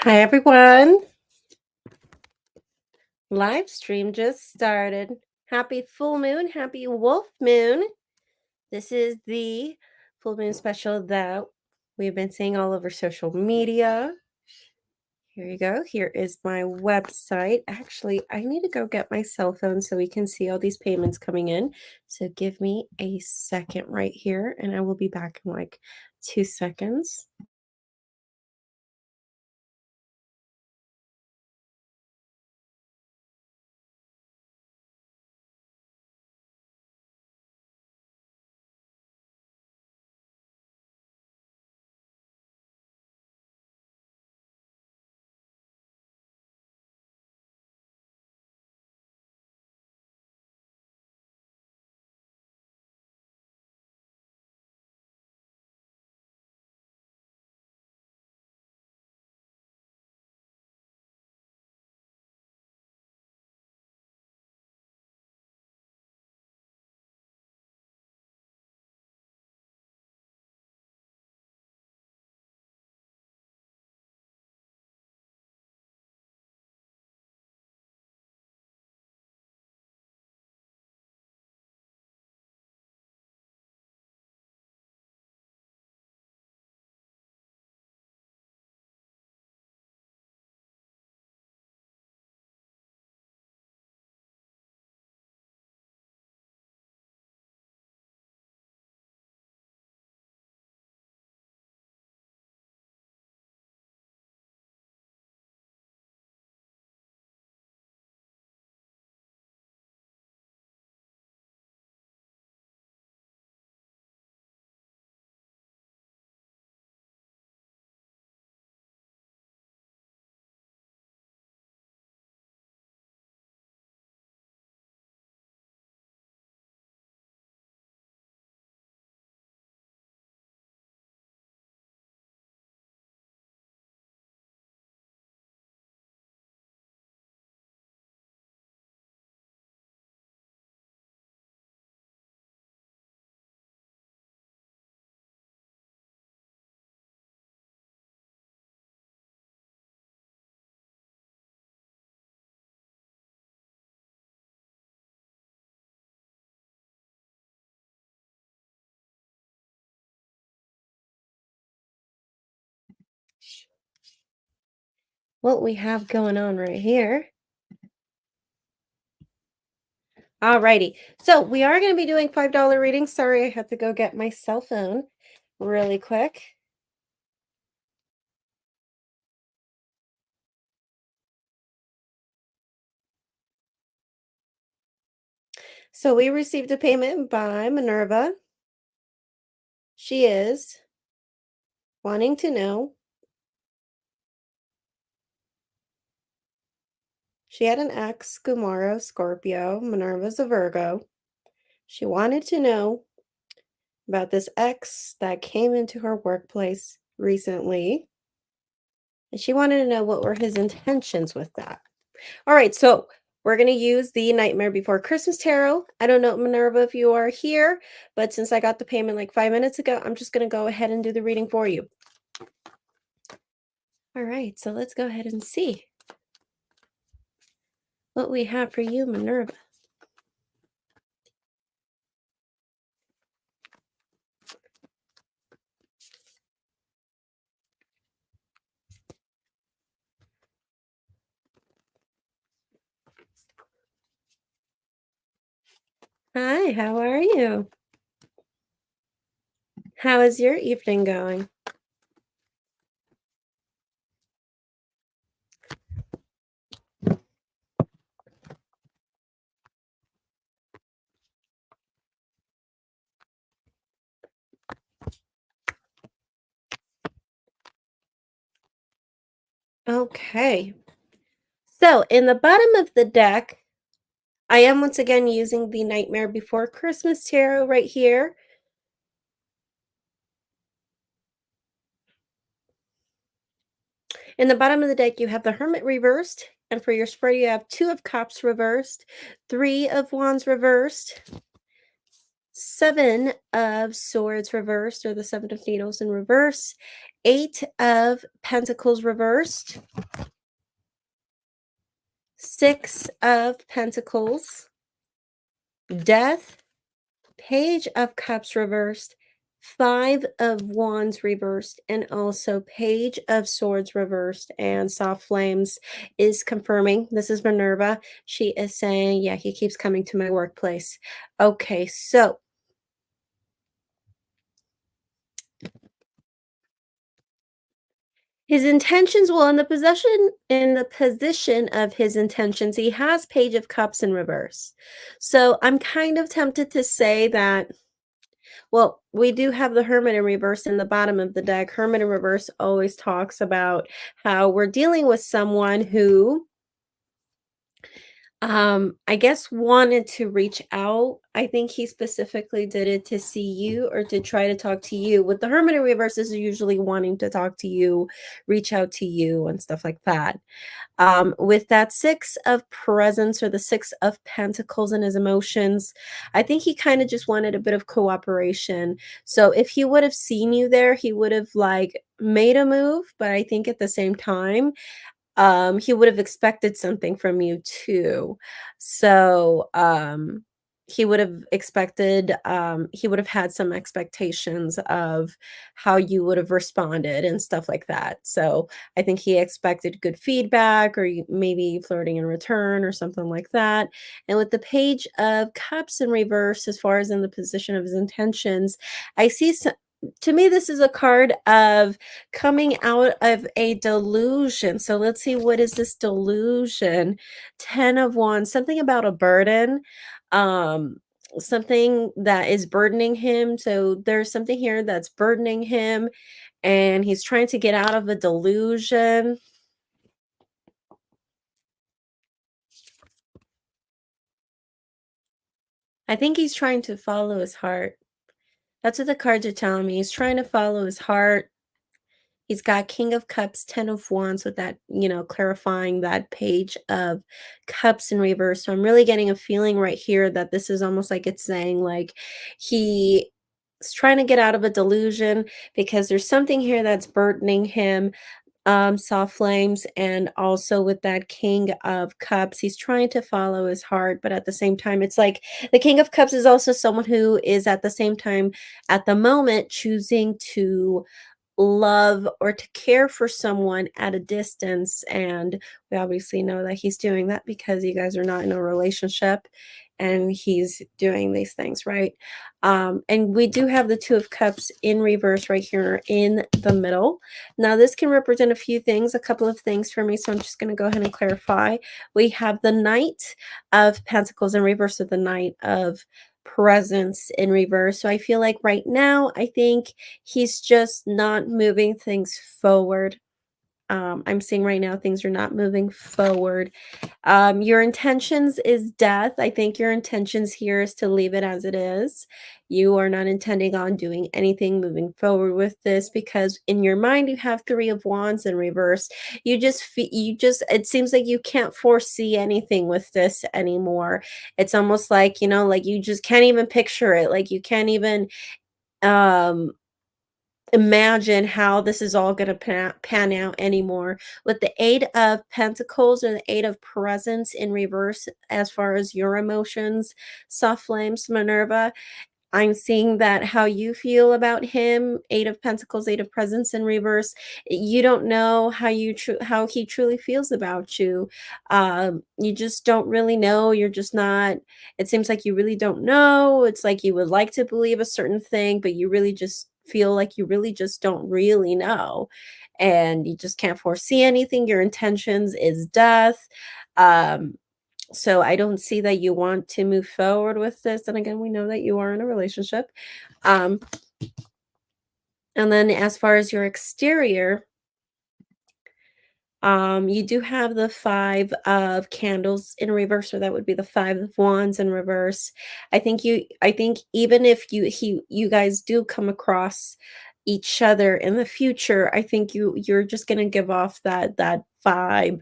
Hi everyone. Live stream just started. Happy full moon, happy wolf moon. This is the full moon special that we've been seeing all over social media. Here you go. Here is my website. Actually, I need to go get my cell phone so we can see all these payments coming in. So give me a second right here and I will be back in like 2 seconds. What we have going on right here. Alrighty, so we are going to be doing $5 readings. Sorry, I had to go get my cell phone really quick. So we received a payment by Minerva. She is wanting to know. She had an ex, Gumaro, Scorpio. Minerva's a Virgo. She wanted to know about this ex that came into her workplace recently. And she wanted to know what were his intentions with that. All right, so we're going to use the Nightmare Before Christmas Tarot. I don't know, Minerva, if you are here, but since I got the payment like 5 minutes ago, I'm just going to go ahead and do the reading for you. All right, so let's go ahead and see what we have for you, Minerva. Hi, how are you? How is your evening going? Okay. So in the bottom of the deck, I am once again using the Nightmare Before Christmas Tarot right here. In the bottom of the deck, you have the Hermit reversed. And for your spread, you have 2 of Cups reversed, 3 of Wands reversed, Seven of Swords reversed, or the Seven of Needles in reverse. Eight of Pentacles reversed. Six of Pentacles. Death. Page of Cups reversed. Five of Wands reversed, and also Page of Swords reversed. And Soft Flames is confirming. This is Minerva. She is saying, yeah, he keeps coming to my workplace. Okay, so his intentions, well, in the position of his intentions, he has Page of Cups in reverse. So I'm kind of tempted to say that, well, we do have the Hermit in reverse in the bottom of the deck. Hermit in reverse always talks about how we're dealing with someone who, I guess, wanted to reach out. I think he specifically did it to see you or to try to talk to you. With the Hermit in reverse, is usually wanting to talk to you, reach out to you, and stuff like that. With that Six of Presents, or the Six of Pentacles in his emotions, I think he kind of just wanted a bit of cooperation. So if he would have seen you there, he would have like made a move, but I think at the same time, he would have expected something from you too. So, he would have expected, he would have had some expectations of how you would have responded and stuff like that. So I think he expected good feedback, or maybe flirting in return or something like that. And with the Page of Cups in reverse, as far as in the position of his intentions, I see to me, this is a card of coming out of a delusion. So let's see, what is this delusion? 10 of Wands, something about a burden, um, something that is burdening him. So there's something here that's burdening him, and he's trying to get out of a delusion. I think he's trying to follow his heart. That's what the cards are telling me. He's trying to follow his heart. He's got King of Cups, 10 of Wands, with that, clarifying that Page of Cups in reverse. So I'm really getting a feeling right here that this is almost like it's saying, like, he is trying to get out of a delusion because there's something here that's burdening him. Soft Flames, and also with that King of Cups, he's trying to follow his heart, but at the same time, it's like the King of Cups is also someone who is at the same time, at the moment, choosing to love or to care for someone at a distance. And we obviously know that he's doing that because you guys are not in a relationship, and he's doing these things, right? And we do have the Two of Cups in reverse right here in the middle. Now this can represent a few things, a couple of things for me, so I'm just going to go ahead and clarify. We have the Knight of Pentacles in reverse, with the Knight of Presence in reverse. So I feel like right now, I think he's just not moving things forward. I'm seeing right now things are not moving forward. Your intentions is death. I think your intentions here is to leave it as it is. You are not intending on doing anything moving forward with this, because in your mind you have Three of Wands in reverse. It seems like you can't foresee anything with this anymore. It's almost like, like you just can't even picture it. Like you can't even um imagine how this is all going to pan out anymore. With the Eight of Pentacles, or the Eight of Presents in reverse, as far as your emotions, Soft Flames, Minerva, I'm seeing that how you feel about him, Eight of Pentacles, Eight of Presents in reverse, you don't know how he truly feels about you. You just don't really know. You're just not. It seems like you really don't know. It's like you would like to believe a certain thing, but you really just feel like you really just don't really know, and you just can't foresee anything. Your intentions is death. Um, so I don't see that you want to move forward with this. And again, we know that you are in a relationship. Um, and then as far as your exterior, you do have the Five of Candles in reverse, or that would be the Five of Wands in reverse. I think even if you guys do come across each other in the future, I think you're just gonna give off that vibe,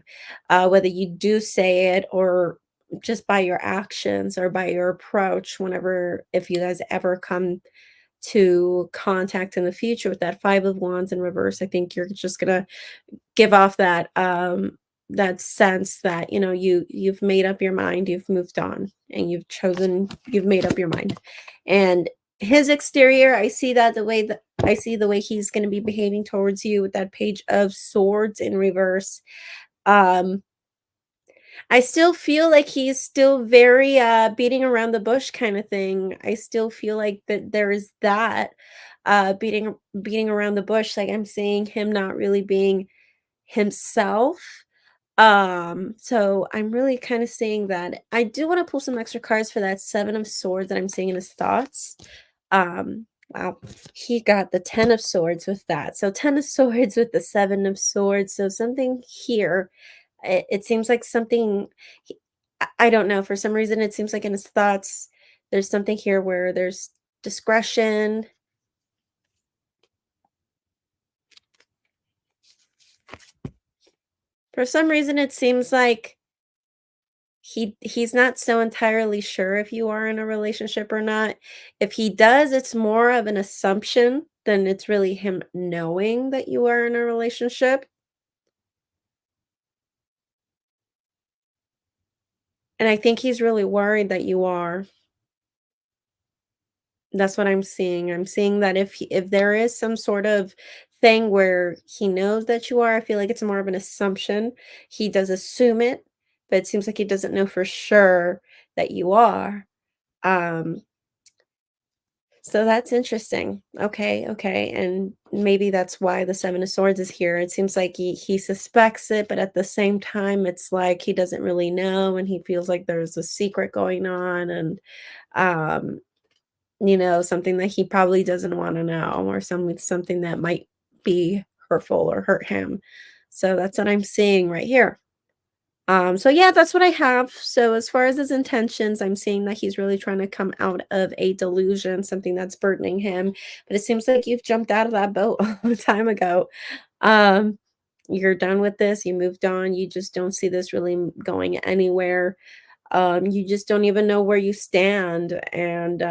whether you do say it or just by your actions or by your approach whenever if you guys ever come to contact in the future with that 5 of Wands in reverse, I think you're just gonna give off that sense that, you know, you've made up your mind, you've moved on, and you've made up your mind. And his exterior, I see that the way that I see the way he's gonna be behaving towards you with that Page of Swords in reverse. Um, I still feel like he's still very, beating around the bush kinda thing. I still feel like that there is that, beating around the bush, like, I'm seeing him not really being himself. So I'm really kinda seeing that. I do wanna pull some extra cards for that 7 of Swords that I'm seeing in his thoughts. Wow, he got the 10 of Swords with that. So 10 of Swords with the 7 of Swords, so something here, it seems like something he I don't know, for some reason, it seems like in his thoughts, there's something here where there's discretion. For some reason, it seems like he's not so entirely sure if you are in a relationship or not. If he does, it's more of an assumption than it's really him knowing that you are in a relationship, and I think he's really worried that you are. That's what I'm seeing. I'm seeing that if there is some sort of thing where he knows that you are, I feel like it's more of an assumption. He does assume it, but it seems like he doesn't know for sure that you are. Um, so that's interesting. Okay, okay, and maybe that's why the 7 of Swords is here. It seems like he suspects it, but at the same time, it's like he doesn't really know, and he feels like there's a secret going on, and um you know, something that he probably doesn't wanna know or something that might be hurtful or hurt him. So that's what I'm seeing right here. So yeah, that's what I have. So as far as his intentions, I'm seeing that he's really trying to come out of a delusion, something that's burdening him, but it seems like you've jumped out of that boat a long time ago. Um, you're done with this, you moved on, you just don't see this really going anywhere. You just don't even know where you stand, and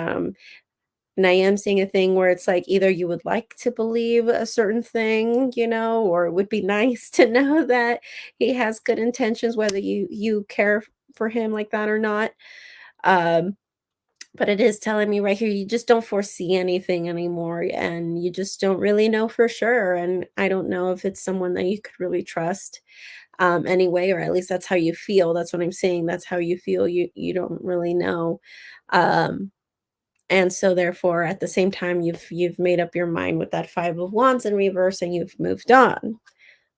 I am seeing a thing where it's like either you would like to believe a certain thing, you know, or it would be nice to know that he has good intentions, whether you care for him like that or not. Um, but it is telling me right here, you just don't foresee anything anymore, and you just don't really know for sure. And I don't know if it's someone that you could really trust anyway, or at least that's how you feel. That's what I'm saying. That's how you feel. You don't really know. Um, and so therefore, at the same time, you've made up your mind with that 5 of Wands in reverse and you've moved on.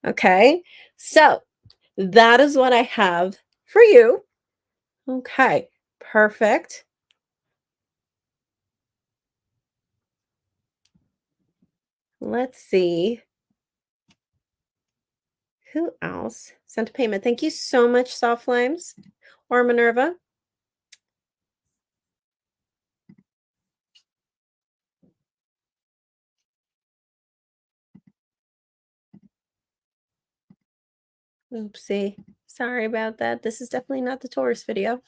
Okay? So, that is what I have for you. Okay. Perfect. Let's see. Who else sent a payment? Thank you so much, Soft Flames or Minerva. Oopsie. Sorry about that. This is definitely not the Taurus video.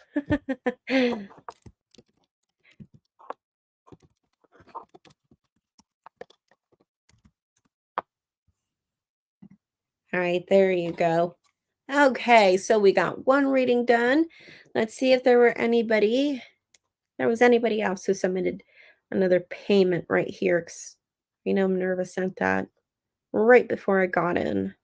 All right, there you go. Okay, so we got one reading done. Let's see if there was anybody else who submitted another payment right here. 'Cause you know Minerva sent that right before I got in.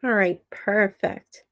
All right, perfect.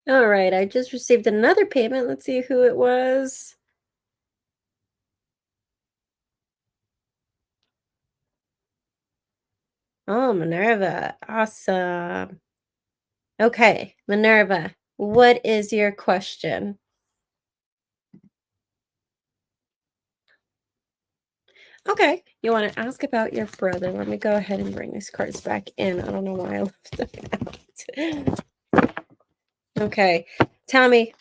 All right, I just received another payment. Let's see who it was. Oh, Minerva. Awesome. Okay, Minerva, what is your question? Okay, you want to ask about your brother. Let me go ahead and bring these cards back in. I don't know why I left them out. Okay, tell me,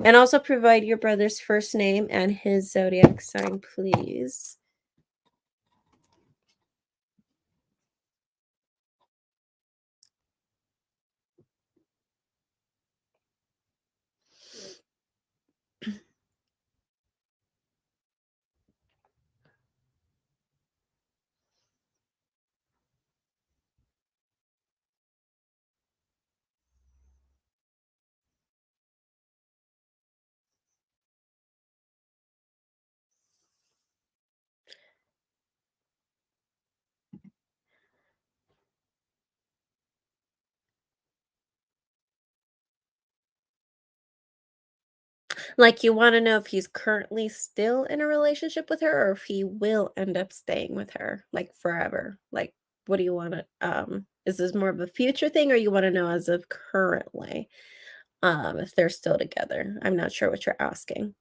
and also provide your brother's first name and his zodiac sign, please. Like, you want to know if he's currently still in a relationship with her or if he will end up staying with her, like, forever. Like, what do you want to, is this more of a future thing or you want to know as of currently, if they're still together? I'm not sure what you're asking.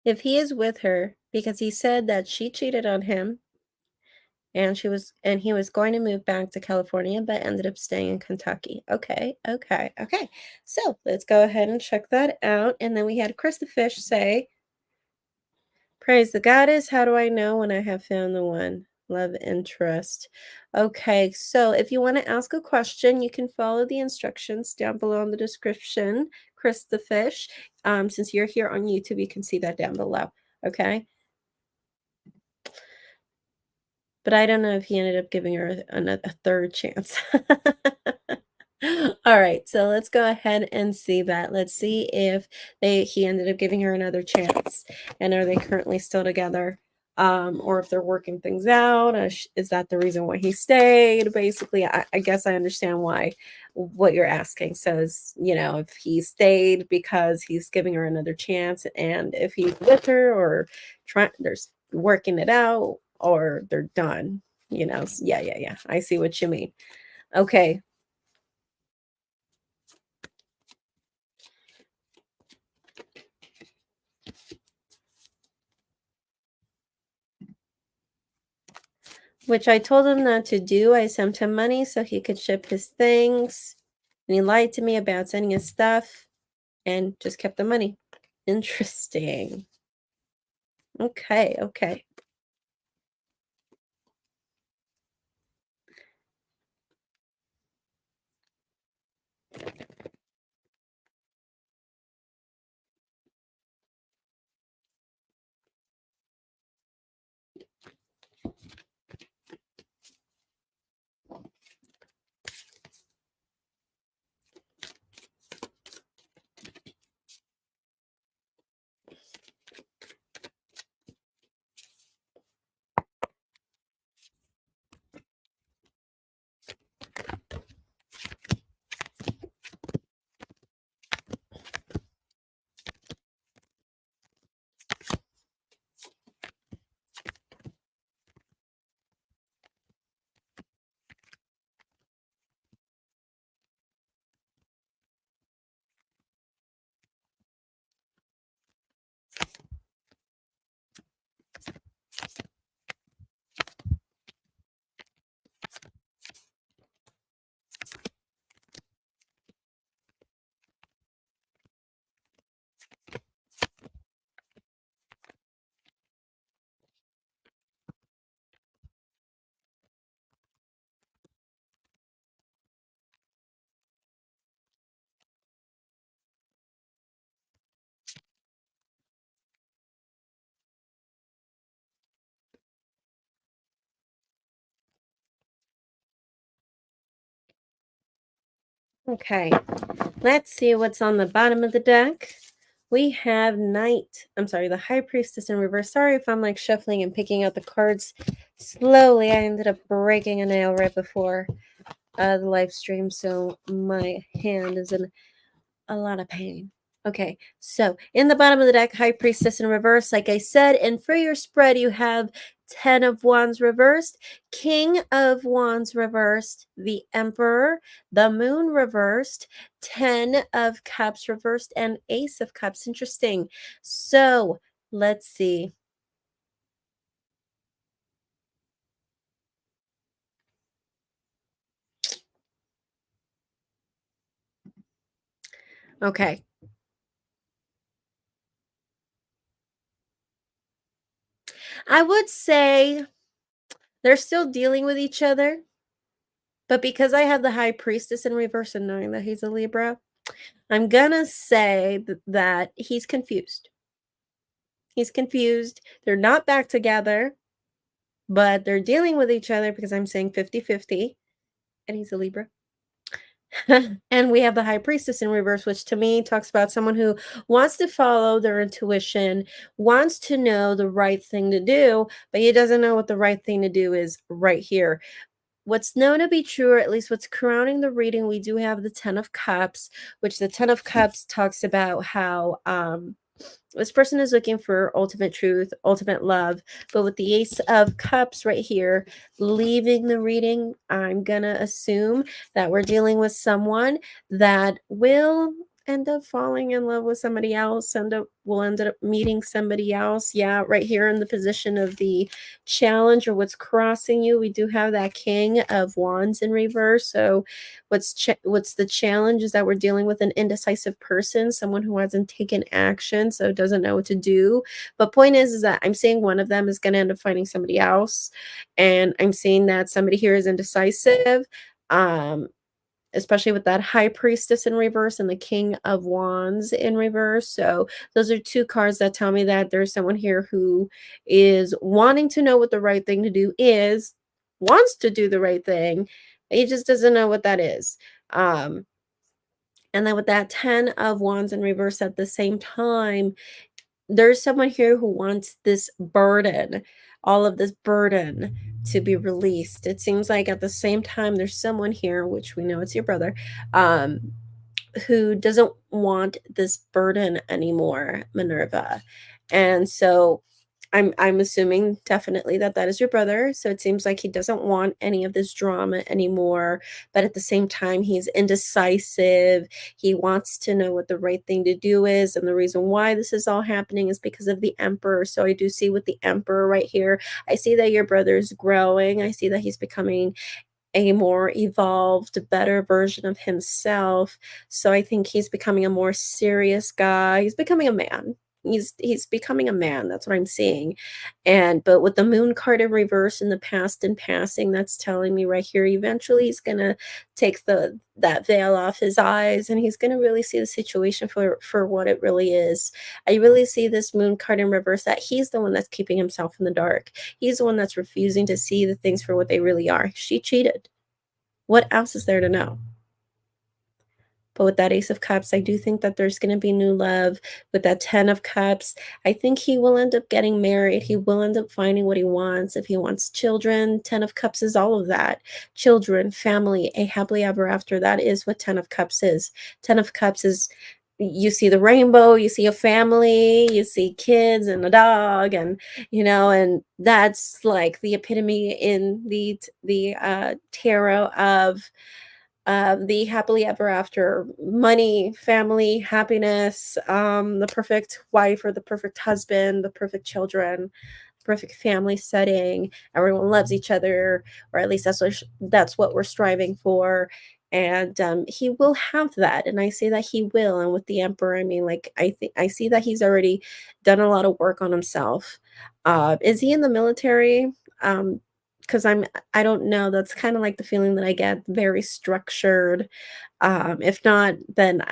If he is with her because he said that she cheated on him and he was going to move back to California but ended up staying in Kentucky. Okay, okay, okay. So let's go ahead and check that out. And then we had Chris the Fish say, praise the goddess. How do I know when I have found the one? Love interest. Okay, so if you want to ask a question, you can follow the instructions down below in the description. Chris the Fish. Since you're here on YouTube, you can see that down below. Okay. But I don't know if he ended up giving her a third chance. All right, so let's go ahead and see that. Let's see if he ended up giving her another chance. And are they currently still together? Or if they're working things out. Is that the reason why he stayed? Basically, I guess I understand why what you're asking. So if he stayed because he's giving her another chance, and if he's with her or there's working it out, or they're done. Yeah, yeah, yeah. I see what you mean. Okay. Which I told him not to do. I sent him money so he could ship his things. And he lied to me about sending his stuff and just kept the money. Interesting. Okay, okay. Okay, let's see what's on the bottom of the deck. We have the High Priestess in reverse. Sorry if I'm like shuffling and picking out the cards slowly. I ended up breaking a nail right before the live stream, so my hand is in a lot of pain. Okay, so in the bottom of the deck, High Priestess in reverse, like I said, and for your spread, you have 10 of Wands reversed, King of Wands reversed, the Emperor, the Moon reversed, 10 of Cups reversed, and Ace of Cups. Interesting. So let's see. Okay. I would say they're still dealing with each other, but because I have the High Priestess in reverse and knowing that he's a Libra, I'm gonna say that he's confused. He's confused. They're not back together, but they're dealing with each other because I'm saying 50-50, and he's a Libra. And we have the High Priestess in reverse, which to me talks about someone who wants to follow their intuition, wants to know the right thing to do, but he doesn't know what the right thing to do is right here. What's known to be true, or at least what's crowning the reading, we do have the Ten of Cups, which the Ten of Cups talks about how this person is looking for ultimate truth, ultimate love. But with the Ace of Cups right here, leaving the reading, I'm going to assume that we're dealing with someone that will end up falling in love with somebody else, will end up meeting somebody else. Yeah, right here in the position of the challenge or what's crossing you, we do have that King of Wands in reverse. So what's the challenge is that we're dealing with an indecisive person, someone who hasn't taken action, so doesn't know what to do. But point is that I'm saying one of them is going to end up finding somebody else, and I'm saying that somebody here is indecisive, especially with that High Priestess in reverse and the King of Wands in reverse. So those are two cards that tell me that there's someone here who is wanting to know what the right thing to do is, wants to do the right thing, he just doesn't know what that is. And then with that 10 of Wands in reverse at the same time, there's someone here who wants this burden, all of this burden to be released. It seems like at the same time, there's someone here, which we know it's your brother, who doesn't want this burden anymore, Minerva. And so I'm assuming definitely that that is your brother. So it seems like he doesn't want any of this drama anymore, but at the same time he's indecisive. He wants to know what the right thing to do is, and the reason why this is all happening is because of the Emperor. So I do see with the Emperor right here, I see that your brother is growing. I see that he's becoming a more evolved, better version of himself. So I think he's becoming a more serious guy. He's becoming a man. He's becoming a man. That's what I'm seeing. And but with the moon card in reverse in the past and passing, that's telling me right here eventually he's gonna take that veil off his eyes and he's gonna really see the situation for what it really is. I really see this moon card in reverse that he's the one that's keeping himself in the dark. He's the one that's refusing to see the things for what they really are. She cheated. What else is there to know? But with that Ace of Cups, I do think that there's going to be new love. With that 10 of Cups, I think he will end up getting married. He will end up finding what he wants. If he wants children, 10 of Cups is all of that. Children, family, a happily ever after. That is what 10 of Cups is. 10 of Cups is, you see the rainbow, you see a family, you see kids and a dog, and and that's like the epitome in the tarot of the happily ever after: money, family, happiness, the perfect wife or the perfect husband, the perfect children, perfect family setting. Everyone loves each other, or at least that's what we're striving for. And he will have that, and I say that he will. And with the Emperor, I mean, like, I think I see that he's already done a lot of work on himself. Is he in the military? Because I don't know. That's kind of like the feeling that I get. Very structured. If not, then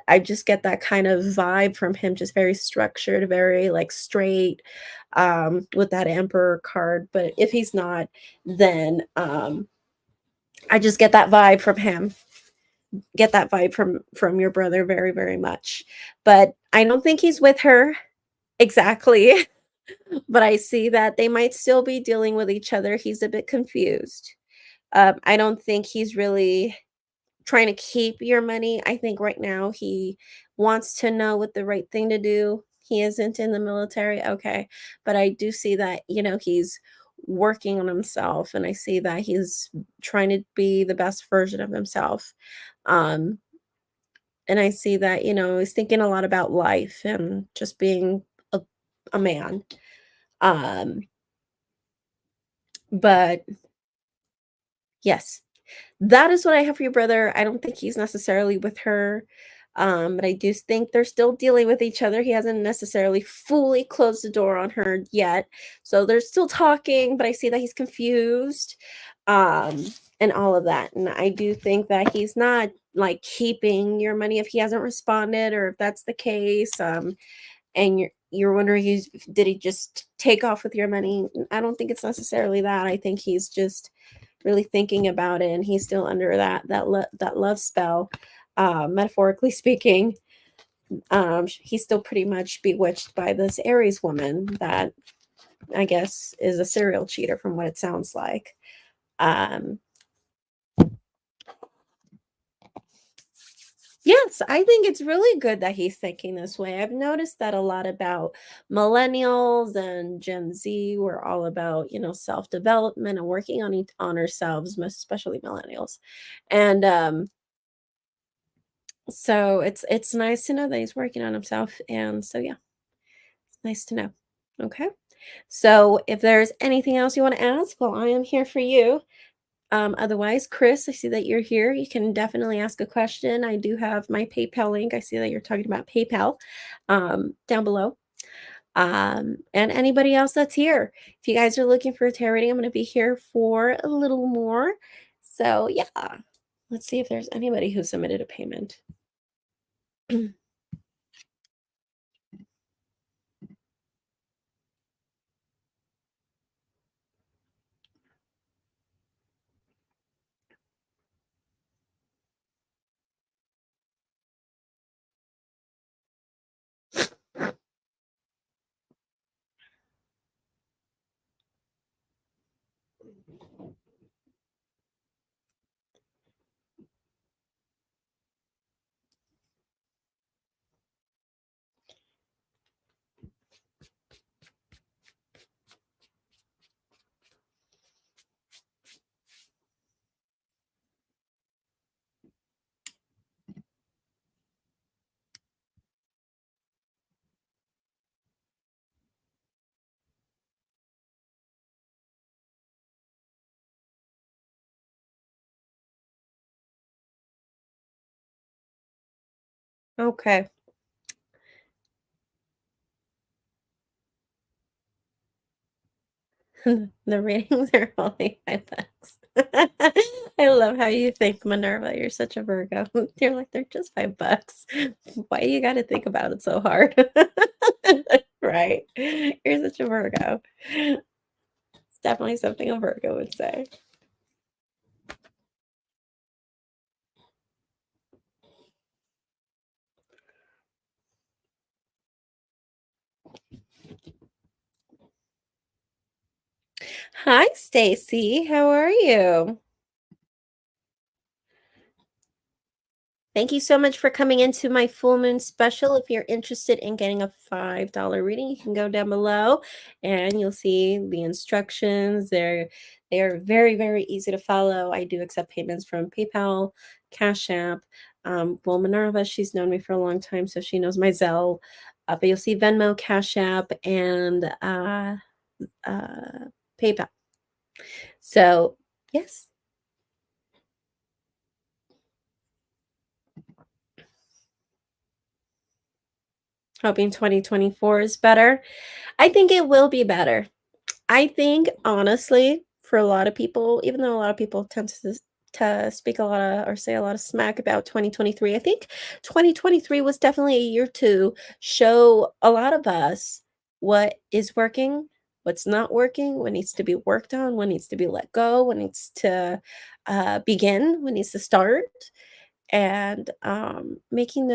I just get that kind of vibe from him, just very structured, very like straight, with that Emperor card. But if he's not, then I just get that vibe from him. get that vibe from your brother very, very much. But I don't think he's with her exactly, but I see that they might still be dealing with each other. He's a bit confused. I don't think he's really trying to keep your money. I think right now he wants to know what the right thing to do. He isn't in the military, okay, but I do see that, he's working on himself, and I see that he's trying to be the best version of himself. Um, and I see that, he's thinking a lot about life and just being a, a man. Um, but yes, that is what I have for your brother. I don't think he's necessarily with her, but I do think they're still dealing with each other. He hasn't necessarily fully closed the door on her yet, so they're still talking. But I see that he's confused, um, and all of that. And I do think that he's not like keeping your money if he hasn't responded, or if that's the case. And you're wondering, did he just take off with your money? I don't think it's necessarily that. I think he's just really thinking about it, and he's still under that love spell, metaphorically speaking. He's still pretty much bewitched by this Aries woman that I guess is a serial cheater from what it sounds like. um yes, I think it's really good that he's thinking this way. I've noticed that a lot about millennials and Gen Z. We're all about, self-development and working on ourselves, most especially millennials. And so it's nice to know that he's working on himself, and so yeah, it's nice to know. Okay. So if there's anything else you want to ask, well, I am here for you. Otherwise, Chris, I see that you're here. You can definitely ask a question. I do have my PayPal link. I see that you're talking about PayPal, down below. And anybody else that's here. If you guys are looking for a tarot reading, I'm going to be here for a little more. So yeah, let's see if there's anybody who submitted a payment. Okay. The ratings are only $5. I love how you think, Minerva. You're such a Virgo. You're like, they're just $5. Why do you got to think about it so hard? Right. You're such a Virgo. It's definitely something a Virgo would say. Hi, Stacy. How are you? Thank you so much for coming into my full moon special. If you're interested in getting a $5 reading, you can go down below and you'll see the instructions. They're very, very easy to follow. I do accept payments from PayPal, Cash App. Well, Minerva, she's known me for a long time, so she knows my Zelle. But you'll see Venmo, Cash App, and uh, PayPal. So, yes. Hoping 2024 is better. I think it will be better. I think honestly, for a lot of people, even though a lot of people tend to speak a lot of or say a lot of smack about 2023, I think 2023 was definitely a year to show a lot of us what is working, what's not working, what needs to be worked on, what needs to be let go, what needs to begin, what needs to start. and making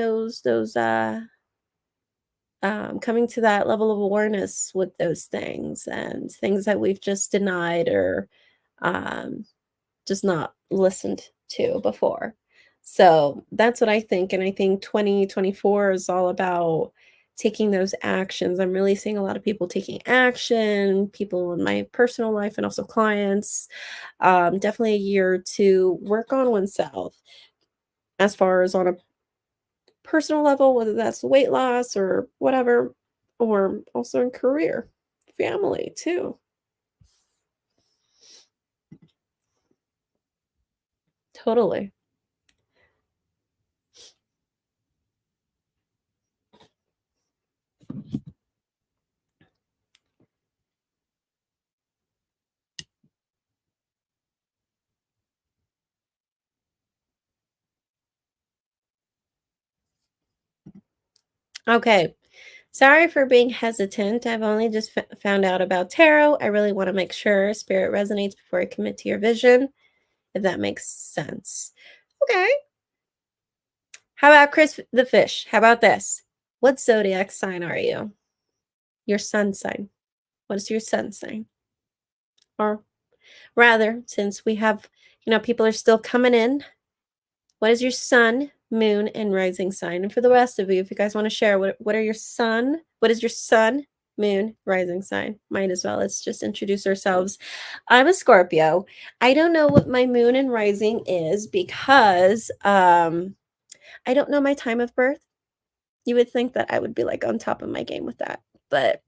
coming to that level of awareness with those things and things that we've just denied or um, just not listened to before. So that's what I think. And I think 2024 is all about taking those actions. I'm really seeing a lot of people taking action, people in my personal life and also clients. Definitely a year to work on oneself as far as on a personal level, whether that's weight loss or whatever, or also in career, family too. Totally. Okay. Sorry for being hesitant. I've only just found out about tarot. I really want to make sure spirit resonates before I commit to your vision, if that makes sense. Okay. How about Chris the fish? How about this? What zodiac sign are you? Your sun sign. What is your sun sign? Or rather, since we have, people are still coming in, what is your sun, moon, and rising sign? And for the rest of you, if you guys want to share, what are your sun? What is your sun, moon, rising sign? Might as well. Let's just introduce ourselves. I'm a Scorpio. I don't know what my moon and rising is because I don't know my time of birth. You would think that I would be like on top of my game with that, but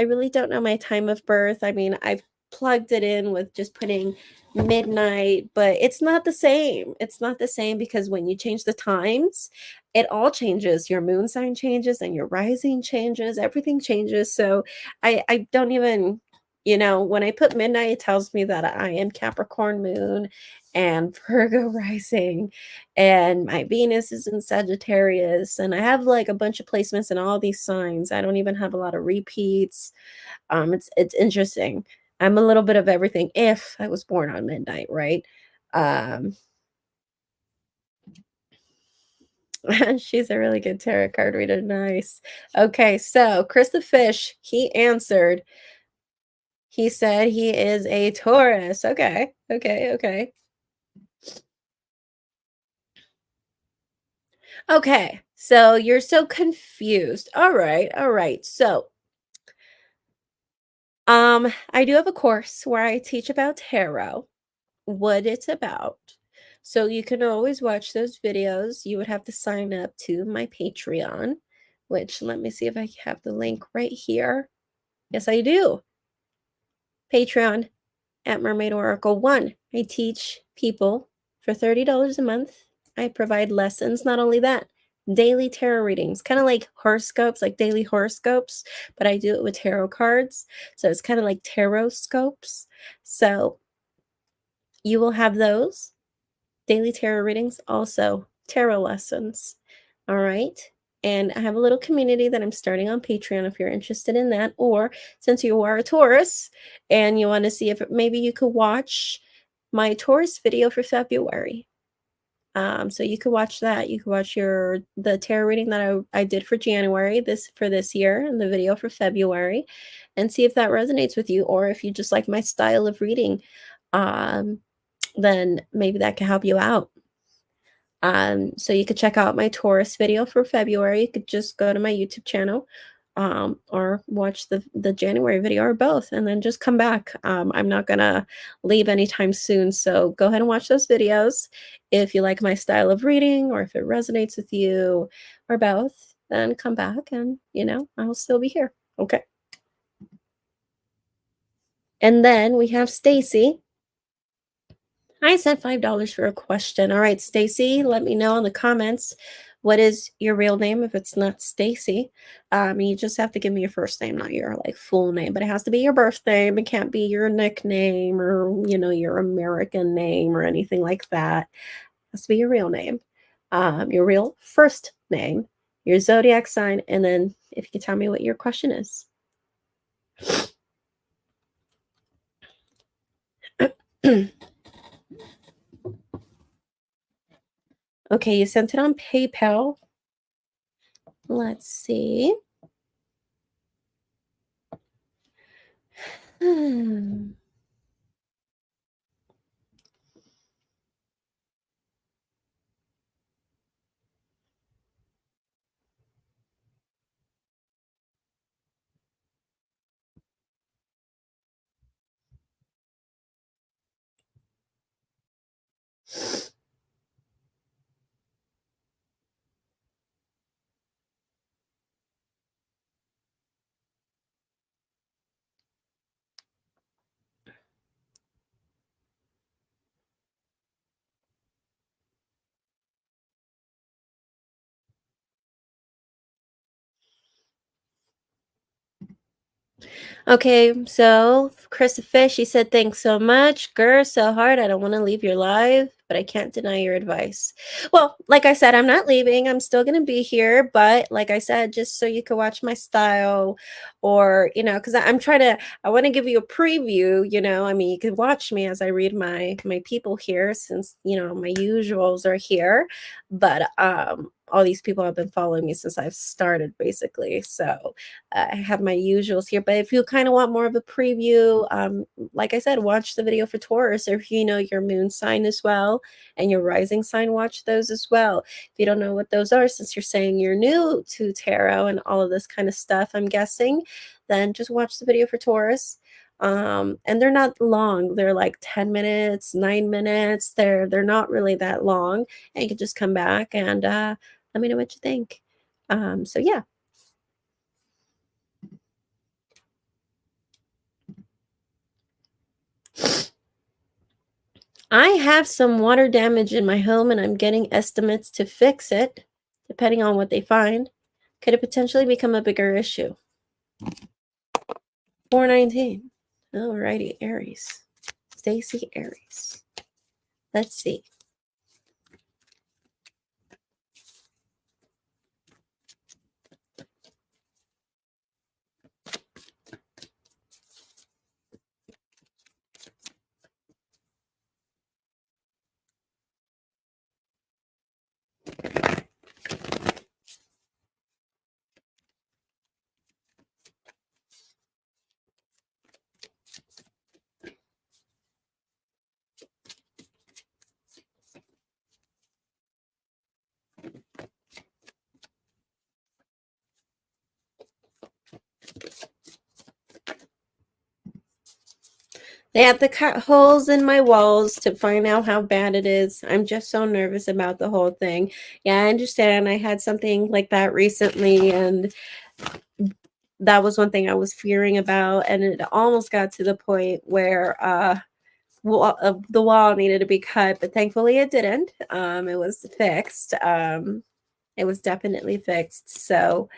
I really don't know my time of birth. I mean, I've plugged it in with just putting midnight, but it's not the same. It's not the same because when you change the times, it all changes. Your moon sign changes and your rising changes, everything changes. So I don't even, when I put midnight, it tells me that I am Capricorn moon and Virgo rising, and my Venus is in Sagittarius, and I have like a bunch of placements in all these signs. I don't even have a lot of repeats. It's interesting. I'm a little bit of everything if I was born on midnight, right? Um, she's a really good tarot card reader. Nice. Okay, so Chris the Fish, he answered. He said he is a Taurus. Okay, okay, okay. Okay, so you're so confused. All right, all right. So, I do have a course where I teach about tarot, what it's about. So you can always watch those videos. You would have to sign up to my Patreon, which let me see if I have the link right here. Yes, I do. Patreon at Mermaid Oracle 1. I teach people for $30 a month. I provide lessons. Not only that, daily tarot readings, kind of like horoscopes, like daily horoscopes, but I do it with tarot cards. So it's kind of like tarot scopes. So you will have those daily tarot readings, also tarot lessons. All right. And I have a little community that I'm starting on Patreon if you're interested in that. Or since you are a Taurus and you want to see if maybe you could watch my Taurus video for February. So you could watch that. You could watch the tarot reading that I did for January, this year, and the video for February, and see if that resonates with you, or if you just like my style of reading, um, then maybe that can help you out. So you could check out my Taurus video for February. You could just go to my YouTube channel, or watch the January video, or both, and then just come back. I'm not gonna leave anytime soon, so go ahead and watch those videos. If you like my style of reading, or if it resonates with you, or both, then come back, and I'll still be here. Okay. And then we have Stacy. I said $5 for a question. All right, Stacy, let me know in the comments what is your real name if it's not Stacy. You just have to give me your first name, not your like full name, but it has to be your birth name. It can't be your nickname or your American name or anything like that. It has to be your real name, your real first name, your zodiac sign, and then if you can tell me what your question is. Okay, you sent it on PayPal. Let's see. Hmm. Okay, so Chris Fish, she said, "Thanks so much. Grr, so hard. I don't want to leave your life, but I can't deny your advice." Well, like I said, I'm not leaving. I'm still going to be here. But like I said, just so you can watch my style or, because I'm trying to, I want to give you a preview. I mean, you can watch me as I read my people here since, my usuals are here. But all these people have been following me since I've started basically. So, I have my usuals here, but if you kind of want more of a preview, like I said, watch the video for Taurus, or if you know your moon sign as well and your rising sign, watch those as well. If you don't know what those are, since you're saying you're new to tarot and all of this kind of stuff, I'm guessing, then just watch the video for Taurus. And they're not long. They're like 10 minutes, 9 minutes. They're not really that long. And you can just come back and let me know what you think. So yeah. I have some water damage in my home and I'm getting estimates to fix it, depending on what they find. Could it potentially become a bigger issue? 419. Alrighty, Aries. Stacy Aries. Let's see. They have to cut holes in my walls to find out how bad it is. I'm just so nervous about the whole thing. Yeah, I understand. I had something like that recently, and that was one thing I was fearing about. And it almost got to the point where the wall needed to be cut, but thankfully it didn't. It was fixed. It was definitely fixed. So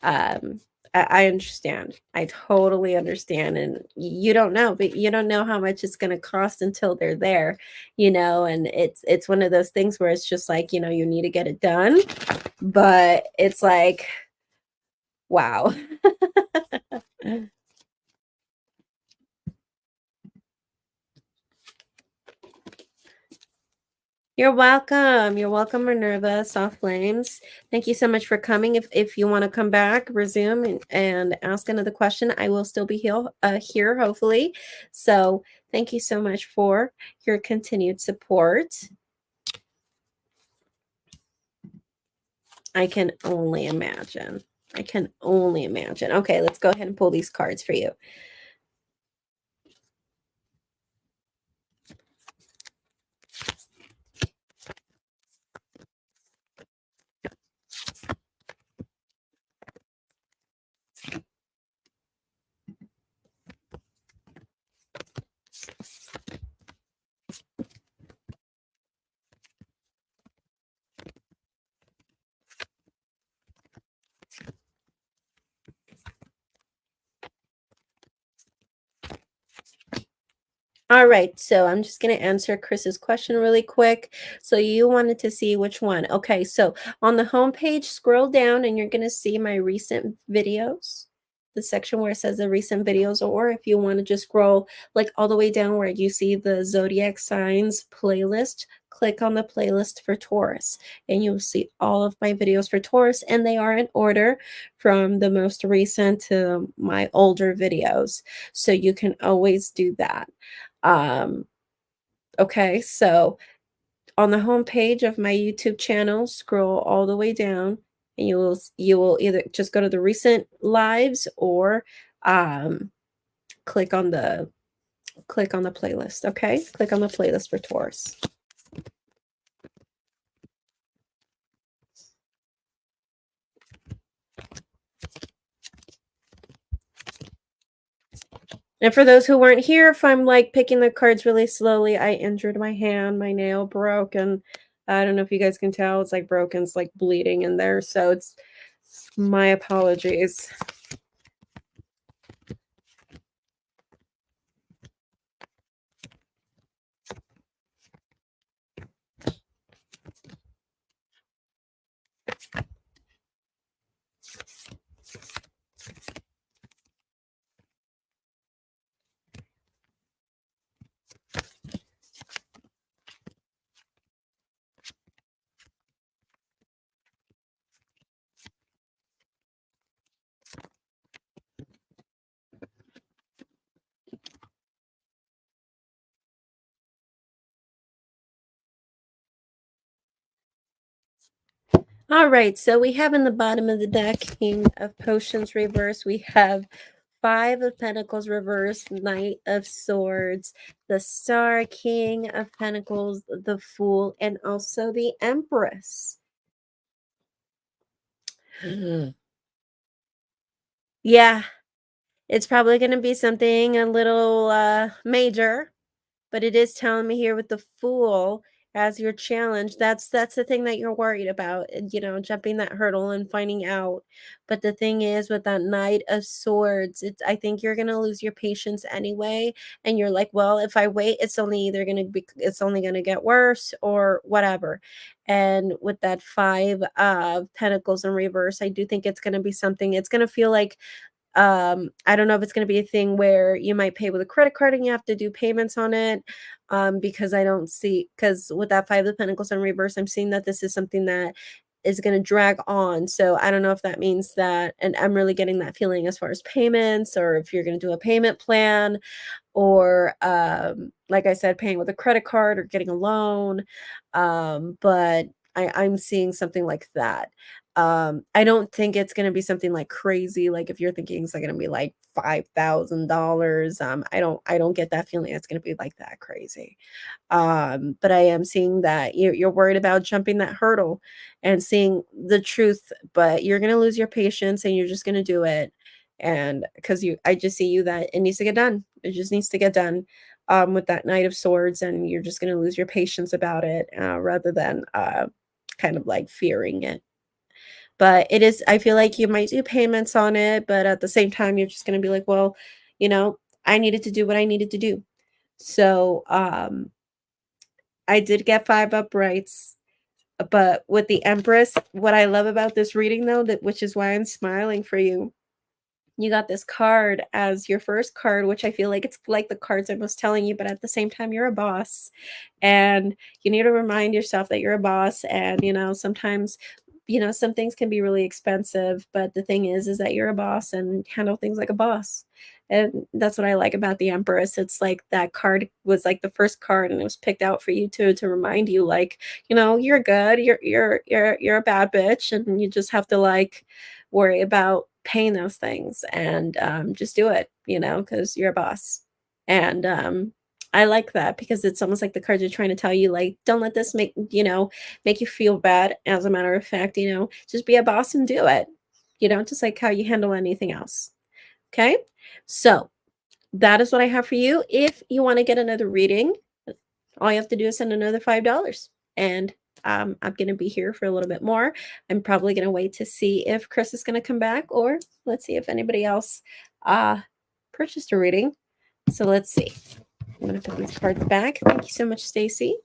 um I understand. I totally understand. And you don't know, but you don't know how much it's going to cost until they're there, and it's one of those things where it's just like, you need to get it done, but it's like, wow. You're welcome. You're welcome, Minerva, Soft Flames. Thank you so much for coming. If you want to come back, resume and ask another question, I will still be here, hopefully. So thank you so much for your continued support. I can only imagine. I can only imagine. Okay, let's go ahead and pull these cards for you. All right, so I'm just going to answer Chris's question really quick. So you wanted to see which one. Okay, so on the home page, scroll down and you're going to see my recent videos, the section where it says the recent videos, or if you want to just scroll like all the way down where you see the zodiac signs playlist, click on the playlist for Taurus, and you'll see all of my videos for Taurus, and they are in order from the most recent to my older videos. So you can always do that. Um, okay, so on the home page of my YouTube channel, scroll all the way down, and you will either just go to the recent lives or um, click on the playlist. Okay, click on the playlist for Taurus. And for those who weren't here, if I'm like picking the cards really slowly, I injured my hand, my nail broke, and I don't know if you guys can tell, it's like broken, it's like bleeding in there. So it's my apologies. All right, so we have in the bottom of the deck King of Potions reverse. We have Five of Pentacles reverse, Knight of Swords, the Star, King of Pentacles, the Fool, and also the Empress. Yeah, it's probably going to be something a little major. But it is telling me here with the Fool as your challenge, that's the thing that you're worried about, you know, jumping that hurdle and finding out. But the thing is with that Knight of Swords, it's, I think you're going to lose your patience anyway, and you're like, well, if I wait, it's only going to get worse or whatever. And with that Five of Pentacles in reverse, I do think it's going to be something, it's going to feel like I don't know if it's going to be a thing where you might pay with a credit card and you have to do payments on it, because I don't see, because with that Five of Pentacles in reverse, I'm seeing that this is something that is going to drag on. So I don't know if that means that, and I'm really getting that feeling as far as payments, or if you're going to do a payment plan, or like I said, paying with a credit card or getting a loan. But I'm seeing something like that. I don't think it's going to be something like crazy. Like if you're thinking it's going to be like $5,000, I don't get that feeling it's going to be like that crazy. But I am seeing that you're worried about jumping that hurdle and seeing the truth, but you're going to lose your patience and you're just going to do it. And because I just see you that it needs to get done. It just needs to get done, with that Knight of Swords, and you're just going to lose your patience about it, rather than kind of like fearing it. But it is, I feel like you might do payments on it, but at the same time, you're just going to be like, well, you know, I needed to do what I needed to do. So, I did get five uprights, but with the Empress, what I love about this reading though, that which is why I'm smiling for you, you got this card as your first card, which I feel like it's like the cards I was telling you, but at the same time, you're a boss. And you need to remind yourself that you're a boss. And, you know, sometimes, you know, some things can be really expensive, but the thing is that you're a boss and handle things like a boss. And that's what I like about the Empress. It's like that card was like the first card, and it was picked out for you to remind you, like, you know, you're good, you're a bad bitch, and you just have to like worry about paying those things, and just do it, you know, because you're a boss. And I like that because it's almost like the cards are trying to tell you, like, don't let this make, you know, make you feel bad. As a matter of fact, you know, just be a boss and do it, you know, just like how you handle anything else. Okay. So that is what I have for you. If you want to get another reading, all you have to do is send another $5. And I'm going to be here for a little bit more. I'm probably going to wait to see if Chris is going to come back, or let's see if anybody else purchased a reading. So let's see. I'm going to put these cards back. Thank you so much, Stacy.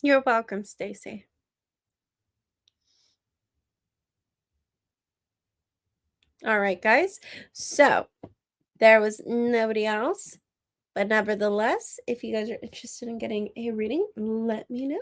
You're welcome, Stacy. All right, guys. So there was nobody else, but nevertheless, if you guys are interested in getting a reading, let me know.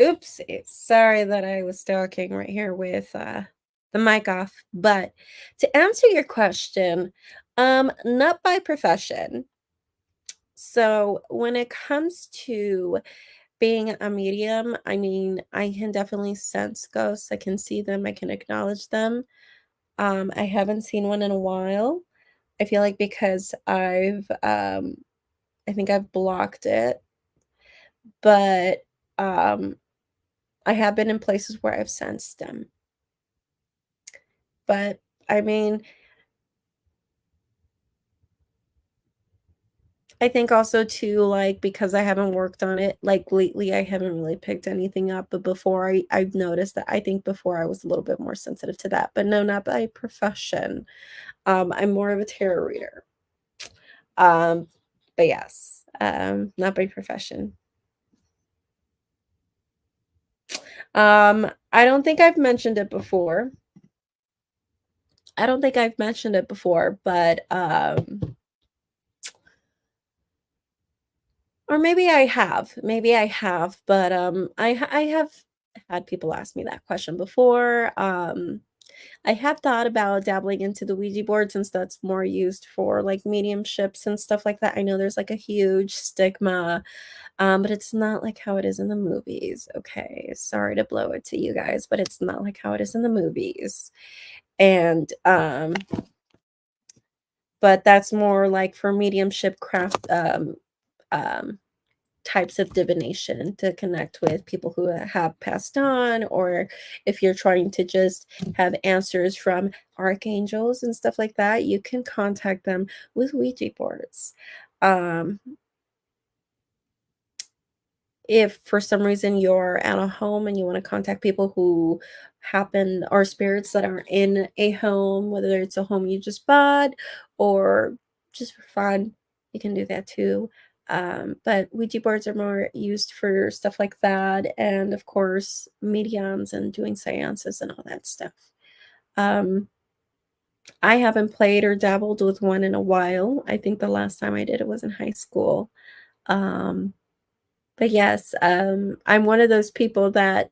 Oops, sorry that I was talking right here with the mic off. But to answer your question, not by profession. So when it comes to being a medium, I mean, I can definitely sense ghosts. I can see them, I can acknowledge them. I haven't seen one in a while. I feel like because I think I've blocked it, but I have been in places where I've sensed them. But I mean, I think also too, like, because I haven't worked on it, like lately I haven't really picked anything up. But before I've noticed that I think before I was a little bit more sensitive to that. But no, not by profession. I'm more of a tarot reader. Um, but yes, not by profession. I don't think I've mentioned it before. I don't think I've mentioned it before, but or maybe I have. Maybe I have, but I have had people ask me that question before. I have thought about dabbling into the Ouija board since that's more used for, like, mediumships and stuff like that. I know there's, like, a huge stigma, but it's not like how it is in the movies, okay? Sorry to blow it to you guys, but it's not like how it is in the movies. And, but that's more like for mediumship craft, um types of divination to connect with people who have passed on, or if you're trying to just have answers from archangels and stuff like that, you can contact them with Ouija boards. Um, if for some reason you're at a home and you want to contact people who happen or spirits that are in a home, whether it's a home you just bought or just for fun, you can do that too. But Ouija boards are more used for stuff like that, and of course, mediums and doing seances and all that stuff. Um, I haven't played or dabbled with one in a while. I think the last time I did it was in high school. Um, but yes, I'm one of those people that,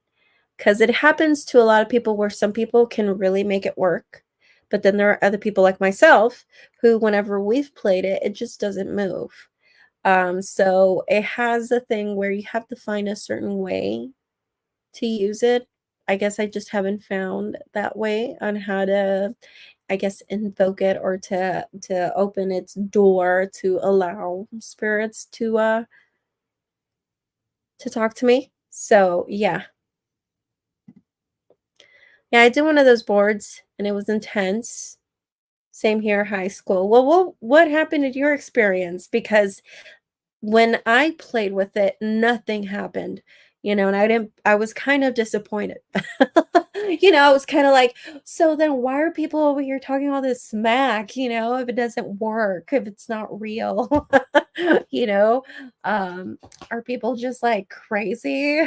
because it happens to a lot of people where some people can really make it work, but then there are other people like myself who, whenever we've played it, it just doesn't move. So it has a thing where you have to find a certain way to use it. I guess I just haven't found that way on how to, I guess, invoke it or to open its door to allow spirits to talk to me. So yeah. Yeah, I did one of those boards and it was intense. Same here, high school. Well, what happened in your experience? Because when I played with it, nothing happened, and I was kind of disappointed. I was kind of like, so then why are people over here talking all this smack, if it doesn't work, if it's not real? you know, um, are people just like crazy?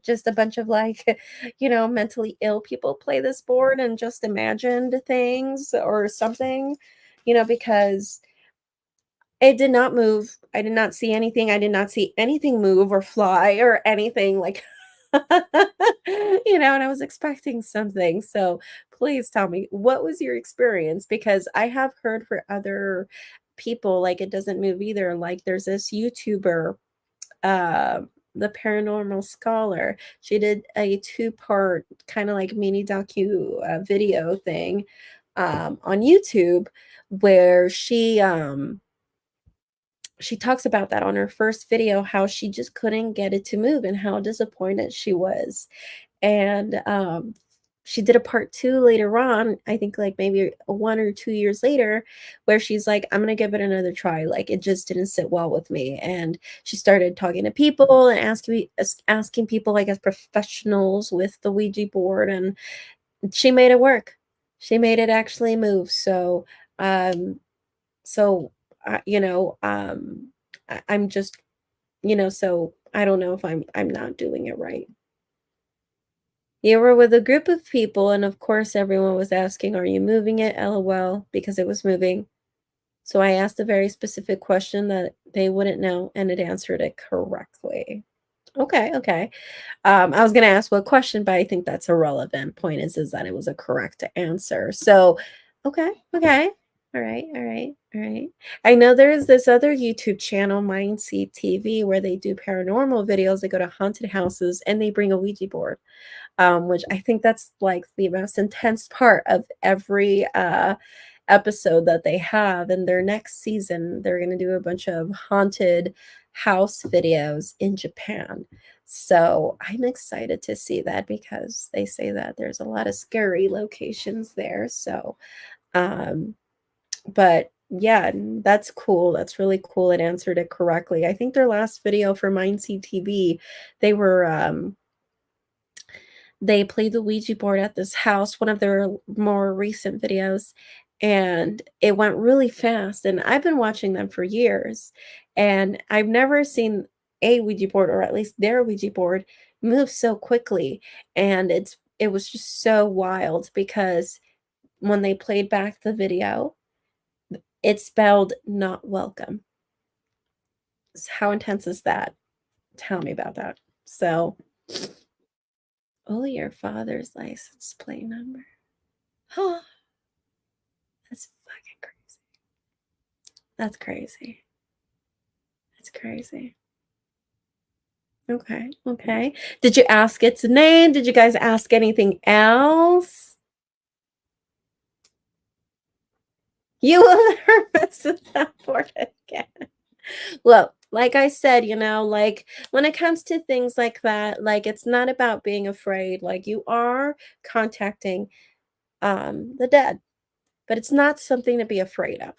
Just a bunch of like, mentally ill people play this board and just imagined things or something, because it did not move. I did not see anything. I did not see anything move or fly or anything like and I was expecting something. So please tell me, what was your experience? Because I have heard for other people like it doesn't move either. Like there's this YouTuber, uh, the Paranormal Scholar. She did a two-part kind of like mini docu video thing on YouTube where she talks about that on her first video, how she just couldn't get it to move and how disappointed she was. And she did a part two later on, I think like maybe 1 or 2 years later, where she's like, I'm gonna give it another try. Like it just didn't sit well with me. And she started talking to people and asking people, like as professionals with the Ouija board, and she made it work. She made it actually move. Um, so, I'm just, so I don't know if I'm not doing it right. You were with a group of people, and of course, everyone was asking, "Are you moving it?" LOL, because it was moving. So I asked a very specific question that they wouldn't know, and it answered it correctly. Okay, okay. I was gonna ask what question, but I think that's irrelevant. Point is that it was a correct answer. So, okay, okay. All right, all right, all right. I know there's this other YouTube channel, Mindseed TV, where they do paranormal videos. They go to haunted houses and they bring a Ouija board, which I think that's like the most intense part of every episode that they have. In their next season, they're going to do a bunch of haunted house videos in Japan. So I'm excited to see that because they say that there's a lot of scary locations there. So, um, but yeah, that's cool. That's really cool. It answered it correctly. I think their last video for Mindseed TV, they were they played the Ouija board at this house, one of their more recent videos, and it went really fast. And I've been watching them for years, and I've never seen a Ouija board, or at least their Ouija board, move so quickly. And it was just so wild because when they played back the video, it spelled not welcome. How intense is that? Tell me about that. So, oh, your father's license plate number. Oh, that's fucking crazy. That's crazy. That's crazy. Okay, okay. Did you ask its name? Did you guys ask anything else? You will never mess with that board again. Well, like I said, like when it comes to things like that, like it's not about being afraid. Like you are contacting the dead. But it's not something to be afraid of.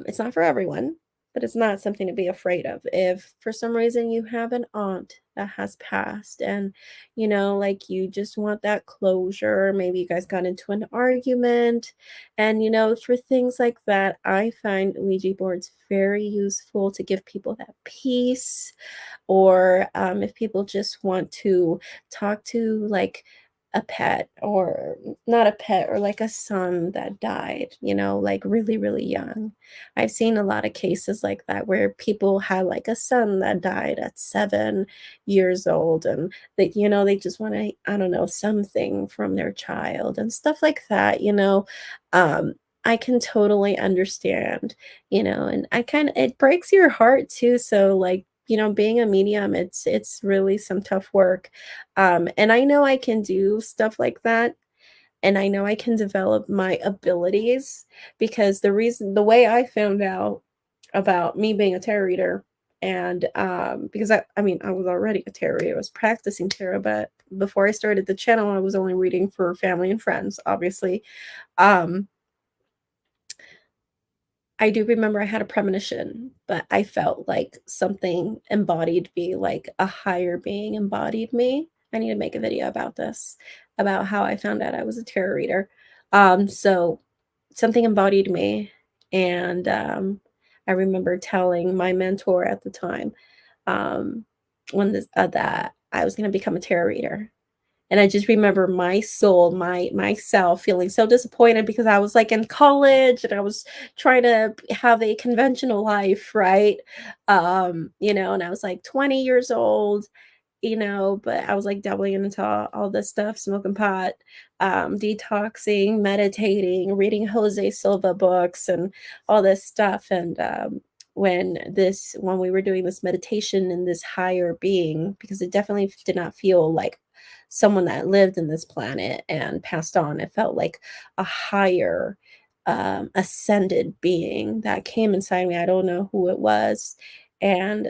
It's not for everyone, but it's not something to be afraid of. If for some reason you have an aunt that has passed and, like you just want that closure, maybe you guys got into an argument, and, for things like that, I find Ouija boards very useful to give people that peace, or if people just want to talk to like a pet, or not a pet, or like a son that died, like really, really young. I've seen a lot of cases like that where people had like a son that died at 7 years old, and they just want to, I don't know, something from their child and stuff like that. um, I can totally understand, and I kind of, it breaks your heart too. So like, being a medium, it's really some tough work. And I know I can do stuff like that, and I know I can develop my abilities, because the way I found out about me being a tarot reader, and because I mean I was already a tarot reader, I was practicing tarot, but before I started the channel, I was only reading for family and friends, obviously. Um, I do remember I had a premonition, but I felt like something embodied me, like a higher being embodied me. I need to make a video about this, about how I found out I was a tarot reader. So something embodied me, and I remember telling my mentor at the time, um, that I was going to become a tarot reader. And I just remember my soul, myself feeling so disappointed, because I was like in college and I was trying to have a conventional life, right? And I was like 20 years old, but I was like doubling into all this stuff, smoking pot, detoxing, meditating, reading Jose Silva books and all this stuff. And when we were doing this meditation in this higher being, because it definitely did not feel like someone that lived in this planet and passed on, it felt like a higher ascended being that came inside me. I don't know who it was. And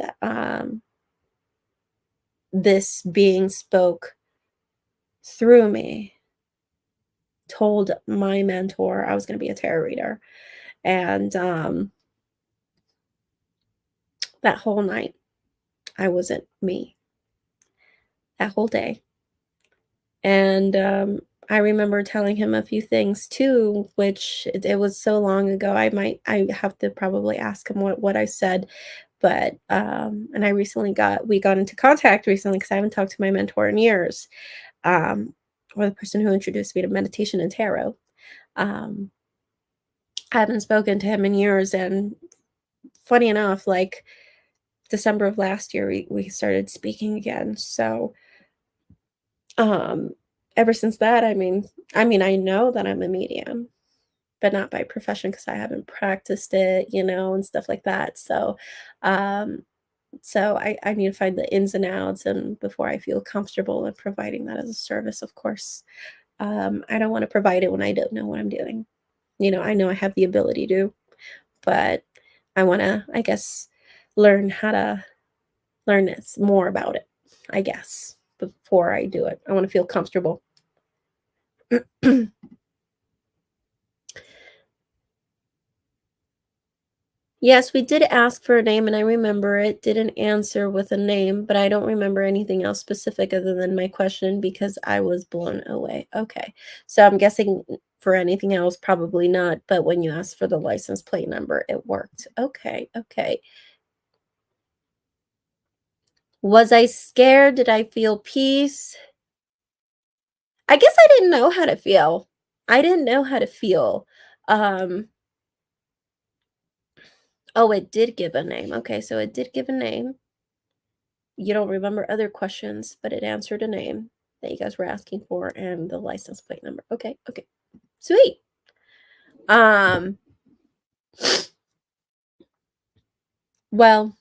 this being spoke through me, told my mentor I was going to be a tarot reader. And that whole night, I wasn't me, that whole day. And I remember telling him a few things too, which it was so long ago. I have to probably ask him what I said. But and we got into contact recently, because I haven't talked to my mentor in years, or the person who introduced me to meditation and tarot. Um, I haven't spoken to him in years, and funny enough, like December of last year, we started speaking again. So, um, ever since that, I mean, I know that I'm a medium, but not by profession, because I haven't practiced it, and stuff like that. Um, so I need to find the ins and outs, and before I feel comfortable in providing that as a service, of course. I don't want to provide it when I don't know what I'm doing. I know I have the ability to, but I want to, I guess, learn how to learn this more about it, I guess, before I do it. I want to feel comfortable. Yes, we did ask for a name, and I remember it didn't answer with a name, but I don't remember anything else specific other than my question, because I was blown away. Okay. So I'm guessing for anything else, probably not. But when you asked for the license plate number, it worked. Okay. Okay. Was I scared? Did I feel peace? I guess I didn't know how to feel. I didn't know how to feel. Um, oh, it did give a name. Okay, so it did give a name. You don't remember other questions, but it answered a name that you guys were asking for, and the license plate number. Okay, okay. Sweet. Um, well,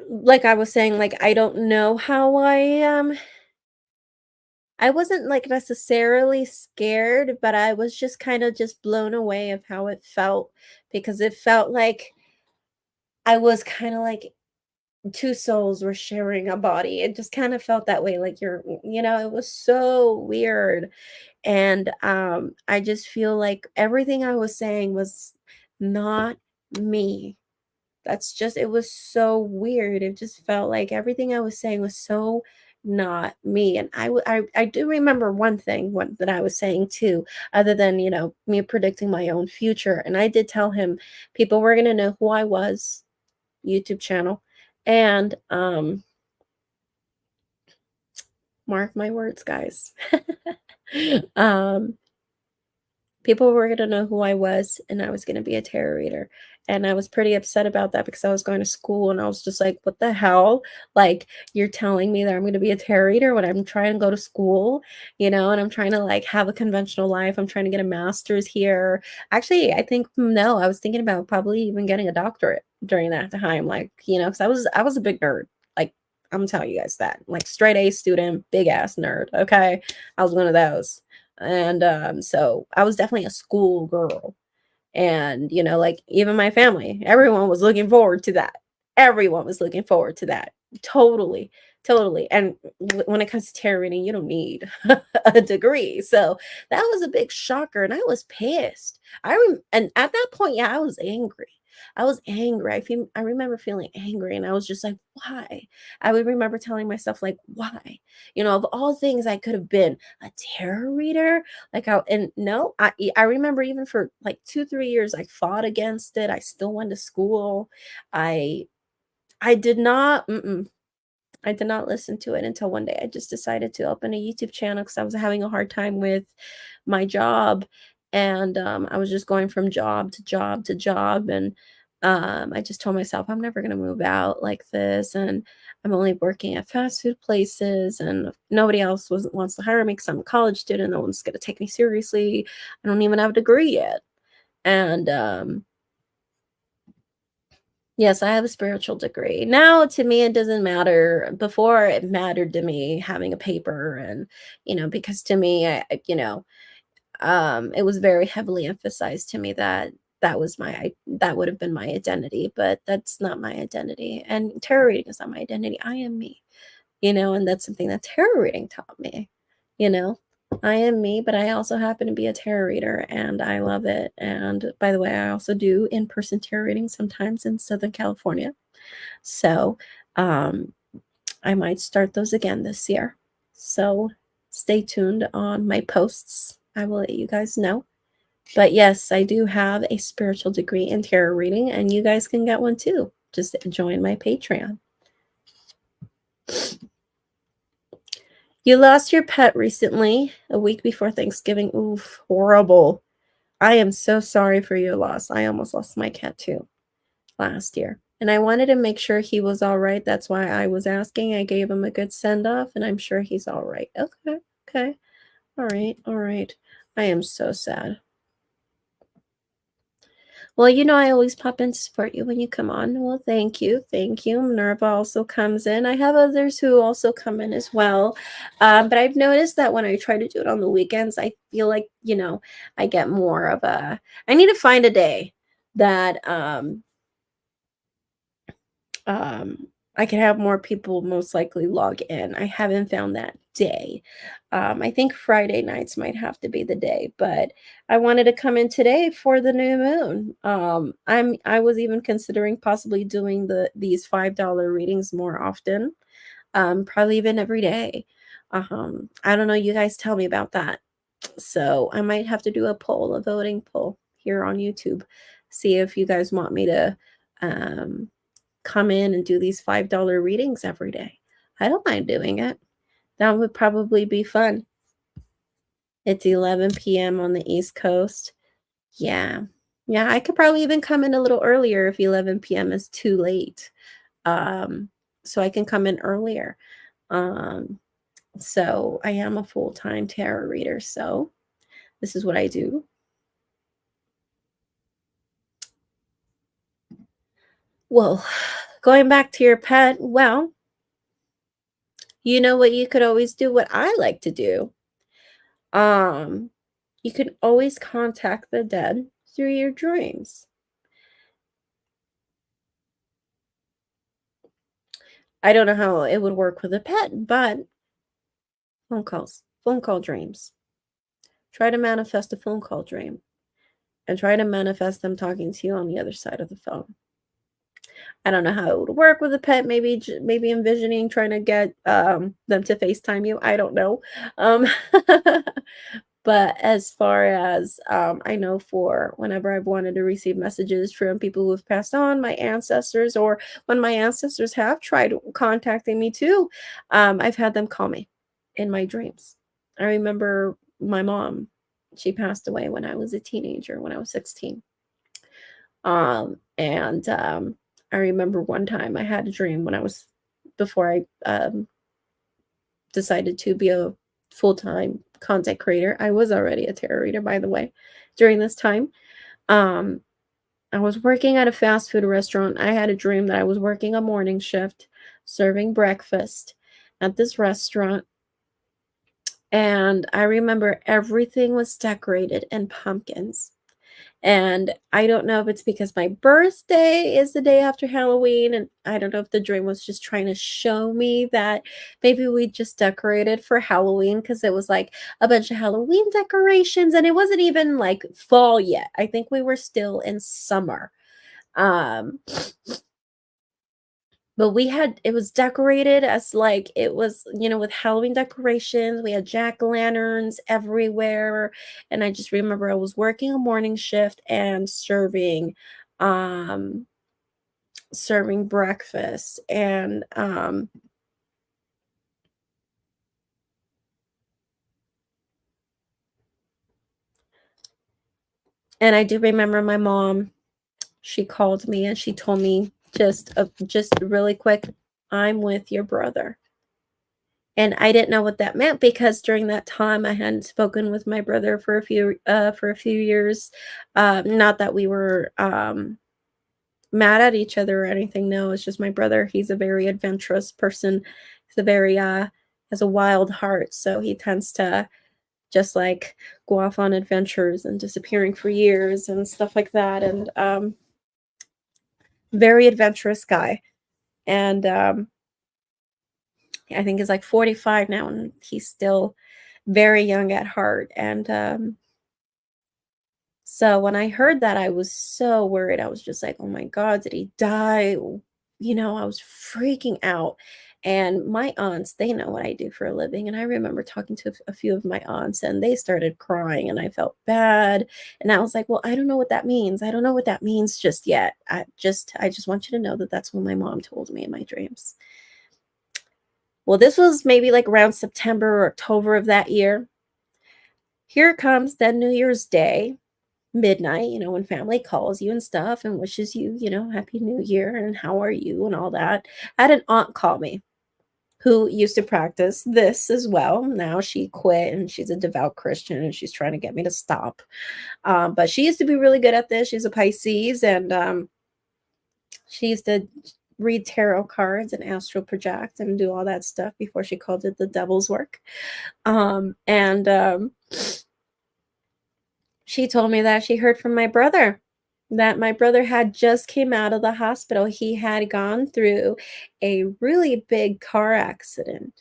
like I was saying, like, I don't know how I wasn't, like, necessarily scared, but I was just kinda just blown away of how it felt, because it felt like I was kinda like 2 souls were sharing a body. It just kinda felt that way, like it was so weird, and, I just feel like everything I was saying was not me. That's just it was so weird. It just felt like everything I was saying was so not me. And I do remember one thing that I was saying too, other than, me predicting my own future. And I did tell him people were gonna know who I was, YouTube channel. And mark my words, guys. um People were gonna know who I was, and I was gonna be a tarot reader, and I was pretty upset about that because I was going to school, and I was just like, "What the hell? Like, you're telling me that I'm gonna be a tarot reader when I'm trying to go to school, and I'm trying to, like, have a conventional life. I'm trying to get a master's here." Actually, I think no, I was thinking about probably even getting a doctorate during that time, like, because I was a big nerd. Like, I'm telling you guys that. Like, straight A student, big ass nerd, okay? I was one of those. And so I was definitely a school girl. And, like, even my family, everyone was looking forward to that. Everyone was looking forward to that. Totally, totally. And when it comes to tarot reading, you don't need a degree. So that was a big shocker. And I was pissed. And at that point, yeah, I was angry. I was angry. I remember feeling angry, and I was just like, why? I would remember telling myself, like, why? Of all things I could have been a tarot reader, like, and no, I remember even for like 2, 3 years, I fought against it. I still went to school. I I did not. I did not listen to it until one day I just decided to open a YouTube channel because I was having a hard time with my job. And I was just going from job to job to job. And I just told myself, I'm never going to move out like this. And I'm only working at fast food places, and nobody else wants to hire me because I'm a college student. No one's going to take me seriously. I don't even have a degree yet. And yes, I have a spiritual degree. Now, to me, it doesn't matter. Before, it mattered to me having a paper, and, because to me, it was very heavily emphasized to me that that would have been my identity, but that's not my identity. And tarot reading is not my identity. I am me, and that's something that tarot reading taught me, you know. I am me, but I also happen to be a tarot reader, and I love it. And by the way, I also do in-person tarot readings sometimes in Southern California. So I might start those again this year. So stay tuned on my posts. I will let you guys know. But yes, I do have a spiritual degree in tarot reading, and you guys can get one too. Just join my Patreon. You lost your pet recently, a week before Thanksgiving. Oof, horrible. I am so sorry for your loss. I almost lost my cat too last year. And I wanted to make sure he was all right. That's why I was asking. I gave him a good send off, and I'm sure he's all right. Okay. Okay. All right. All right. I am so sad. Well, I always pop in to support you when you come on. Well, thank you. Thank you. Minerva also comes in. I have others who also come in as well. But I've noticed that when I try to do it on the weekends, I feel like, I get more of I need to find a day that um, I can have more people most likely log in. I haven't found that day. I think Friday nights might have to be the day, but I wanted to come in today for the new moon. I was even considering possibly doing these $5 readings more often. Probably even every day. I don't know. You guys tell me about that. So I might have to do a poll, a voting poll here on YouTube. See if you guys want me to um come in and do these $5 readings every day. I don't mind doing it. That would probably be fun. It's 11 p.m. on the East Coast. Yeah. Yeah, I could probably even come in a little earlier if 11 p.m. is too late. Um, so I can come in earlier. Um, So I am a full-time tarot reader. So this is what I do. Well, going back to your pet, well, you know what you could always do, what I like to do. Um, you can always contact the dead through your dreams. I don't know how it would work with a pet, but phone call dreams. Try to manifest a phone call dream and try to manifest them talking to you on the other side of the phone. I don't know how it would work with a pet. Maybe envisioning trying to get them to FaceTime you. I don't know. Um, but as far as I know, for whenever I've wanted to receive messages from people who have passed on, my ancestors, or when my ancestors have tried contacting me too, I've had them call me in my dreams. I remember my mom. She passed away when I was a teenager, when I was 16. And I remember one time I had a dream when I was before I decided to be a full-time content creator. I was already a tarot reader, by the way, during this time. Um, I was working at a fast food restaurant. I had a dream that I was working a morning shift, serving breakfast at this restaurant. And I remember everything was decorated in pumpkins. And I don't know if it's because my birthday is the day after Halloween, and I don't know if the dream was just trying to show me that maybe we just decorated for Halloween, because it was like a bunch of Halloween decorations and it wasn't even like fall yet. I think we were still in summer. Um but it was decorated as like it was, with Halloween decorations. We had jack-o'-lanterns everywhere. And I just remember I was working a morning shift and um serving breakfast. And I do remember my mom, she called me and she told me just really quick, "I'm with your brother." And I didn't know what that meant, because during that time I hadn't spoken with my brother for a few years. Not that we were mad at each other or anything. No, it's just my brother. He's a very adventurous person. He's a very has a wild heart, so he tends to just like go off on adventures and disappearing for years and stuff like that. And very adventurous guy. And I think he's like 45 now, and he's still very young at heart. And so when I heard that, I was so worried. I was just like, "Oh my god, did he die?" I was freaking out. And my aunts, they know what I do for a living, and I remember talking to a few of my aunts, and they started crying, and I felt bad. And I was like, "Well, I don't know what that means. I don't know what that means just yet. I just want you to know that that's what my mom told me in my dreams." Well, this was maybe like around September or October of that year. Here comes then New Year's Day, midnight, when family calls you and stuff and wishes you, Happy New Year and how are you and all that. I had an aunt call me who used to practice this as well. Now she quit and she's a devout Christian and she's trying to get me to stop. But she used to be really good at this. She's a Pisces, and she used to read tarot cards and astral project and do all that stuff before she called it the devil's work. And She told me that she heard from my brother, that my brother had just came out of the hospital. He had gone through a really big car accident,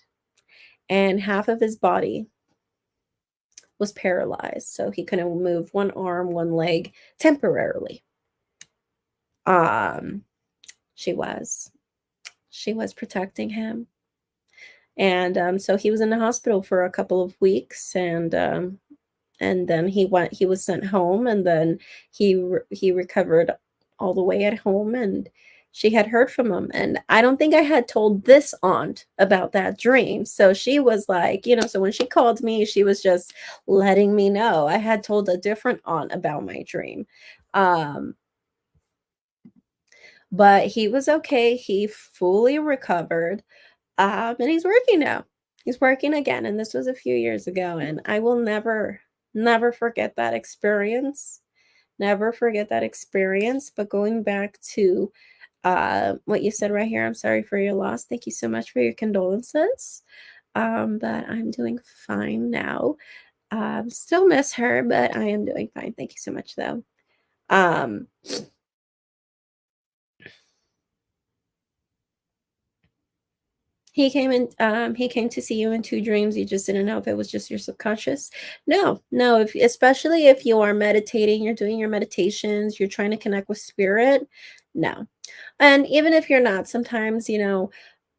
and half of his body was paralyzed, so he couldn't move one arm, one leg temporarily. Um, she was. She was protecting him. And so he was in the hospital for a couple of weeks, and then he was sent home, and then he recovered all the way at home, and she had heard from him. And I don't think I had told this aunt about that dream, so she was like, so when she called me, she was just letting me know. I had told a different aunt about my dream. um but he was okay. He fully recovered, and he's working now. He's working again, and this was a few years ago, and I will never forget that experience. Never forget that experience. But going back to what you said right here, I'm sorry for your loss. Thank you so much for your condolences. But I'm doing fine now. Still miss her, but I am doing fine. Thank you so much, though. Um, he came to see you in two dreams. You just didn't know if it was just your subconscious. No, no, if especially if you are meditating, you're doing your meditations, you're trying to connect with spirit. No. And even if you're not, sometimes,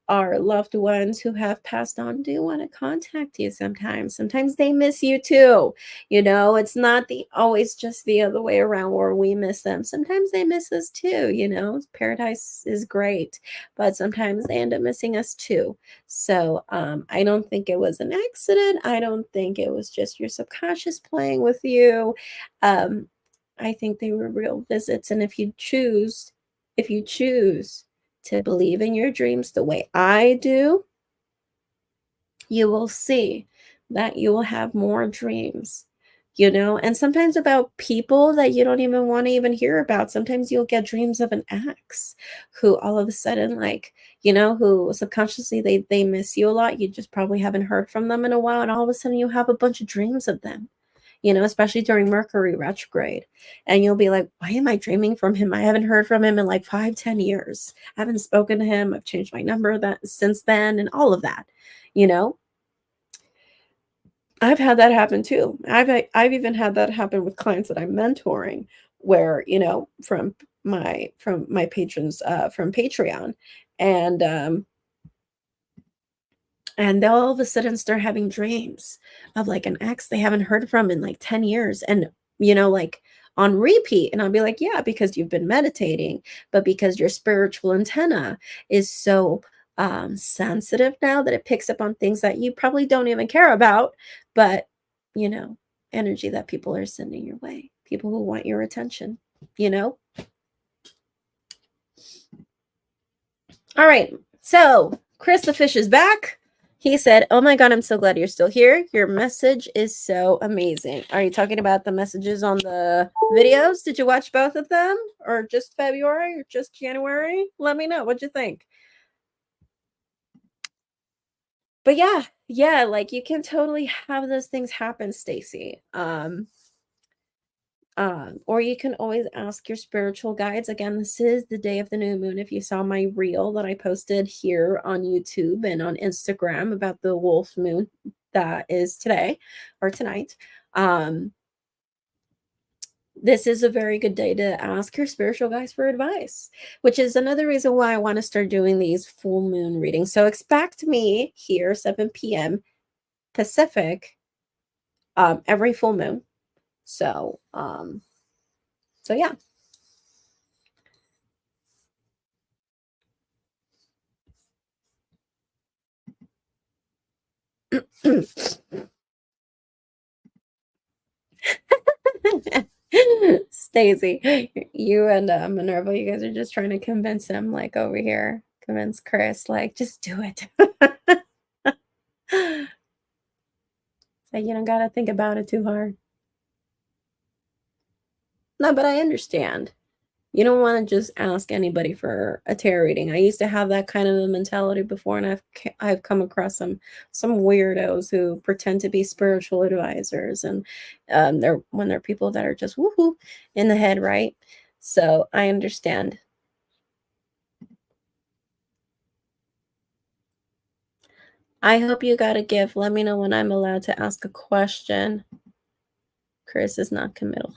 our loved ones who have passed on do want to contact you sometimes. Sometimes they miss you too. It's not the always just the other way around where we miss them. Sometimes they miss us too. Paradise is great, but sometimes they end up missing us too. So I don't think it was an accident. I don't think it was just your subconscious playing with you. Um, I think they were real visits. And if you choose to believe in your dreams the way I do, you will see that you will have more dreams, and sometimes about people that you don't even want to even hear about. Sometimes you'll get dreams of an ex who all of a sudden, like, who subconsciously they miss you a lot. You just probably haven't heard from them in a while, and all of a sudden you have a bunch of dreams of them. Especially during Mercury retrograde. And you'll be like, why am I dreaming from him? I haven't heard from him in like 5-10 years. I haven't spoken to him. I've changed my number since then, and all of that. You know, I've had that happen too. I've even had that happen with clients that I'm mentoring, where from my patrons from Patreon, and they'll all of a sudden start having dreams of like an ex they haven't heard from in like 10 years, and like on repeat. And I'll be like, yeah, because you've been meditating, but because your spiritual antenna is so sensitive now that it picks up on things that you probably don't even care about, but you know energy that people are sending your way, people who want your attention. you know All right. So Chris the Fish is back. He said, oh my God, I'm so glad you're still here. Your message is so amazing. Are you talking about the messages on the videos? Did you watch both of them, or just February, or just January? Let me know. What'd you think? But yeah, like you can totally have those things happen, Stacy. Or you can always ask your spiritual guides. Again, this is the day of the new moon. If you saw my reel that I posted here on YouTube and on Instagram about the wolf moon that is today or tonight, this is a very good day to ask your spiritual guides for advice, which is another reason why I want to start doing these full moon readings. So expect me here, 7 p.m. Pacific, every full moon. So yeah. Stacey, you and Minerva, you guys are just trying to convince him, like over here, convince Chris, like, just do it. So you don't gotta think about it too hard. No, but I understand. You don't want to just ask anybody for a tarot reading. I used to have that kind of a mentality before, and I've come across some weirdos who pretend to be spiritual advisors, and they're people that are just woohoo in the head, right? So I understand. I hope you got a gift. Let me know when I'm allowed to ask a question. Chris is not committal.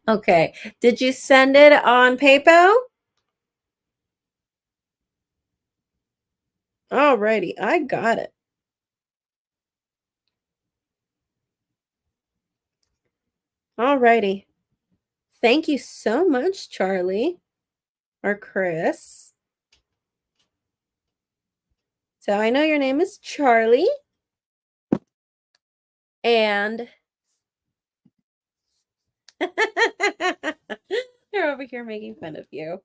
Okay. Did you send it on PayPal? Alrighty, I got it. Alrighty. Thank you so much, Charlie or Chris. So I know your name is Charlie, and they're over here making fun of you.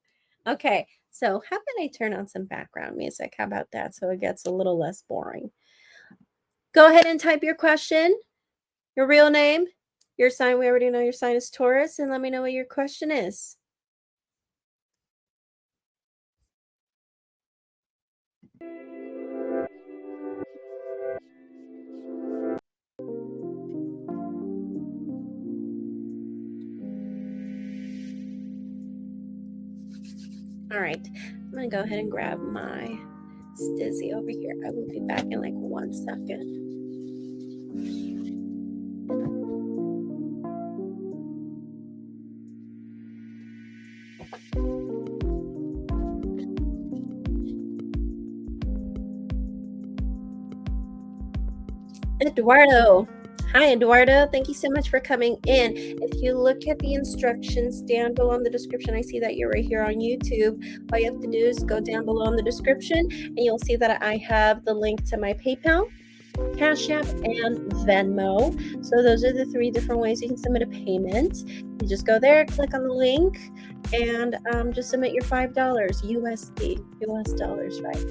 Okay, so how about I turn on some background music? How about that? So it gets a little less boring. Go ahead and type your question, your real name, your sign. We already know your sign is Taurus, and let me know what your question is. All right, I'm gonna go ahead and grab my stizzy over here. I will be back in like 1 second. Eduardo. Hi, Eduardo. Thank you so much for coming in. If you look at the instructions down below in the description, I see that you're right here on YouTube. All you have to do is go down below in the description, and you'll see that I have the link to my PayPal, Cash App, and Venmo. So those are the 3 different ways you can submit a payment. You just go there, click on the link, and just submit your $5 USD, US dollars, right?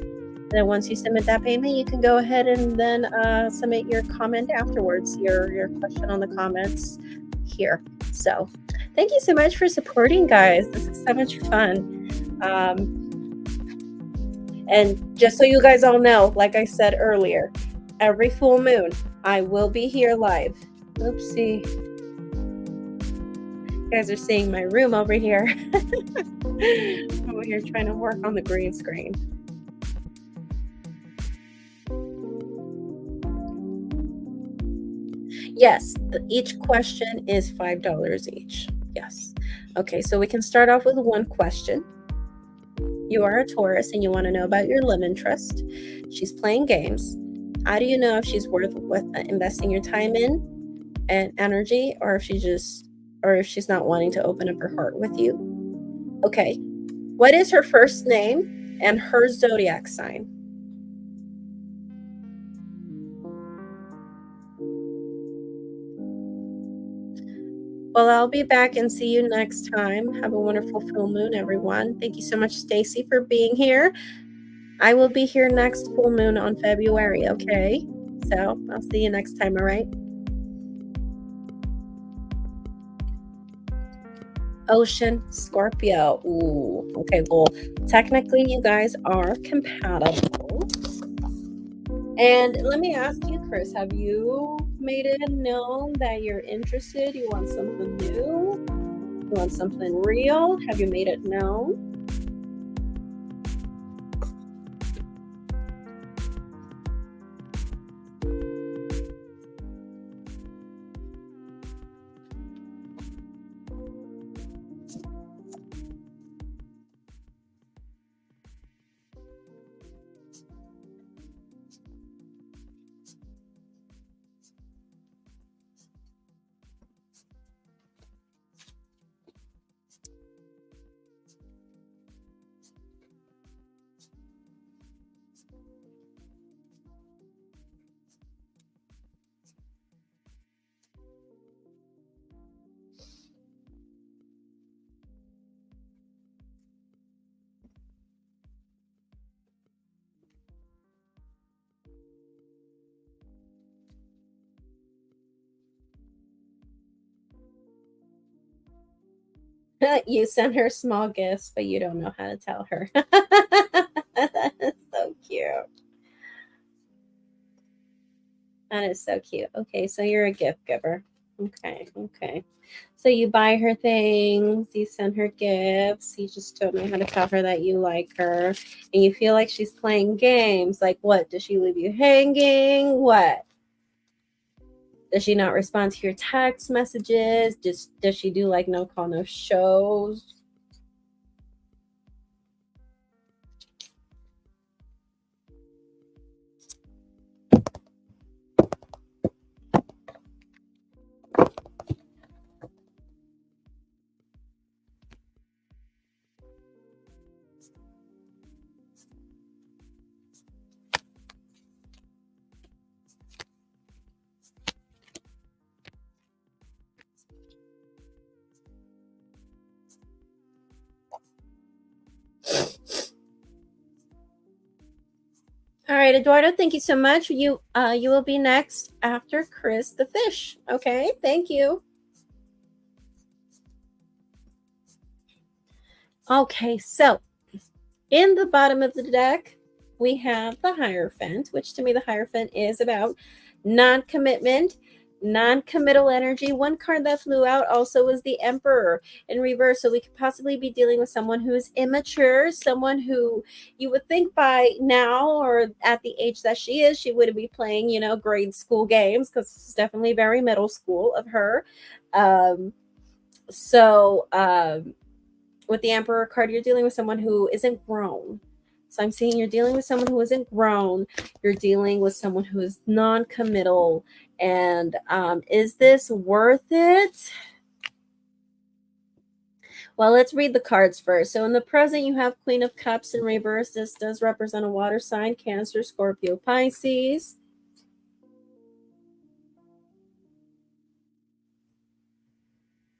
Then once you submit that payment, you can go ahead and then submit your comment afterwards, your question on the comments here. So thank you so much for supporting, guys. This is so much fun. And just so you guys all know, like I said earlier, every full moon, I will be here live. Oopsie. You guys are seeing my room over here. I'm over here trying to work on the green screen. Yes, each question is $5 each. Yes. Okay, so we can start off with 1 question. You are a Taurus and you want to know about your love interest. She's playing games. How do you know if she's worth investing your time in and energy, or if she's not wanting to open up her heart with you? Okay. What is her first name and her zodiac sign? Well, I'll be back and see you next time. Have a wonderful full moon, everyone. Thank you so much, Stacy, for being here. I will be here next full moon on February, okay? So I'll see you next time, all right? Ocean, Scorpio. Ooh, okay, well, technically you guys are compatible. And let me ask you, Chris, have you made it known that you're interested? You want something new? You want something real? Have you made it known? You send her small gifts, but you don't know how to tell her. That is so cute. That is so cute. Okay, so you're a gift giver. Okay, okay. So you buy her things, you send her gifts, you just don't know how to tell her that you like her, and you feel like she's playing games. Like what? Does she leave you hanging? What? Does she not respond to your text messages? Does she do like no call, no shows? All right, Eduardo, thank you so much. You will be next after Chris the fish. Okay, thank you. Okay, so in the bottom of the deck, we have the Hierophant, which to me the Hierophant is about non-commitment, non-committal energy. One card that flew out also was the Emperor in reverse. So we could possibly be dealing with someone who is immature, someone who you would think by now or at the age that she is, she would be playing, grade school games, because it's definitely very middle school of her. Um, so with the Emperor card, you're dealing with someone who isn't grown. So I'm seeing you're dealing with someone who isn't grown. You're dealing with someone who is non-committal. And is this worth it? Well, let's read the cards first. So in the present, you have Queen of Cups in reverse. This does represent a water sign: Cancer, Scorpio, Pisces.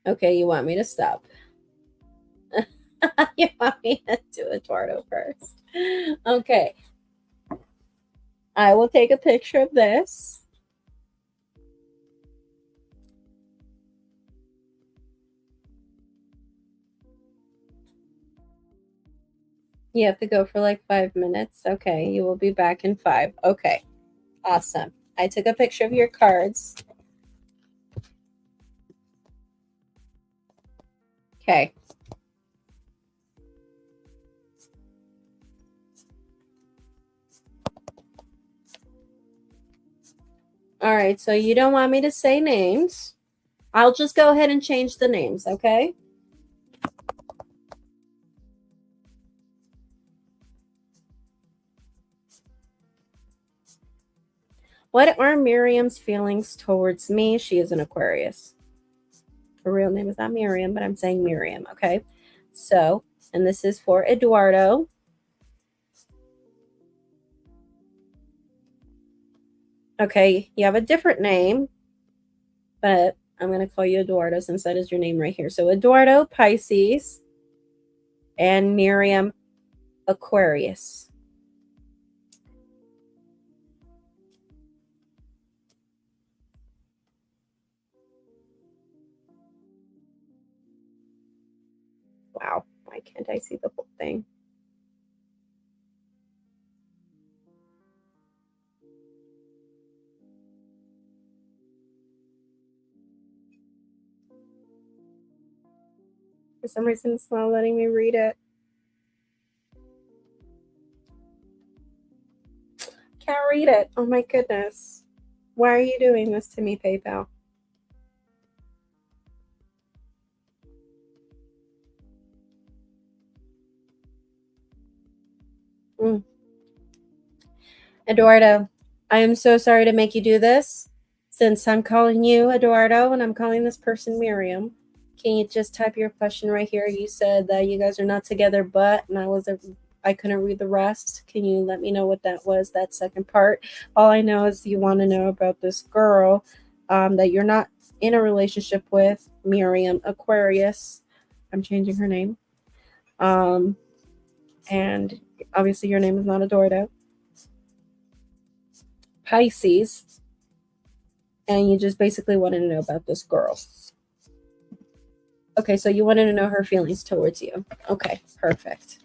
Okay, you want me to stop? You want me to do Eduardo first? Okay. I will take a picture of this. You have to go for like 5 minutes. Okay, you will be back in 5. Okay, awesome. I took a picture of your cards. Okay. All right, so you don't want me to say names. I'll just go ahead and change the names, okay? What are Miriam's feelings towards me? She is an Aquarius. Her real name is not Miriam, but I'm saying Miriam, okay? So, and this is for Eduardo. Okay, you have a different name, but I'm going to call you Eduardo since that is your name right here. So Eduardo, Pisces, and Miriam, Aquarius. Wow, why can't I see the whole thing? For some reason, it's not letting me read it. Can't read it. Oh my goodness. Why are you doing this to me, PayPal? Mm. Eduardo, I am so sorry to make you do this. Since I'm calling you Eduardo and I'm calling this person Miriam, can you just type your question right here? You said that you guys are not together, but, and I couldn't read the rest. Can you let me know what that was, that second part? All I know is you want to know about this girl that you're not in a relationship with, Miriam, Aquarius. I'm changing her name. And obviously your name is not Eduardo. Pisces. And you just basically wanted to know about this girl. Okay, so you wanted to know her feelings towards you. Okay, perfect.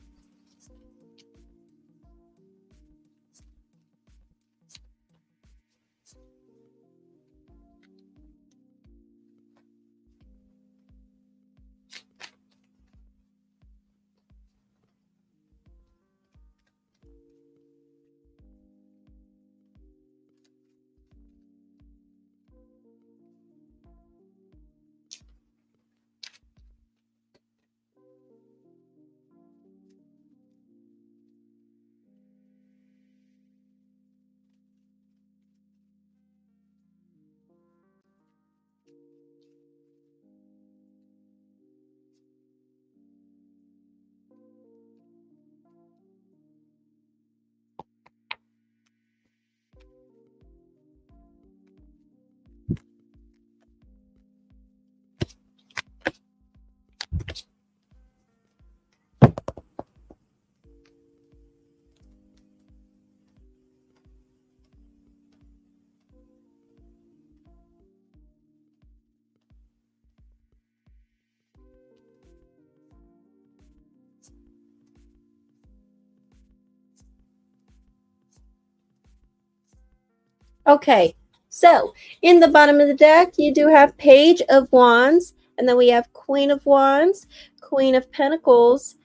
Okay, so in the bottom of the deck, you do have Page of Wands, and then we have Queen of Wands, Queen of Pentacles,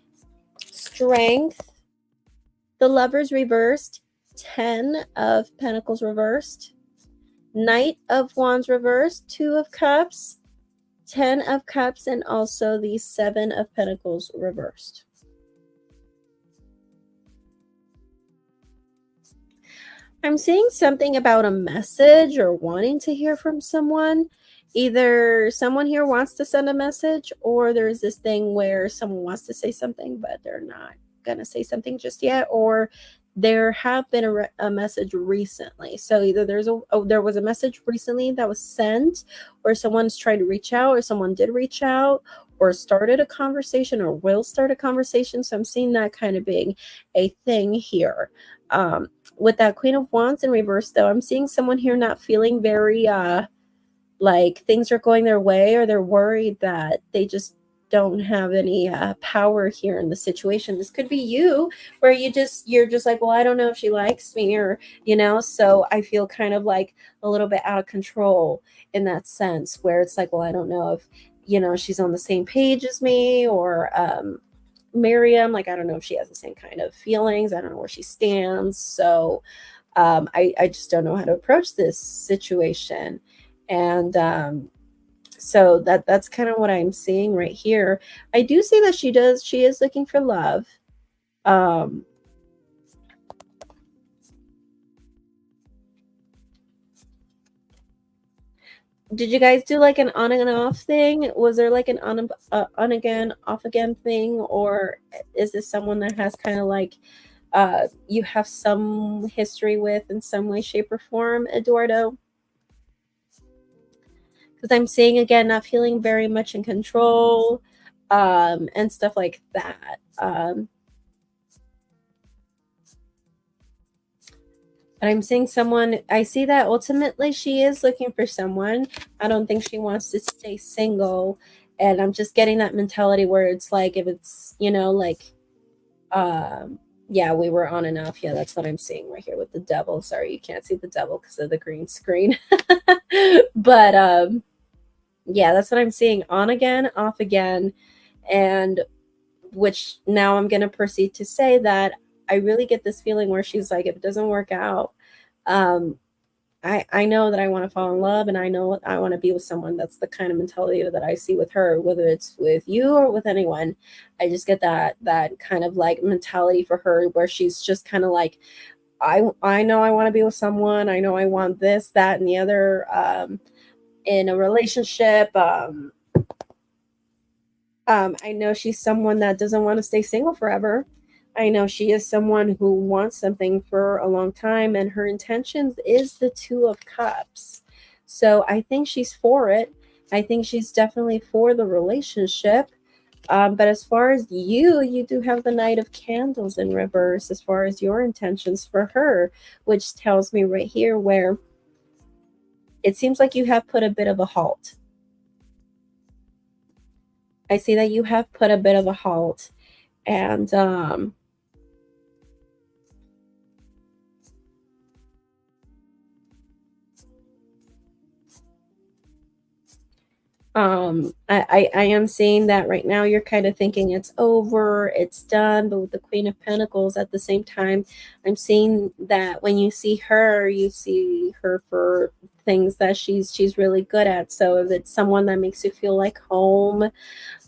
Strength, the Lovers reversed, 10 of Pentacles reversed, Knight of Wands reversed, 2 of Cups, 10 of Cups, and also the 7 of Pentacles reversed. I'm seeing something about a message or wanting to hear from someone. Either someone here wants to send a message, or there's this thing where someone wants to say something, but they're not going to say something just yet, or there have been a message recently. So either there was a message recently that was sent, or someone's trying to reach out, or someone did reach out, or started a conversation, or will start a conversation. So I'm seeing that kind of being a thing here. With that Queen of Wands in reverse, though, I'm seeing someone here not feeling very like things are going their way, or they're worried that they just don't have any power here in the situation. This could be you, where you're just like, well, I don't know if she likes me, or so I feel kind of like a little bit out of control in that sense, where it's like, well, I don't know if she's on the same page as me, or Miriam, like, I don't know if she has the same kind of feelings. I don't know where she stands. So I just don't know how to approach this situation. And so that's kind of what I'm seeing right here. I do see that she is looking for love. Did you guys do like an on and off thing? Was there like an on again, off again thing? Or is this someone that has kind of like you have some history with in some way, shape, or form, Eduardo? Because I'm seeing, again, not feeling very much in control, and stuff like that. And I'm seeing someone, I see that ultimately she is looking for someone. I don't think she wants to stay single. And I'm just getting that mentality where it's like, if it's, like, yeah, we were on and off. Yeah, that's what I'm seeing right here with the devil. Sorry, you can't see the devil because of the green screen. But yeah, that's what I'm seeing. On again, off again. And which now I'm going to proceed to say that I really get this feeling where she's like, if it doesn't work out, I know that I want to fall in love, and I know I want to be with someone. That's the kind of mentality that I see with her, whether it's with you or with anyone. I just get that kind of like mentality for her, where she's just kind of like, I know I want to be with someone. I know I want this, that, and the other in a relationship. I know she's someone that doesn't want to stay single forever. I know she is someone who wants something for a long time, and her intentions is the Two of Cups. So I think she's for it. I think she's definitely for the relationship. But as far as you do have the Knight of Candles in reverse as far as your intentions for her, which tells me right here where it seems like you have put a bit of a halt. I see that you have put a bit of a halt, and I am seeing that right now you're kind of thinking it's over, it's done. But with the Queen of Pentacles at the same time, I'm seeing that when you see her for things that she's really good at. So if it's someone that makes you feel like home,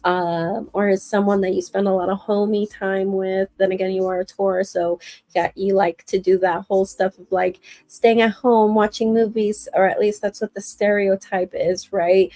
or is someone that you spend a lot of homey time with, then again, you are a Taurus, so yeah, you like to do that whole stuff of like staying at home, watching movies, or at least that's what the stereotype is, right?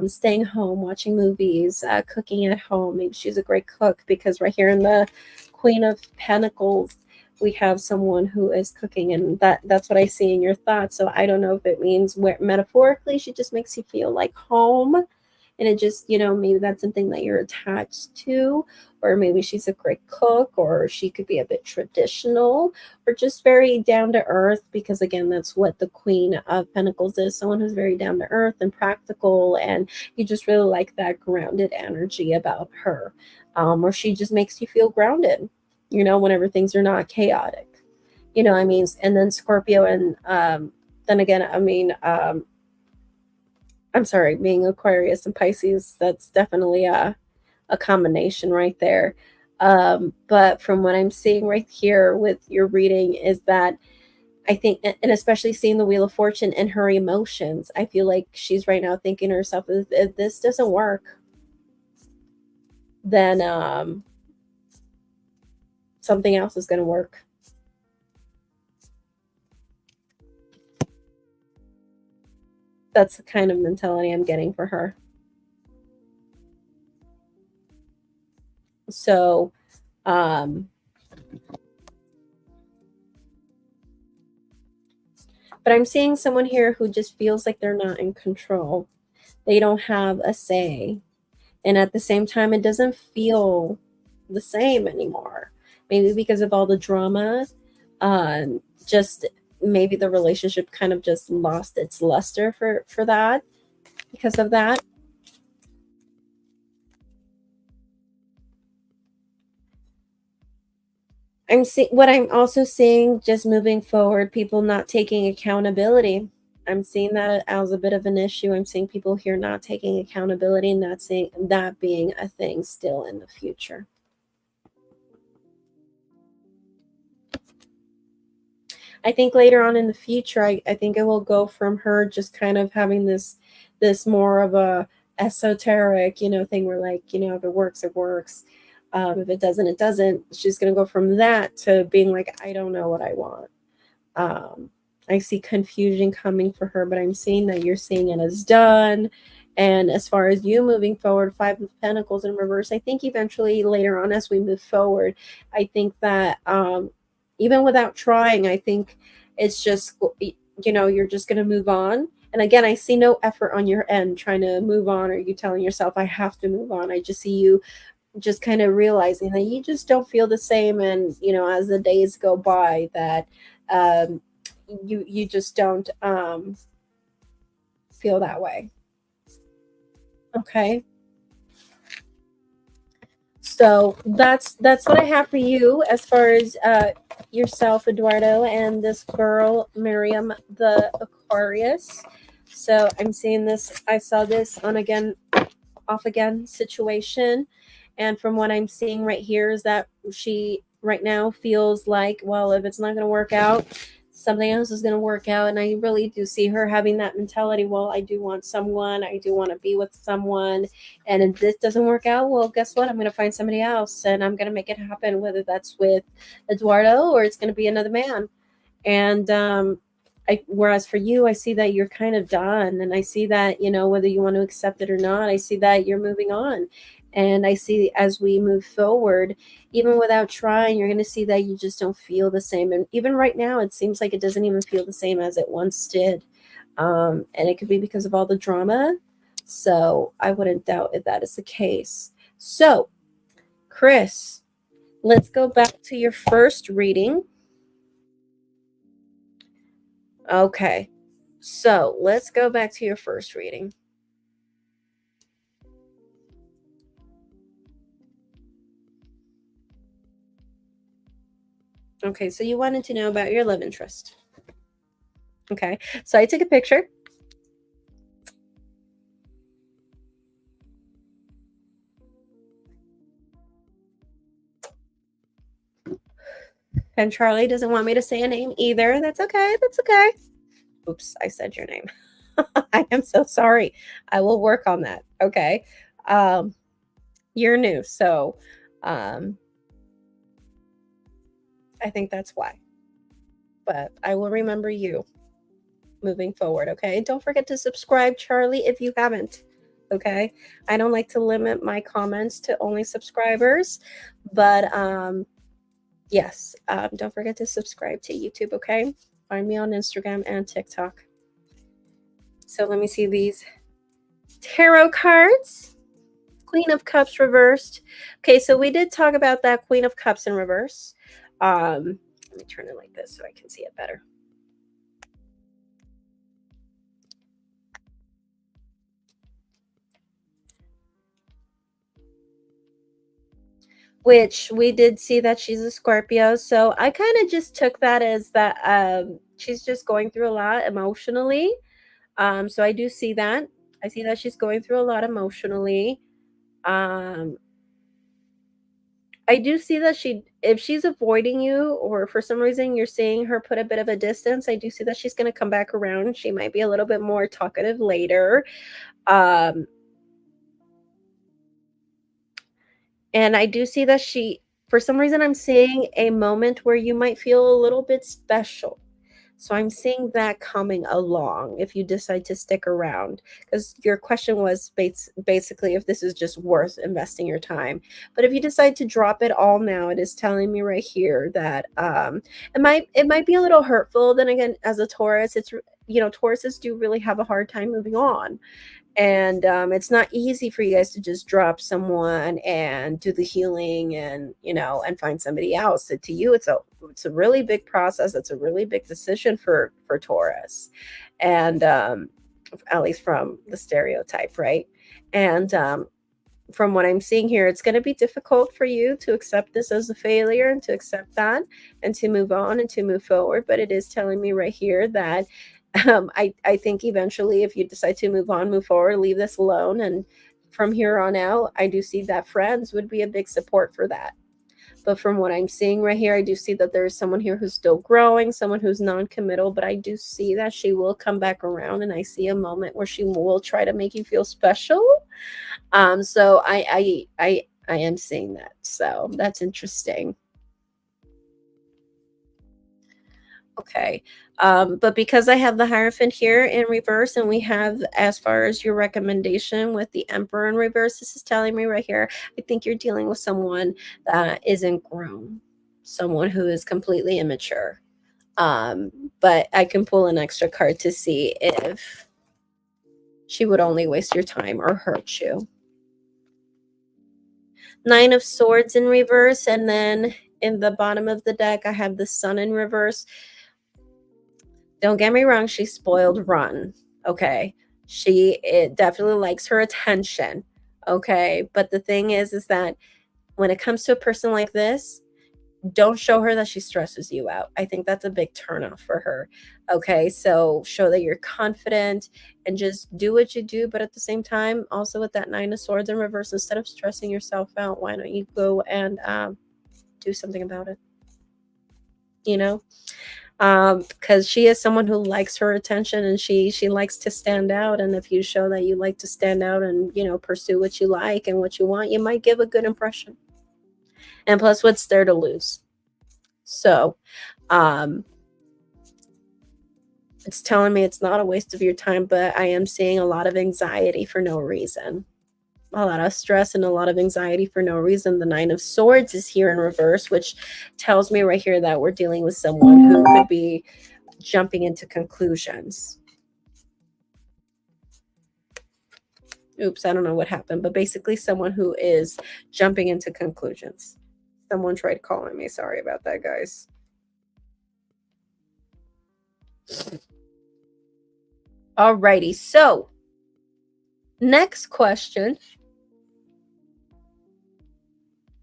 Staying home, watching movies, cooking at home. Maybe she's a great cook, because right here in the Queen of Pentacles, we have someone who is cooking, and that's what I see in your thoughts. So I don't know if it means where metaphorically she just makes you feel like home, and it just, maybe that's something that you're attached to, or maybe she's a great cook, or she could be a bit traditional, or just very down to earth, because again, that's what the Queen of Pentacles is, someone who's very down to earth and practical, and you just really like that grounded energy about her, or she just makes you feel grounded, whenever things are not chaotic, I mean. And then Scorpio and Then again, I mean, I'm sorry, being Aquarius and Pisces, that's definitely a combination right there. But from what I'm seeing right here with your reading is that I think, and especially seeing the Wheel of Fortune and her emotions, I feel like she's right now thinking to herself, if this doesn't work, then something else is going to work. That's the kind of mentality I'm getting for her. So, um, but I'm seeing someone here who just feels like they're not in control. They don't have a say. And at the same time, it doesn't feel the same anymore. Maybe because of all the drama, just maybe the relationship kind of just lost its luster for that because of that. What I'm also seeing just moving forward, people not taking accountability. I'm seeing that as a bit of an issue. I'm seeing people here not taking accountability, not seeing that being a thing still in the future. I think later on in the future, I think it will go from her just kind of having this more of a esoteric, thing where like, if it works, it works. If it doesn't, it doesn't. She's gonna go from that to being like, I don't know what I want. Um, I see confusion coming for her, but I'm seeing that you're seeing it as done. And as far as you moving forward, Five of Pentacles in reverse, I think eventually later on as we move forward, I think that even without trying, I think it's just, you're just going to move on. And again, I see no effort on your end trying to move on or you telling yourself, I have to move on. I just see you just kind of realizing that you just don't feel the same. And, as the days go by, that um, you just don't feel that way. Okay. So that's what I have for you as far as yourself, Eduardo, and this girl, Miriam, the Aquarius. So I'm seeing this. I saw this on again, off again situation, and from what I'm seeing right here is that she right now feels like, well, if it's not going to work out, something else is going to work out. And I really do see her having that mentality, well, I do want someone, I do want to be with someone, and if this doesn't work out, well, guess what, I'm going to find somebody else and I'm going to make it happen, whether that's with Eduardo or it's going to be another man. And whereas for you, I see that you're kind of done, and I see that, whether you want to accept it or not, I see that you're moving on. And I see as we move forward, even without trying, you're going to see that you just don't feel the same. And even right now, it seems like it doesn't even feel the same as it once did. And it could be because of all the drama. So I wouldn't doubt if that is the case. So, Chris, let's go back to your first reading. Okay. So let's go back to your first reading. Okay, so you wanted to know about your love interest. Okay, so I took a picture. And Charlie doesn't want me to say a name either. That's okay. That's okay. Oops, I said your name. I am so sorry. I will work on that. Okay. Um, you're new, so I think that's why. But I will remember you moving forward. Okay. Don't forget to subscribe, Charlie, if you haven't. Okay. I don't like to limit my comments to only subscribers, but yes, don't forget to subscribe to YouTube. Okay. Find me on Instagram and TikTok. So let me see these tarot cards. Queen of Cups reversed. Okay, so we did talk about that Queen of Cups in reverse. Let me turn it like this so I can see it better. which we did see that she's a Scorpio. So I kind of just took that as that she's just going through a lot emotionally. So I do see that. I see that she's going through a lot emotionally. Um, I do see that if she's avoiding you or for some reason you're seeing her put a bit of a distance, I do see that she's going to come back around. She might be a little bit more talkative later. Um, and I do see that for some reason, I'm seeing a moment where you might feel a little bit special. So I'm seeing that coming along if you decide to stick around, because your question was basically if this is just worth investing your time. But if you decide to drop it all now, it is telling me right here that it might be a little hurtful. Then again, as a Taurus, Tauruses do really have a hard time moving on. And it's not easy for you guys to just drop someone and do the healing and find somebody else. So to you, it's a really big process. It's a really big decision for Taurus, and at least from the stereotype, right? And from what I'm seeing here, it's going to be difficult for you to accept this as a failure and to accept that and to move on and to move forward. But it is telling me right here that I think eventually, if you decide to move on, move forward, leave this alone. And from here on out, I do see that friends would be a big support for that. But from what I'm seeing right here, I do see that there's someone here who's still growing, someone who's non-committal, but I do see that she will come back around, and I see a moment where she will try to make you feel special. So I am seeing that. So that's interesting. Okay. But because I have the Hierophant here in reverse, and we have, as far as your recommendation with the Emperor in reverse, this is telling me right here, I think you're dealing with someone that isn't grown, someone who is completely immature. Um, but I can pull an extra card to see if she would only waste your time or hurt you. Nine of Swords in reverse, and then in the bottom of the deck, I have the Sun in reverse. Don't get me wrong, she's spoiled rotten. Okay. It definitely likes her attention. Okay. But the thing is that when it comes to a person like this, don't show her that she stresses you out. I think that's a big turnoff for her. Okay. So show that you're confident and just do what you do. But at the same time, also with that Nine of Swords in reverse, instead of stressing yourself out, why don't you go and do something about it? You know? Because she is someone who likes her attention, and she likes to stand out. And if you show that you like to stand out and pursue what you like and what you want, you might give a good impression. And plus, what's there to lose? So it's telling me it's not a waste of your time, but I am seeing a lot of anxiety for no reason. A lot of stress and a lot of anxiety for no reason. The Nine of Swords is here in reverse, which tells me right here that we're dealing with someone who could be jumping into conclusions. Oops, I don't know what happened, but basically someone who is jumping into conclusions. Someone tried calling me. Sorry about that, guys. Alrighty, so next question.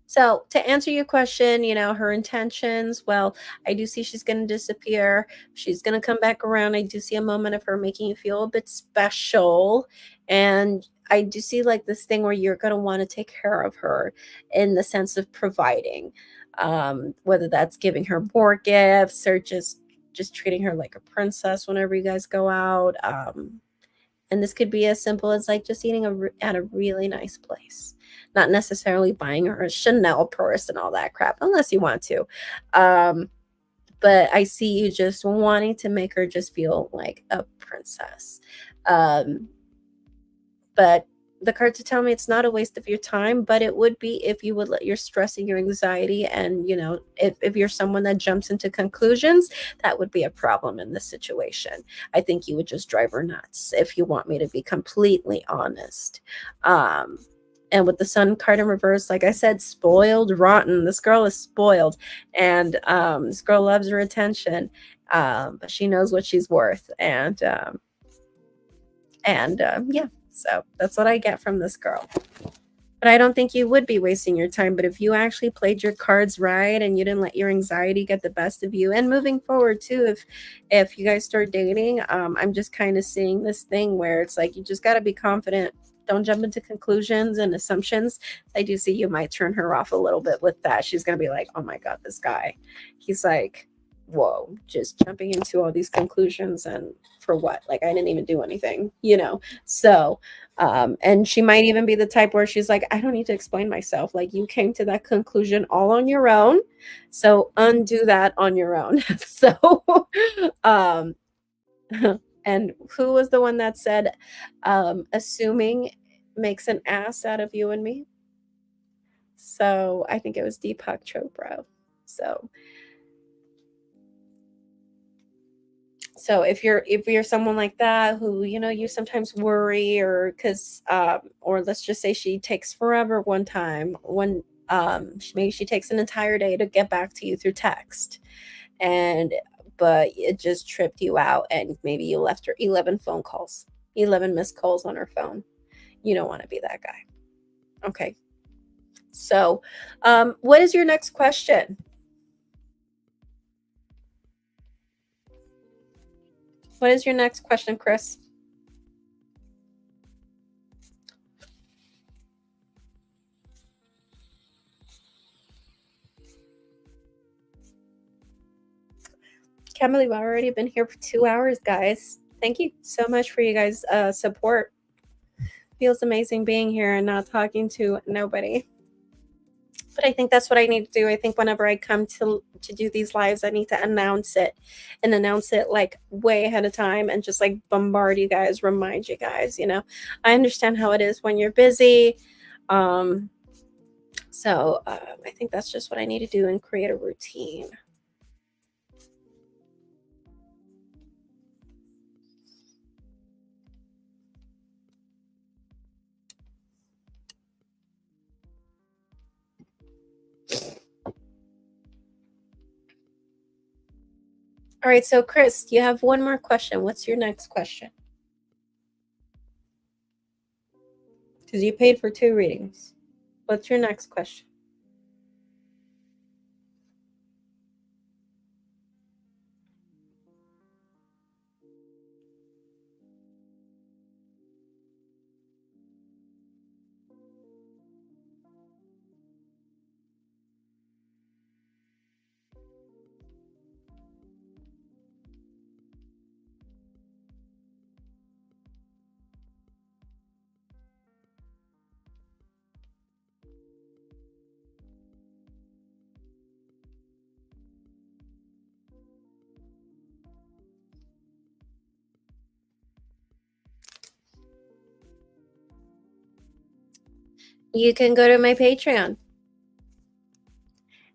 So to answer your question, her intentions, well, I do see she's going to disappear. She's going to come back around. I do see a moment of her making you feel a bit special. And I do see like this thing where you're going to want to take care of her in the sense of providing, whether that's giving her more gifts or just treating her like a princess whenever you guys go out. And this could be as simple as like just eating at a really nice place, not necessarily buying her a Chanel purse and all that crap, unless you want to. But I see you just wanting to make her just feel like a princess. But the cards are telling me it's not a waste of your time, but it would be if you would let your stress and your anxiety, and if you're someone that jumps into conclusions, that would be a problem in this situation. I think you would just drive her nuts, if you want me to be completely honest. And with the Sun card in reverse, like I said, spoiled rotten. This girl is spoiled, and this girl loves her attention, but she knows what she's worth. And yeah, so that's what I get from this girl. But I don't think you would be wasting your time. But if you actually played your cards right and you didn't let your anxiety get the best of you, and moving forward too, if you guys start dating, I'm just kind of seeing this thing where it's like you just got to be confident. Don't jump into conclusions and assumptions. I do see you might turn her off a little bit with that. She's gonna be like, "Oh my God, this guy, he's like, whoa, just jumping into all these conclusions and for what? Like I didn't even do anything, you know." So and she might even be the type where she's like, I don't need to explain myself. Like you came to that conclusion all on your own. So undo that on your own. So um and who was the one that said assuming makes an ass out of you and me? So I think it was Deepak Chopra. So if you're someone like that who you sometimes worry, or because or let's just say she takes forever one time, maybe she takes an entire day to get back to you through text, and but it just tripped you out and maybe you left her 11 phone calls, 11 missed calls on her phone. You don't want to be that guy. Okay, so what is your next question? What is your next question, Chris? Can't believe I've already been here for 2 hours, guys. Thank you so much for you guys' support. Feels amazing being here and not talking to nobody. But I think that's what I need to do. I think whenever I come to do these lives, I need to announce it, and announce it like way ahead of time, and just like bombard you guys, remind you guys. I understand how it is when you're busy. Um, so I think that's just what I need to do and create a routine. All right, so Chris, you have one more question. What's your next question? Because you paid for 2 readings. What's your next question? You can go to my Patreon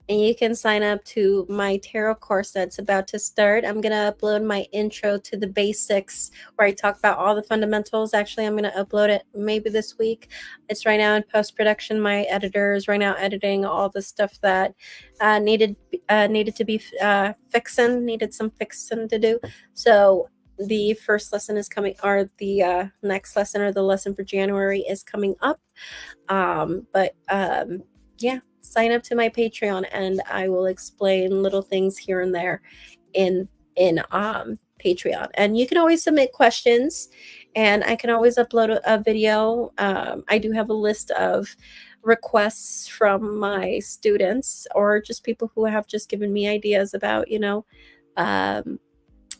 and you can sign up to my tarot course that's about to start. I'm going to upload my intro to the basics where I talk about all the fundamentals. Actually, I'm going to upload it maybe this week. It's right now in post-production. My editor is right now editing all the stuff that needed to be needed some fixing to do. So the first lesson is coming, or the next lesson, or the lesson for January is coming up. Yeah, sign up to my Patreon and I will explain little things here and there in Patreon. And you can always submit questions and I can always upload a video. I do have a list of requests from my students, or just people who have just given me ideas about,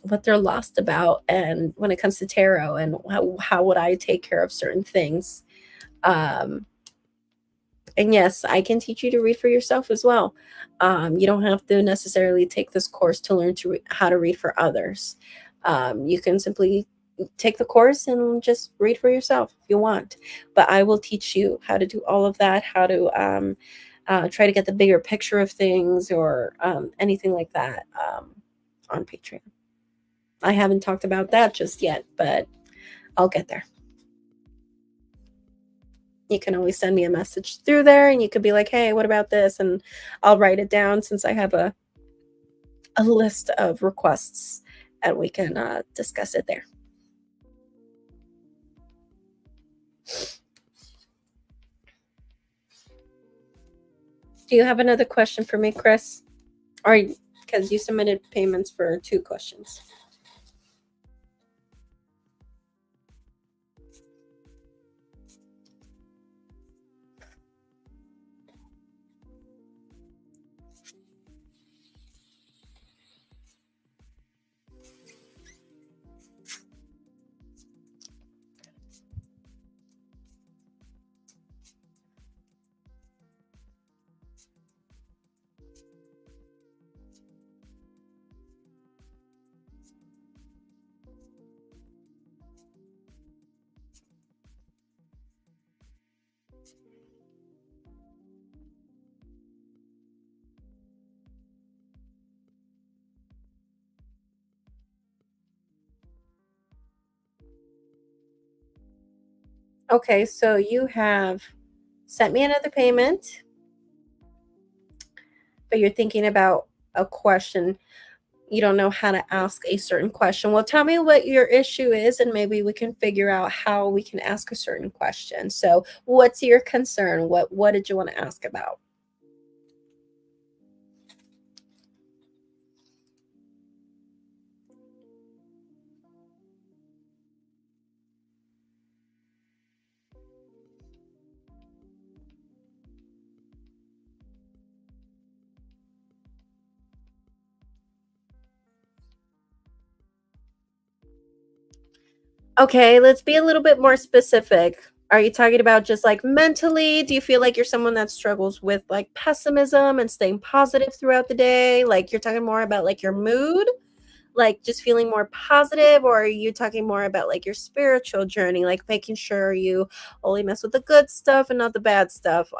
what they're lost about, and when it comes to tarot, and how would I take care of certain things. And yes, I can teach you to read for yourself as well. You don't have to necessarily take this course to learn how to read for others. You can simply take the course and just read for yourself if you want. But I will teach you how to do all of that, how to try to get the bigger picture of things, or anything like that on Patreon. I haven't talked about that just yet, but I'll get there. You can always send me a message through there, and you could be like, hey, what about this? And I'll write it down, since I have a list of requests, and we can discuss it there. Do you have another question for me, Chris? Or because you submitted payments for 2 questions. Okay, so you have sent me another payment, but you're thinking about a question. You don't know how to ask a certain question. Well, tell me what your issue is, and maybe we can figure out how we can ask a certain question. So, what's your concern? What did you want to ask about? Okay, let's be a little bit more specific. Are you talking about just like mentally? Do you feel like you're someone that struggles with like pessimism and staying positive throughout the day? Like you're talking more about like your mood, like just feeling more positive, or are you talking more about like your spiritual journey, like making sure you only mess with the good stuff and not the bad stuff?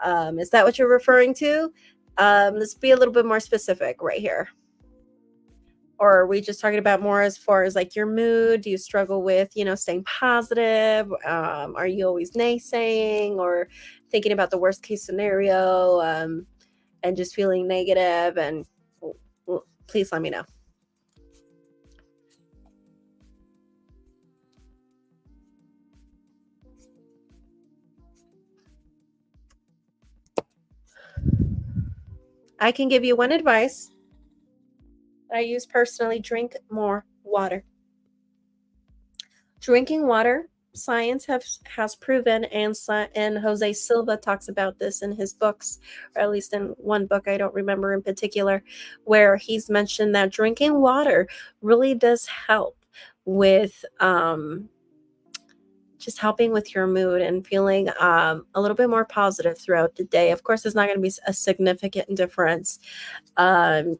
Is that what you're referring to? Let's be a little bit more specific right here. Or are we just talking about more as far as like your mood? Do you struggle with, staying positive? Are you always naysaying or thinking about the worst case scenario, and just feeling negative? And please let me know. I can give you one advice that I use personally: drink more water. Drinking water, science has proven, and Jose Silva talks about this in his books, or at least in one book I don't remember in particular, where he's mentioned that drinking water really does help with just helping with your mood and feeling a little bit more positive throughout the day. Of course, it's not going to be a significant difference, um,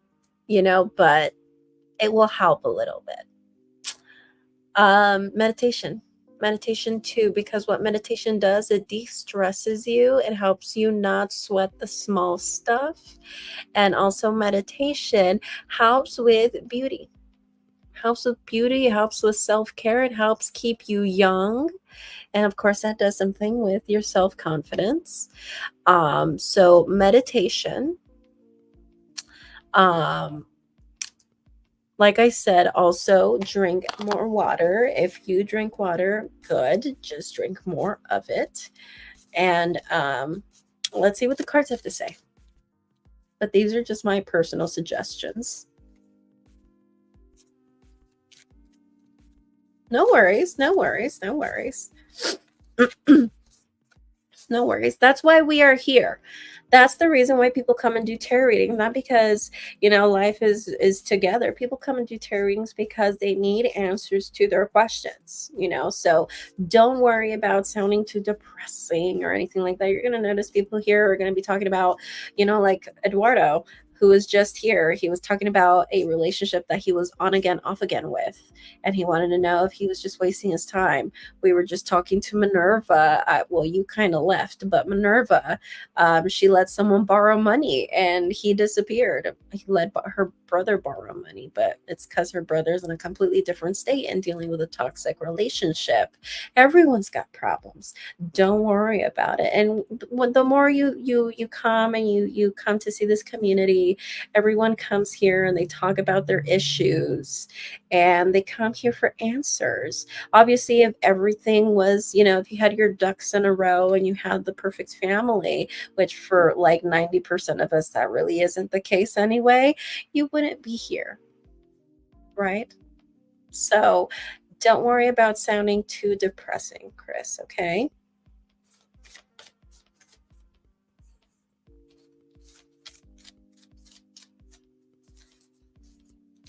but it will help a little bit. Meditation too, because what meditation does, it de-stresses you. It helps you not sweat the small stuff. And also meditation helps with beauty. Helps with beauty, helps with self-care, it helps keep you young. And of course, that does something with your self-confidence. So meditation, um, like I said, also drink more water. If you drink water, good. Just drink more of it. And let's see what the cards have to say. But these are just my personal suggestions. No worries, no worries, no worries. No worries. That's why we are here. That's the reason why people come and do tarot readings, not because, life is together. People come and do tarot readings because they need answers to their questions. So don't worry about sounding too depressing or anything like that. You're going to notice people here are going to be talking about, like Eduardo, who was just here. He was talking about a relationship that he was on again, off again with, and he wanted to know if he was just wasting his time. We were just talking to Minerva. Well, you kind of left, but Minerva, she let someone borrow money and he disappeared. He let her brother borrow money, but it's because her brother's in a completely different state and dealing with a toxic relationship. Everyone's got problems. Don't worry about it. And when the more you come and you come to see this community, energy. Everyone comes here and they talk about their issues and they come here for answers. Obviously, if everything was, if you had your ducks in a row and you had the perfect family, which for like 90% of us, that really isn't the case anyway, you wouldn't be here, right? So don't worry about sounding too depressing, Chris, okay?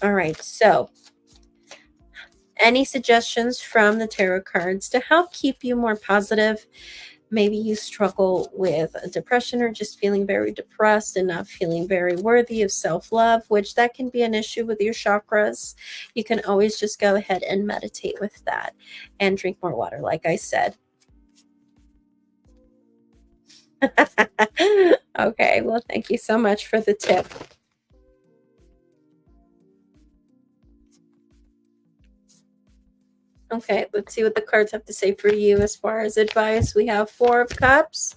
All right, so any suggestions from the tarot cards to help keep you more positive? Maybe you struggle with depression or just feeling very depressed and not feeling very worthy of self-love, which that can be an issue with your chakras. You can always just go ahead and meditate with that and drink more water, like I said. Okay, well, thank you so much for the tip. Okay, let's see what the cards have to say for you as far as advice. We have Four of Cups,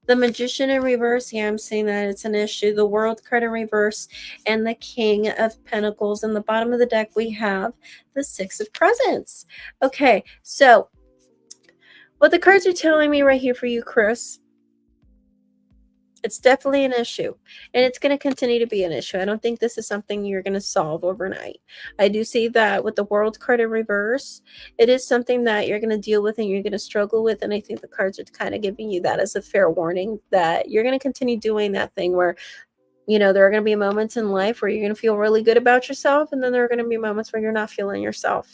the Magician in reverse. Yeah, I'm saying that it's an issue. The World card in reverse, and the King of Pentacles. In the bottom of the deck, we have the Six of Presents. Okay, so what the cards are telling me right here for you, Chris, it's definitely an issue, and it's going to continue to be an issue. I don't think this is something you're going to solve overnight. I do see that with the World card in reverse, it is something that you're going to deal with and you're going to struggle with, and I think the cards are kind of giving you that as a fair warning that you're going to continue doing that thing where, there are going to be moments in life where you're going to feel really good about yourself, and then there are going to be moments where you're not feeling yourself.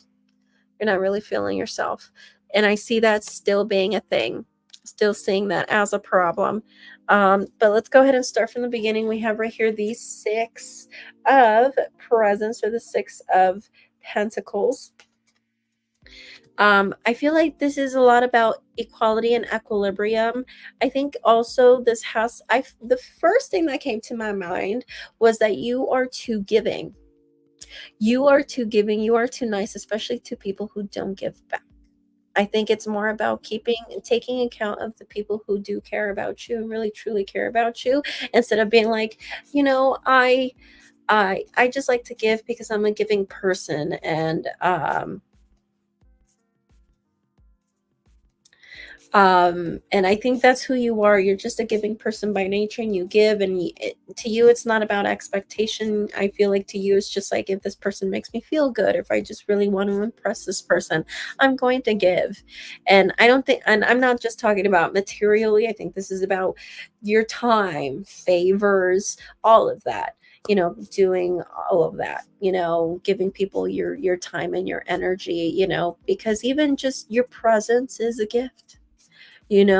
You're not really feeling yourself. And I see that still being a thing, still seeing that as a problem. But let's go ahead and start from the beginning. We have right here the Six of Presents, or the Six of Pentacles. I feel like this is a lot about equality and equilibrium. I think also this has, the first thing that came to my mind was that you are too giving. You are too giving. You are too nice, especially to people who don't give back. I think it's more about taking account of the people who do care about you and really truly care about you, instead of being like, I just like to give because I'm a giving person, and I think that's who you are. You're just a giving person by nature, and you give, and to you it's not about expectation. I feel like to you it's just like, if this person makes me feel good, if I just really want to impress this person, I'm going to give. And I don't think, and I'm not just talking about materially, I think this is about your time, favors, all of that, doing all of that, giving people your time and your energy, because even just your presence is a gift.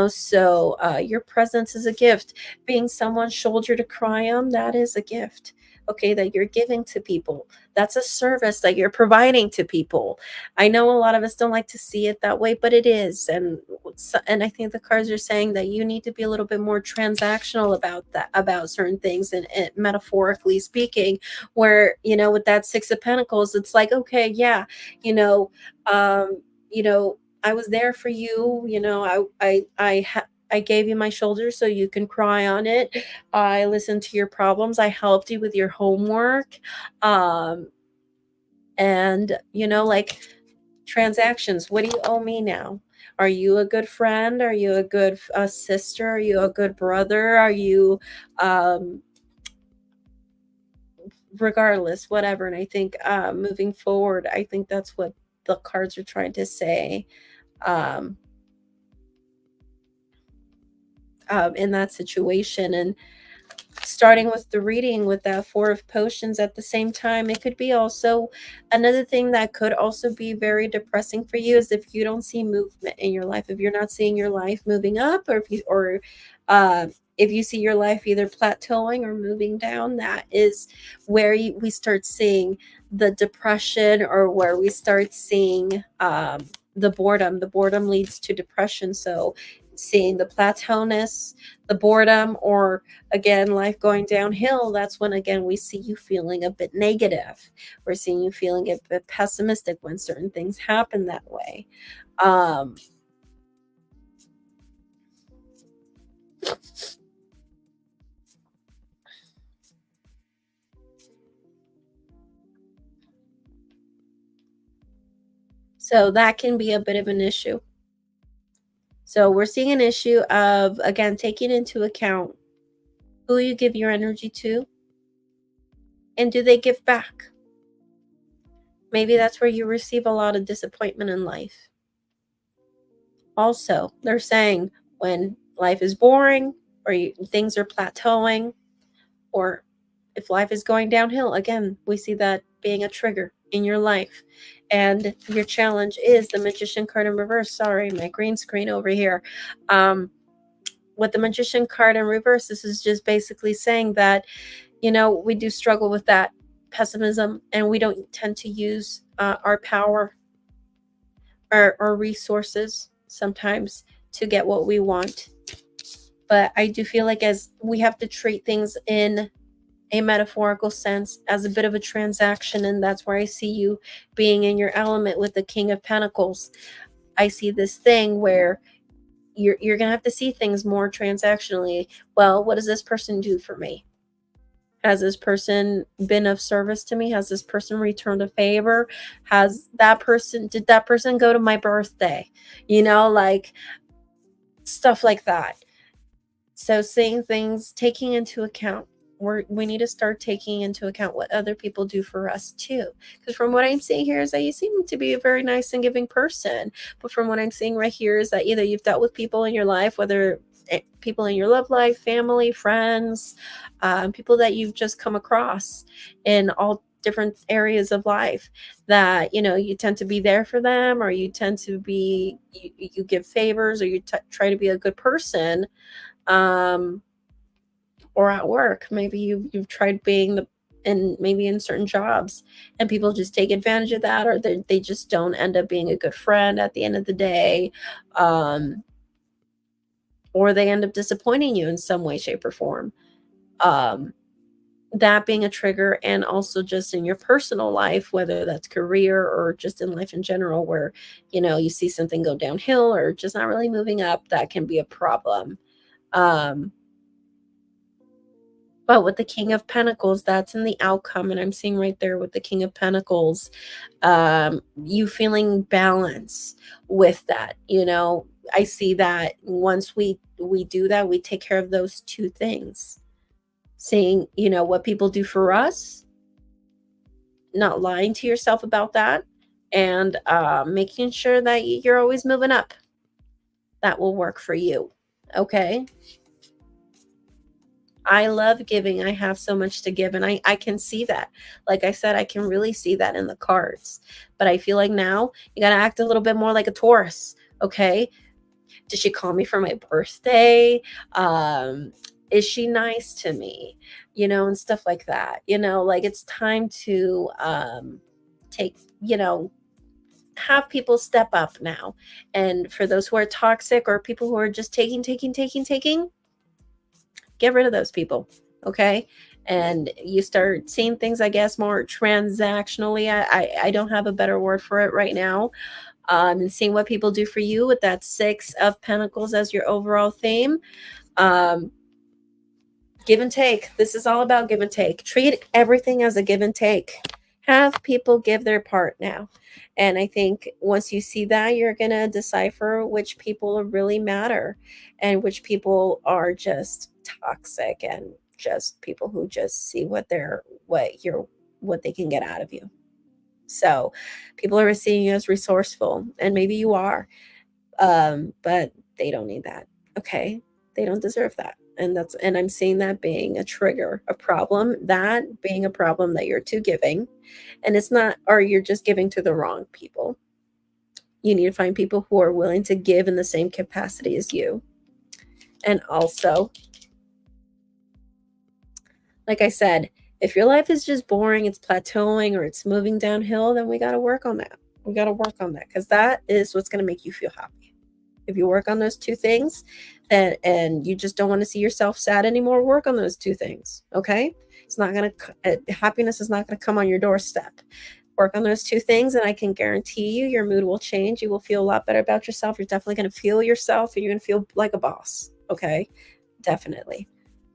So your presence is a gift. Being someone's shoulder to cry on, that is a gift. Okay, that you're giving to people. That's a service that you're providing to people. I know a lot of us don't like to see it that way, but it is. And I think the cards are saying that you need to be a little bit more transactional about that, about certain things, and metaphorically speaking, where, with that Six of Pentacles, it's like, okay, yeah, you know, um, you know, I was there for you. I gave you my shoulder so you can cry on it. I listened to your problems. I helped you with your homework. Um, and like transactions. What do you owe me now? Are you a good friend? Are you a good sister? Are you a good brother? Are you, um, regardless, whatever. And I think moving forward, I think that's what the cards are trying to say. Um, in that situation. And starting with the reading with that Four of Potions at the same time, it could be also another thing that could also be very depressing for you, is if you don't see movement in your life, if you're not seeing your life moving up, or if you see your life either plateauing or moving down, that is where we start seeing the depression, or where we start seeing the boredom. The boredom leads to depression. So seeing the plateauness, the boredom, or again life going downhill, that's when again we see you feeling a bit negative. We're seeing you feeling a bit pessimistic when certain things happen that way. um So that can be a bit of an issue. So we're seeing an issue of, again, taking into account who you give your energy to and do they give back. Maybe that's where you receive a lot of disappointment in life. Also, they're saying when life is boring or things are plateauing, or if life is going downhill, again, we see that being a trigger in your life. And your challenge is the Magician card in reverse. Sorry, my green screen over here. With the Magician card in reverse, this is just basically saying that, we do struggle with that pessimism, and we don't tend to use our power or resources sometimes to get what we want. But I do feel like as we have to treat things in a metaphorical sense as a bit of a transaction, and that's where I see you being in your element with the King of Pentacles. I see this thing where you're gonna have to see things more transactionally. Well, what does this person do for me? Has this person been of service to me? Has this person returned a favor? Did that person go to my birthday? Like stuff like that. So saying things, taking into account, we need to start taking into account what other people do for us too. Because from what I'm seeing here is that you seem to be a very nice and giving person. But from what I'm seeing right here is that either you've dealt with people in your life, whether people in your love life, family, friends, people that you've just come across in all different areas of life, that you tend to be there for them, or you tend to be you give favors, or you try to be a good person. Or at work, maybe you've tried being maybe in certain jobs, and people just take advantage of that, or they just don't end up being a good friend at the end of the day, or they end up disappointing you in some way, shape, or form. That being a trigger, and also just in your personal life, whether that's career or just in life in general, where you see something go downhill or just not really moving up, that can be a problem. But with the King of Pentacles, that's in the outcome. And I'm seeing right there with the King of Pentacles, you feeling balance with that. I see that once we do that, we take care of those two things. Seeing, what people do for us, not lying to yourself about that, and making sure that you're always moving up. That will work for you. Okay. I love giving. I have so much to give, and I can see that. Like I said, I can really see that in the cards. But I feel like now you got to act a little bit more like a Taurus, okay? Did she call me for my birthday? Is she nice to me? And stuff like that. Like it's time to take, have people step up now. And for those who are toxic, or people who are just taking, get rid of those people, okay? And you start seeing things, I guess, more transactionally. I don't have a better word for it right now. And seeing what people do for you with that Six of Pentacles as your overall theme. Give and take. This is all about give and take. Treat everything as a give and take. Have people give their part now. And I think once you see that, you're going to decipher which people really matter and which people are just toxic and just people who just see what they can get out of you. So people are seeing you as resourceful, and maybe you are, but they don't need that. Okay. They don't deserve that. And I'm seeing that being a trigger, a problem, that being a problem that you're too giving. And it's not, or you're just giving to the wrong people. You need to find people who are willing to give in the same capacity as you. And also, like I said, if your life is just boring, it's plateauing, or it's moving downhill, then we got to work on that. We got to work on that, because that is what's going to make you feel happy. If you work on those two things, and you just don't want to see yourself sad anymore, work on those two things. Okay. It's not going to, happiness is not going to come on your doorstep. Work on those two things, and I can guarantee you your mood will change. You will feel a lot better about yourself. You're definitely going to feel yourself, and you're going to feel like a boss. Okay. Definitely.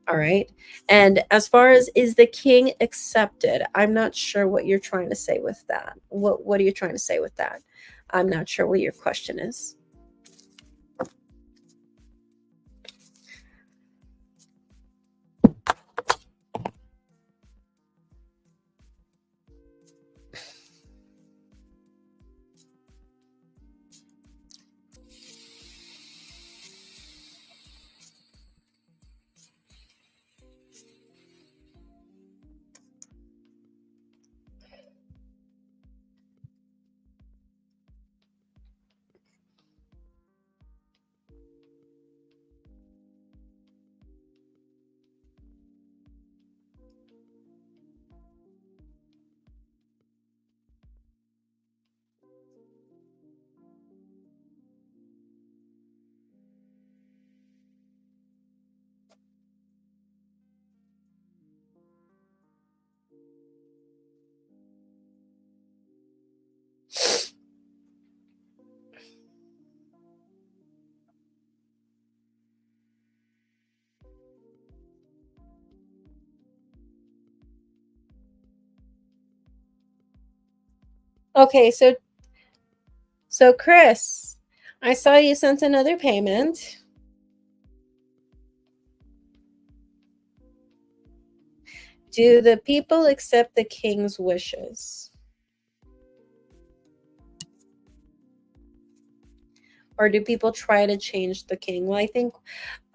All right. And as far as, is the king accepted? I'm not sure what you're trying to say with that. What are you trying to say with that? I'm not sure what your question is. Okay, so Chris, I saw you sent another payment. Do the people accept the king's wishes? Or do people try to change the king? Well, I think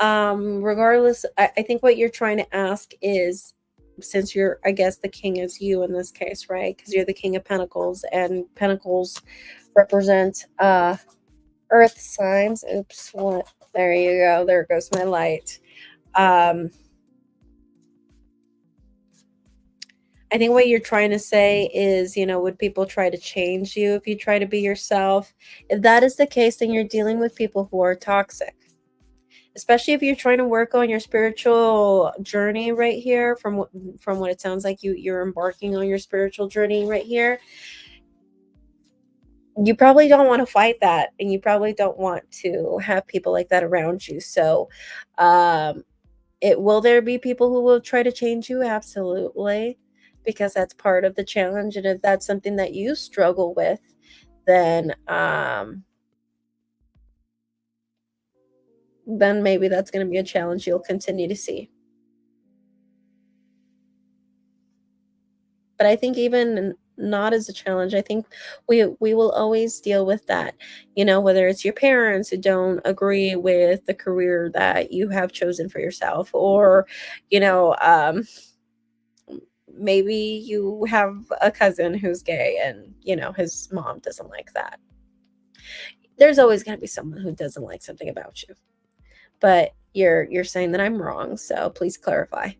regardless, I think what you're trying to ask is, since you're, I guess the king is you in this case, right? Because you're the king of pentacles, and pentacles represent earth signs. Oops, what? There you go. There goes my light. I think what you're trying to say is, would people try to change you if you try to be yourself? If that is the case, then you're dealing with people who are toxic. Especially if you're trying to work on your spiritual journey right here, from what it sounds like you're embarking on your spiritual journey right here. You probably don't want to fight that, and you probably don't want to have people like that around you. So, will there be people who will try to change you? Absolutely, because that's part of the challenge. And if that's something that you struggle with, then maybe that's going to be a challenge you'll continue to see. But I think even not as a challenge, I think we will always deal with that. Whether it's your parents who don't agree with the career that you have chosen for yourself, or you know, maybe you have a cousin who's gay, and his mom doesn't like that. There's always going to be someone who doesn't like something about you. But you're saying that I'm wrong, so please clarify.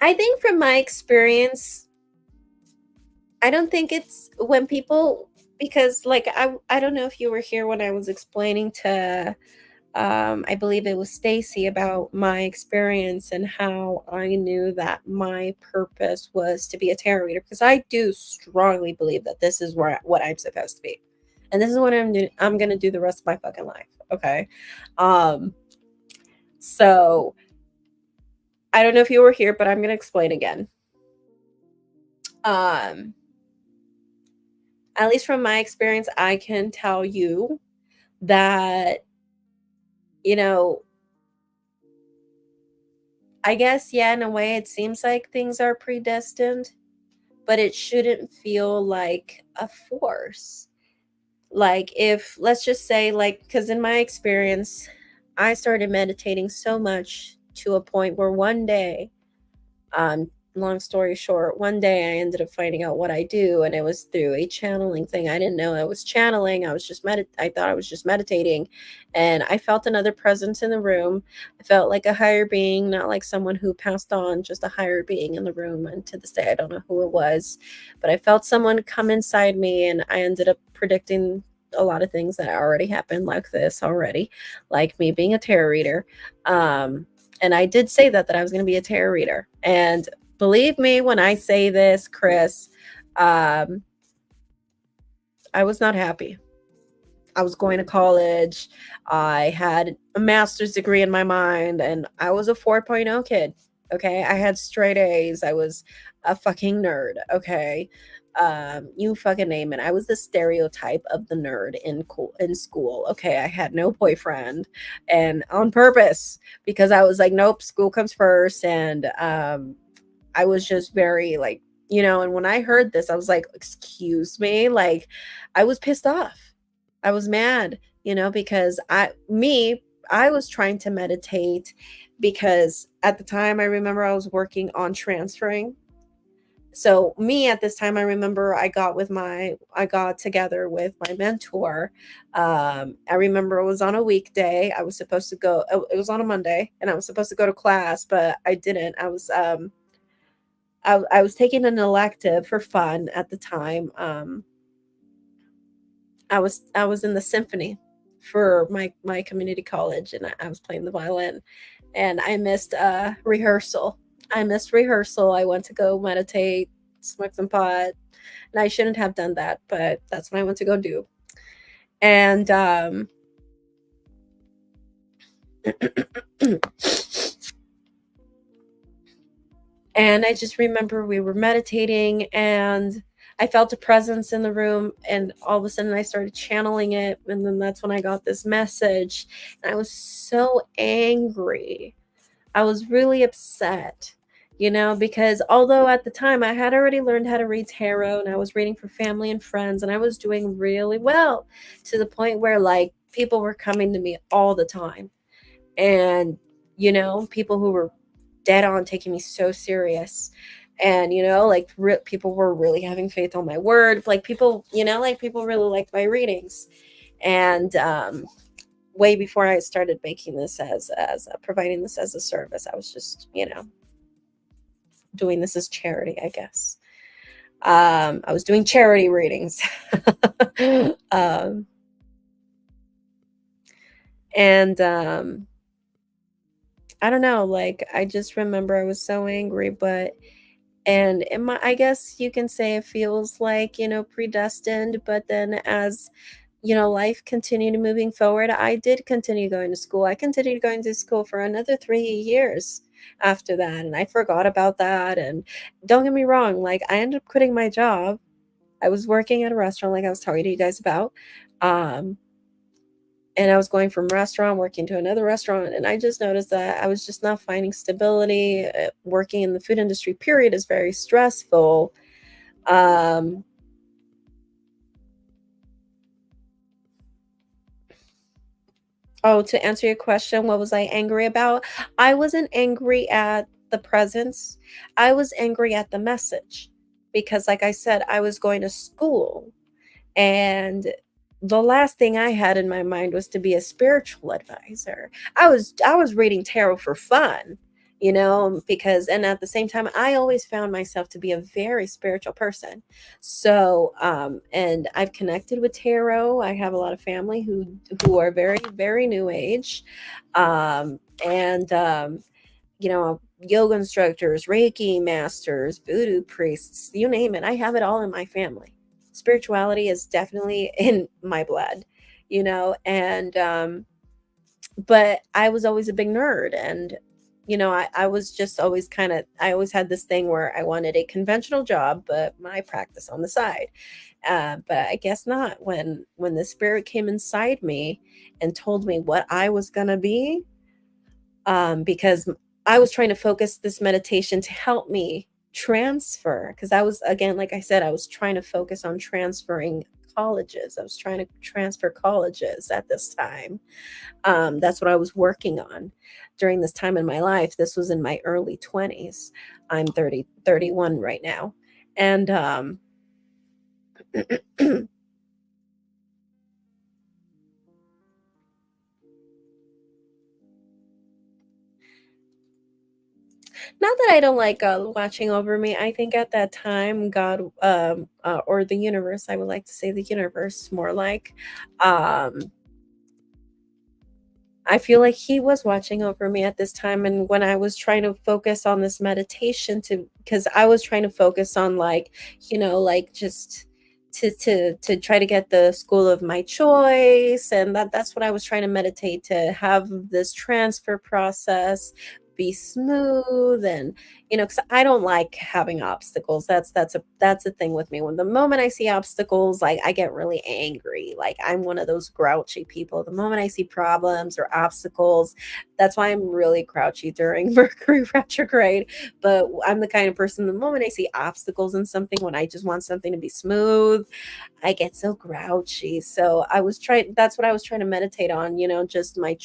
I think from my experience, I don't think it's when people, because like I don't know if you were here when I was explaining to I believe it was Stacy about my experience and how I knew that my purpose was to be a tarot reader, because I do strongly believe that this is what I'm supposed to be. And this is what I'm going to do the rest of my fucking life, okay? Um so I don't know if you were here, but I'm going to explain again. Um at least from my experience, I can tell you that, you know, I guess, yeah, in a way, it seems like things are predestined, but it shouldn't feel like a force. Like, if, let's just say, like, because in my experience, I started meditating so much to a point where one day, long story short, one day I ended up finding out what I do, and it was through a channeling thing. I didn't know I was channeling. I thought I was just meditating, and I felt another presence in the room. I felt like a higher being, not like someone who passed on, just a higher being in the room. And to this day, I don't know who it was, but I felt someone come inside me, and I ended up predicting a lot of things that already happened, like this already, like me being a tarot reader. And I did say that I was going to be a tarot reader. And believe me when I say this, Chris, um, I was not happy. I was going to college. I had a master's degree in my mind, and I was a 4.0 kid. Okay. I had straight A's. I was a fucking nerd. Okay. You fucking name it. I was the stereotype of the nerd in school. Okay. I had no boyfriend, and on purpose, because I was like, nope, school comes first. And I was just very like, and when I heard this, I was like, excuse me, like I was pissed off. I was mad, because I was trying to meditate because at the time I remember I was working on transferring. So me at this time, I remember I got together with my mentor. I remember it was on a weekday. I was supposed to go, it was on a Monday, and I was supposed to go to class, but I didn't. I was taking an elective for fun at the time. I was in the symphony for my community college, and I was playing the violin, and I missed rehearsal. I missed rehearsal. I went to go meditate, smoke some pot, and I shouldn't have done that, but that's what I went to go do. And and I just remember we were meditating, and I felt a presence in the room, and all of a sudden I started channeling it, and then that's when I got this message, and I was so angry. I was really upset, because although at the time I had already learned how to read tarot, and I was reading for family and friends, and I was doing really well, to the point where like people were coming to me all the time, and people who were dead on taking me so serious, and like people were really having faith on my word, like people, like people really liked my readings. And way before I started making this as providing this as a service, I was just doing this as charity, I guess. I was doing charity readings. um and I don't know, like I just remember I was so angry, but and I guess you can say it feels like, predestined, but then as life continued moving forward, I did continue going to school. I continued going to school for another 3 years after that, and I forgot about that. And don't get me wrong, like I ended up quitting my job. I was working at a restaurant, like I was talking to you guys about. Um, and I was going from restaurant working to another restaurant, and I just noticed that I was just not finding stability. Working in the food industry, period, is very stressful. Um, Oh, to answer your question, what was I angry about? I wasn't angry at the presence. I was angry at the message because, like I said, I was going to school, and the last thing I had in my mind was to be a spiritual advisor. I was reading tarot for fun, because, and at the same time I always found myself to be a very spiritual person. So and I've connected with tarot. I have a lot of family who are very, very new age. And yoga instructors, Reiki masters, voodoo priests, you name it. I have it all in my family. Spirituality is definitely in my blood, and but I was always a big nerd, and I was just always I always had this thing where I wanted a conventional job, but my practice on the side. But I guess not. When the spirit came inside me and told me what I was gonna be, because I was trying to focus this meditation to help me transfer, because I was, again, like I said, I was trying to focus on transferring colleges. I was trying to transfer colleges at this time. That's what I was working on during this time in my life. This was in my early 20s. I'm 31 right now. And not that I don't like watching over me. I think at that time, God, or the universe, I would like to say the universe more like, um, I feel like he was watching over me at this time. And when I was trying to focus on this meditation because I was trying to focus on like, like just to try to get the school of my choice. And that's what I was trying to meditate, to have this transfer process be smooth. And because I don't like having obstacles. That's a thing with me. When the moment I see obstacles, like I get really angry. Like I'm one of those grouchy people. The moment I see problems or obstacles, that's why I'm really grouchy during Mercury retrograde. But I'm the kind of person, the moment I see obstacles in something, when I just want something to be smooth, I get so grouchy. So that's what I was trying to meditate on, just my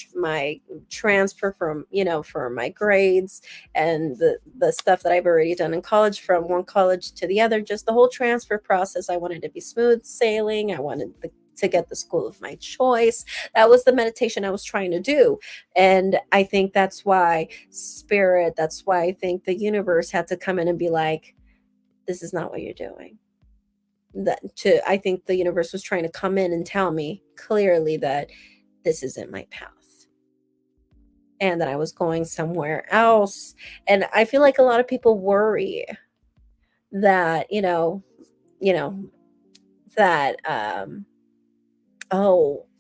transfer from, for my grades and the stuff that I've already done in college, from one college to the other, just the whole transfer process. I wanted to be smooth sailing. I wanted to get the school of my choice. That was the meditation I was trying to do. And I think that's why I think the universe had to come in and be like, this is not what you're doing. I think the universe was trying to come in and tell me clearly that this isn't my path and that I was going somewhere else. And I feel like a lot of people worry that, you know, that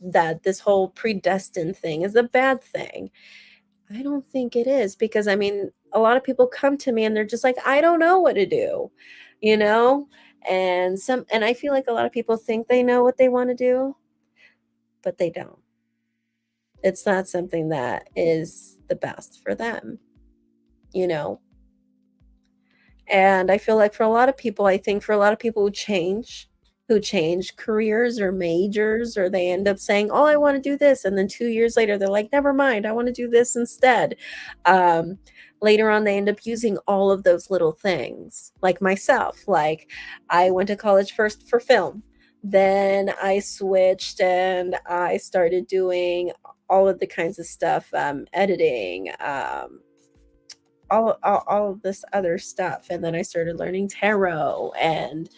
that this whole predestined thing is a bad thing. I don't think it is, because I mean, a lot of people come to me and they're just like, I don't know what to do, you know? And I feel like a lot of people think they know what they want to do, but they don't. It's not something that is the best for them, you know? And I feel like for a lot of people, I think for a lot of people who change careers or majors, or they end up saying, "Oh, I want to do this," and then 2 years later, they're like, "Never mind, I want to do this instead." Um, Later on, they end up using all of those little things, like myself. Like, I went to college first for film, then I switched and I started doing all of the kinds of stuff, editing, all of this other stuff. And then I started learning tarot, and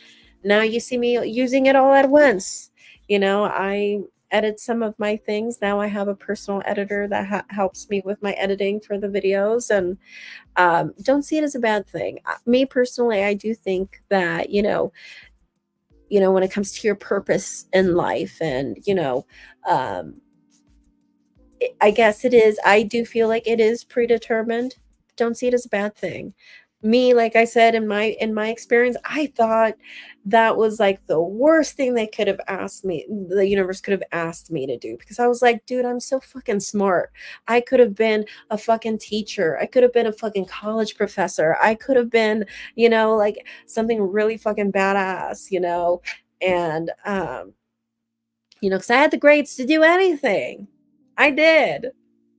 now you see me using it all at once. I edit some of my things. Now I have a personal editor that helps me with my editing for the videos, and don't see it as a bad thing. Me personally, I do think that, when it comes to your purpose in life, and um I guess it is. I do feel like it is predetermined. Don't see it as a bad thing. Me, like I said, in my experience, I thought that was like the worst thing they could have asked me, the universe could have asked me to do, because I was like, dude, I'm so fucking smart. I could have been a fucking teacher. I could have been a fucking college professor. I could have been, like something really fucking badass, and because I had the grades to do anything. I did.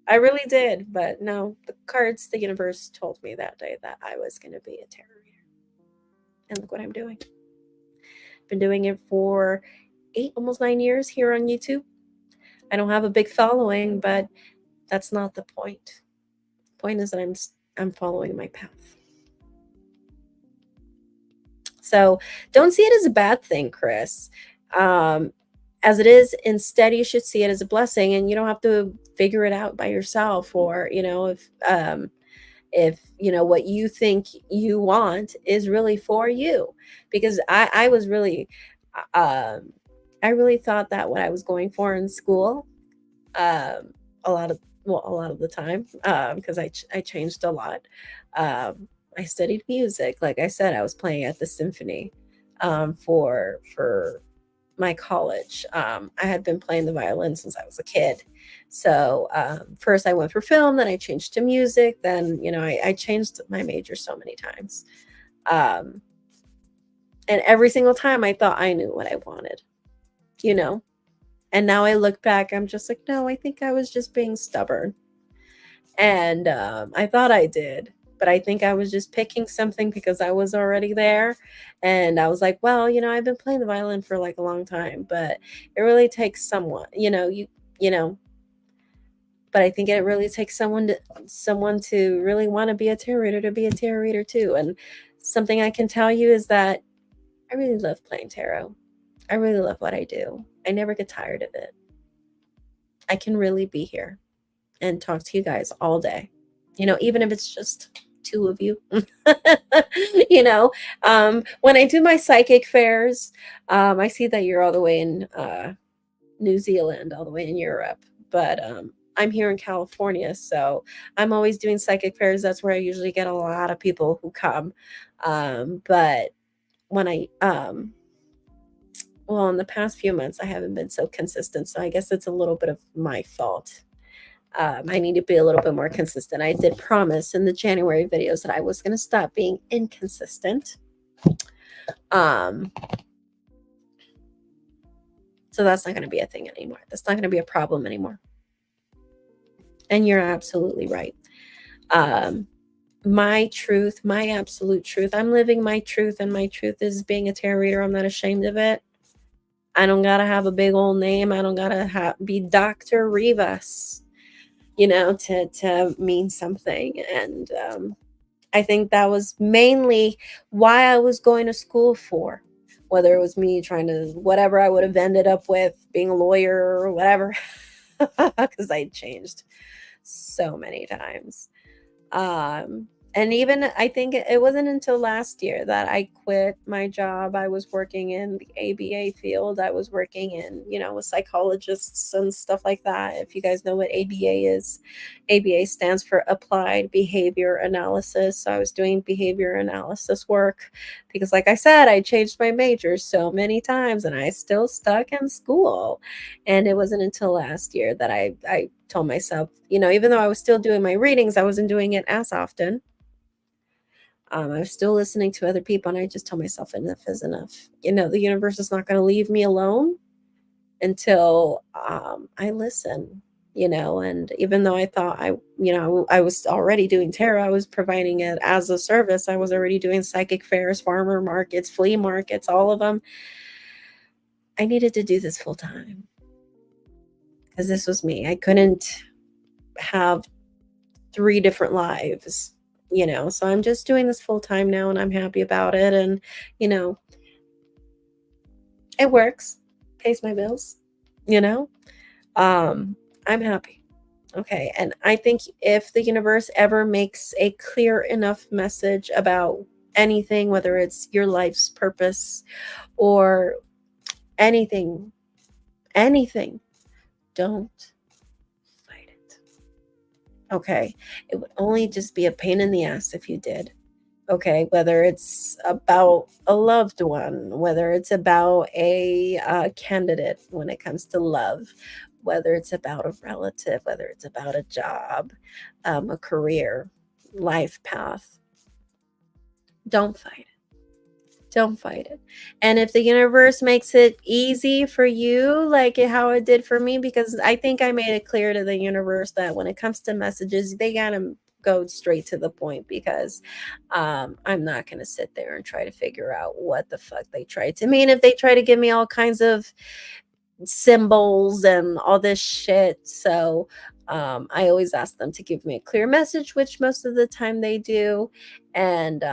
I really did. But no, the universe told me that day that I was going to be a tarot reader. And look what I'm doing. Been doing it for almost 9 years here on YouTube. I don't have a big following, but that's not the point. The point is that I'm following my path. So don't see it as a bad thing, Chris. As it is, instead you should see it as a blessing, and you don't have to figure it out by yourself. Or if what you think you want is really for you. Because I was really I really thought that what I was going for in school, um a lot of the time, because I changed a lot. I studied music. Like I said, I was playing at the symphony, for my college. I had been playing the violin since I was a kid. So first I went for film, then I changed to music. Then, I changed my major so many times. Um, and every single time I thought I knew what I wanted. you know? And now I look back, I'm just like, no, I think I was just being stubborn. And I thought I did, but I think I was just picking something because I was already there. And I was like, well, I've been playing the violin for like a long time, but it really takes someone, you know, but I think it really takes someone to really want to be a tarot reader to be a tarot reader too. And something I can tell you is that I really love playing tarot. I really love what I do. I never get tired of it. I can really be here and talk to you guys all day. Even if it's just two of you. you know, when I do my psychic fairs, I see that you're all the way in New Zealand, all the way in Europe, but I'm here in California, so I'm always doing psychic fairs. That's where I usually get a lot of people who come. But when well, in the past few months, I haven't been so consistent, so I guess it's a little bit of my fault. I need to be a little bit more consistent. I did promise in the January videos that I was going to stop being inconsistent. Um, so that's not going to be a thing anymore. That's not going to be a problem anymore. And you're absolutely right. My truth, my absolute truth. I'm living my truth, and my truth is being a tarot reader. I'm not ashamed of it. I don't gotta have a big old name. I don't gotta be Dr. Rivas, to mean something. And I think that was mainly why I was going to school for, whether it was me trying to, whatever I would have ended up with, being a lawyer or whatever, because I changed so many times. And even I think it wasn't until last year that I quit my job. I was working in the ABA field. I was working in, with psychologists and stuff like that. If you guys know what ABA is, ABA stands for Applied Behavior Analysis. So I was doing behavior analysis work because, like I said, I changed my major so many times and I still stuck in school. And it wasn't until last year that I told myself, even though I was still doing my readings, I wasn't doing it as often. I was still listening to other people, and I just told myself enough is enough. The universe is not going to leave me alone until I listen. And even though I thought I was already doing tarot, I was providing it as a service. I was already doing psychic fairs, farmer markets, flea markets, all of them. I needed to do this full time because this was me. I couldn't have 3 different lives, so I'm just doing this full time now and I'm happy about it. And, it works, pays my bills, you know, I'm happy. Okay. And I think if the universe ever makes a clear enough message about anything, whether it's your life's purpose or anything, don't fight it. Okay. It would only just be a pain in the ass if you did. Okay, whether it's about a loved one, whether it's about a candidate when it comes to love, whether it's about a relative, whether it's about a job, a career, life path, don't fight it. Don't fight it. And if the universe makes it easy for you, like how it did for me, because I think I made it clear to the universe that when it comes to messages, they gotta go straight to the point, because I'm not gonna sit there and try to figure out what the fuck they tried to mean. If they try to give me all kinds of symbols and all this shit. So I always ask them to give me a clear message, which most of the time they do. And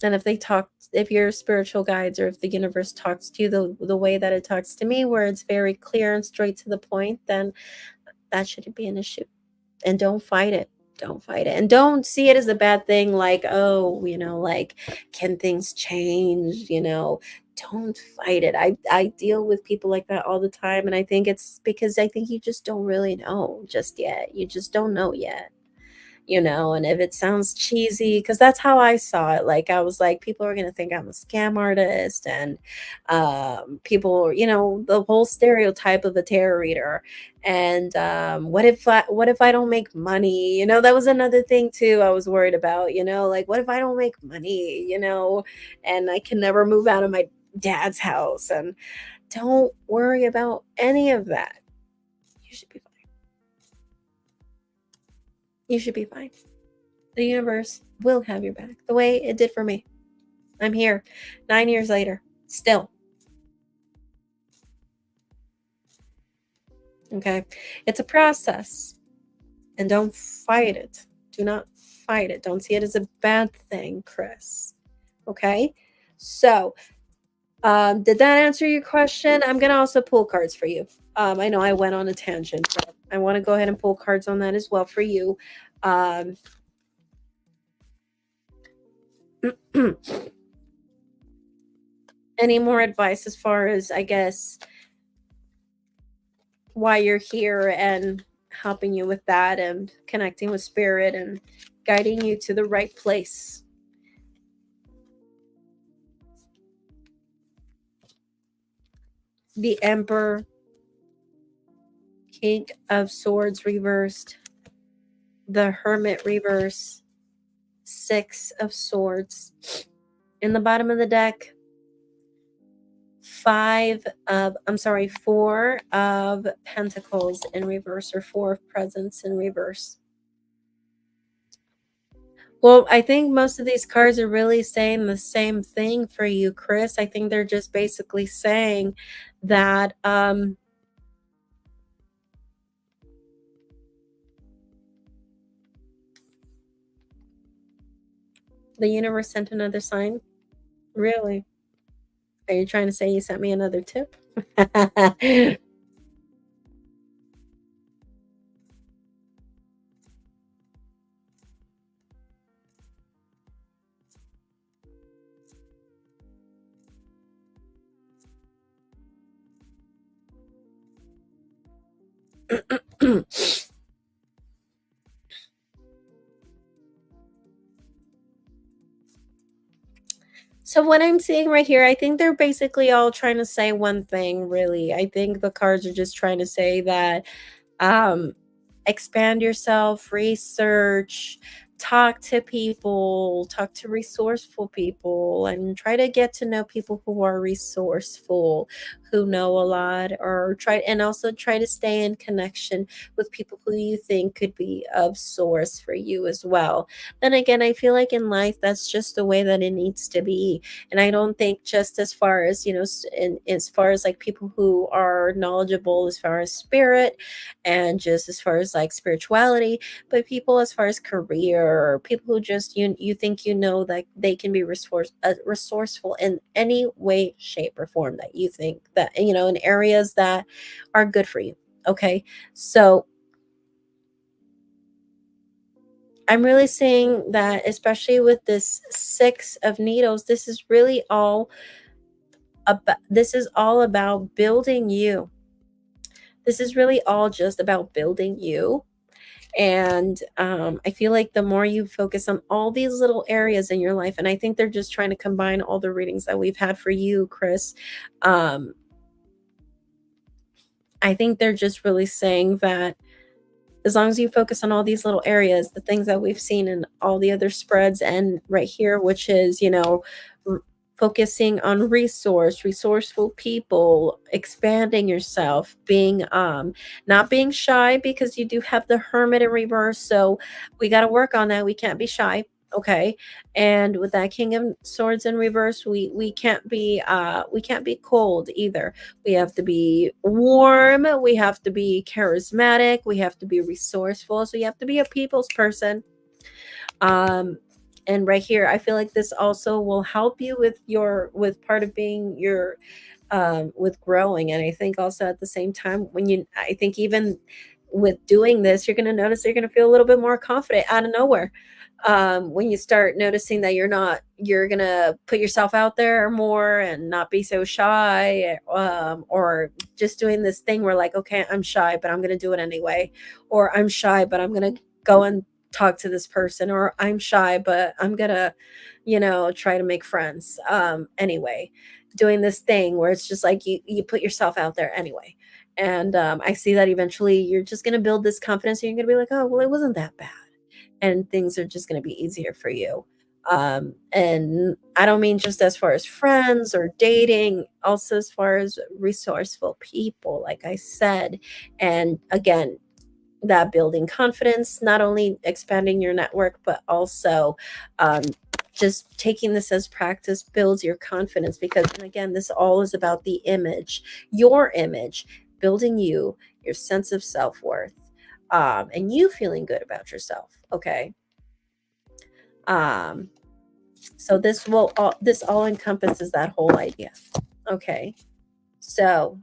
if your spiritual guides or if the universe talks to you the way that it talks to me, where it's very clear and straight to the point, then that shouldn't be an issue. And don't fight it. Don't fight it. And don't see it as a bad thing, like, oh, like, can things change? Don't fight it. I deal with people like that all the time. And I think it's because I think you just don't really know just yet. You just don't know yet. And if it sounds cheesy, because that's how I saw it. Like, I was like, people are going to think I'm a scam artist, and people, the whole stereotype of a tarot reader. And what if I don't make money? That was another thing too I was worried about. Like, what if I don't make money? And I can never move out of my dad's house, and don't worry about any of that. You should be fine. You should be fine. The universe will have your back the way it did for me. I'm here 9 years later, still. Okay. It's a process, and don't fight it. Do not fight it. Don't see it as a bad thing, Chris. Okay. So, did that answer your question? I'm going to also pull cards for you. I know I went on a tangent, but I want to go ahead and pull cards on that as well for you. Any more advice as far as, I guess, why you're here and helping you with that and connecting with spirit and guiding you to the right place? The Emperor, King of Swords reversed, the Hermit reverse, Six of Swords. In the bottom of the deck, Four of Pentacles in reverse, or Four of Presents in reverse. Well, I think most of these cards are really saying the same thing for you, Chris. I think they're just basically saying that the universe sent another sign. Really? Are you trying to say you sent me another tip? So what I'm seeing right here, I think they're basically all trying to say one thing, really. I think the cards are just trying to say that um expand yourself, research, talk to people, talk to resourceful people, and try to get to know people who are resourceful, who know a lot, or also try to stay in connection with people who you think could be of source for you as well. Then again, I feel like in life that's just the way that it needs to be. And I don't think, just as far as, as far as like people who are knowledgeable as far as spirit, and just as far as like spirituality, but people as far as career, or people who just you think that they can be resourceful in any way, shape, or form that you think that, in areas that are good for you. Okay, so I'm really seeing that, especially with this Six of Needles, this is all about building you. This is really all just about building you. And I feel like the more you focus on all these little areas in your life, and I think they're just trying to combine all the readings that we've had for you, Chris. um, I think they're just really saying that as long as you focus on all these little areas, the things that we've seen in all the other spreads, and right here, which is, r- focusing on resourceful people, expanding yourself, being not being shy, because you do have the Hermit in reverse. So we got to work on that. We can't be shy. Okay. And with that King of Swords in reverse, we can't be cold either. We have to be warm, we have to be charismatic, we have to be resourceful. So you have to be a people's person. Um and right here, I feel like this also will help you with part of being your with growing. And I think also at the same time, I think even with doing this, you're going to notice you're going to feel a little bit more confident out of nowhere. When you start noticing that you're going to put yourself out there more and not be so shy, or just doing this thing where, like, okay, I'm shy, but I'm going to do it anyway. Or I'm shy, but I'm going to go and talk to this person. Or I'm shy, but I'm going to, try to make friends. Anyway, doing this thing where it's just like you put yourself out there anyway. And I see that eventually you're just going to build this confidence, and you're going to be like, oh, well, it wasn't that bad, and things are just going to be easier for you. And I don't mean just as far as friends or dating, also as far as resourceful people, like I said. And again, that building confidence, not only expanding your network, but also um, just taking this as practice builds your confidence. Because, and again, this all is about the image, your image, building you, your sense of self-worth, and you feeling good about yourself. Okay. Um, so this all encompasses that whole idea. Okay. So,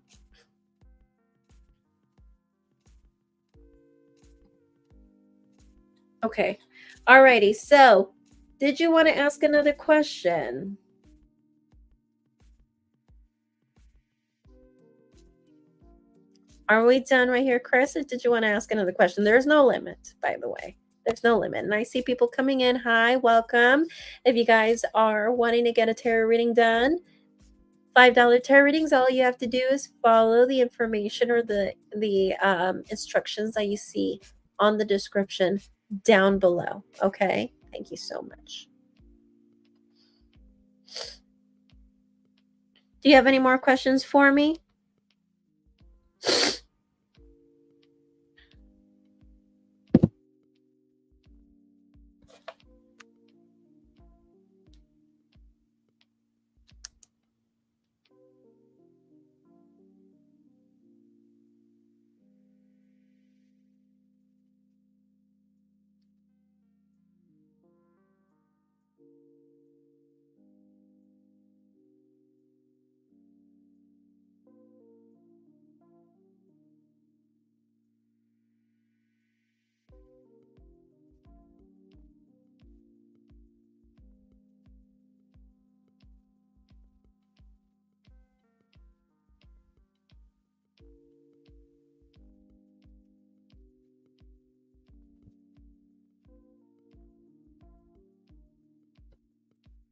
okay. Alrighty. So, did you want to ask another question? Are we done right here, Chris? Or did you want to ask another question? There's no limit, by the way. There's no limit. And I see people coming in. Hi, welcome. If you guys are wanting to get a tarot reading done, $5 tarot readings, all you have to do is follow the information or the instructions that you see on the description down below. Okay? Thank you so much. Do you have any more questions for me?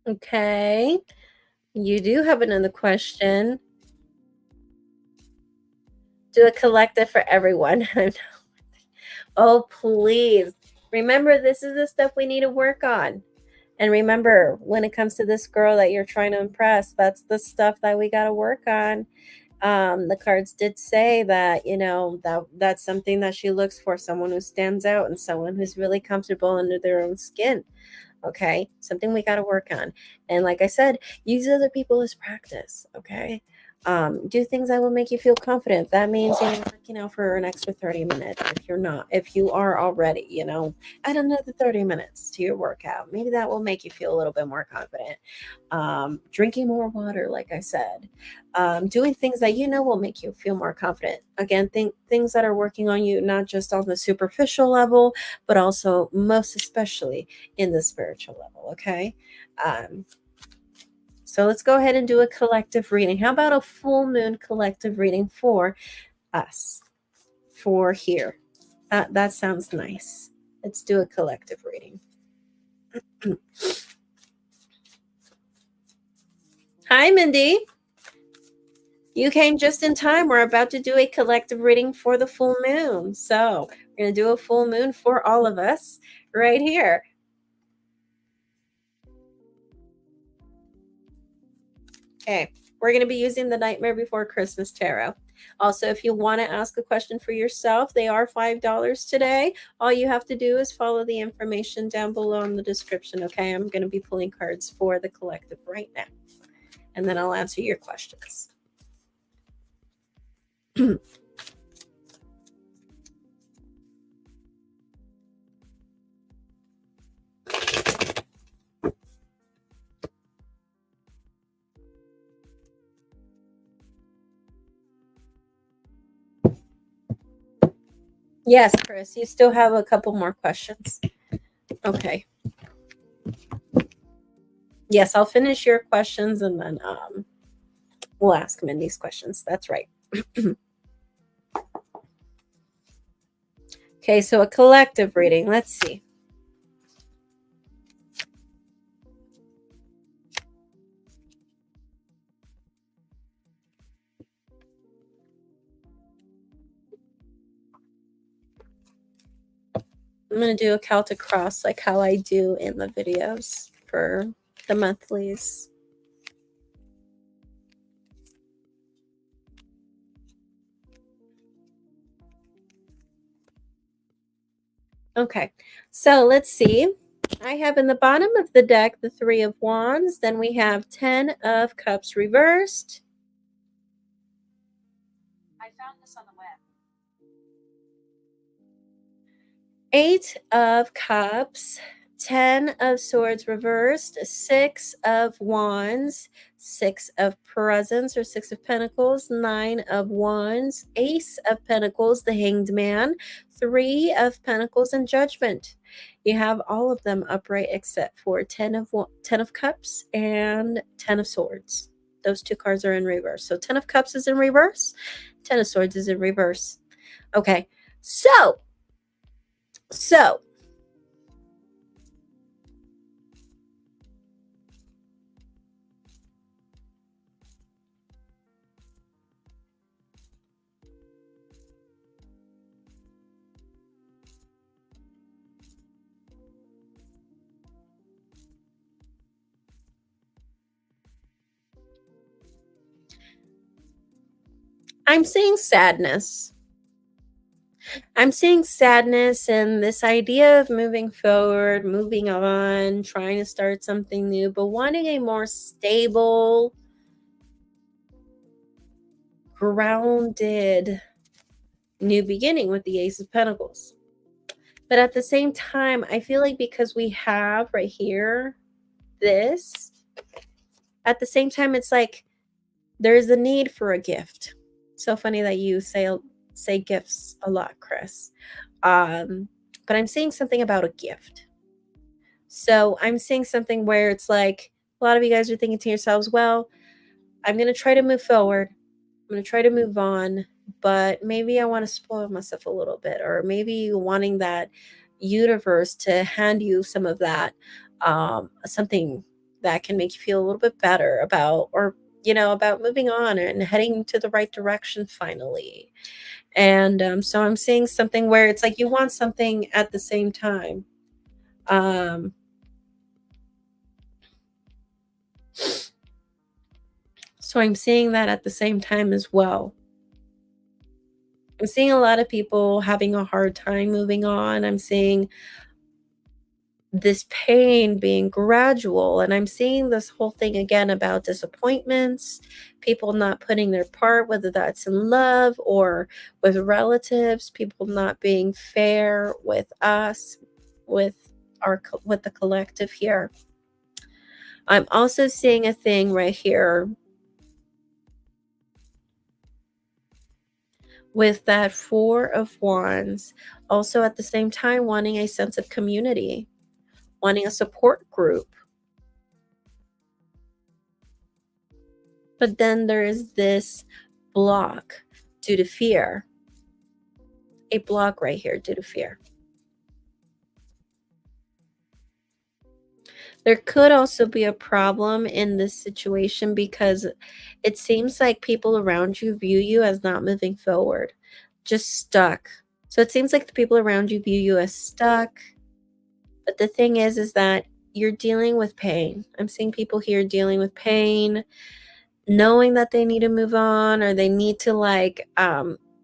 Okay. You do have another question. Do a collective for everyone. Oh, please. Remember, this is the stuff we need to work on. And remember, when it comes to this girl that you're trying to impress, that's the stuff that we got to work on. The cards did say that, that's something that she looks for, someone who stands out and someone who's really comfortable under their own skin. Okay, something we got to work on. And like I said, use other people as practice. Okay, do things that will make you feel confident. That means working out for an extra 30 minutes. If you are already, add another 30 minutes to your workout. Maybe that will make you feel a little bit more confident. Drinking more water, like I said, doing things that will make you feel more confident. Again, things that are working on you, not just on the superficial level, but also most especially in the spiritual level. Okay. So let's go ahead and do a collective reading. How about a full moon collective reading for us, for here? That sounds nice. Let's do a collective reading. Hi, Mindy. You came just in time. We're about to do a collective reading for the full moon. So we're going to do a full moon for all of us right here. Okay, we're going to be using the Nightmare Before Christmas Tarot. Also, if you want to ask a question for yourself, they are $5 today. All you have to do is follow the information down below in the description. Okay, I'm going to be pulling cards for the collective right now, and then I'll answer your questions. Yes, Chris, you still have a couple more questions. Okay. Yes, I'll finish your questions and then we'll ask Mindy's questions. That's right. Okay, so a collective reading. Let's see. I'm going to do a Celtic cross like how I do in the videos for the monthlies. Okay, so let's see. I have in the bottom of the deck the Three of Wands. Then we have 10 of Cups reversed. I found this on the web. 8 of Cups, 10 of Swords reversed, 6 of Wands, 6 of Presents or 6 of Pentacles, 9 of Wands, Ace of Pentacles, the Hanged Man, 3 of Pentacles, and Judgment. You have all of them upright except for 10 of Cups and 10 of Swords. Those two cards are in reverse. So 10 of Cups is in reverse, 10 of Swords is in reverse. Okay, so I'm seeing sadness. I'm seeing sadness and this idea of moving forward, moving on, trying to start something new, but wanting a more stable, grounded new beginning with the Ace of Pentacles. But at the same time, I feel like because we have right here this, at the same time, it's like there's a need for a gift. So funny that you say gifts a lot, Chris. But I'm seeing something about a gift. So I'm seeing something where it's like a lot of you guys are thinking to yourselves, well, I'm going to try to move forward. I'm going to try to move on, but maybe I want to spoil myself a little bit, or maybe wanting that universe to hand you some of that, something that can make you feel a little bit better about, or, about moving on and heading to the right direction finally. And so I'm seeing something where it's like you want something at the same time. So I'm seeing that at the same time as well. I'm seeing a lot of people having a hard time moving on. I'm seeing this pain being gradual. And I'm seeing this whole thing again about disappointments, people not putting their part, whether that's in love or with relatives, people not being fair with us, with the collective here. I'm also seeing a thing right here with that Four of Wands, also at the same time wanting a sense of community, wanting a support group. But then there is this block due to fear. A block right here due to fear. There could also be a problem in this situation because it seems like people around you view you as not moving forward, just stuck. So it seems like the people around you view you as stuck. But the thing is that you're dealing with pain. I'm seeing people here dealing with pain, knowing that they need to move on, or they need to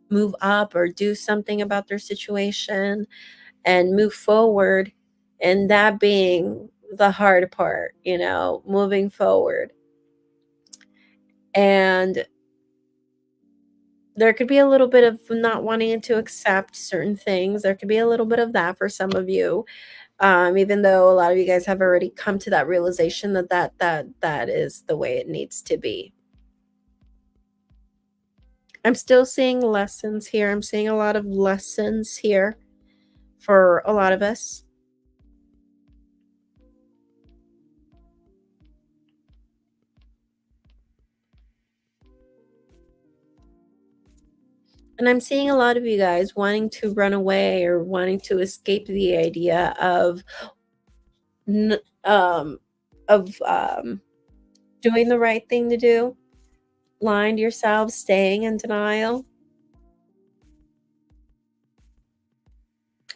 move up or do something about their situation and move forward. And that being the hard part, moving forward. And there could be a little bit of not wanting to accept certain things. There could be a little bit of that for some of you. Even though a lot of you guys have already come to that realization that is the way it needs to be. I'm still seeing lessons here. I'm seeing a lot of lessons here for a lot of us. And I'm seeing a lot of you guys wanting to run away or wanting to escape the idea of doing the right thing to do, lying to yourselves, staying in denial.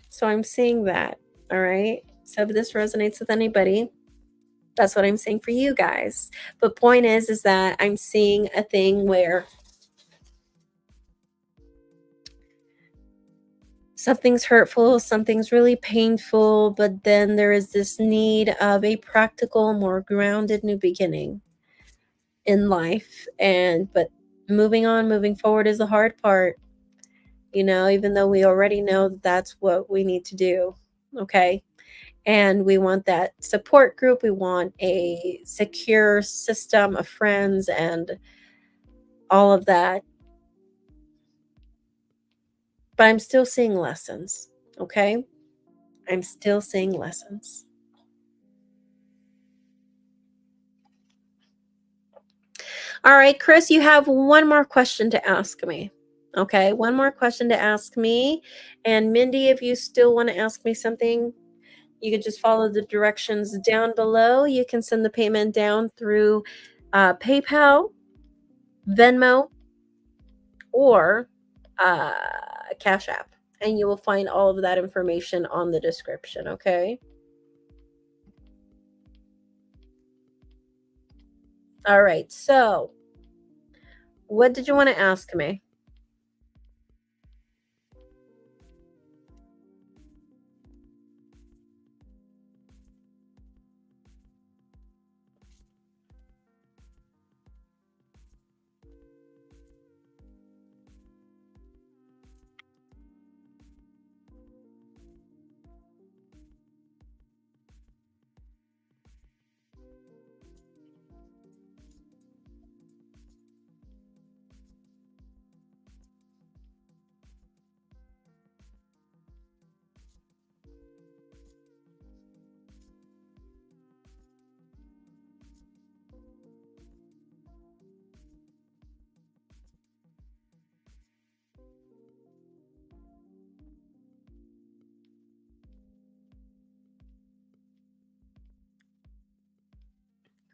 So I'm seeing that. All right. So if this resonates with anybody, That's what I'm saying for you guys. But point is that I'm seeing a thing where something's hurtful, something's really painful, but then there is this need of a practical, more grounded new beginning in life. But moving on, moving forward is the hard part, even though we already know that that's what we need to do. Okay. And we want that support group. We want a secure system of friends and all of that. But I'm still seeing lessons. Okay. I'm still seeing lessons. All right, Chris, you have one more question to ask me. Okay, one more question to ask me. And Mindy, if you still want to ask me something, you can just follow the directions down below. You can send the payment down through PayPal, Venmo, or Cash App. And you will find all of that information on the description, okay? All right, so what did you want to ask me?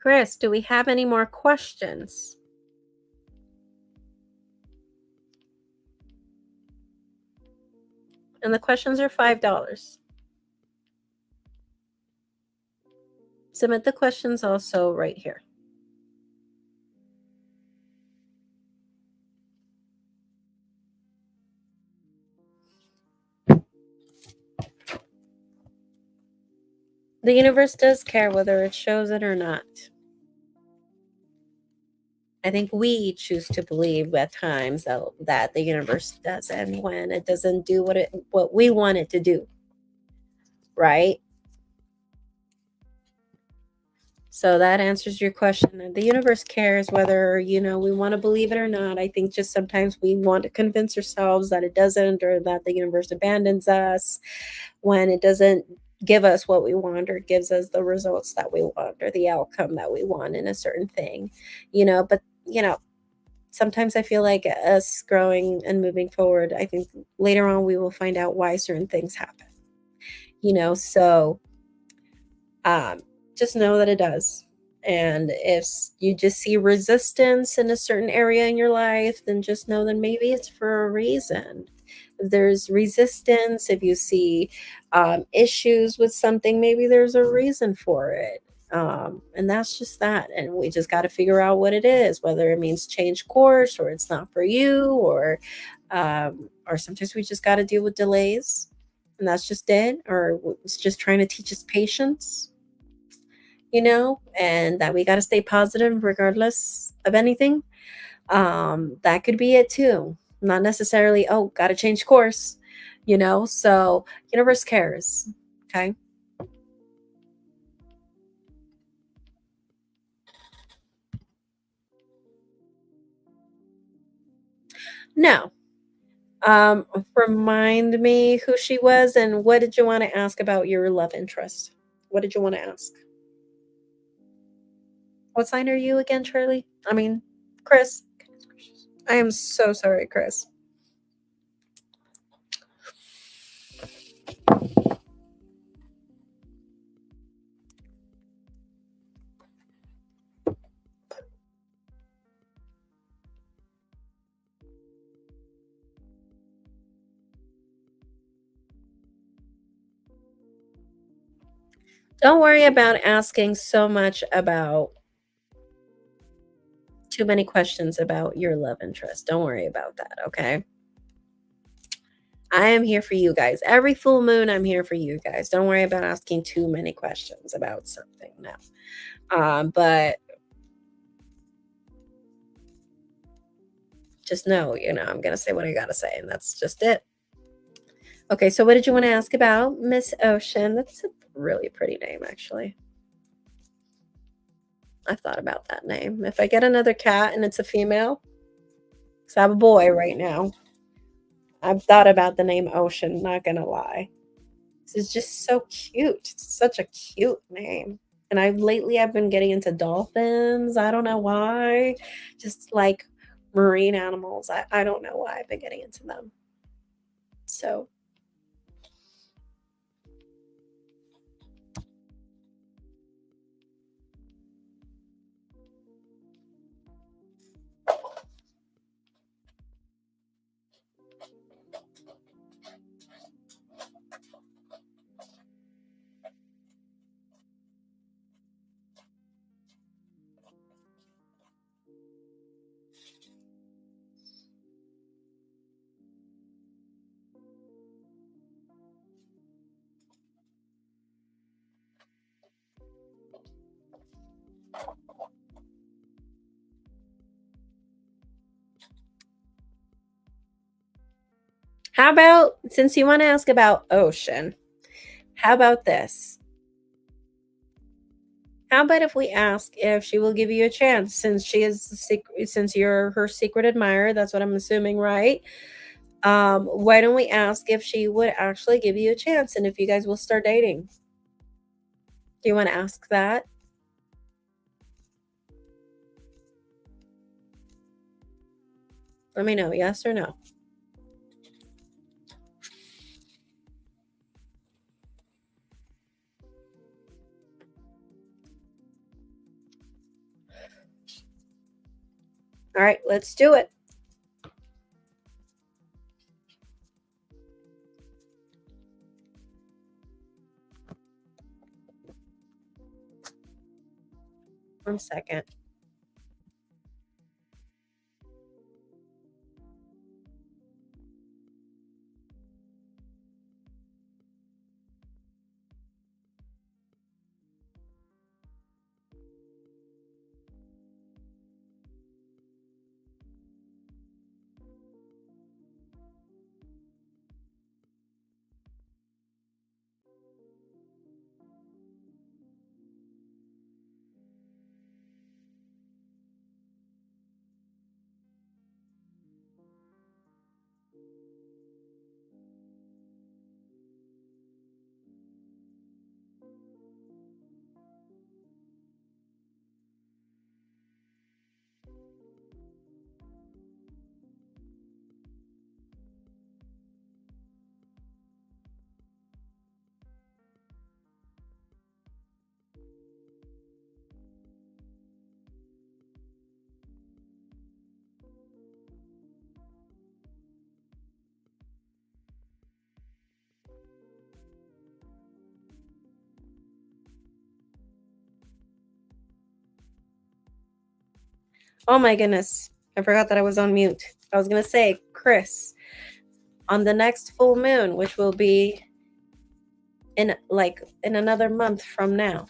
Chris, do we have any more questions? And the questions are $5. Submit the questions also right here. The universe does care whether it shows it or not. I think we choose to believe at times that the universe doesn't when it doesn't do what we want it to do, right? So that answers your question. The universe cares whether, we want to believe it or not. I think just sometimes we want to convince ourselves that it doesn't, or that the universe abandons us when it doesn't give us what we want, or gives us the results that we want, or the outcome that we want in a certain thing, but sometimes I feel like us growing and moving forward, I think later on we will find out why certain things happen, so just know that it does. And if you just see resistance in a certain area in your life, then just know that maybe it's for a reason. If there's resistance, if you see issues with something, maybe there's a reason for it. And that's just that. And we just got to figure out what it is, whether it means change course, or it's not for you, or sometimes we just got to deal with delays, and that's just it. Or it's just trying to teach us patience, and that we got to stay positive regardless of anything. That could be it too. Not necessarily, oh, got to change course, so universe cares. Okay. No. Remind me who she was, and what did you want to ask about your love interest? What did you want to ask? What sign are you again, Charlie? I mean, Chris. I am so sorry, Chris. Don't worry about asking so much about too many questions about your love interest. Don't worry about that, okay? I am here for you guys. Every full moon, I'm here for you guys. Don't worry about asking too many questions about something. No. But just know, I'm going to say what I got to say, and that's just it. Okay, so what did you want to ask about, Miss Ocean? That's a really pretty name, actually. I thought about that name. If I get another cat and it's a female, because I have a boy right now, I've thought about the name Ocean, not going to lie. This is just so cute. It's such a cute name. And I've been getting into dolphins. I don't know why. Just like marine animals. I don't know why I've been getting into them. So how about, since you want to ask about Ocean, how about this? How about if we ask if she will give you a chance, since since you're her secret admirer, that's what I'm assuming, right? Why don't we ask if she would actually give you a chance and if you guys will start dating? Do you want to ask that? Let me know, yes or no. All right, let's do it. One second. Oh my goodness. I forgot that I was on mute. I was going to say, Chris, on the next full moon, which will be in another month from now,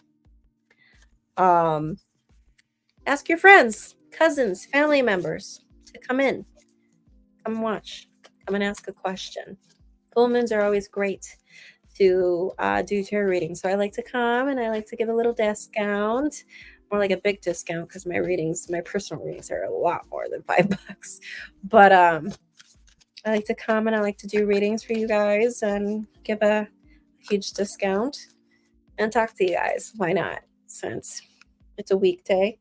ask your friends, cousins, family members to come watch, come and ask a question. Full moons are always great to do tarot readings. So I like to come and I like to give a little discount, more like a big discount, because my personal readings are a lot more than $5. But I like to come and I like to do readings for you guys and give a huge discount and talk to you guys. Why not? Since it's a weekday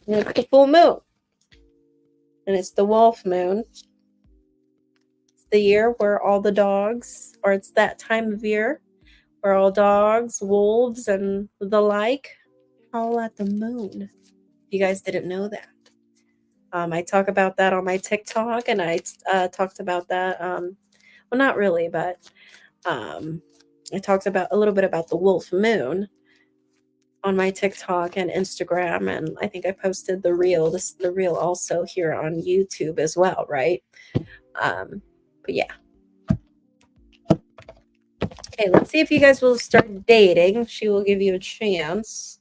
and it's the full moon and it's the wolf moon. It's the year where all the dogs, or it's that time of year where all dogs, wolves, and the like howl at the moon. You guys didn't know that. I talk about that on my TikTok, and I talked about that. Well, not really, but It talks about a little bit about the wolf moon on my TikTok and Instagram, and I think I posted the reel also here on YouTube as well, right? But yeah. Okay, let's see if you guys will start dating. She will give you a chance.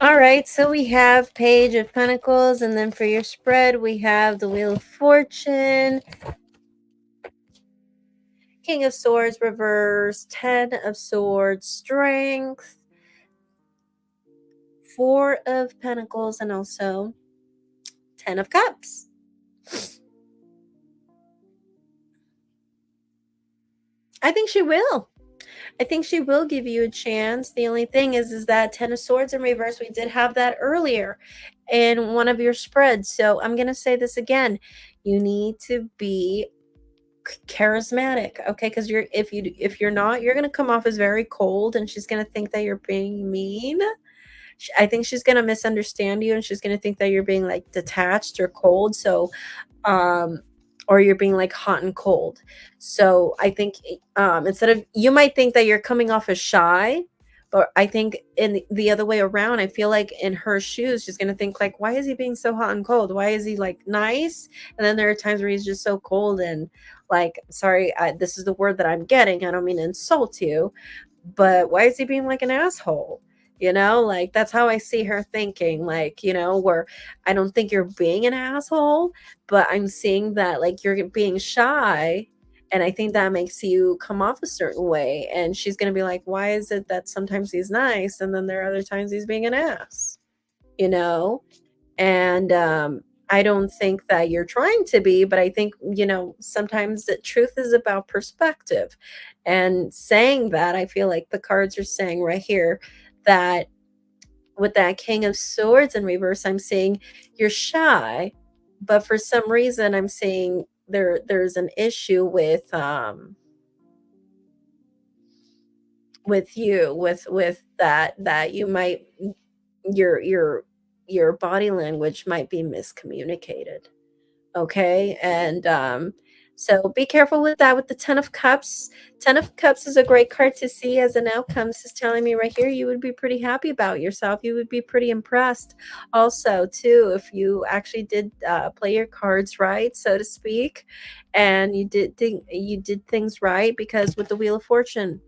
All right, so we have Page of Pentacles, and then for your spread, we have the Wheel of Fortune, King of Swords reverse, 10 of Swords, Strength, 4 of Pentacles, and also 10 of Cups. I think she will. I think she will give you a chance. The only thing is that 10 of Swords in reverse, we did have that earlier in one of your spreads. So I'm going to say this again. You need to be charismatic, okay? Because if you're not, you're going to come off as very cold, and she's going to think that you're being mean. I think she's going to misunderstand you, and she's going to think that you're being like detached or cold. So or you're being like hot and cold. So I think instead of, you might think that you're coming off as shy, but I think in the other way around, I feel like in her shoes, she's gonna think like, why is he being so hot and cold? Why is he like nice? And then there are times where he's just so cold and like, sorry, this is the word that I'm getting. I don't mean to insult you, but why is he being like an asshole? Like that's how I see her thinking, like, where I don't think you're being an asshole, but I'm seeing that like you're being shy. And I think that makes you come off a certain way. And she's going to be like, why is it that sometimes he's nice and then there are other times he's being an ass? You know? And I don't think that you're trying to be, but I think, sometimes the truth is about perspective. And saying that, I feel like the cards are saying right here that with that King of Swords in reverse, I'm saying you're shy, but for some reason I'm saying there's an issue with you, with that you might, your body language might be miscommunicated. Okay. And so be careful with that with the 10 of Cups. 10 of Cups is a great card to see as an outcome. This is telling me right here you would be pretty happy about yourself. You would be pretty impressed also too if you actually did play your cards right, so to speak, and you did things right, because with the Wheel of Fortune,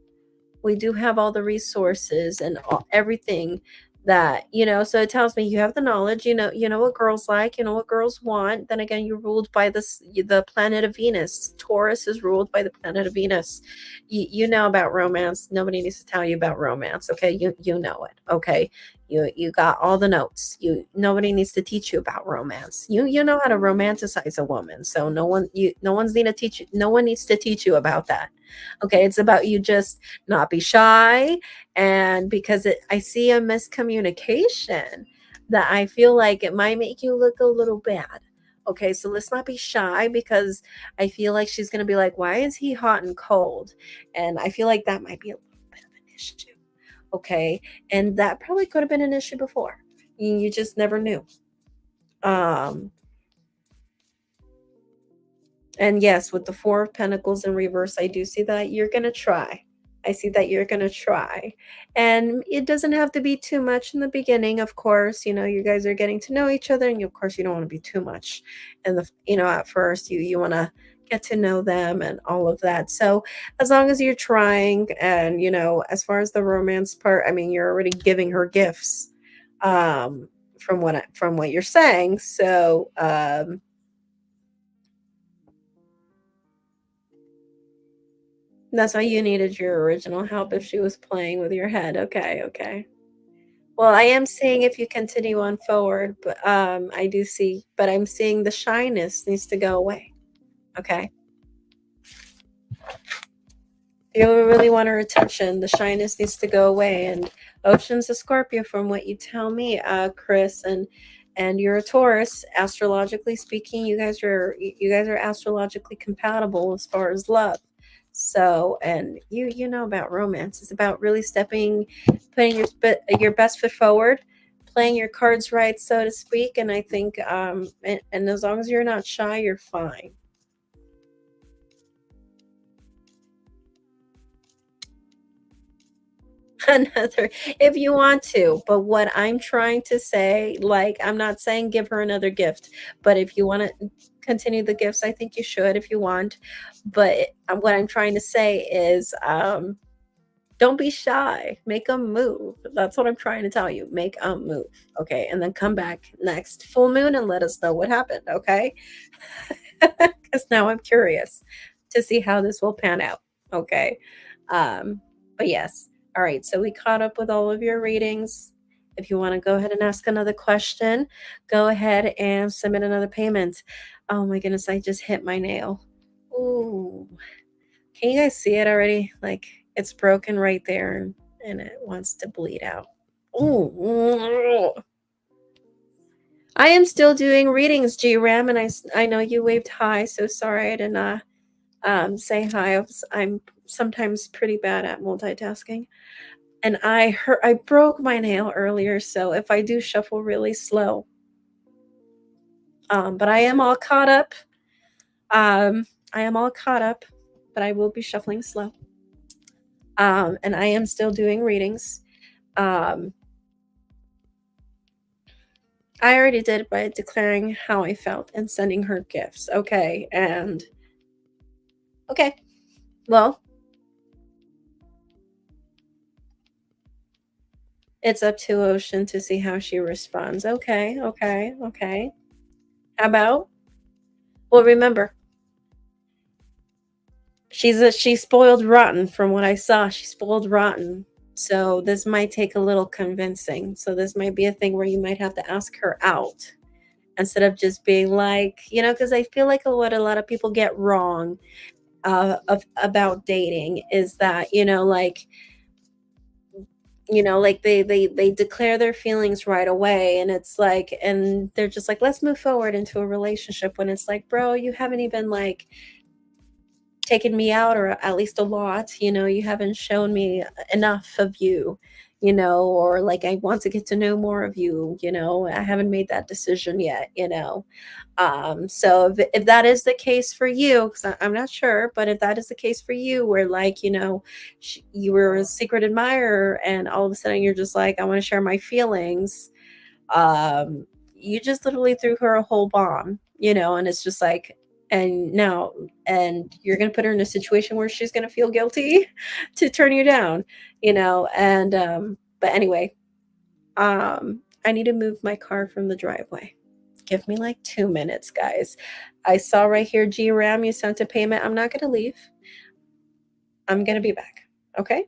we do have all the resources and everything that, so it tells me you have the knowledge, you know what girls like, you know what girls want. Then again, you're ruled by the planet of Venus. Taurus is ruled by the planet of Venus. You know about romance. Nobody needs to tell you about romance. Okay, you know it. Okay, you got all the notes. Nobody needs to teach you about romance. You know how to romanticize a woman. So no one needs to teach you about that. Okay, it's about you just not be shy. And because I see a miscommunication that I feel like it might make you look a little bad. Okay, so let's not be shy, because I feel like she's going to be like, why is he hot and cold? And I feel like that might be a little bit of an issue. Okay, and that probably could have been an issue before. You just never knew. And yes, with the 4 of Pentacles in reverse, I do see that you're going to try. I see that you're gonna try. And it doesn't have to be too much in the beginning, of course, you guys are getting to know each other, and of course, you don't wanna be too much in at first, you wanna get to know them and all of that. So, as long as you're trying and, as far as the romance part, I mean, you're already giving her gifts, from what you're saying. So, that's why you needed your original help if she was playing with your head. Okay, okay. Well, I am seeing if you continue on forward, but, I do see but I'm seeing the shyness needs to go away, okay? You really want her attention, the shyness needs to go away, and Ocean's a Scorpio from what you tell me, Chris, and you're a Taurus. Astrologically speaking, you guys are astrologically compatible as far as love. So, and you know about romance. It's about really putting your best foot forward, playing your cards right, so to speak, and I think, and as long as you're not shy, you're fine. Another if you want to, but what I'm trying to say, like, I'm not saying give her another gift, but if you wanna continue the gifts, I think you should if you want, but, what I'm trying to say is, don't be shy, make a move. That's what I'm trying to tell you, make a move, okay? And then come back next full moon and let us know what happened, okay? Because now I'm curious to see how this will pan out. Okay. But yes. All right. So we caught up with all of your readings. If you want to go ahead and ask another question, go ahead and submit another payment. Oh my goodness, I just hit my nail. Ooh. Can you guys see it already? Like it's broken right there and it wants to bleed out. Ooh. I am still doing readings, GRAM, and I know you waved hi, so sorry I did not say hi. I'm sometimes pretty bad at multitasking, and I broke my nail earlier, so if I do shuffle really slow, but I am all caught up. I am all caught up, but I will be shuffling slow. And I am still doing readings. Um, I already did by declaring how I felt and sending her gifts. Okay, and okay, well, it's up to Ocean to see how she responds. Okay, okay, okay. How about? Well, remember, she's spoiled rotten from what I saw. She's spoiled rotten. So this might take a little convincing. So this might be a thing where you might have to ask her out instead of just being like, because I feel like what a lot of people get wrong about dating is that, like they declare their feelings right away, and it's like, and they're just like, let's move forward into a relationship when it's like, bro, you haven't even like taken me out, or at least a lot, you haven't shown me enough of you, or like I want to get to know more of you, I haven't made that decision yet. So if that is the case for you, because I'm not sure, but if that is the case for you, where like, you were a secret admirer and all of a sudden you're just like, I want to share my feelings, you just literally threw her a whole bomb, and it's just like, and now, and you're going to put her in a situation where she's going to feel guilty to turn you down, and, but anyway, I need to move my car from the driveway. Give me like 2 minutes, guys. I saw right here, GRAM, you sent a payment. I'm not going to leave. I'm going to be back. Okay.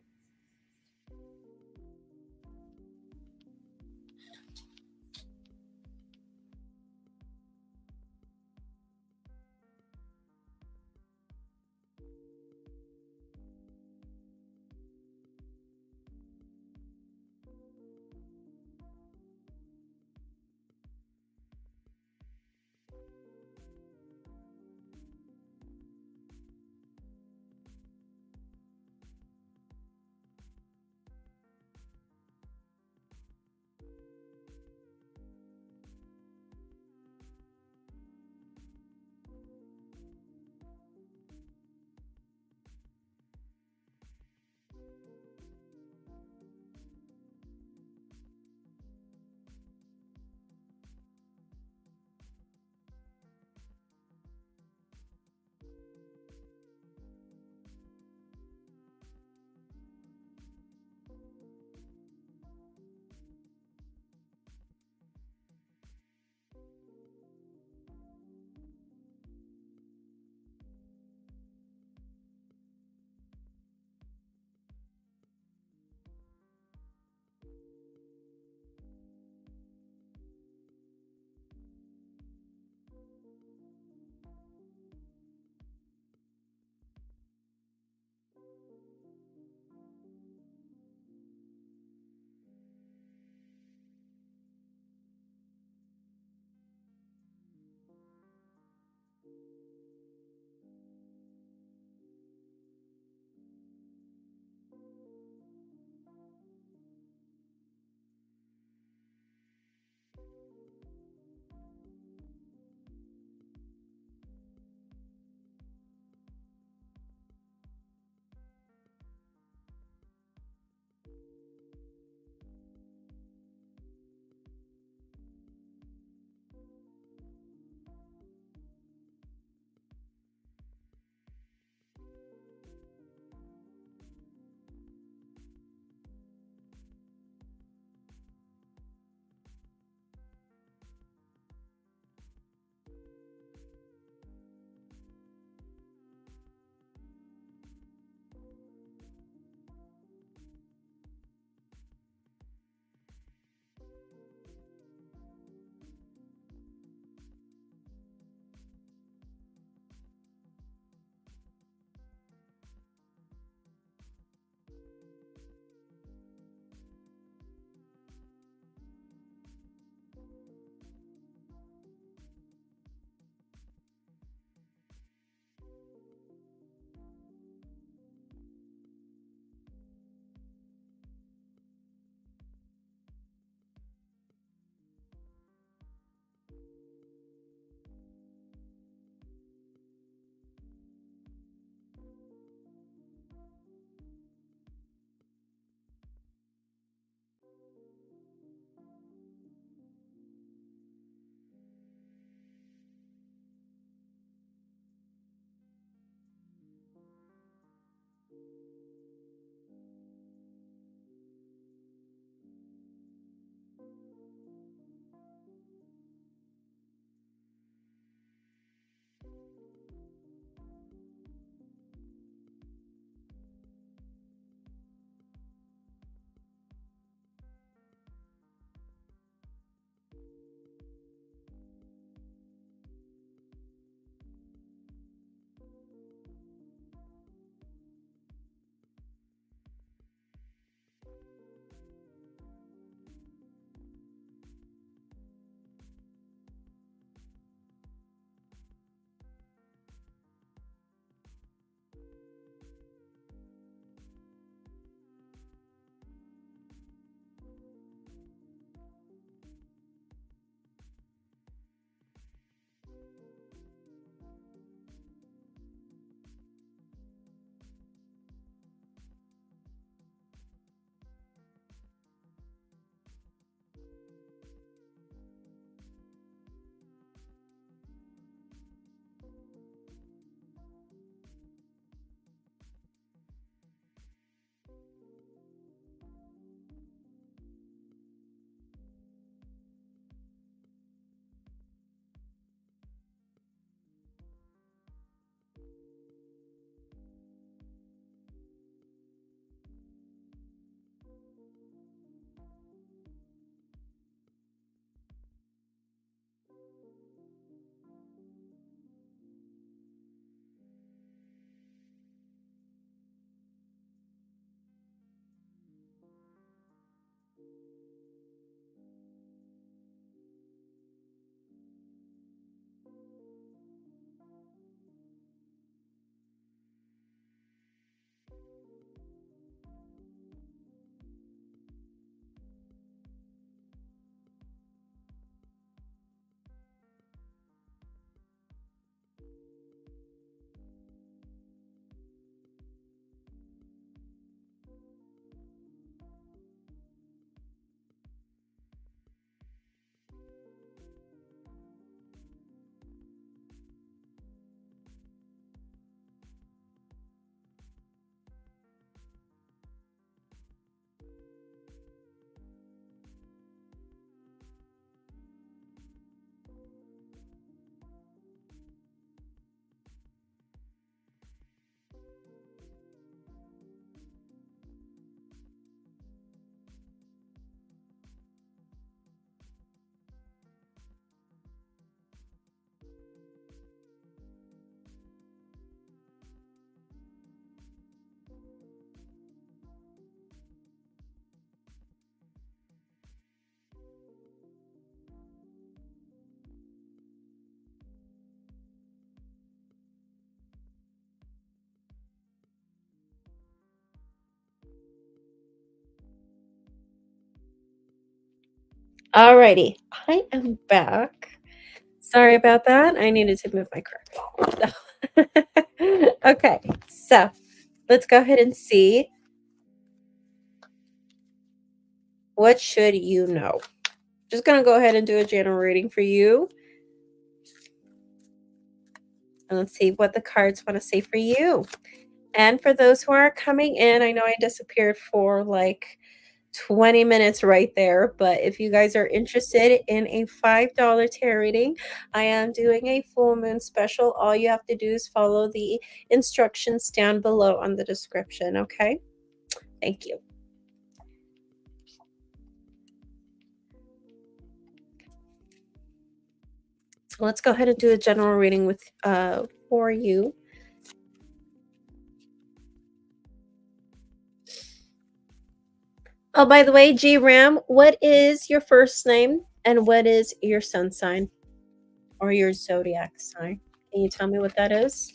Alrighty, I am back. Sorry about that. I needed to move my car. Okay, so let's go ahead and see what should you know. Just gonna go ahead and do a general reading for you. And let's see what the cards want to say for you. And for those who are coming in, I know I disappeared for like 20 minutes right there. But if you guys are interested in a $5 tarot reading, I am doing a full moon special. All you have to do is follow the instructions down below on the description. Okay. Thank you. Let's go ahead and do a general reading with for you. Oh, by the way, G Ram, what is your first name and what is your sun sign or your zodiac sign? Can you tell me what that is?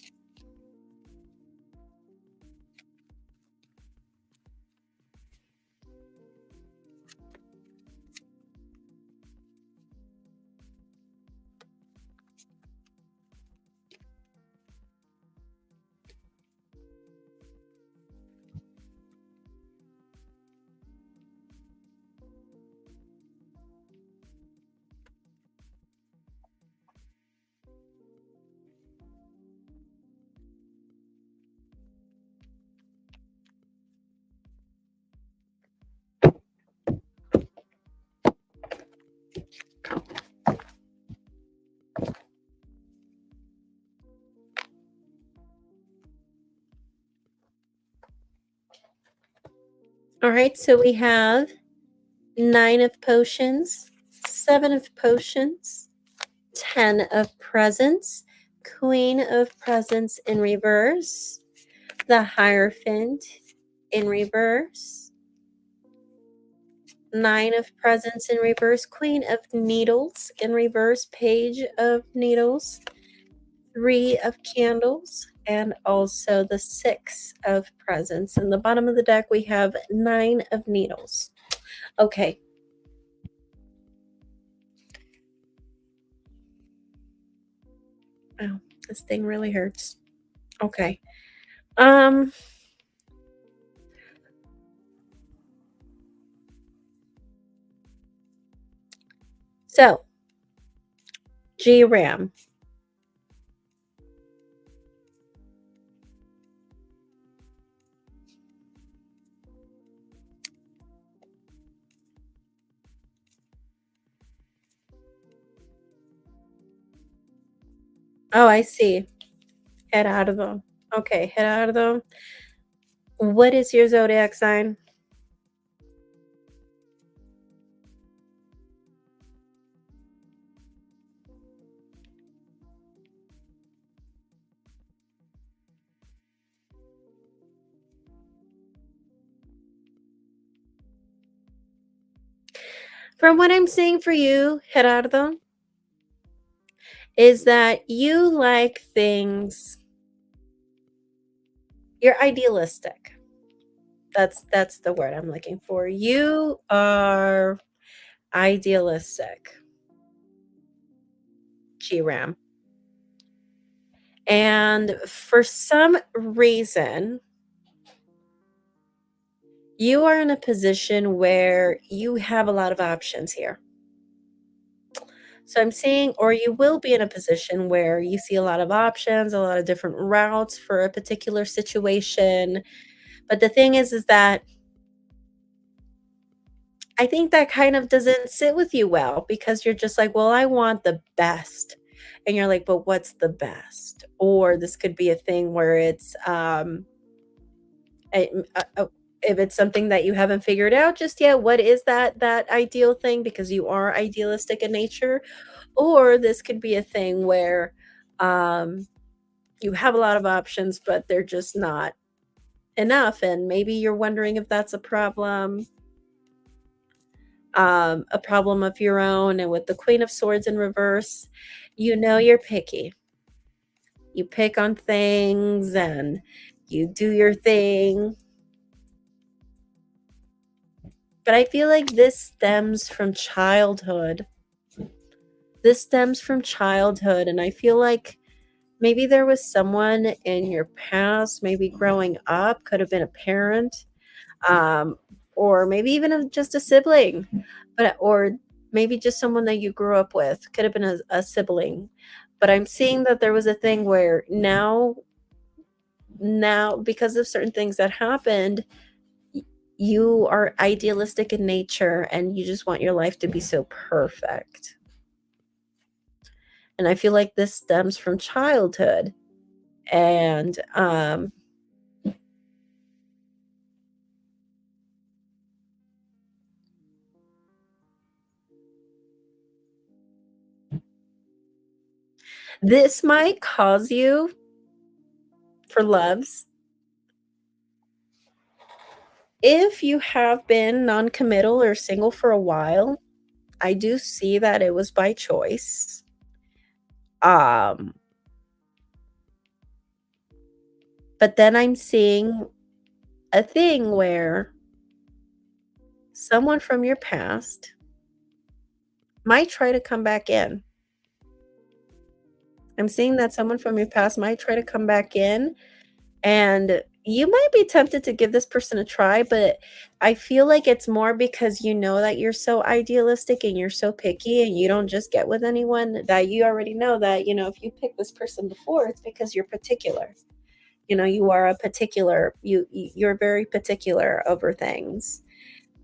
All right, so we have 9 of potions, 7 of potions, 10 of presents, Queen of presents in reverse, the Hierophant in reverse, 9 of presents in reverse, Queen of needles in reverse, Page of needles, 3 of candles, and also the 6 of presents. In the bottom of the deck, we have 9 of needles. Okay. Oh, this thing really hurts. Okay. Um, so GRAM. Oh, I see. Head out of them. Okay, head out of them. What is your zodiac sign? From what I'm seeing for you, head out of them, is that you like things, you're idealistic. That's the word I'm looking for. You are idealistic, GRAM. And for some reason, you are in a position where you have a lot of options here. So I'm seeing, or you will be in a position where you see a lot of options, a lot of different routes for a particular situation. But the thing is that I think that kind of doesn't sit with you well because you're just like, well, I want the best. And you're like, but what's the best? Or this could be a thing where it's, I- m- if it's something that you haven't figured out just yet, what is that ideal thing? Because you are idealistic in nature. Or this could be a thing where, um, you have a lot of options, but they're just not enough. And maybe you're wondering if that's a problem of your own. And with the Queen of Swords in reverse, you know you're picky. You pick on things and you do your thing, But I feel like this stems from childhood. This stems from childhood, and I feel like maybe there was someone in your past, maybe growing up, could have been a parent, um, or maybe even just a sibling, but or maybe just someone that you grew up with, could have been a sibling. But I'm seeing that there was a thing where now because of certain things that happened, y- you are idealistic in nature and you just want your life to be so perfect. And I feel like this stems from childhood. And this might cause you for loves. If you have been non-committal or single for a while, I do see that it was by choice. Um, but then I'm seeing a thing where someone from your past might try to come back in. I'm seeing that someone from your past might try to come back in, and you might be tempted to give this person a try, but I feel like it's more because you know that you're so idealistic and you're so picky and you don't just get with anyone, that you already know that, if you pick this person before, it's because you're particular. You are a particular, you're very particular over things.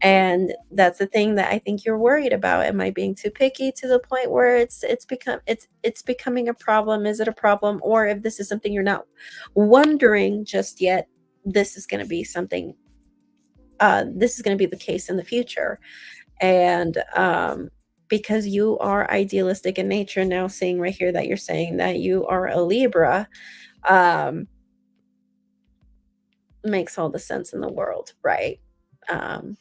And that's the thing that I think you're worried about. Am I being too picky to the point where it's becoming a problem? Is it a problem? Or if this is something you're not wondering just yet, this is gonna be something this is gonna be the case in the future. And because you are idealistic in nature, now seeing right here that you're saying that you are a Libra, um, makes all the sense in the world, right? Um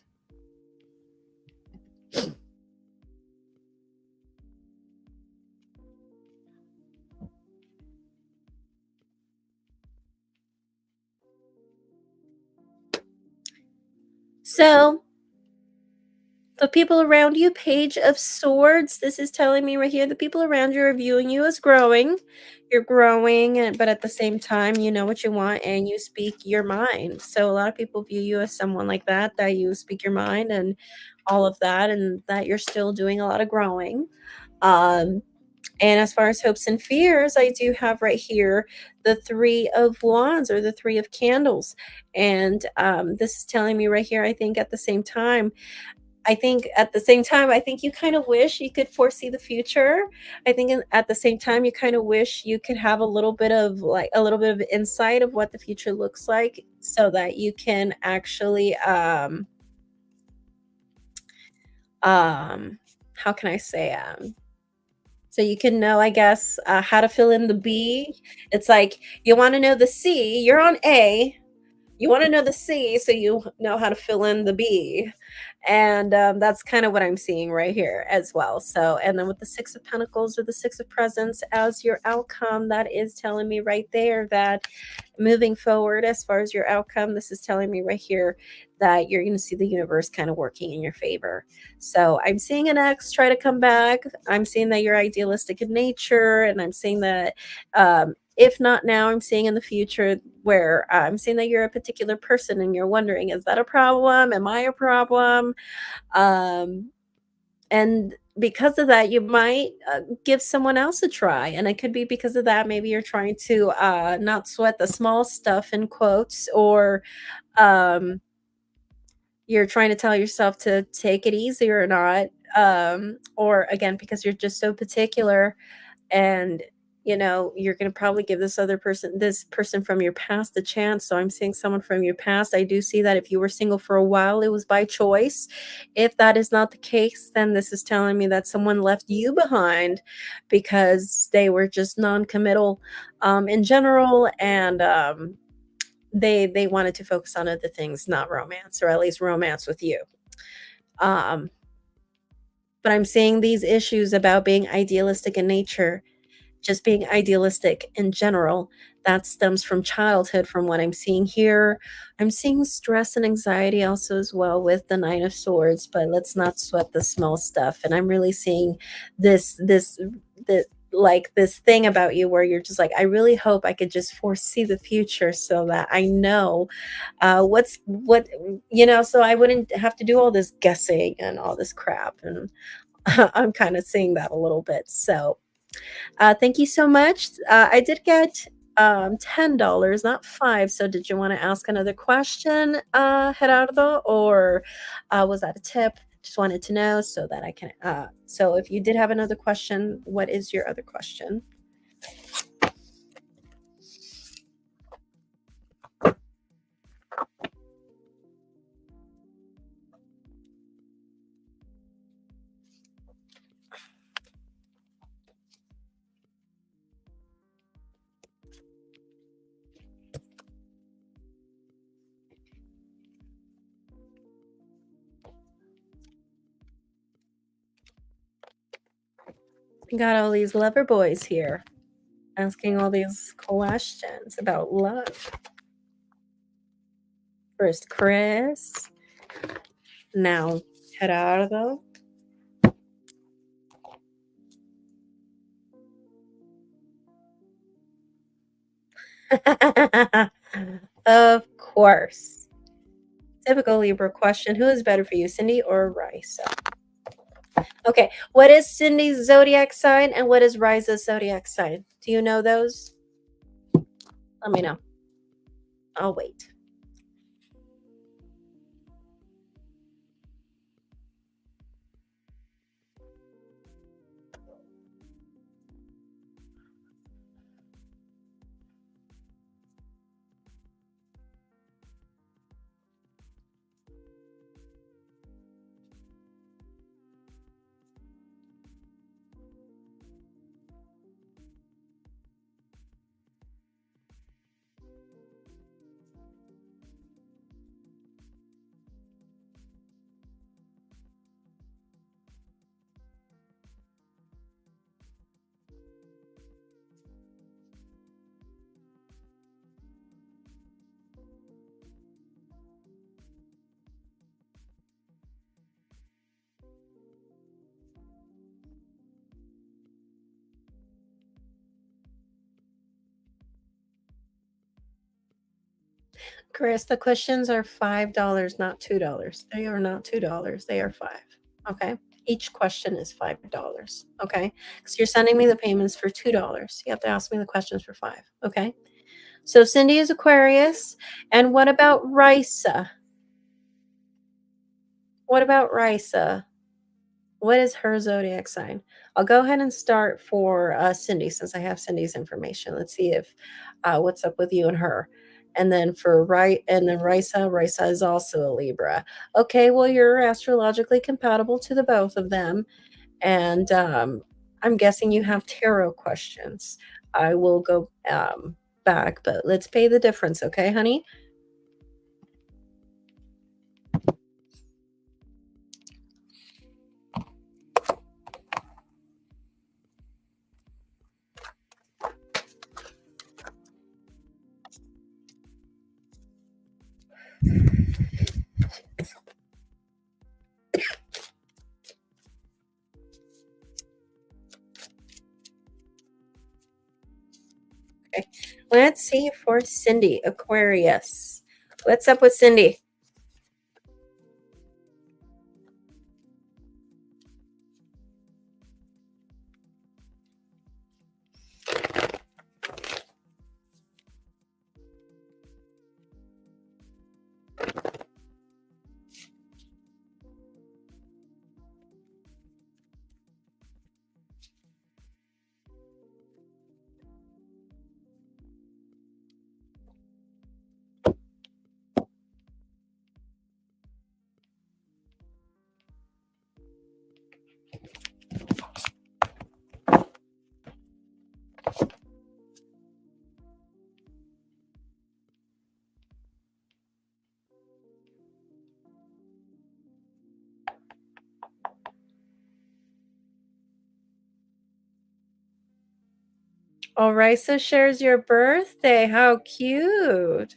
so the people around you, Page of Swords. This is telling me right here the people around you are viewing you as growing. You're growing, but at the same time, you know what you want and you speak your mind. So a lot of people view you as someone like that you speak your mind and all of that, and that you're still doing a lot of growing. Um, and as far as hopes and fears, I do have right here the Three of Wands or the Three of Candles. And this is telling me right here, I think you kind of wish you could foresee the future. I think at the same time, you kind of wish you could have a little bit of insight of what the future looks like so that you can actually, how can I say, so you can know, I guess, how to fill in the B. It's like you want to know the C, you're on A, you want to know the C so you know how to fill in the B. And that's kind of what I'm seeing right here as well. So, and then with the Six of Pentacles or the Six of Presents as your outcome, that is telling me right there that moving forward, as far as your outcome, this is telling me right here that you're going to see the universe kind of working in your favor. So I'm seeing an ex try to come back. I'm seeing that you're idealistic in nature, and I'm seeing that if not now, I'm seeing in the future where I'm seeing that you're a particular person and you're wondering, is that a problem? Am I a problem? Um, and because of that, you might give someone else a try. And it could be because of that. Maybe you're trying to not sweat the small stuff in quotes, or um, you're trying to tell yourself to take it easy or not. Or again, because you're just so particular, and you're going to probably give this person from your past a chance. So I'm seeing someone from your past. I do see that if you were single for a while, it was by choice. If that is not the case, then this is telling me that someone left you behind because they were just non-committal in general, and they wanted to focus on other things, not romance, or at least romance with you. Um but I'm seeing these issues about being idealistic in nature, just being idealistic in general. That stems from childhood from what I'm seeing here. I'm seeing stress and anxiety also as well with the Nine of Swords, but let's not sweat the small stuff. And I'm really seeing this like this thing about you where you're just like, I really hope I could just foresee the future so that I know so I wouldn't have to do all this guessing and all this crap. And I'm kind of seeing that a little bit. So thank you so much. I did get $10, not five. So did you want to ask another question, Gerardo, or was that a tip? Just wanted to know so that I can. So if you did have another question, what is your other question? We got all these lover boys here asking all these questions about love. First, Chris. Now, Gerardo. Of course. Typical Libra question. Who is better for you, Cindy or Risa? Okay. What is Cindy's zodiac sign and what is Risa's zodiac sign? Do you know those? Let me know. I'll wait. Chris, the questions are $5, not $2. They are not $2. They are five. Okay. Each question is $5. Okay. Because you're sending me the payments for $2. You have to ask me the questions for five. Okay. So Cindy is Aquarius. And what about Risa? What about Risa? What is her zodiac sign? I'll go ahead and start for Cindy since I have Cindy's information. Let's see if what's up with you and her. And then for Risa is also a Libra. Okay, well, you're astrologically compatible to the both of them. And I'm guessing you have tarot questions. I will go back, but let's pay the difference, okay, honey? Okay, let's see for Cindy, Aquarius. What's up with Cindy? Orisa shares your birthday. How cute.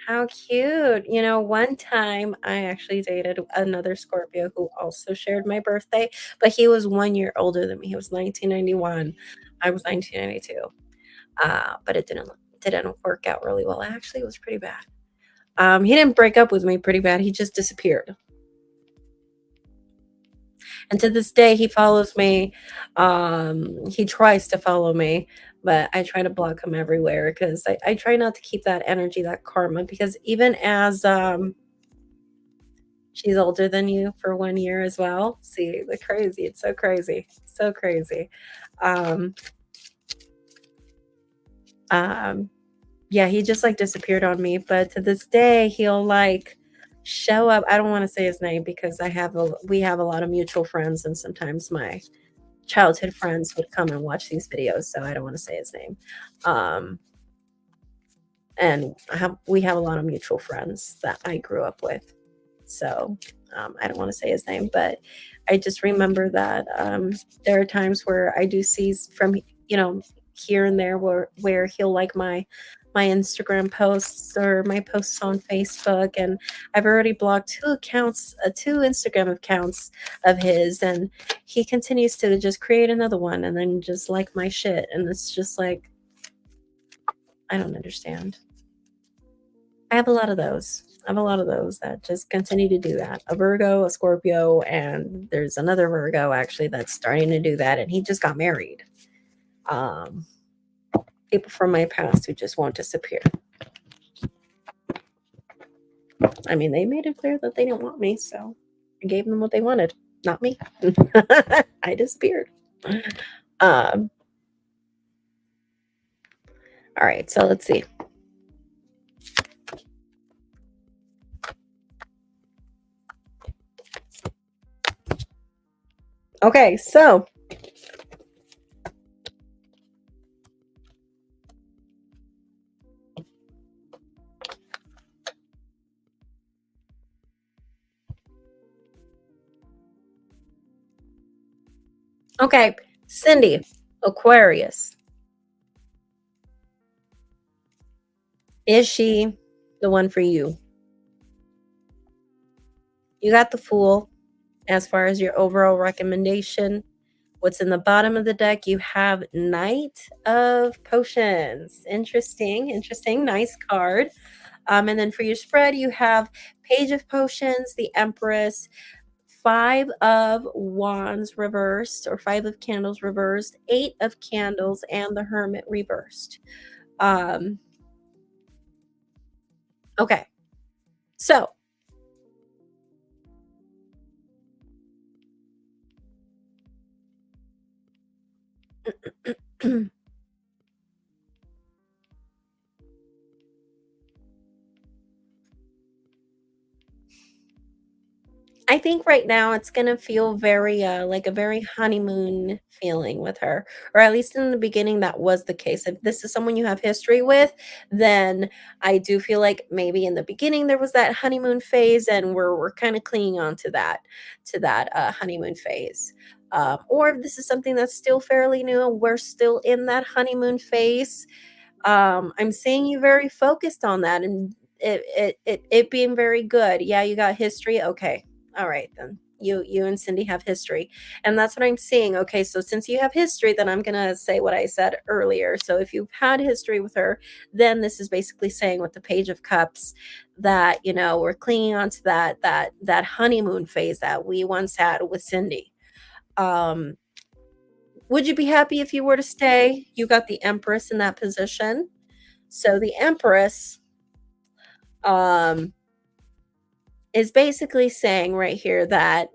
How cute. You know, one time I actually dated another Scorpio who also shared my birthday, but he was 1 year older than me. He was 1991. I was 1992. But it didn't work out really well. Actually, it was pretty bad. He didn't break up with me pretty bad. He just disappeared. And to this day, he follows me. He tries to follow me, but I try to block him everywhere because I try not to keep that energy, that karma, because even as she's older than you for 1 year as well. See, the crazy. It's so crazy. So crazy. Um, um, yeah, he just like disappeared on me, but to this day, he'll like show up. I don't want to say his name because we have a lot of mutual friends, and sometimes my childhood friends would come and watch these videos, so I don't want to say his name. Um, and we have a lot of mutual friends that I grew up with. So I don't want to say his name, but I just remember that there are times where I do see from here and there where he'll like my Instagram posts or my posts on Facebook, and I've already blocked two Instagram accounts of his, and he continues to just create another one and then just like my shit, and it's just like I don't understand. I have a lot of those. I have a lot of those that just continue to do that. A Virgo, a Scorpio, and there's another Virgo actually that's starting to do that, and he just got married. Um, People from my past who just won't disappear. I mean, they made it clear that they didn't want me, so I gave them what they wanted, not me. I disappeared. All right, so let's see. Okay, so okay, Cindy, Aquarius. Is she the one for you? You got the Fool as far as your overall recommendation. What's in the bottom of the deck? You have Knight of Potions. Interesting, interesting, nice card. And then for your spread, you have Page of Potions, the Empress, Five of Wands reversed, or Five of Candles reversed, Eight of Candles, and the Hermit reversed. Okay, so I think right now it's gonna feel very, like a very honeymoon feeling with her, or at least in the beginning that was the case. If this is someone you have history with, then I do feel like maybe in the beginning there was that honeymoon phase, and we're kind of clinging on to that honeymoon phase. Or if this is something that's still fairly new, we're still in that honeymoon phase. I'm seeing you very focused on that, and it being very good. Yeah, you got history. Okay. All right then. You and Cindy have history. And that's what I'm seeing. Okay, so since you have history, then I'm gonna say what I said earlier. So if you've had history with her, then this is basically saying with the Page of Cups that, we're clinging on to that honeymoon phase that we once had with Cindy. Um, would you be happy if you were to stay? You got the Empress in that position. So the Empress um, is basically saying right here that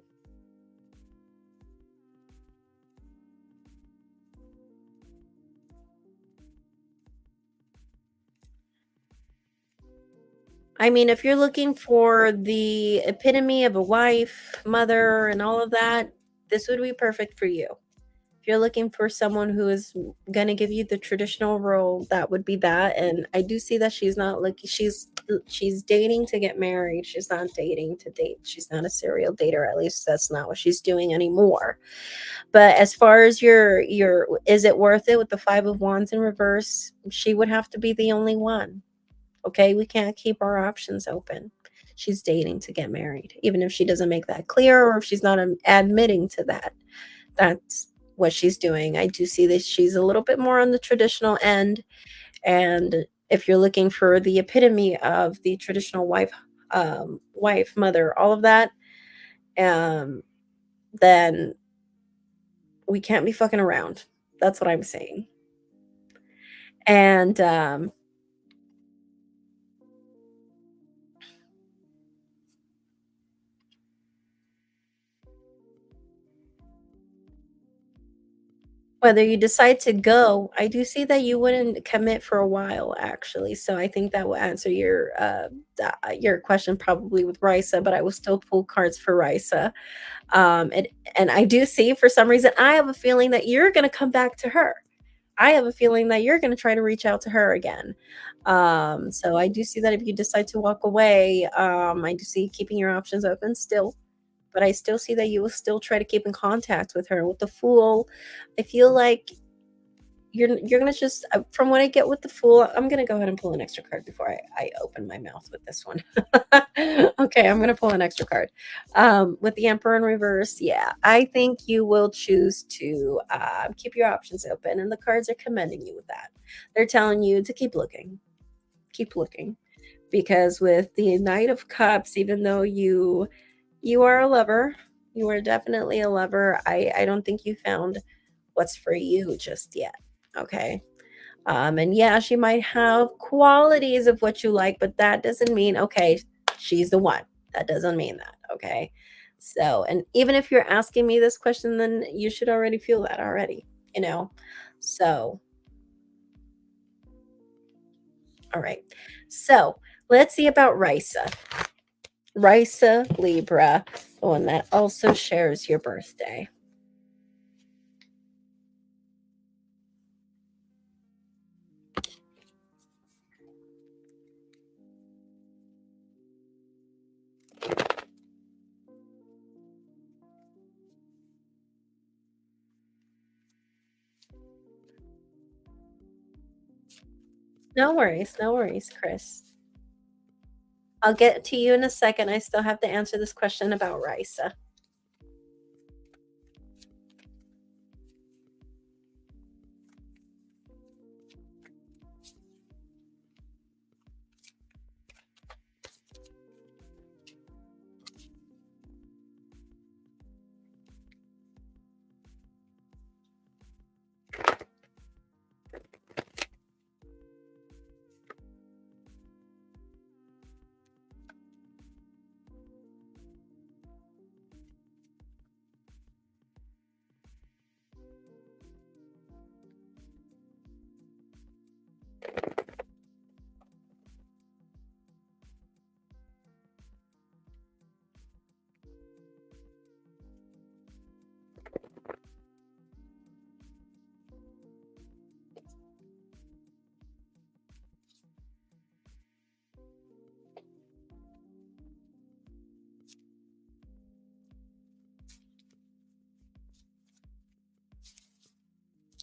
I mean, if you're looking for the epitome of a wife, mother, and all of that, this would be perfect for you. If you're looking for someone who is going to give you the traditional role, that would be that. And I do see that she's not like she's she's dating to get married. She's not dating to date. She's not a serial dater. At least that's not what she's doing anymore. But as far as your is it worth it with the 5 of Wands in reverse? She would have to be the only one. Okay, we can't keep our options open. She's dating to get married, even if she doesn't make that clear or if she's not admitting to that. That's what she's doing. I do see that she's a little bit more on the traditional end. And if you're looking for the epitome of the traditional wife, mother, all of that, um, then we can't be fucking around. That's what I'm saying. And whether you decide to go, I do see that you wouldn't commit for a while, actually. So I think that will answer your question probably with Risa, but I will still pull cards for Risa. And I do see, for some reason, I have a feeling that you're going to come back to her. I have a feeling that you're going to try to reach out to her again. So I do see that if you decide to walk away, I do see keeping your options open still. But I still see that you will still try to keep in contact with her. With the Fool, I feel like you're gonna just from what I get with the Fool, I'm gonna go ahead and pull an extra card before I open my mouth with this one. Okay, I'm gonna pull an extra card. With the Emperor in reverse, yeah, I think you will choose to keep your options open, and the cards are commending you with that. They're telling you to keep looking, because with the Knight of Cups, even though you are a lover, you are definitely a lover. I don't think you found what's for you just yet. Okay. And yeah, she might have qualities of what you like, but that doesn't mean, okay, she's the one. That doesn't mean that. Okay. So, and even if you're asking me this question, then you should already feel that already, you know? So, all right. So let's see about Risa. Risa Libra, the one that also shares your birthday. No worries, Chris. I'll get to you in a second. I still have to answer this question about Risa.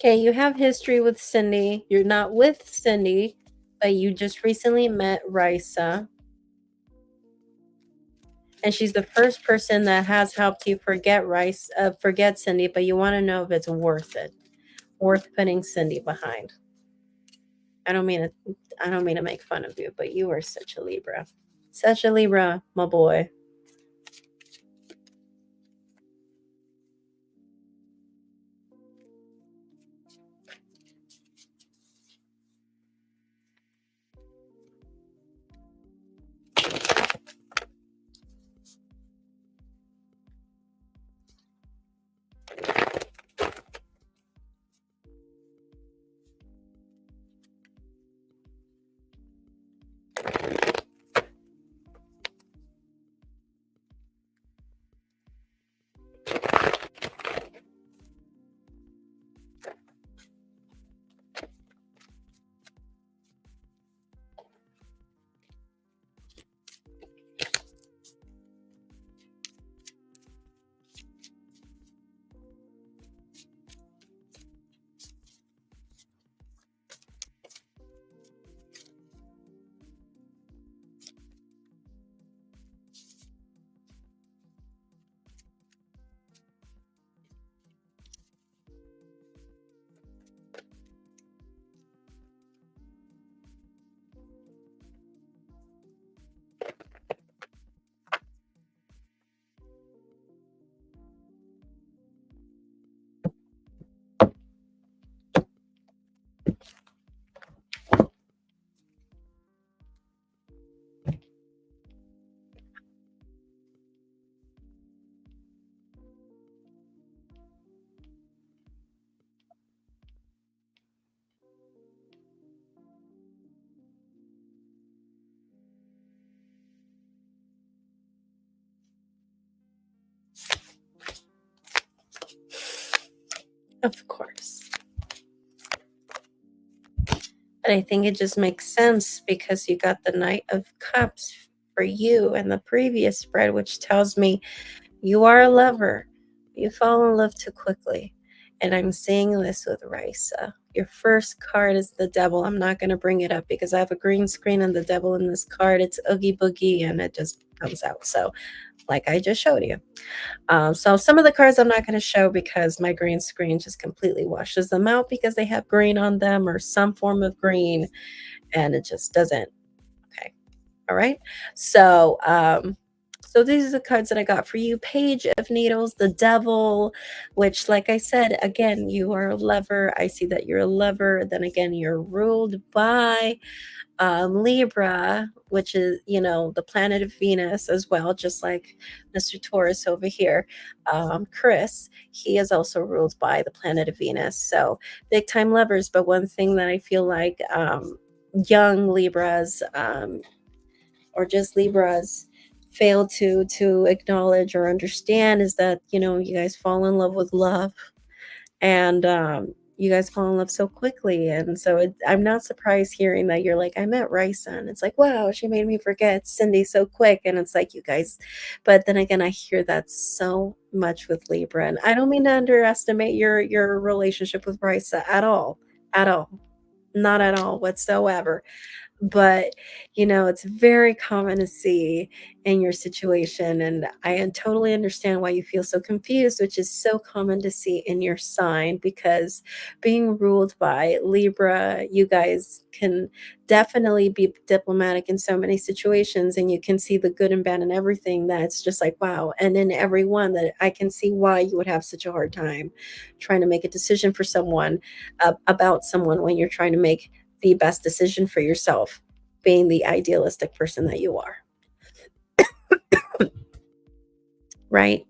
Okay, you have history with Cindy. You're not with Cindy, but you just recently met Risa. And she's the first person that has helped you forget Cindy, but you want to know if it's worth it. Worth putting Cindy behind. I don't mean to make fun of you, but you are such a Libra. Such a Libra, my boy. Of course. But I think it just makes sense because you got the Knight of Cups for you in the previous spread, which tells me you are a lover. You fall in love too quickly. And I'm seeing this with Risa. Your first card is the devil. I'm not going to bring it up because I have a green screen and the devil in this card. It's Oogie Boogie and it just comes out. So, like I just showed you. So some of the cards I'm not going to show because my green screen just completely washes them out because they have green on them or some form of green, and it just doesn't. Okay. All right. So, so these are the cards that I got for you. Page of Needles, the Devil, which, like I said, again, you are a lover. I see that you're a lover. Then again, you're ruled by Libra, which is, the planet of Venus as well, just like Mr. Taurus over here. Chris, he is also ruled by the planet of Venus. So big time lovers. But one thing that I feel like young Libras or just Libras fail to acknowledge or understand is that, you guys fall in love with love and you guys fall in love so quickly. And so I'm not surprised hearing that you're like, I met Risa, and it's like, wow, she made me forget Cindy so quick. And it's like, you guys, but then again, I hear that so much with Libra, and I don't mean to underestimate your relationship with Risa at all, not at all whatsoever. But, it's very common to see in your situation, and totally understand why you feel so confused, which is so common to see in your sign because being ruled by Libra, you guys can definitely be diplomatic in so many situations, and you can see the good and bad in everything. That's just like, wow. And in every one that I can see why you would have such a hard time trying to make a decision for someone, about someone, when you're trying to make the best decision for yourself, being the idealistic person that you are. Right?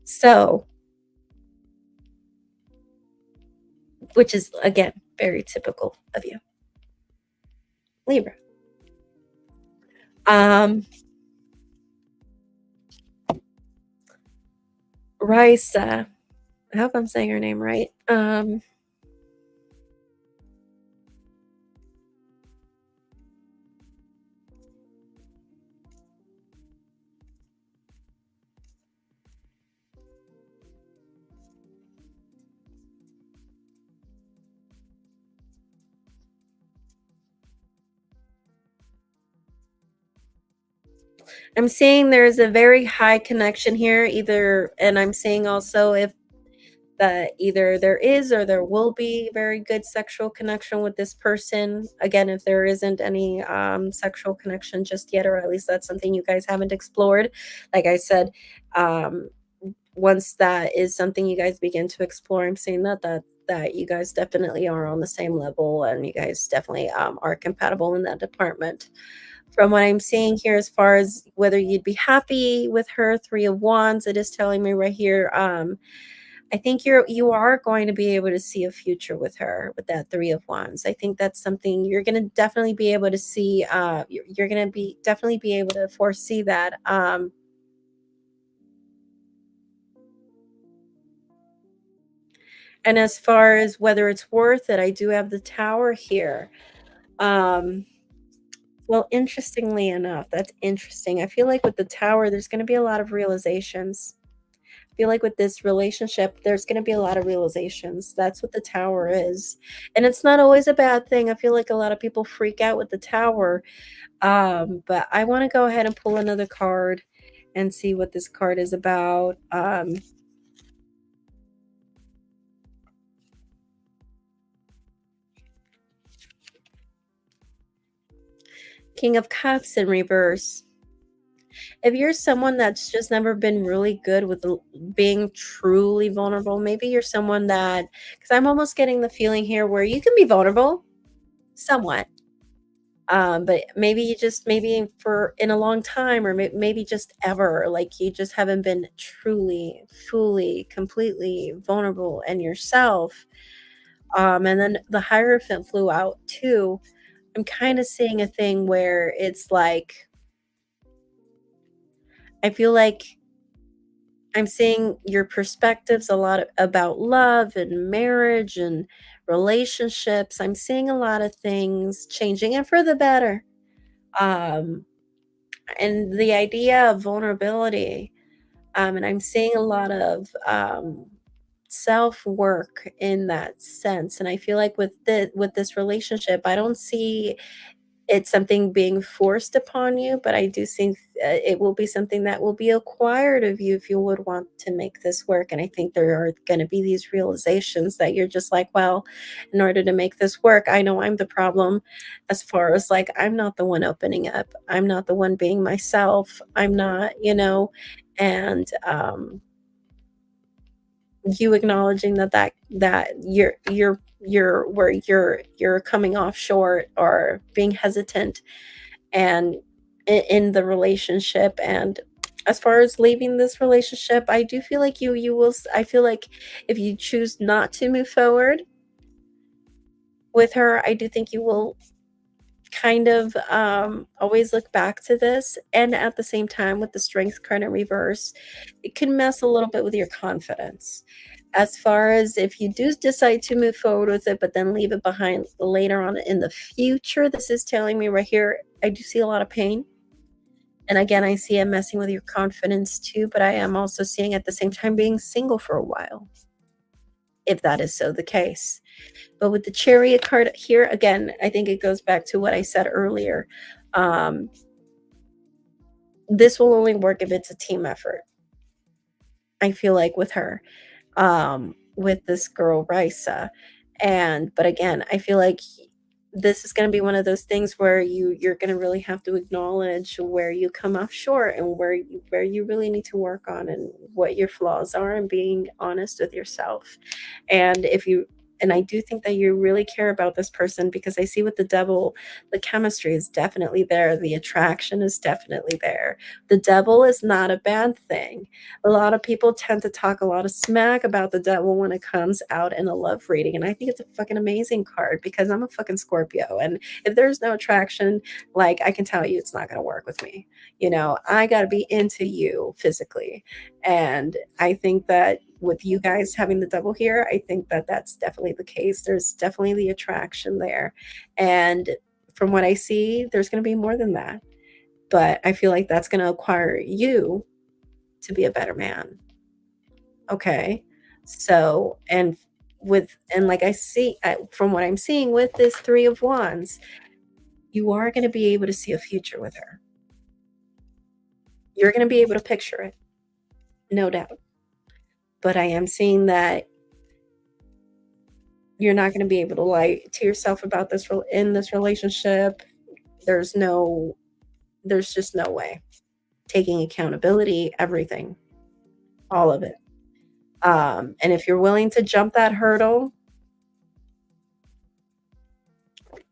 So, which is again very typical of you, Libra. Risa, I hope I'm saying her name right. I'm seeing there's a very high connection here, either, and I'm seeing also if that either there is or there will be very good sexual connection with this person. Again, if there isn't any sexual connection just yet, or at least that's something you guys haven't explored, like I said, um, once that is something you guys begin to explore, I'm saying that you guys definitely are on the same level, and you guys definitely are compatible in that department. From what I'm seeing here, as far as whether you'd be happy with her, Three of Wands, it is telling me right here. I think you are going to be able to see a future with her with that Three of Wands. I think that's something you're going to definitely be able to see. You're going to be definitely be able to foresee that. And as far as whether it's worth it, I do have the Tower here. Um, well, interestingly enough, that's interesting. I feel like with the Tower, there's going to be a lot of realizations. I feel like with this relationship, there's going to be a lot of realizations. That's what the Tower is. And it's not always a bad thing. I feel like a lot of people freak out with the Tower. But I want to go ahead and pull another card and see what this card is about. King of Cups in reverse. If you're someone that's just never been really good with being truly vulnerable, maybe you're someone that, because I'm almost getting the feeling here where you can be vulnerable somewhat. But maybe you just, maybe for in a long time, or maybe just ever, like you just haven't been truly, fully, completely vulnerable in yourself. And then the Hierophant flew out too. I'm kind of seeing a thing where it's like, I feel like I'm seeing your perspectives a lot about love and marriage and relationships. I'm seeing a lot of things changing and for the better. Um, and the idea of vulnerability, and I'm seeing a lot of self-work in that sense. And I feel like with this relationship, I don't see it's something being forced upon you, but I do think, it will be something that will be acquired of you if you would want to make this work, and I think there are gonna be these realizations that you're just like, "Well, in order to make this work, I know I'm the problem as far as, like, I'm not the one opening up. I'm not the one being myself. I'm not," and, you acknowledging that you're where you're coming off short or being hesitant and in the relationship. And as far as leaving this relationship, I do feel like you will I feel like if you choose not to move forward with her, I do think you will kind of always look back to this. And at the same time, with the strength card in reverse, it can mess a little bit with your confidence. As far as if you do decide to move forward with it, but then leave it behind later on in the future, this is telling me right here, I do see a lot of pain. And again, I see it messing with your confidence too, but I am also seeing at the same time being single for a while, if that is so the case. But with the Chariot card here, again, I think it goes back to what I said earlier. Um, this will only work if it's a team effort. I feel like with her, with this girl Risa. And but again, I feel like this is going to be one of those things where you're going to really have to acknowledge where you come off short and where you really need to work on and what your flaws are and being honest with yourself. And if you and I do think that you really care about this person because I see with the devil, the chemistry is definitely there. The attraction is definitely there. The devil is not a bad thing. A lot of people tend to talk a lot of smack about the devil when it comes out in a love reading, and I think it's a fucking amazing card because I'm a fucking Scorpio, and if there's no attraction, like, I can tell you it's not gonna work with me. I gotta be into you physically, and I think that with you guys having the double here, I think that that's definitely the case. There's definitely the attraction there, and from what I see, there's gonna be more than that, but I feel like that's gonna acquire you to be a better man. Okay. So, and like I see, from what I'm seeing with this Three of Wands, you are going to be able to see a future with her. You're going to be able to picture it, no doubt. But I am seeing that you're not going to be able to lie to yourself about this in this relationship. There's no, there's just no way. Taking accountability, everything, all of it. And if you're willing to jump that hurdle,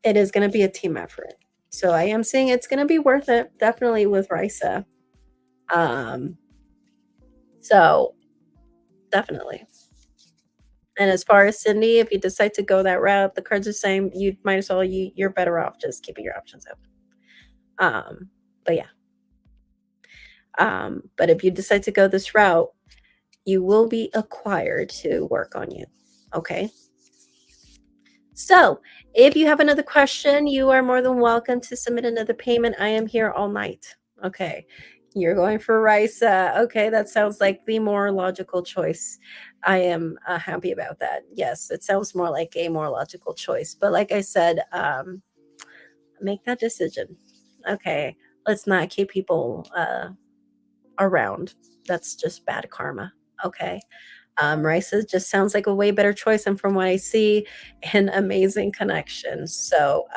it is gonna be a team effort. So I am saying it's gonna be worth it, definitely with Risa. Um, so definitely. And as far as Cindy, if you decide to go that route, the cards are saying you might as well you're better off just keeping your options open. But yeah. But if you decide to go this route, you will be acquired to work on you. Okay. So, if you have another question, you are more than welcome to submit another payment. I am here all night. Okay. You're going for Risa. Okay, that sounds like the more logical choice. I am happy about that. Yes, it sounds more like a more logical choice. But like I said, make that decision. Okay, let's not keep people around. That's just bad karma. Okay. Risa just sounds like a way better choice, and from what I see, an amazing connection. So,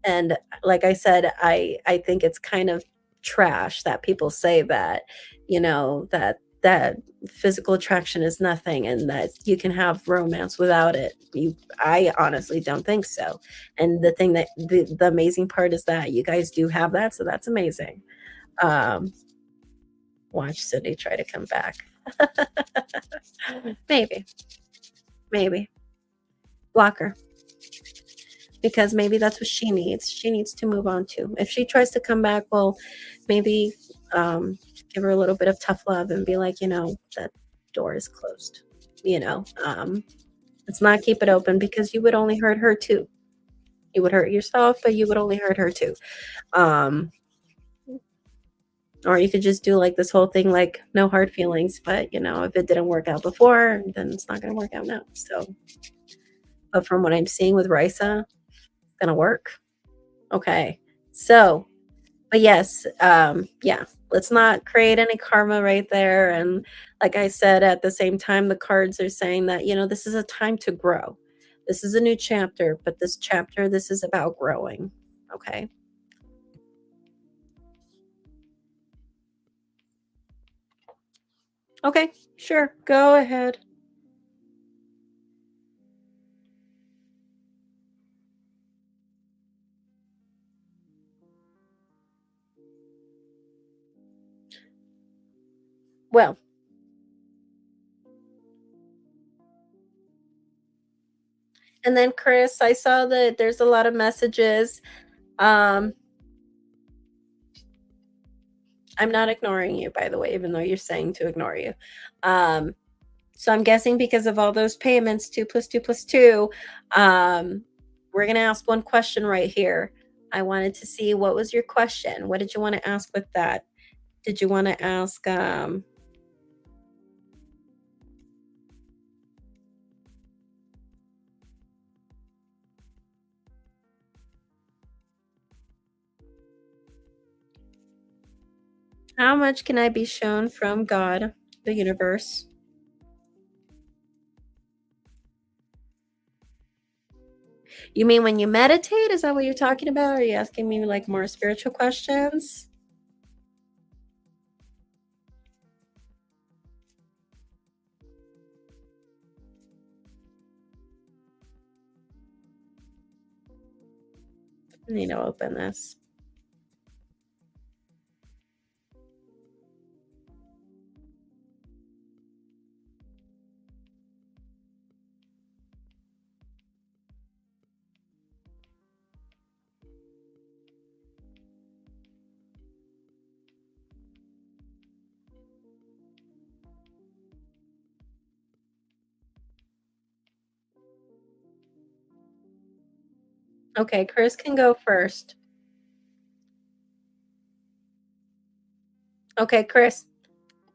and like I said, I think it's kind of trash that people say that, that physical attraction is nothing and that you can have romance without it. I honestly don't think so. And the thing that the amazing part is that you guys do have that, so that's amazing. Um, watch Cindy try to come back. Maybe. Maybe. Block her. Because maybe that's what she needs. She needs to move on too. If she tries to come back, well, maybe give her a little bit of tough love and be like, that door is closed. You know, let's not keep it open because you would only hurt her too. You would hurt yourself, but you would only hurt her too. Um, or you could just do like this whole thing, like no hard feelings, but if it didn't work out before, then it's not going to work out now. So, but from what I'm seeing with Risa, it's going to work. Okay. So, but yes, yeah, let's not create any karma right there. And like I said, at the same time, the cards are saying that, this is a time to grow. This is a new chapter, but this chapter, this is about growing. Okay. Okay, sure. Go ahead. Well, and then Chris, I saw that there's a lot of messages. Um, I'm not ignoring you, by the way, even though you're saying to ignore you. Um, so I'm guessing because of all those payments, 2 plus 2 plus 2, we're gonna ask one question right here. I wanted to see what was your question. What did you want to ask with that? Did you want to ask how much can I be shown from God, the universe? You mean when you meditate? Is that what you're talking about? Are you asking me like more spiritual questions? I need to open this. Okay, Chris can go first. Okay, Chris,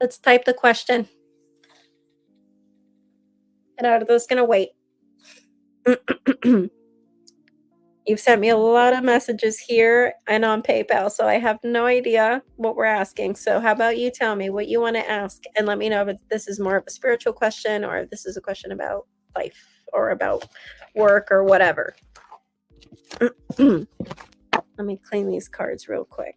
let's type the question. And I'm just gonna wait. You've sent me a lot of messages here and on PayPal, so I have no idea what we're asking. So how about you tell me what you want to ask and let me know if this is more of a spiritual question or if this is a question about life or about work or whatever. Let me clean these cards real quick.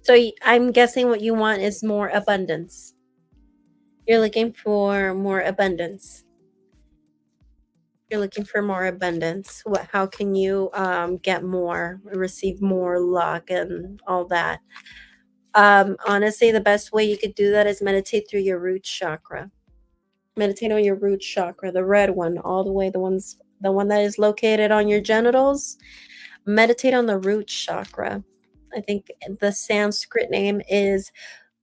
So I'm guessing what you want is more abundance. You're looking for more abundance. You're looking for more abundance. How can you get more, receive more luck and all that? Honestly, the best way you could do that is meditate through your root chakra. Meditate on your root chakra, the red one, all the way, the one that is located on your genitals. Meditate on the root chakra. I think the Sanskrit name is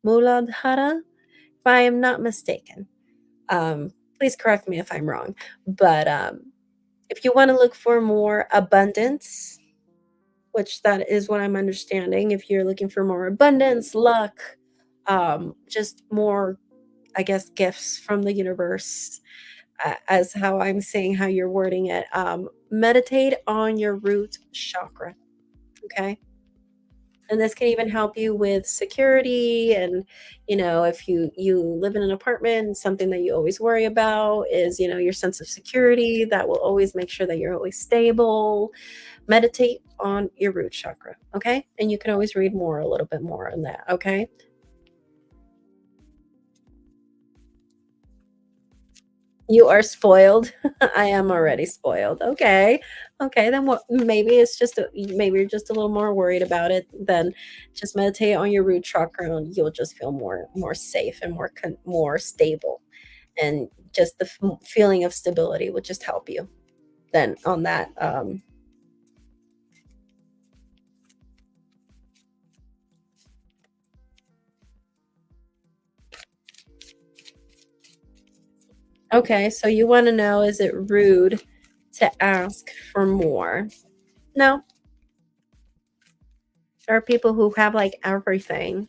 Muladhara, if I am not mistaken. Please correct me if I'm wrong. But if you want to look for more abundance, which that is what I'm understanding, if you're looking for more abundance, luck, just more, I guess, gifts from the universe, as how I'm saying how you're wording it, meditate on your root chakra. Okay. And this can even help you with security. And, if you live in an apartment, something that you always worry about is, your sense of security. That will always make sure that you're always stable. Meditate on your root chakra, okay? And you can always read more, a little bit more on that, okay? You are spoiled. I am already spoiled. Okay. Okay, then what, maybe you're just a little more worried about it. Then just meditate on your root chakra and you'll just feel more safe and more stable. And just the feeling of stability will just help you then on that. Okay, so you want to know, is it rude to ask for more? No, there are people who have like everything.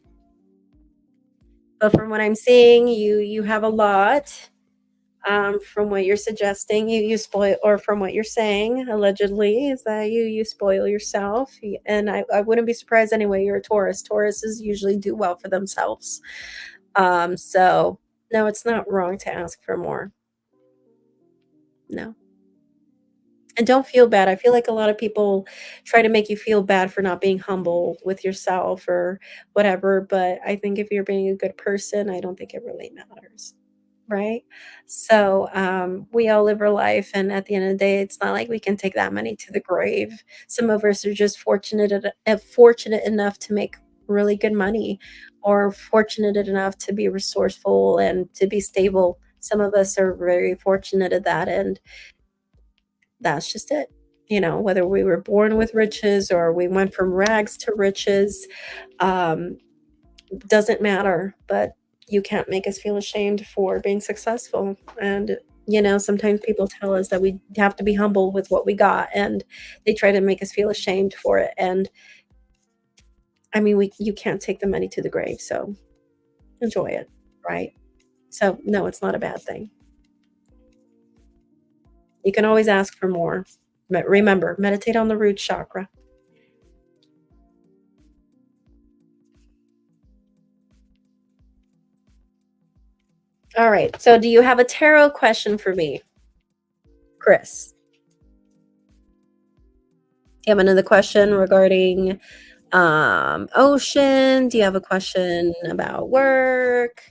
But from what I'm seeing, you have a lot. From what you're suggesting, you spoil, or from what you're saying, allegedly, is that you spoil yourself. And I wouldn't be surprised anyway. You're a Taurus. Tauruses usually do well for themselves. So no, it's not wrong to ask for more. No. And don't feel bad. I feel like a lot of people try to make you feel bad for not being humble with yourself or whatever. But I think if you're being a good person, I don't think it really matters. Right? So, we all live our life, and at the end of the day, it's not like we can take that money to the grave. Some of us are just fortunate enough to make really good money, or fortunate enough to be resourceful and to be stable. Some of us are very fortunate at that, and that's just it. Whether we were born with riches or we went from rags to riches, um, doesn't matter, but you can't make us feel ashamed for being successful. And, sometimes people tell us that we have to be humble with what we got, and they try to make us feel ashamed for it. And I mean, you can't take the money to the grave, so enjoy it, right? So, no, it's not a bad thing. You can always ask for more. But remember, meditate on the root chakra. All right. So, do you have a tarot question for me, Chris? Do you have another question regarding ocean? Do you have a question about work?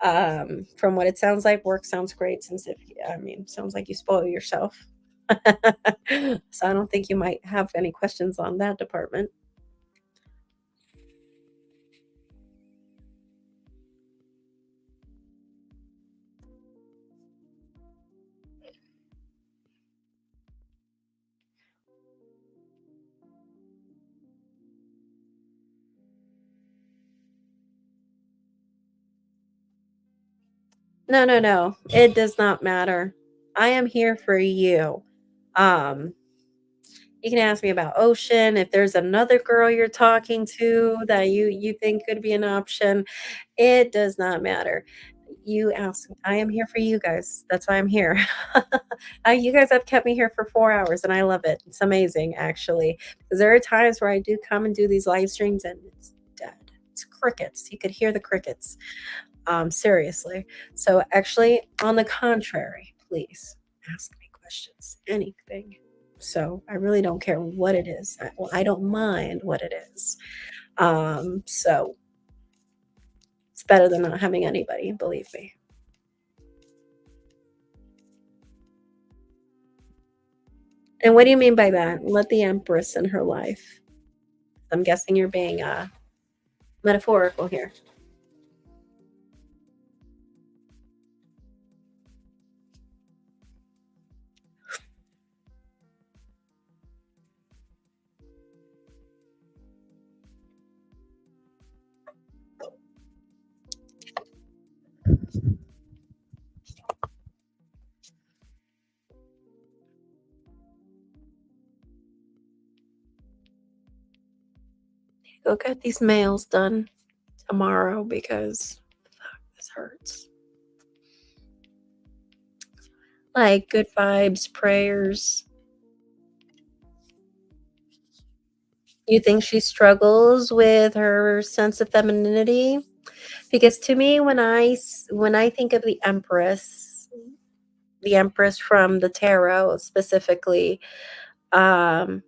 From what it sounds like, work sounds great, since if I mean, sounds like you spoil yourself. So I don't think you might have any questions on that department. No, no, no. It does not matter. I am here for you. Um, you can ask me about ocean. If there's another girl you're talking to that you think could be an option, it does not matter. You ask. I am here for you guys. That's why I'm here. You guys have kept me here for 4 hours, and I love it. It's amazing, actually. Because there are times where I do come and do these live streams, and it's dead. It's crickets. You could hear the crickets. Seriously. So, actually, on the contrary, please ask me questions. Anything. So, I really don't care what it is. I don't mind what it is. So it's better than not having anybody, believe me. And what do you mean by that? Let the Empress in her life. I'm guessing you're being metaphorical here. Go get these nails done tomorrow because fuck, this hurts. Like good vibes, prayers. You think she struggles with her sense of femininity? Because to me, when I think of the Empress from the tarot specifically, um,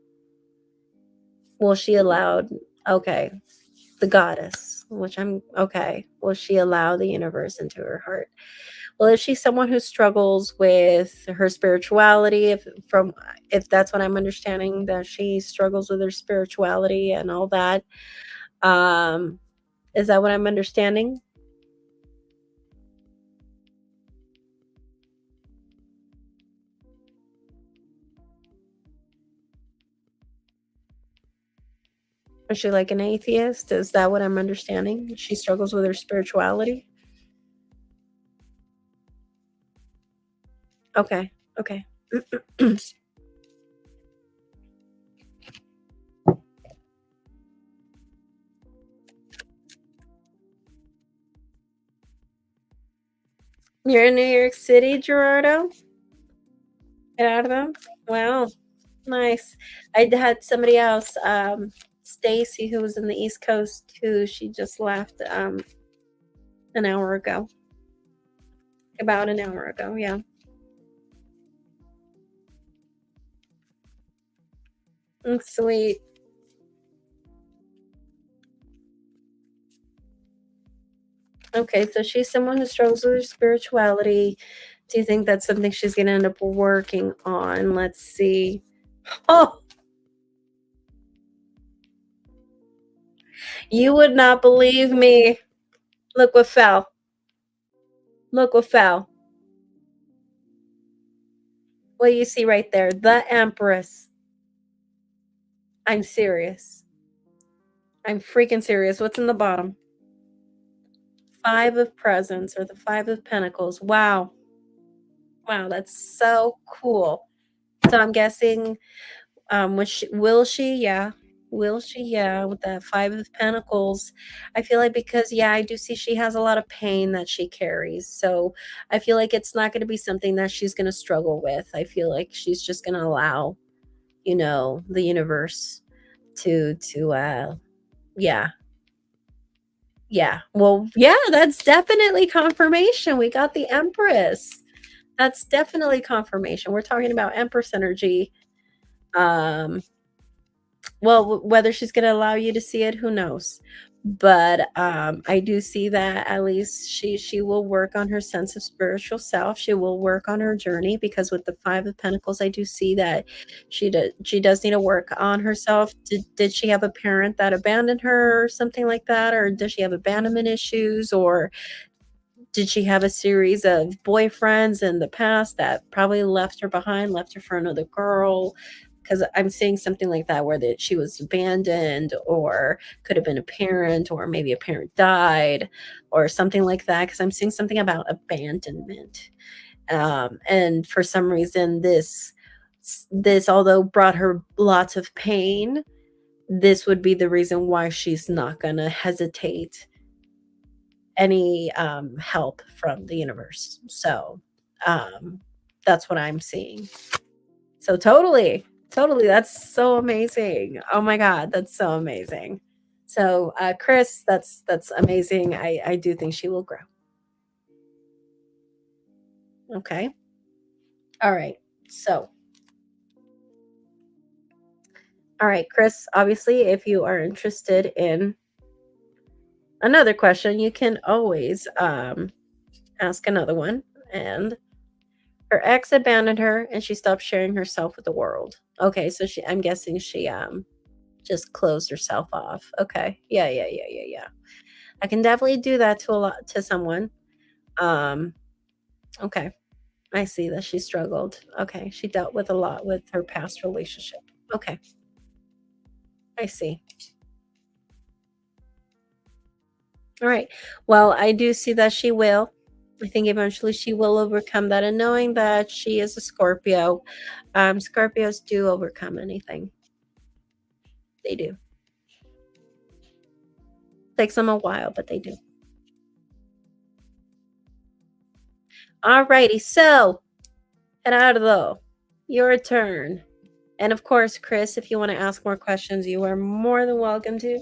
will she allowed okay, the goddess, which I'm okay. Will she allow the universe into her heart? Well, is she someone who struggles with her spirituality? If that's what I'm understanding, that she struggles with her spirituality and all that. Um, is that what I'm understanding? Is she like an atheist? Is that what I'm understanding? She struggles with her spirituality? Okay, okay. You're in New York City, Gerardo? Get out of them? Wow, nice. I had somebody else, Stacy, who was in the East Coast, who she just left, an hour ago. About an hour ago, yeah. Mm, sweet. Okay, so she's someone who struggles with her spirituality. Do you think that's something she's gonna end up working on? Let's see. Oh, you would not believe me. Look what fell. Look what fell. What do you see right there? The Empress. I'm serious. I'm freaking serious. What's in the bottom? Five of Presents or the Five of Pentacles. Wow. Wow, that's so cool. So I'm guessing, will she? Yeah. Will she? Yeah, with that Five of Pentacles. I feel like because, yeah, I do see she has a lot of pain that she carries. So I feel like it's not going to be something that she's going to struggle with. I feel like she's just going to allow, the universe to yeah, yeah. Well, yeah, that's definitely confirmation. We got the Empress. That's definitely confirmation. We're talking about Empress energy. Um, well, whether she's going to allow you to see it, who knows? But I do see that at least she will work on her sense of spiritual self. She will work on her journey because with the Five of Pentacles, I do see that she does need to work on herself. Did she have a parent that abandoned her or something like that, or does she have abandonment issues, or did she have a series of boyfriends in the past that probably left her behind, left her for another girl? Because I'm seeing something like that where that she was abandoned, or could have been a parent, or maybe a parent died, or something like that. Because I'm seeing something about abandonment, and for some reason, this although brought her lots of pain, this would be the reason why she's not gonna hesitate any help from the universe. So um, that's what I'm seeing. So totally, totally, that's so amazing. Oh my God, that's so amazing. So Chris, that's amazing. I do think she will grow. Okay. All right. So all right, Chris. Obviously, if you are interested in another question, you can always ask another one. And her ex abandoned her and she stopped sharing herself with the world. Okay, so I'm guessing she just closed herself off. Okay. Yeah, yeah, yeah, yeah, yeah. I can definitely do that to someone. Um okay. I see that she struggled. Okay, she dealt with a lot with her past relationship. Okay. I see. All right. Well, I do see that she will. I think eventually she will overcome that, and knowing that she is a Scorpio, Scorpios do overcome anything. They do. Takes them a while, but they do. All righty. So, Gerardo, your turn. And of course, Chris, if you want to ask more questions, you are more than welcome to.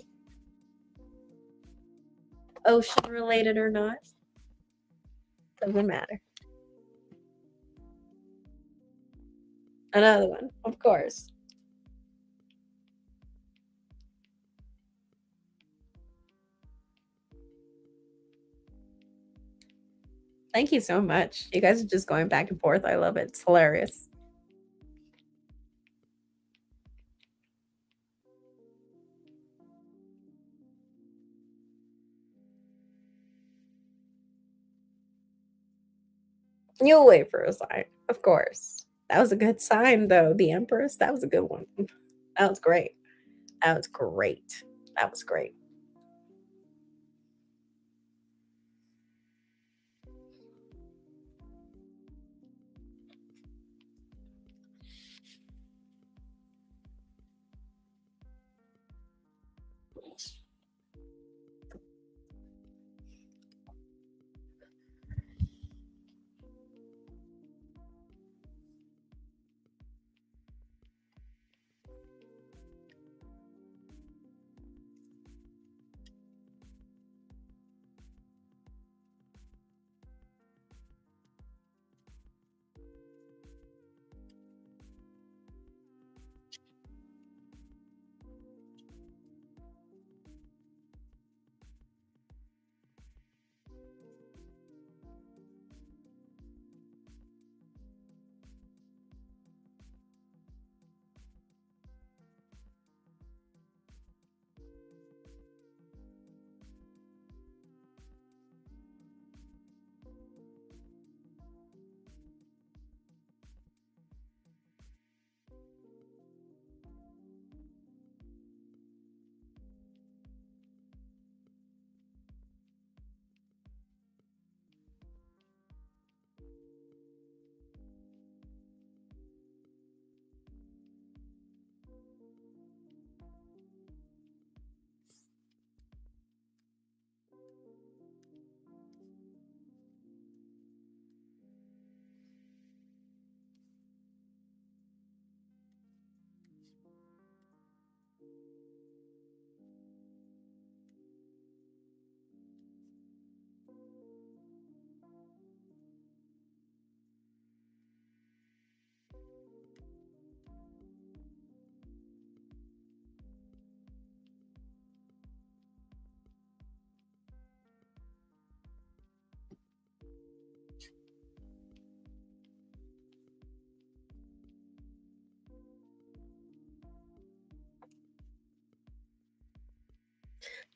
Ocean related or not, doesn't matter. Another one, of course. Thank you so much. You guys are just going back and forth. I love it. It's hilarious. You'll wait for a sign, of course. That was a good sign, though. The Empress, that was a good one. That was great. That was great. That was great.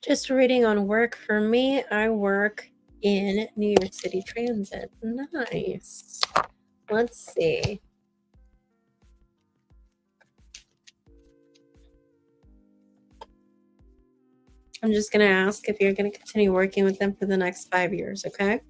Just reading on work for me. I work in New York City Transit. Nice. Let's see. I'm just going to ask if you're going to continue working with them for the next 5 years, okay?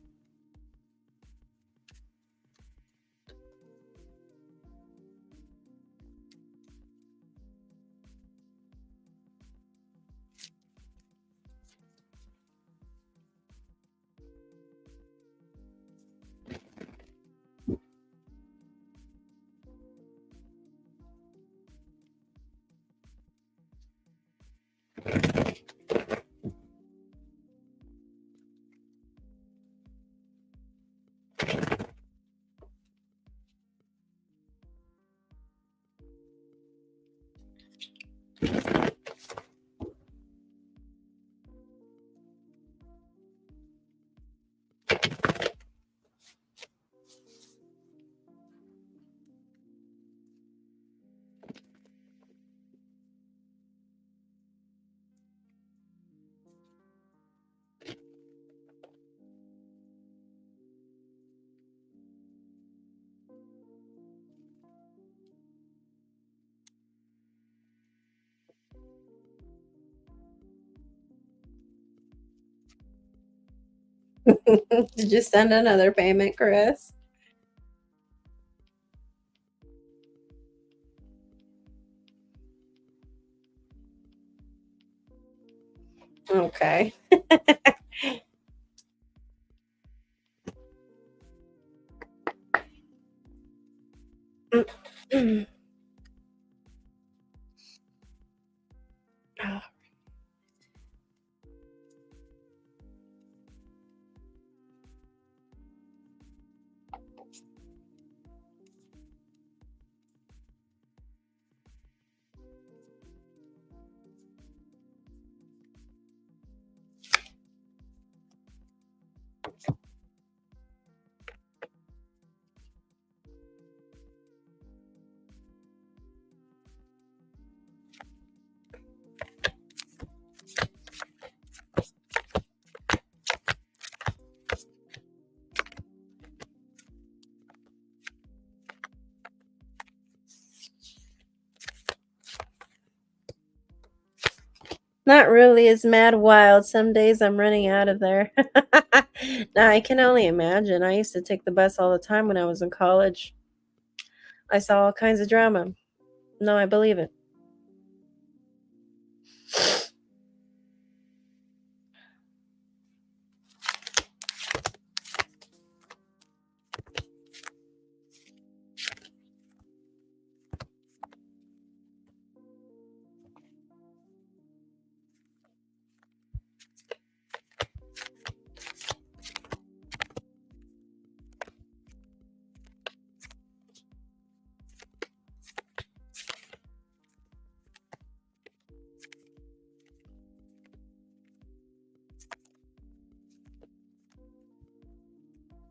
Did you send another payment, Chris? Okay. Not really, it's mad wild. Some days I'm running out of there. Now I can only imagine. I used to take the bus all the time when I was in college. I saw all kinds of drama. No, I believe it.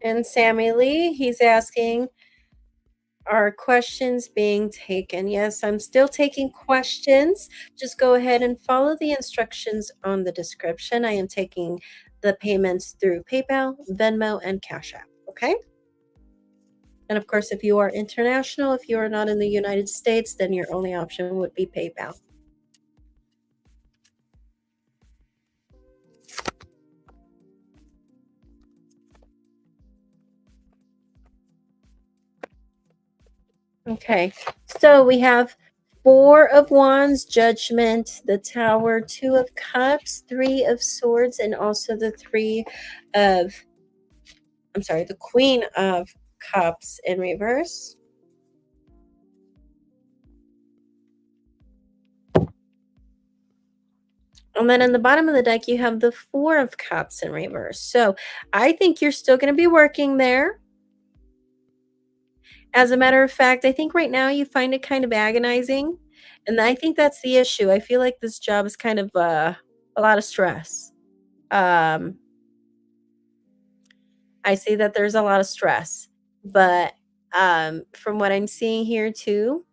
And Sammy Lee, he's asking, are questions being taken? Yes, I'm still taking questions. Just go ahead and follow the instructions on the description. I am taking the payments through PayPal, Venmo, and Cash App. Okay. And of course, if you are international, if you are not in the United States, then your only option would be PayPal. Okay, so we have Four of Wands, Judgment, the Tower, Two of Cups, Three of Swords, and also the the Queen of Cups in reverse. And then in the bottom of the deck, you have the Four of Cups in reverse. So I think you're still going to be working there. As a matter of fact, I think right now you find it kind of agonizing. And I think that's the issue. I feel like this job is kind of a lot of stress. Um, I see that there's a lot of stress. But from what I'm seeing here too,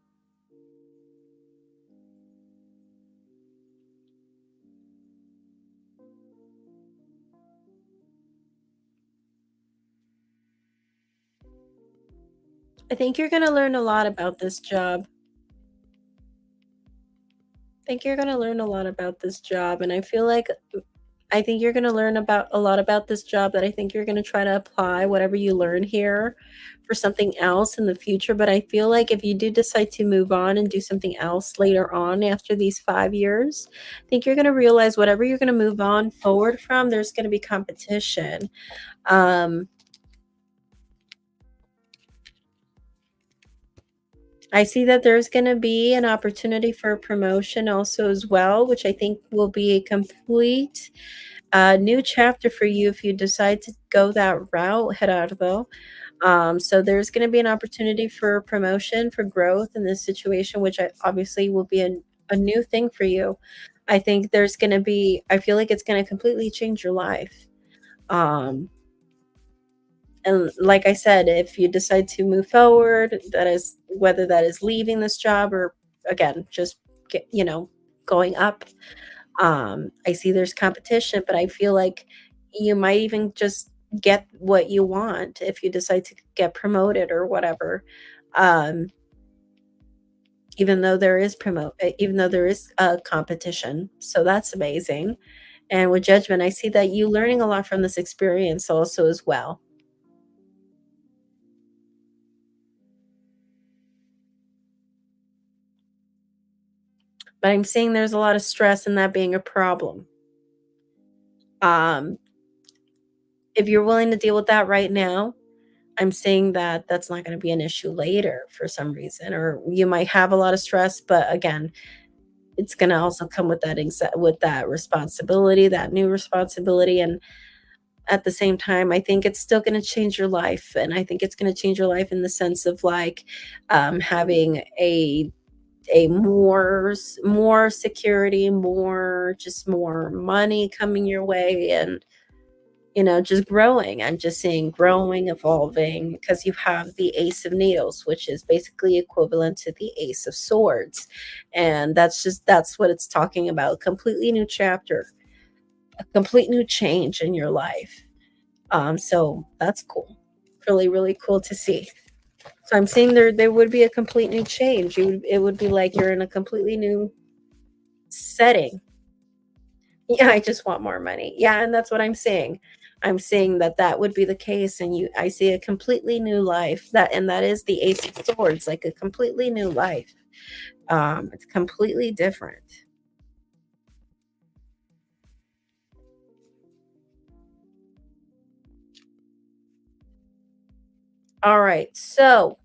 I think you're going to learn a lot about this job. I think you're going to learn a lot about this job. And I think you're going to learn about a lot about this job that I think you're going to try to apply whatever you learn here for something else in the future. But I feel like if you do decide to move on and do something else later on after these 5 years, I think you're going to realize whatever you're going to move on forward from, there's going to be competition. Um, I see that there's going to be an opportunity for a promotion also as well, which I think will be a complete new chapter for you if you decide to go that route, Gerardo. So there's going to be an opportunity for promotion, for growth in this situation, which obviously will be a new thing for you. I think there's going to be, I feel like it's going to completely change your life. Um, and like I said, if you decide to move forward, that is whether that is leaving this job or again, just going up. I see there's competition, but I feel like you might even just get what you want if you decide to get promoted or whatever. Um, even though there is a competition. So that's amazing. And with Judgment, I see that you learning a lot from this experience also as well. But I'm seeing there's a lot of stress in that being a problem. Um, if you're willing to deal with that right now, I'm saying that that's not going to be an issue later for some reason, or you might have a lot of stress, but again, it's going to also come with with that responsibility, that new responsibility, and at the same time, I think it's still going to change your life, and I think it's going to change your life in the sense of like having a more security, more money coming your way, and just growing. I'm just saying growing, evolving, because you have the Ace of Needles, which is basically equivalent to the Ace of Swords. And that's what it's talking about. Completely new chapter, a complete new change in your life. So that's cool. Really, really cool to see. So I'm saying there would be a complete new change. It would be like you're in a completely new setting. Yeah, I just want more money. Yeah, and that's what I'm saying. I'm saying that that would be the case, and I see a completely new life. That is the Ace of Swords, like a completely new life. It's completely different. All right, so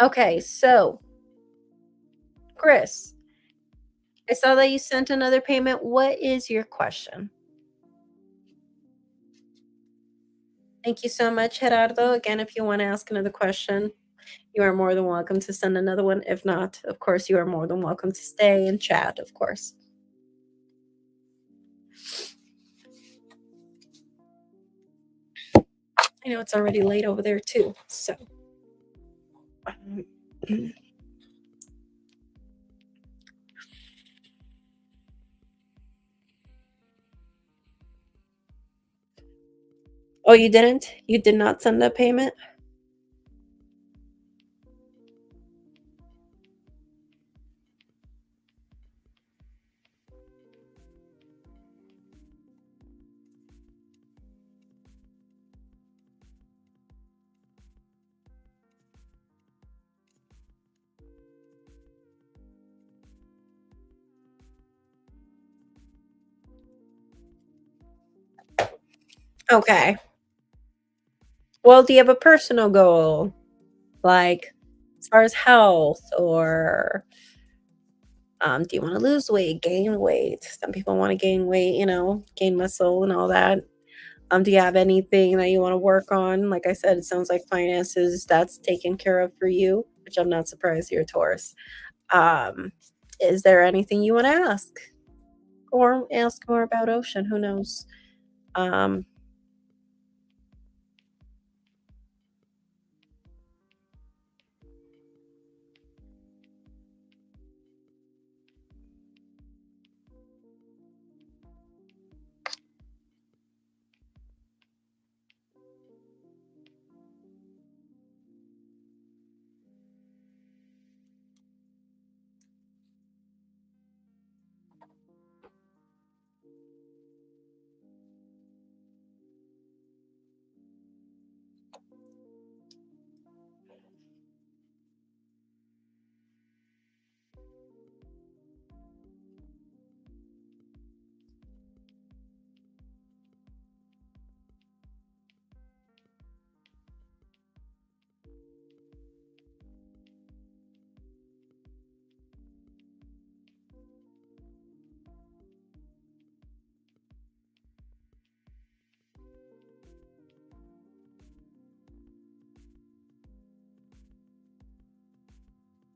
okay, so Chris, I saw that you sent another payment. What is your question? Thank you so much, Gerardo. Again, if you want to ask another question, you are more than welcome to send another one. If not, of course, you are more than welcome to stay and chat, of course. I know it's already late over there too, so. um, Oh, you didn't? You did not send that payment? Okay. Well, do you have a personal goal? Like, as far as health or, do you wanna lose weight, gain weight? Some people wanna gain weight, gain muscle and all that. Do you have anything that you wanna work on? Like I said, it sounds like finances, that's taken care of for you, which I'm not surprised you're a Taurus. Um, is there anything you wanna ask? Or ask more about Ocean, who knows? Um,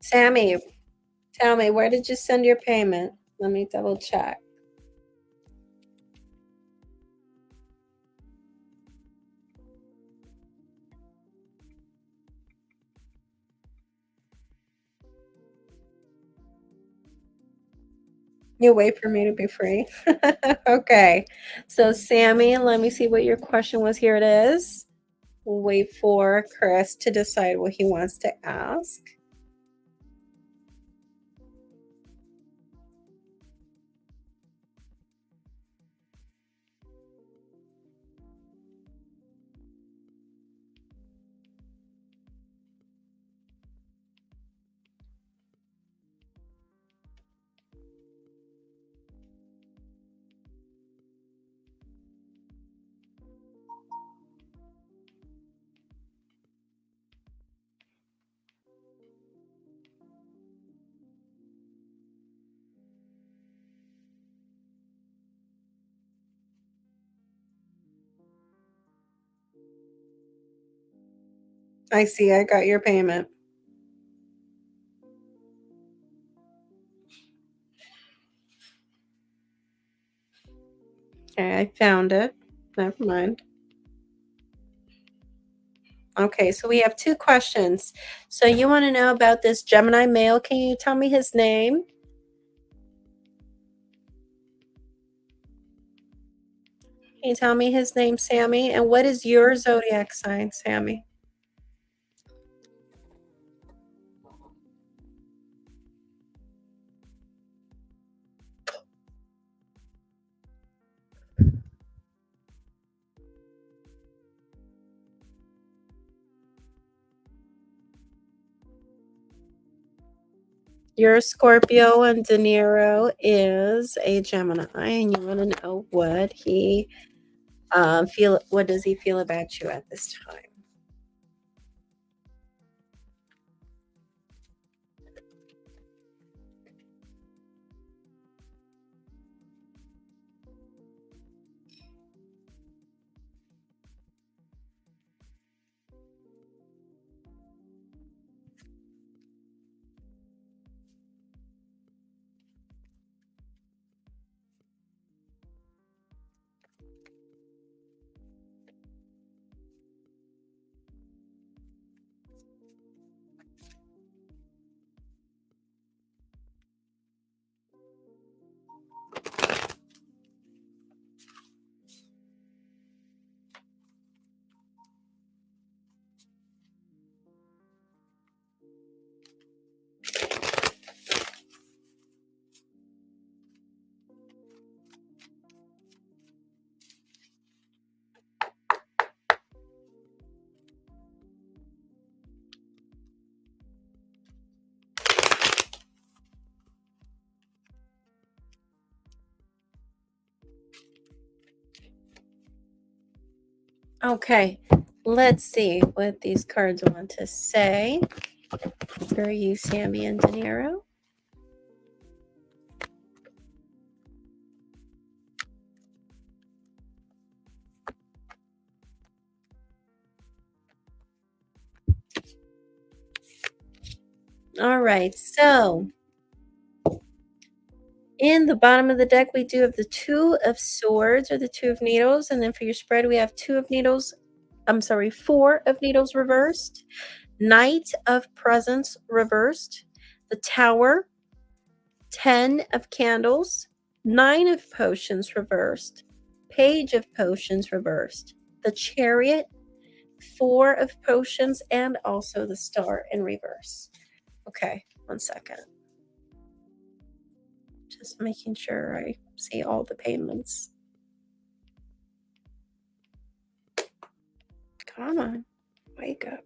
Sammy, tell me, where did you send your payment? Let me double check. You wait for me to be free? Okay. So, Sammy, let me see what your question was. Here it is. We'll wait for Chris to decide what he wants to ask. I see, I got your payment. Okay, I found it. Never mind. Okay, so we have two questions. So you want to know about this Gemini male. Can you tell me his name? Can you tell me his name, Sammy? And what is your zodiac sign, Sammy? Your Scorpio and De Niro is a Gemini, and you want to know what he what does he feel about you at this time? Okay, let's see what these cards want to say for you, Sammy and De Niro. All right, so in the bottom of the deck, we do have the Two of Swords or the Two of Needles. And then for your spread, we have Four of Needles reversed, Knight of Presents reversed, the Tower, 10 of Candles, 9 of Potions reversed, Page of Potions reversed, the Chariot, 4 of Potions, and also the Star in reverse. Okay, one second. Just making sure I see all the payments. Come on, wake up.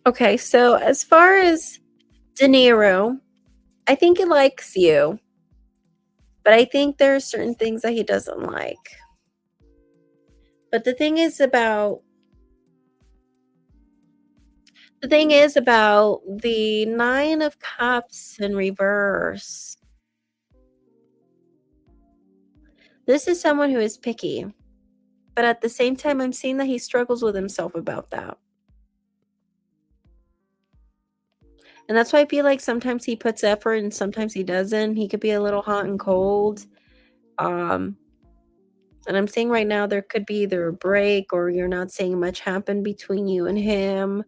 Okay, so as far as De Niro, I think he likes you, but I think there are certain things that he doesn't like. But the thing is about the Nine of Cups in reverse. This is someone who is picky, but at the same time, I'm seeing that he struggles with himself about that. And that's why I feel like sometimes he puts effort and sometimes he doesn't. He could be a little hot and cold. And I'm seeing right now there could be either a break or you're not seeing much happen between you and him.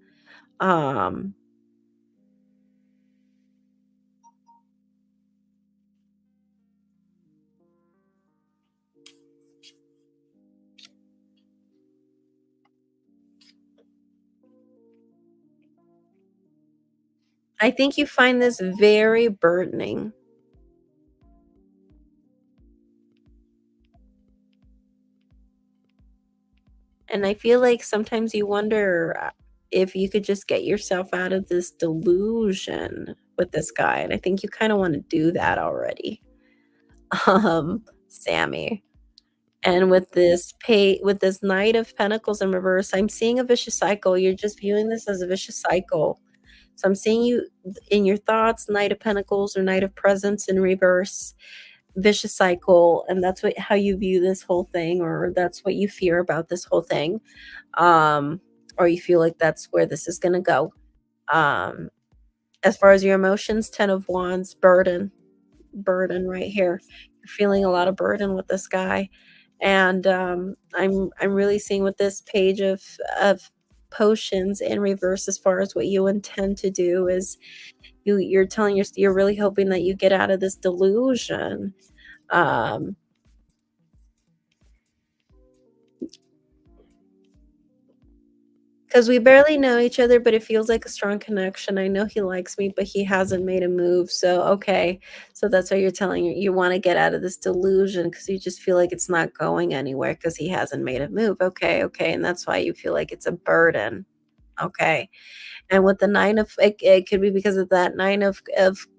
I think you find this very burdening. And I feel like sometimes you wonder if you could just get yourself out of this delusion with this guy, and I think you kinda wanna do that already, Sammy. And with this Knight of Pentacles in reverse, I'm seeing a vicious cycle. You're just viewing this as a vicious cycle. So I'm seeing you in your thoughts, Knight of Pentacles or Knight of Presents in reverse, vicious cycle, and that's what how you view this whole thing, or that's what you fear about this whole thing. Um, or you feel like that's where this is gonna go. Um, as far as your emotions, 10 of Wands, burden right here. You're feeling a lot of burden with this guy. And I'm really seeing with this page of potions in reverse as far as what you intend to do is you're telling you're really hoping that you get out of this delusion. Um, 'Cause we barely know each other, but it feels like a strong connection. I know he likes me, but he hasn't made a move, so okay. So that's why you're telling you wanna get out of this delusion because you just feel like it's not going anywhere because he hasn't made a move. Okay, okay, and that's why you feel like it's a burden. Okay. And with the 9 of it could be because of that 9 of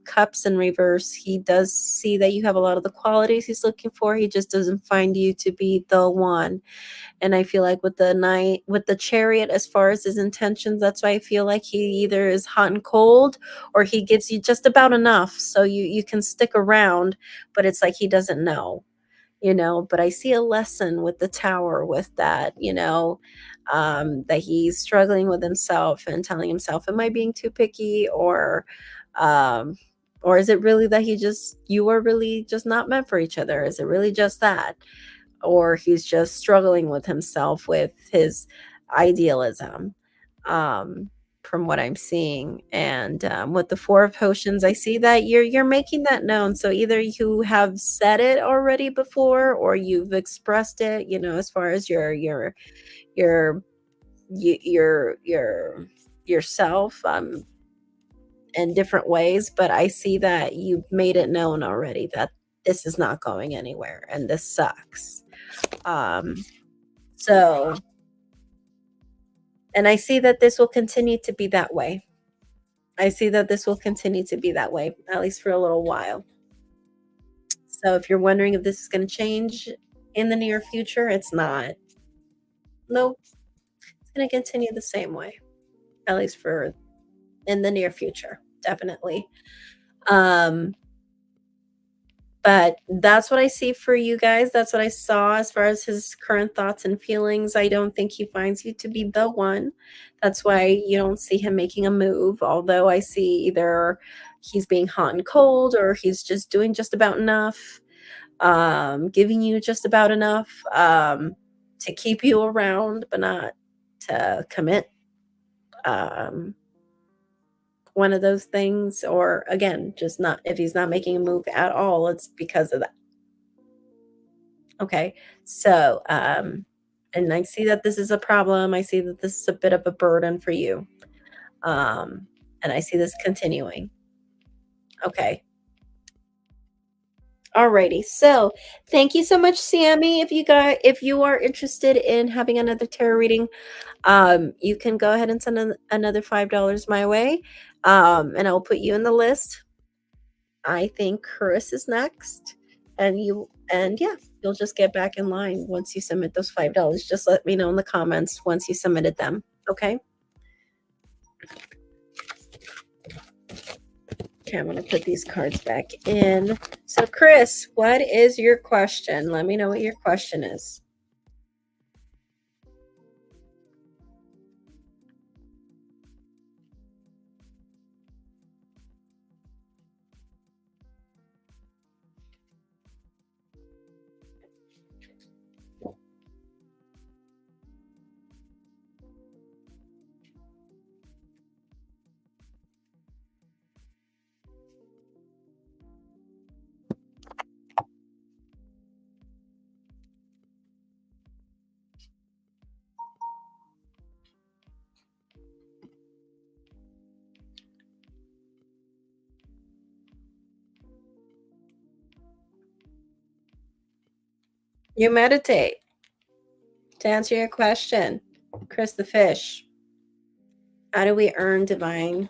cups in reverse. He does see that you have a lot of the qualities he's looking for. He just doesn't find you to be the one. And I feel like with the chariot, as far as his intentions, that's why I feel like he either is hot and cold or he gives you just about enough so you can stick around, but it's like he doesn't know, you know. But I see a lesson with the tower with that, you know, that he's struggling with himself and telling himself, am I being too picky? Um or is it really that you are really just not meant for each other? Is it really just that? Or he's just struggling with himself with his idealism, um, from what I'm seeing. And with the Four of Potions, I see that you're making that known. So either you have said it already before, or you've expressed it, you know, as far as your your yourself in different ways. But I see that you've made it known already that this is not going anywhere and this sucks. Um, so and I see that this will continue to be that way. I see that this will continue to be that way, at least for a little while. So if you're wondering if this is gonna change in the near future, it's not. Nope, it's gonna continue the same way, at least for in the near future, definitely. Um, But that's what I see for you guys. That's what I saw as far as his current thoughts and feelings. I don't think he finds you to be the one. That's why you don't see him making a move, although I see either he's being hot and cold or he's just doing just about enough, giving you just about enough, to keep you around, but not to commit. Um, one of those things, or again, just not if he's not making a move at all, it's because of that. Okay. So, and I see that this is a problem. I see that this is a bit of a burden for you. And I see this continuing. Okay. Alrighty. So thank you so much, Sammy. If you are interested in having another tarot reading, you can go ahead and send another $5 my way. And I'll put you in the list. I think Chris is next. And yeah, you'll just get back in line once you submit those $5. Just let me know in the comments once you submitted them. Okay. Okay, I'm gonna put these cards back in. So Chris, what is your question? Let me know what your question is. You meditate to answer your question. Chris the fish. How do we earn divine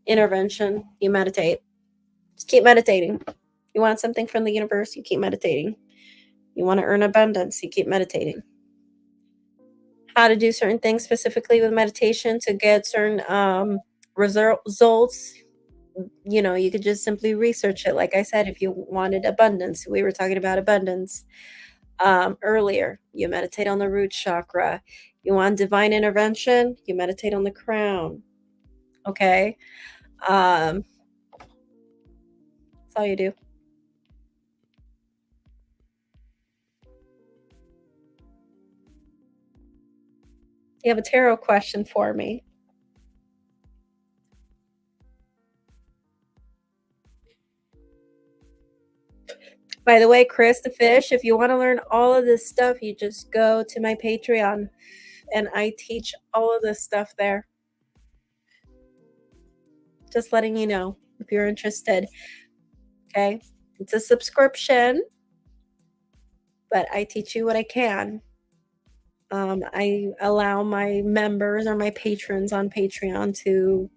intervention? You meditate. Just keep meditating. You want something from the universe, you keep meditating. You want to earn abundance, you keep meditating. How to do certain things specifically with meditation to get certain results. You know, you could just simply research it. Like I said, if you wanted abundance, we were talking about abundance earlier. You meditate on the root chakra. You want divine intervention, you meditate on the crown. Okay. That's all you do. You have a tarot question for me. By the way, Chris the Fish, if you want to learn all of this stuff, you just go to my Patreon and I teach all of this stuff there. Just letting you know if you're interested. Okay. It's a subscription, but I teach you what I can. I allow my members or my patrons on Patreon to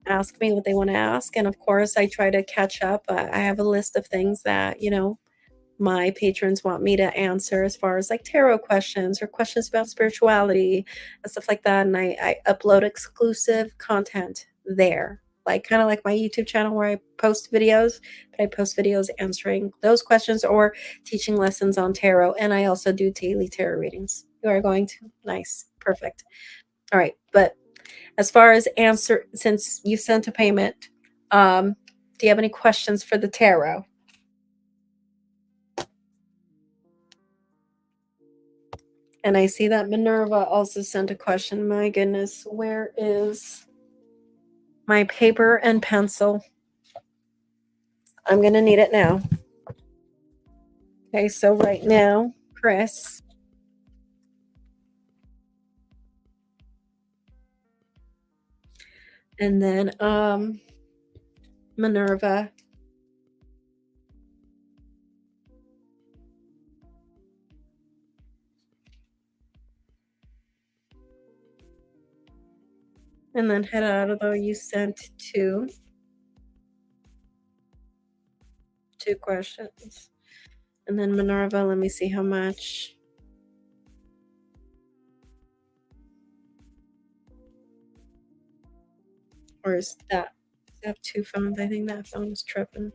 ask me what they want to ask. And of course, I try to catch up. I have a list of things that, you know, my patrons want me to answer as far as like tarot questions or questions about spirituality and stuff like that. And I upload exclusive content there, like kind of like my YouTube channel where I post videos, but I post videos answering those questions or teaching lessons on tarot. And I also do daily tarot readings. You are going to? Nice. Perfect. All right. But as far as answer, since you sent a payment, do you have any questions for the tarot? And I see that Minerva also sent a question. My goodness, where is my paper and pencil? I'm going to need it now. Okay, so right now, Chris. And then Minerva. And then Gerardo, you sent two questions. And then Minerva, let me see how much. Or is that? I have two phones. I think that phone is tripping.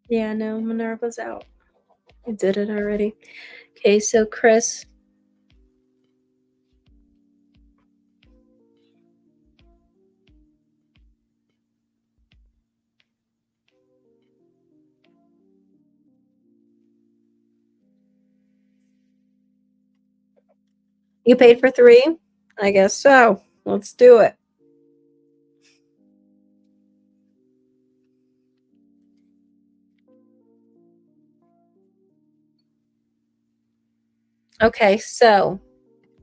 Yeah, no, Minerva's out. I did it already. Okay, so Chris. You paid for three? I guess so. Let's do it. Okay, so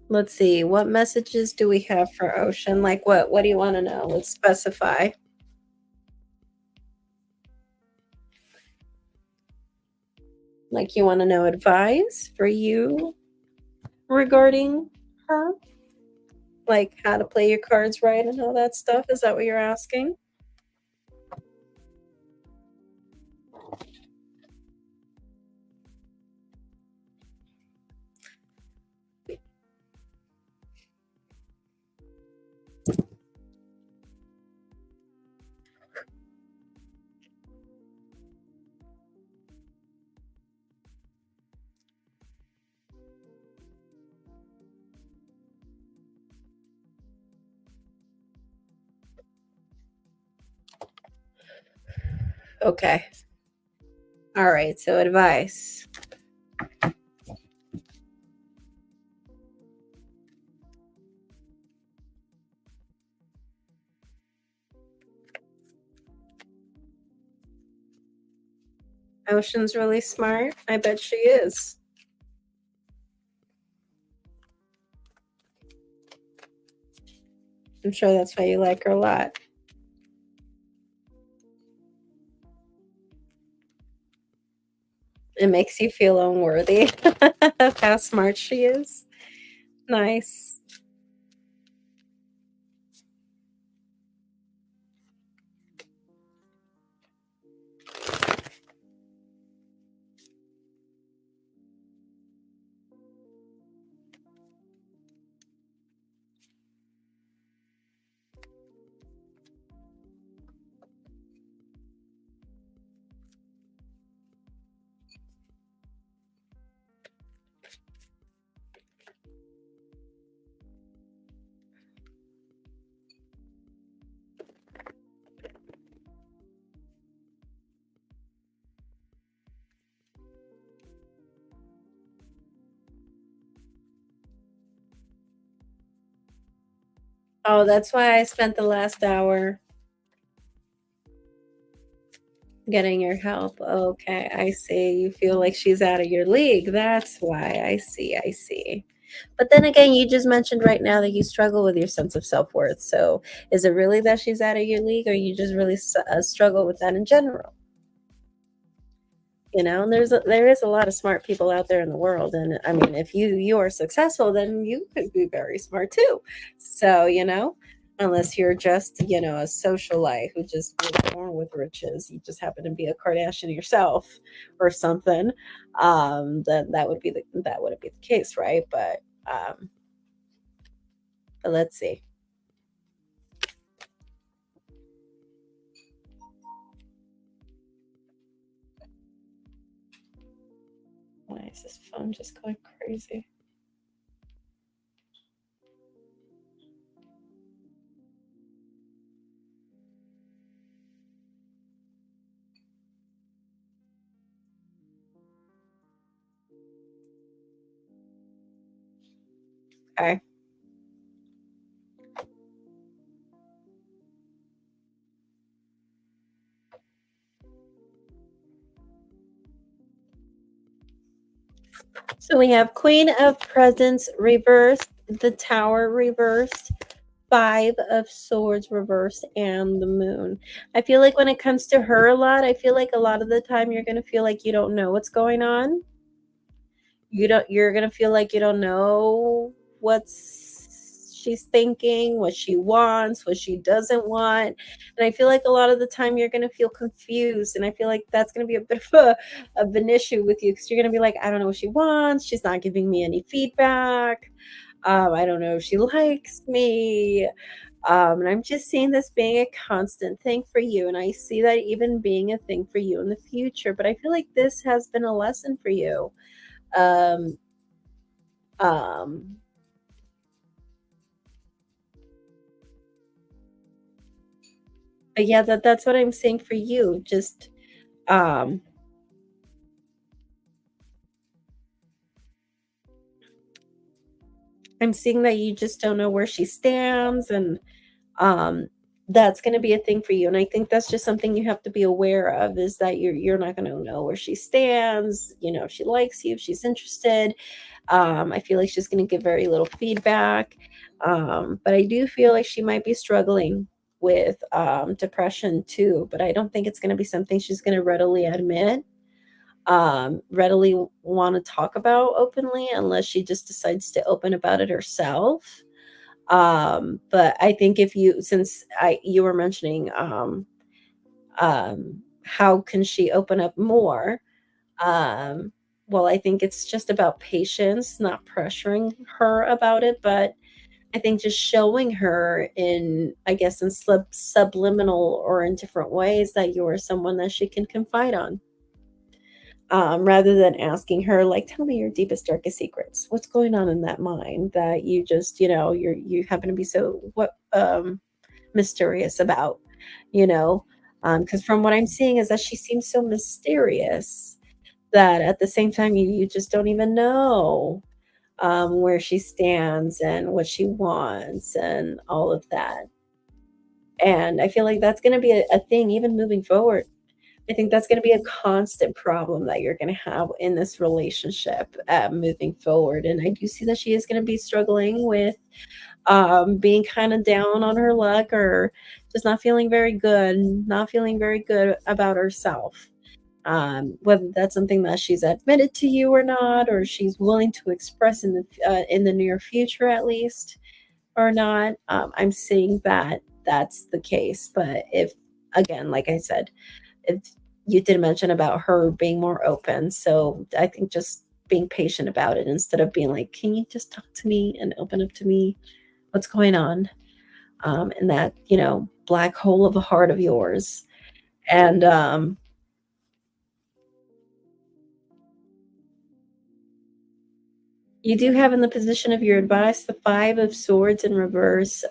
let's see. What messages do we have for Ocean? Like what do you want to know? Let's specify. Like you want to know advice for you regarding her? Like how to play your cards right and all that stuff? Is that what you're asking? Okay. All right, so advice. Ocean's really smart. I bet she is. I'm sure that's why you like her a lot. It makes you feel unworthy of how smart she is. Nice. Oh, that's why I spent the last hour getting your help. Okay, I see. You feel like she's out of your league. That's why. I see. I see. But then again, you just mentioned right now that you struggle with your sense of self-worth. So, is it really that she's out of your league, or you just really struggle with that in general? You know, and there is a lot of smart people out there in the world, and I mean, if you are successful, then you could be very smart too. So, unless you're just, a socialite who just was born with riches, you just happen to be a Kardashian yourself or something, then that wouldn't be the case, right? But let's see. Why is this phone just going crazy? Okay. So we have Queen of Presents reversed, the Tower reversed, Five of Swords reversed, and the Moon. I feel like when it comes to her a lot, I feel like a lot of the time you're gonna feel like you don't know what's going on. You're gonna feel like you don't know what's she's thinking, what she wants, what she doesn't want. And I feel like a lot of the time you're gonna feel confused. And I feel like that's gonna be a bit of an issue with you because you're gonna be like, I don't know what she wants. She's not giving me any feedback. I don't know if she likes me. And I'm just seeing this being a constant thing for you. And I see that even being a thing for you in the future. But I feel like this has been a lesson for you. Um, um, but yeah, that's what I'm saying for you. Just um, I'm seeing that you just don't know where she stands, and um, that's going to be a thing for you. And I think that's just something you have to be aware of is that you're not going to know where she stands. If she likes you, if she's interested. I feel like she's going to give very little feedback. But I do feel like she might be struggling with depression too. But I don't think it's going to be something she's going to readily admit, readily want to talk about openly, unless she just decides to open about it herself. But I think if you, since you were mentioning, how can she open up more? Um, well, I think it's just about patience, not pressuring her about it, but I think just showing her in, I guess, in subliminal or in different ways that you're someone that she can confide on. Rather than asking her, like, tell me your deepest, darkest secrets. What's going on in that mind that you just, you happen to be so mysterious about, you know? Because from what I'm seeing is that she seems so mysterious that at the same time you just don't even know where she stands and what she wants and all of that. And I feel like that's going to be a thing even moving forward. I think that's gonna be a constant problem that you're gonna have in this relationship, moving forward, and I do see that she is gonna be struggling with, being kinda down on her luck or just not feeling very good about herself. Whether that's something that she's admitted to you or not, or she's willing to express in the near future at least or not, I'm seeing that that's the case, but if again, like I said, if you did mention about her being more open, so I think just being patient about it instead of being like, "Can you just talk to me and open up to me? What's going on?" In that, black hole of a heart of yours. And, you do have in the position of your advice the 5 of swords in reverse.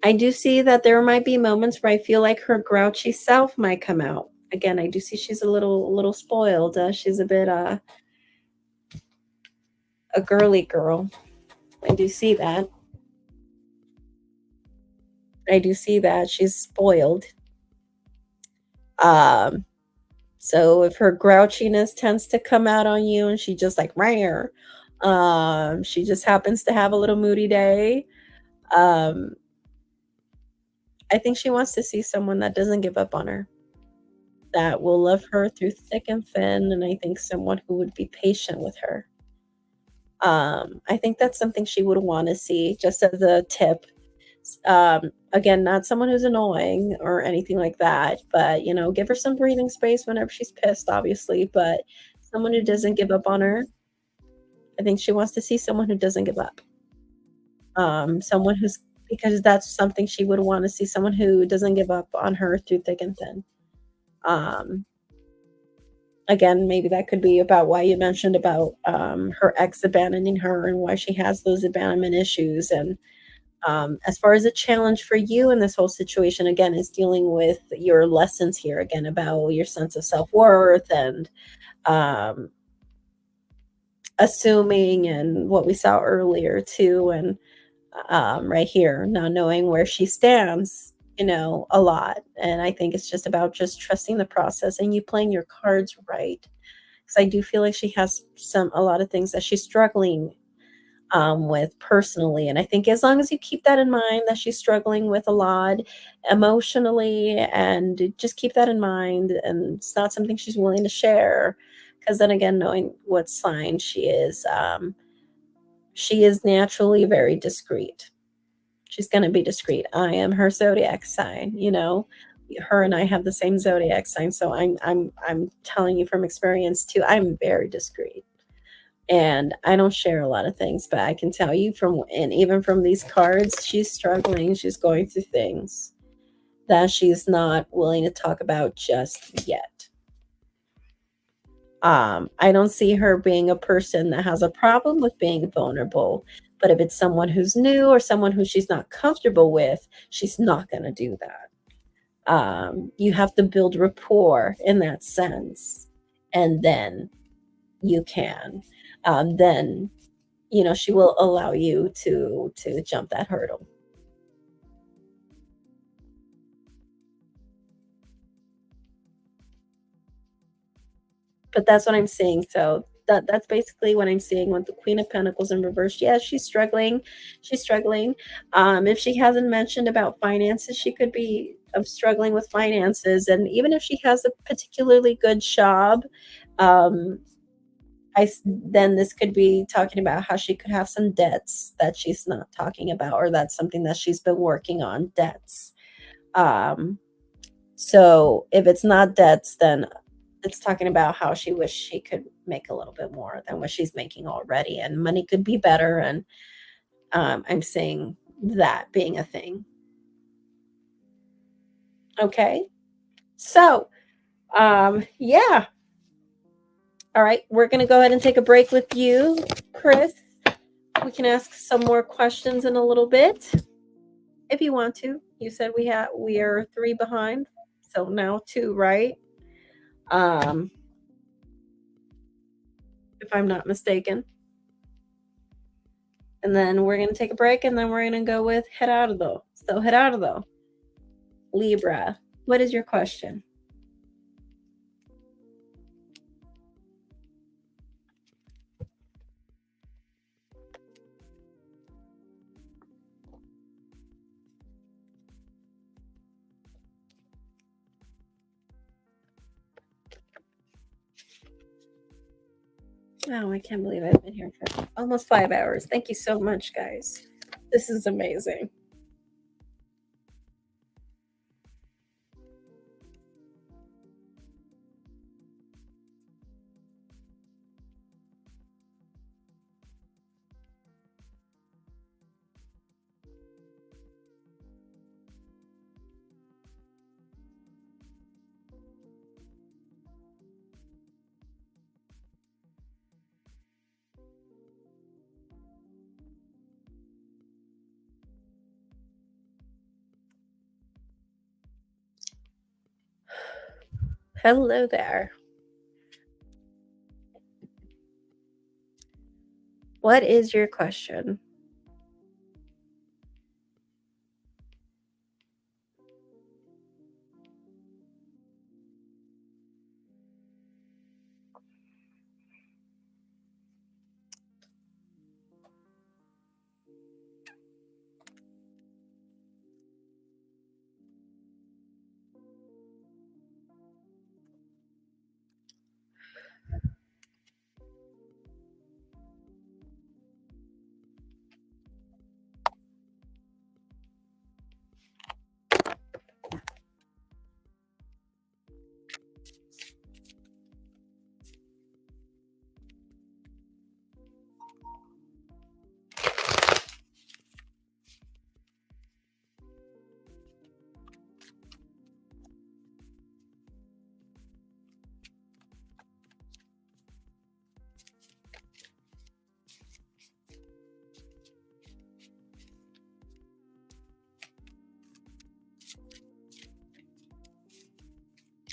I do see that there might be moments where I feel like her grouchy self might come out. Again, I do see she's a little spoiled. She's a bit a girly girl. I do see that. I do see that she's spoiled. Um, so if her grouchiness tends to come out on you and she just like rare, she just happens to have a little moody day. Um, I think she wants to see someone that doesn't give up on her, that will love her through thick and thin, and I think someone who would be patient with her. I think that's something she would want to see, just as a tip. Again, not someone who's annoying or anything like that, but give her some breathing space whenever she's pissed, obviously. But someone who doesn't give up on her, I think she wants to see someone who doesn't give up. Someone who's because that's something she would want to see, someone who doesn't give up on her through thick and thin. Um, Again, maybe that could be about why you mentioned about her ex abandoning her and why she has those abandonment issues. And as far as a challenge for you in this whole situation, again, is dealing with your lessons here again about your sense of self worth and um, assuming and what we saw earlier too. And right here, now knowing where she stands, a lot. And I think it's just about just trusting the process and you playing your cards right. Because I do feel like she has a lot of things that she's struggling with personally. And I think as long as you keep that in mind, that she's struggling with a lot emotionally, and just keep that in mind, and it's not something she's willing to share. Because then again, knowing what sign she is naturally very discreet. She's going to be discreet. I am her zodiac sign. Her and I have the same zodiac sign, so I'm telling you from experience too. I'm very discreet and I don't share a lot of things, but I can tell you and even from these cards, she's struggling. She's going through things that she's not willing to talk about just yet. I don't see her being a person that has a problem with being vulnerable, but if it's someone who's new or someone who she's not comfortable with, she's not going to do that. You have to build rapport in that sense, and then you can. Then she will allow you to jump that hurdle. But that's what I'm seeing, so that's basically what I'm seeing with the Queen of Pentacles in reverse. Yes, she's struggling. If she hasn't mentioned about finances, she could be struggling with finances, and even if she has a particularly good job, um, then this could be talking about how she could have some debts that she's not talking about, or that's something that she's been working on, debts. Um, so if it's not debts, then it's talking about how she wished she could make a little bit more than what she's making already, and money could be better. And I'm seeing that being a thing. Okay. So, yeah. All right. We're going to go ahead and take a break with you, Chris. We can ask some more questions in a little bit if you want to. You said we are 3 behind. So now 2, right? Um, if I'm not mistaken. And then we're going to take a break, and then we're going to go with Gerardo. So Gerardo, Libra. What is your question? Oh, I can't believe I've been here for almost 5 hours. Thank you so much, guys. This is amazing. Hello there. What is your question?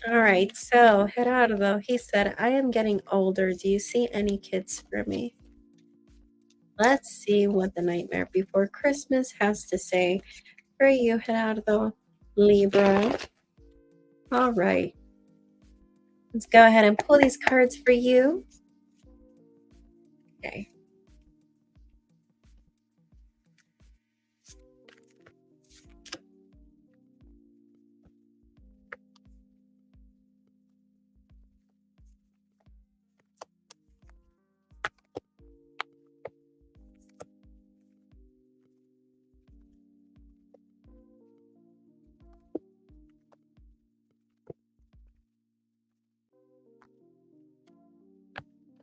All right, so Gerardo, he said, I am getting older. Do you see any kids for me? Let's see what the Nightmare Before Christmas has to say for you, Gerardo, Libra. All right, let's go ahead and pull these cards for you. Okay.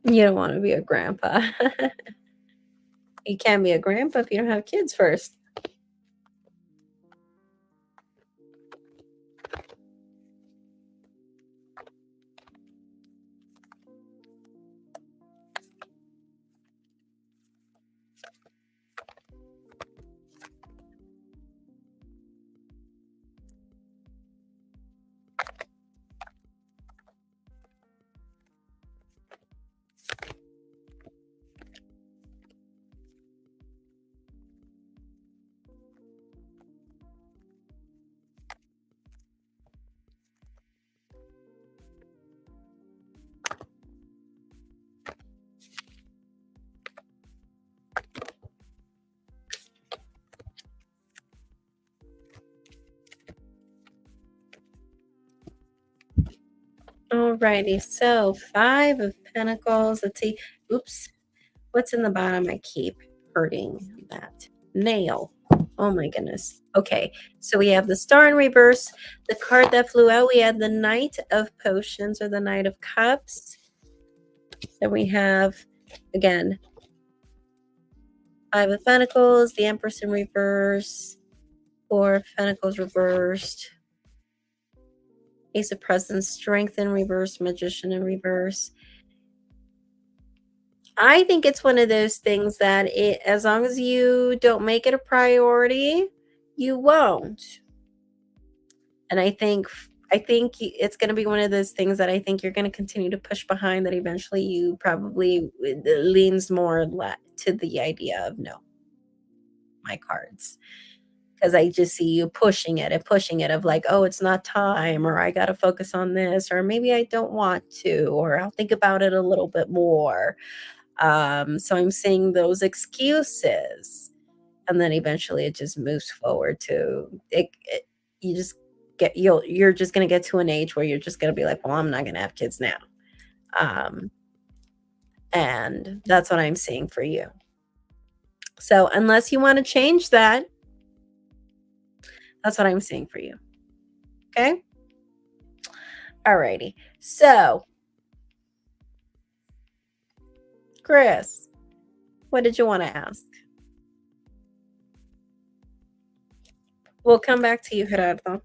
You don't want to be a grandpa. You can't be a grandpa if you don't have kids first. Alrighty, so 5 of Pentacles. Let's see. Oops. What's in the bottom? I keep hurting that. Nail. Oh my goodness. Okay, so we have the Star in reverse. The card that flew out, we had the Knight of Potions or the Knight of Cups. Then we have, again, 5 of Pentacles, the Empress in reverse, 4 of Pentacles reversed, Ace of Presents, Strength in reverse, Magician in reverse. I think it's one of those things that as long as you don't make it a priority, you won't. And I think it's going to be one of those things that I think you're going to continue to push behind, that eventually you probably leans more to the idea of no, my cards. because I just see you pushing it and pushing it of like, oh, it's not time, or I got to focus on this, or maybe I don't want to, or I'll think about it a little bit more. So I'm seeing those excuses. And then eventually it just moves forward to you just you're just going to get to an age where you're just going to be like, well, I'm not going to have kids now. Um, and that's what I'm seeing for you. So unless you want to change that, that's what I'm seeing for you. Okay. Alrighty. So, Chris, what did you want to ask? We'll come back to you, Gerardo.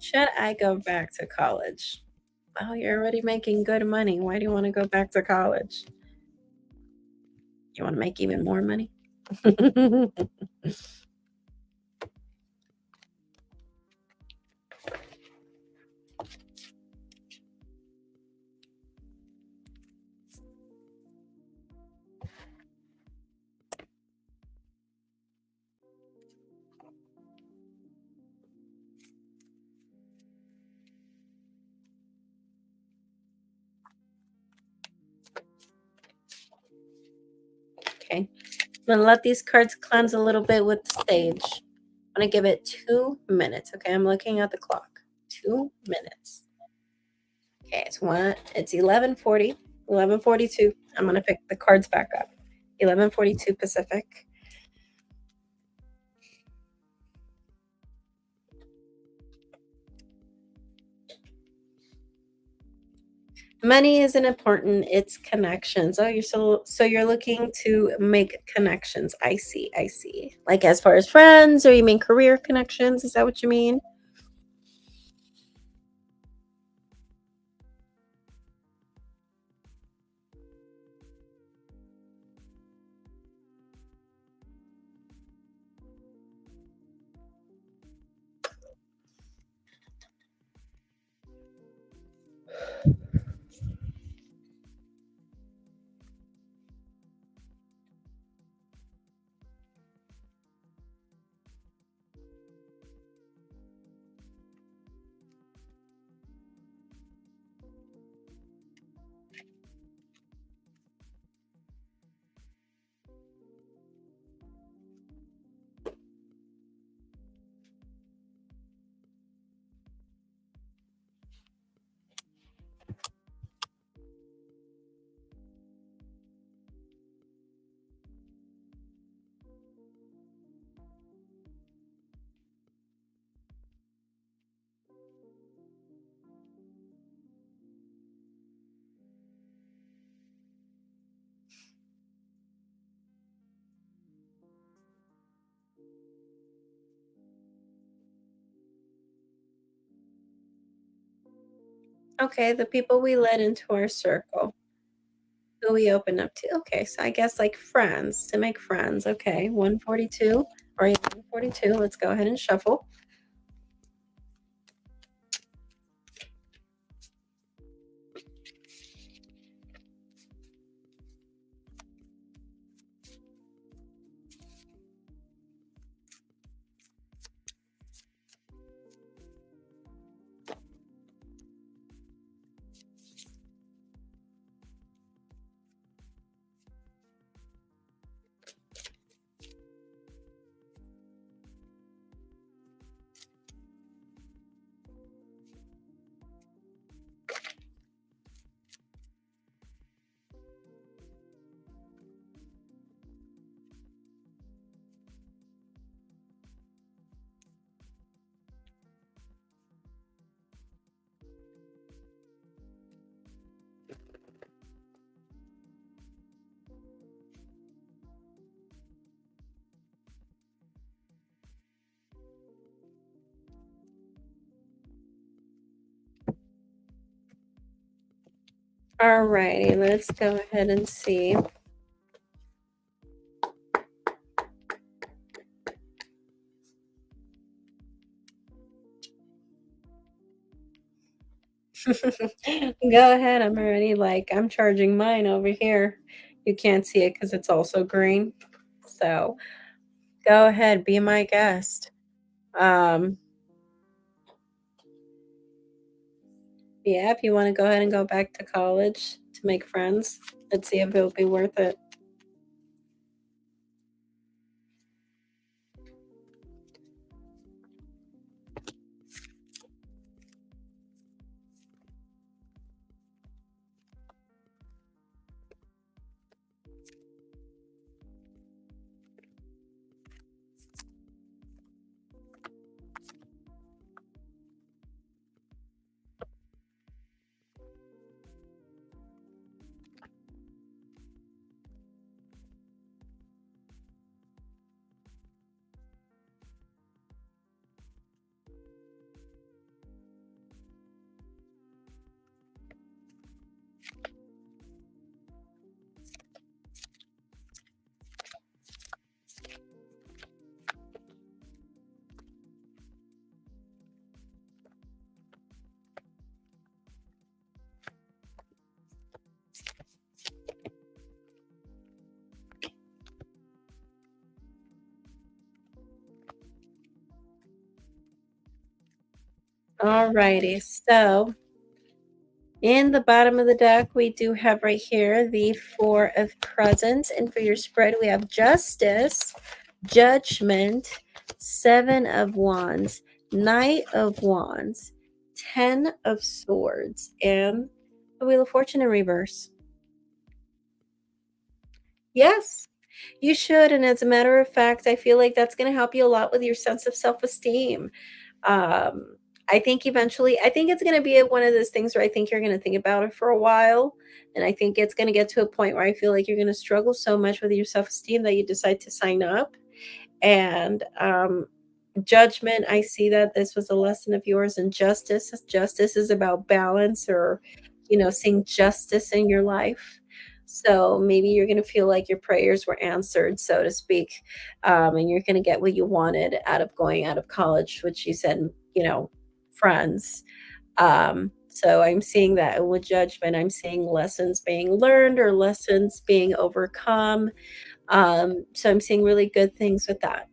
Should I go back to college? Oh, you're already making good money. Why do you want to go back to college? You want to make even more money? Okay. I'm going to let these cards cleanse a little bit with the sage. I'm going to give it 2 minutes. Okay. I'm looking at the clock. 2 minutes. Okay. It's 11:40, 11:42. I'm going to pick the cards back up. 11:42 Pacific. Money isn't important, it's connections. Oh, you're looking to make connections. I see, I see. Like as far as friends, or you mean career connections? Is that what you mean? Okay, the people we let into our circle. Who we open up to. Okay, so I guess like friends, to make friends. Okay, 142 or 142. Let's go ahead and shuffle. Alrighty, let's go ahead and see. Go ahead, I'm already like, I'm charging mine over here. You can't see it because it's also green. So go ahead, be my guest. Um, yeah, if you want to go ahead and go back to college to make friends, let's see if it'll be worth it. Alrighty, so in the bottom of the deck, we do have right here the Four of Presents. And for your spread, we have Justice, Judgment, Seven of Wands, Knight of Wands, 10 of Swords, and the Wheel of Fortune in reverse. Yes, you should. And as a matter of fact, I feel like that's going to help you a lot with your sense of self-esteem. Um, I think eventually, I think it's going to be one of those things where I think you're going to think about it for a while. And I think it's going to get to a point where I feel like you're going to struggle so much with your self esteem that you decide to sign up. And Judgment, I see that this was a lesson of yours. And justice is about balance, or seeing justice in your life. So maybe you're going to feel like your prayers were answered, so to speak, and you're going to get what you wanted out of going out of college, which you said, friends. So I'm seeing that with Judgment. I'm seeing lessons being learned or lessons being overcome. So I'm seeing really good things with that.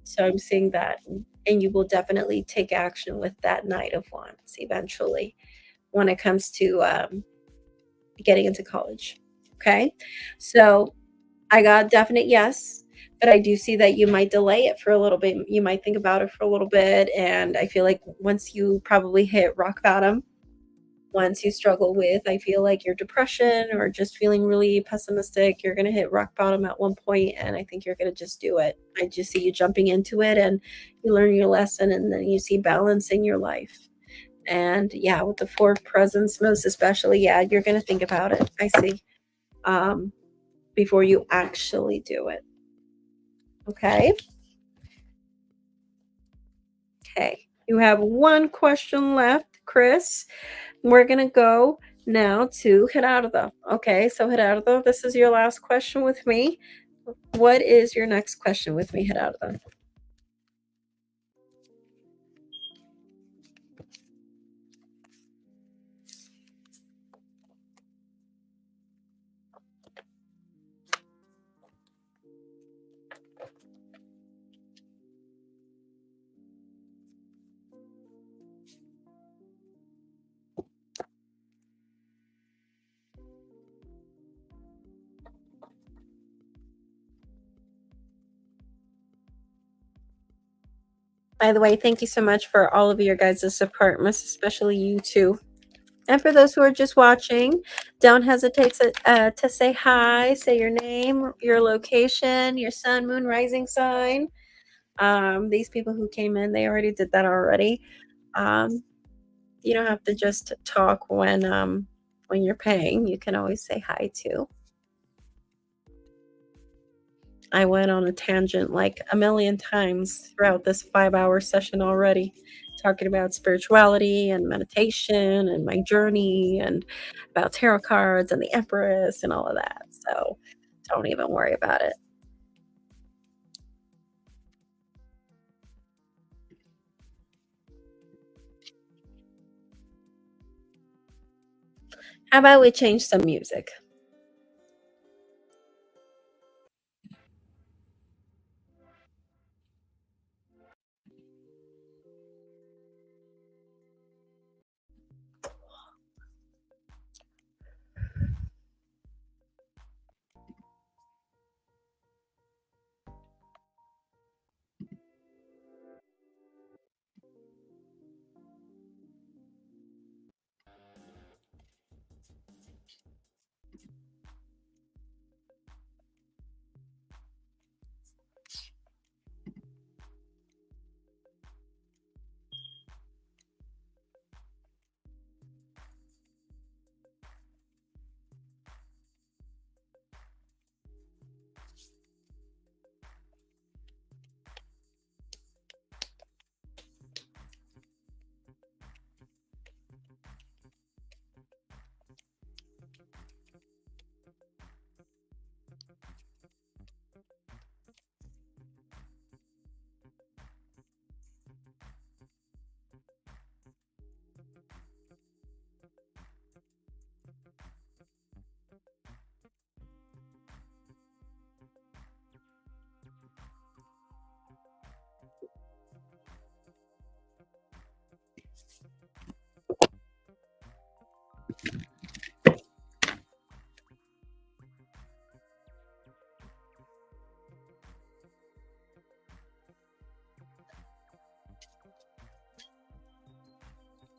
So I'm seeing that, and you will definitely take action with that Knight of Wands eventually when it comes to getting into college. Okay. So I got a definite yes, but I do see that you might delay it for a little bit. You might think about it for a little bit. And I feel like once you probably hit rock bottom, once you struggle with, I feel like your depression or just feeling really pessimistic, you're going to hit rock bottom at one point, and I think you're going to just do it. I just see you jumping into it, and you learn your lesson, and then you see balance in your life. And yeah, with the Four of Presents, most especially, yeah, you're going to think about it. I see. Um, Before you actually do it. Okay. Okay. You have one question left, Chris. We're going to go now to Gerardo. Okay. So, Gerardo, this is your last question with me. What is your next question with me, Gerardo? By the way, thank you so much for all of your guys' support, most especially you two. And for those who are just watching, don't hesitate to say hi, say your name, your location, your sun, moon, rising sign. These people who came in, they already did that already. Um, you don't have to just talk when you're paying. You can always say hi too. I went on a tangent like a million times throughout this 5-hour session already, talking about spirituality and meditation and my journey and about tarot cards and the Empress and all of that. So don't even worry about it. How about we change some music?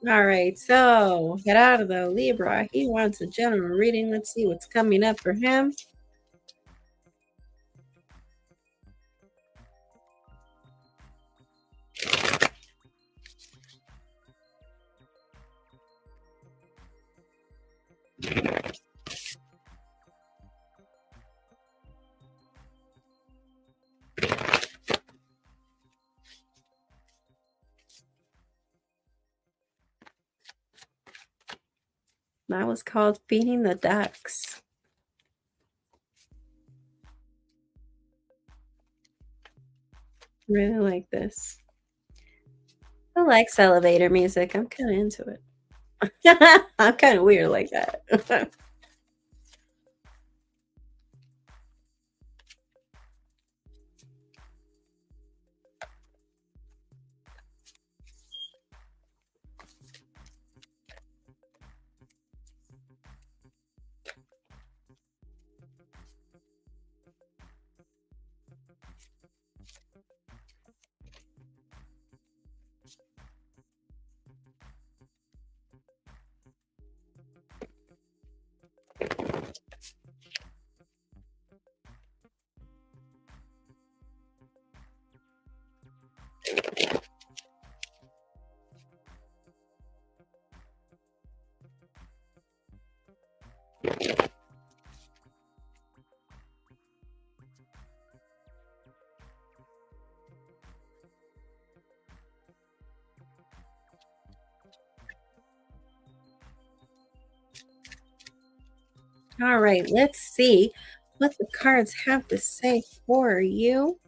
All right, so Gerardo Libra, he wants a general reading. Let's see what's coming up for him. That was called Feeding the Ducks. Really like this. I like elevator music. I'm kind of into it. I'm kind of weird like that. All right, let's see what the cards have to say for you.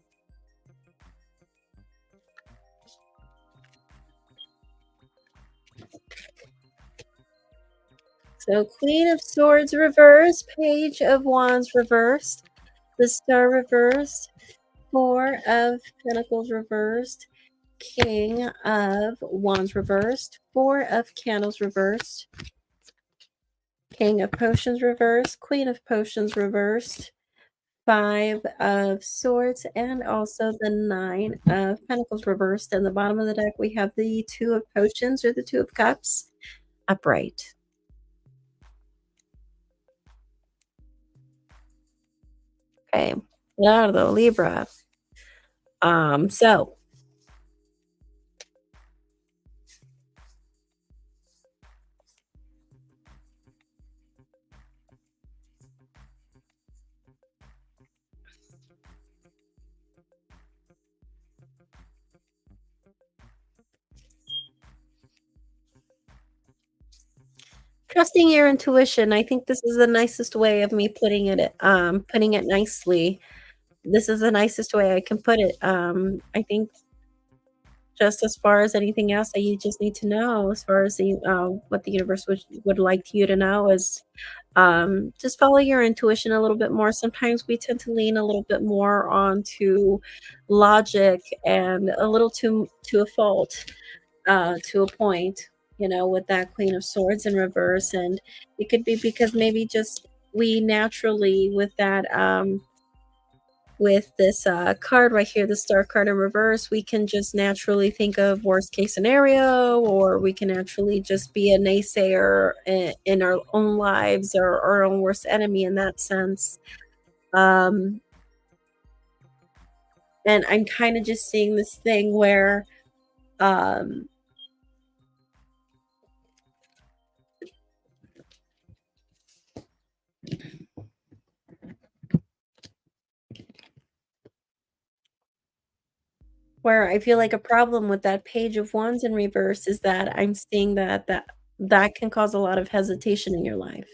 So Queen of Swords reversed, Page of Wands reversed, the Star reversed, Four of Pentacles reversed, King of Wands reversed, Four of Candles reversed, King of Potions reversed, Queen of Potions reversed, Five of Swords, and also the Nine of Pentacles reversed. And the bottom of the deck, we have the Two of Potions or the Two of Cups upright. Okay, Leonardo Libra. So trusting your intuition. I think this is the nicest way of me putting it nicely. This is the nicest way I can put it. I think just as far as anything else that you just need to know, as far as what the universe would like you to know is, just follow your intuition a little bit more. Sometimes we tend to lean a little bit more onto logic and a little to a fault, to a point, with that Queen of Swords in reverse. And it could be because maybe just we naturally, with this card right here, the Star card in reverse, we can just naturally think of worst case scenario, or we can actually just be a naysayer in our own lives, or our own worst enemy in that sense. Um, and I'm kind of just seeing this thing um, where I feel like a problem with that Page of Wands in reverse is that I'm seeing that can cause a lot of hesitation in your life.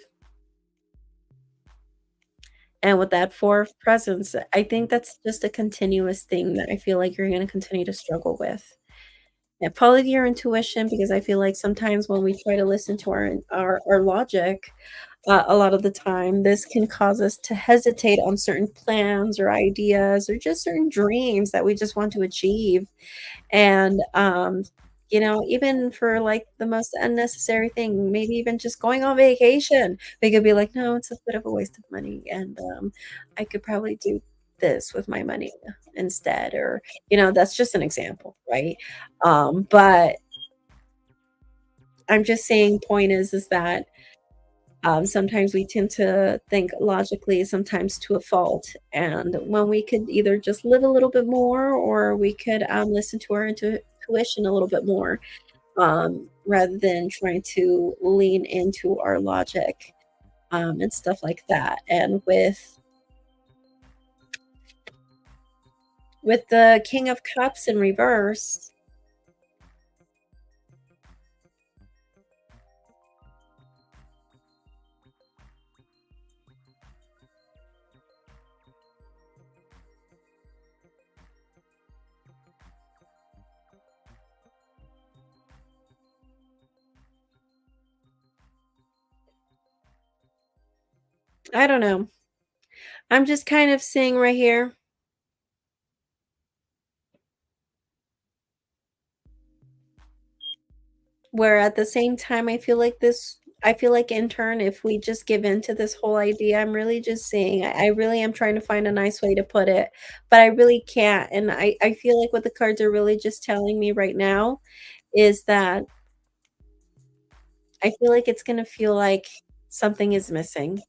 And with that Four of Presents, I think that's just a continuous thing that I feel like you're gonna continue to struggle with. And follow your intuition, because I feel like sometimes when we try to listen to our logic, a lot of the time, this can cause us to hesitate on certain plans or ideas or just certain dreams that we just want to achieve. And, even for like the most unnecessary thing, maybe even just going on vacation, we could be like, no, it's a bit of a waste of money. And I could probably do this with my money instead. Or, that's just an example, right? But I'm just saying, point is that sometimes we tend to think logically, sometimes to a fault. And when we could either just live a little bit more, or we could listen to our intuition a little bit more, rather than trying to lean into our logic, and stuff like that. And with the King of Cups in reverse, I don't know. I'm just kind of seeing right here where at the same time I feel like in turn, if we just give in to this whole idea, I'm really just saying I really am trying to find a nice way to put it, but I really can't. And I feel like what the cards are really just telling me right now is that I feel like it's gonna feel like something is missing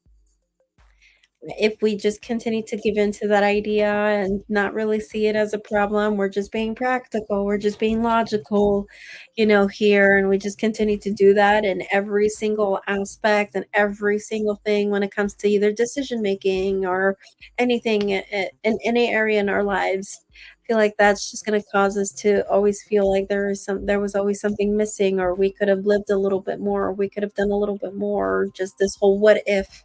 if we just continue to give in to that idea and not really see it as a problem. We're just being practical, we're just being logical, here, and we just continue to do that in every single aspect and every single thing when it comes to either decision making or anything in any area in our lives. I feel like that's just going to cause us to always feel like there was always something missing, or we could have lived a little bit more, or we could have done a little bit more, or just this whole what if,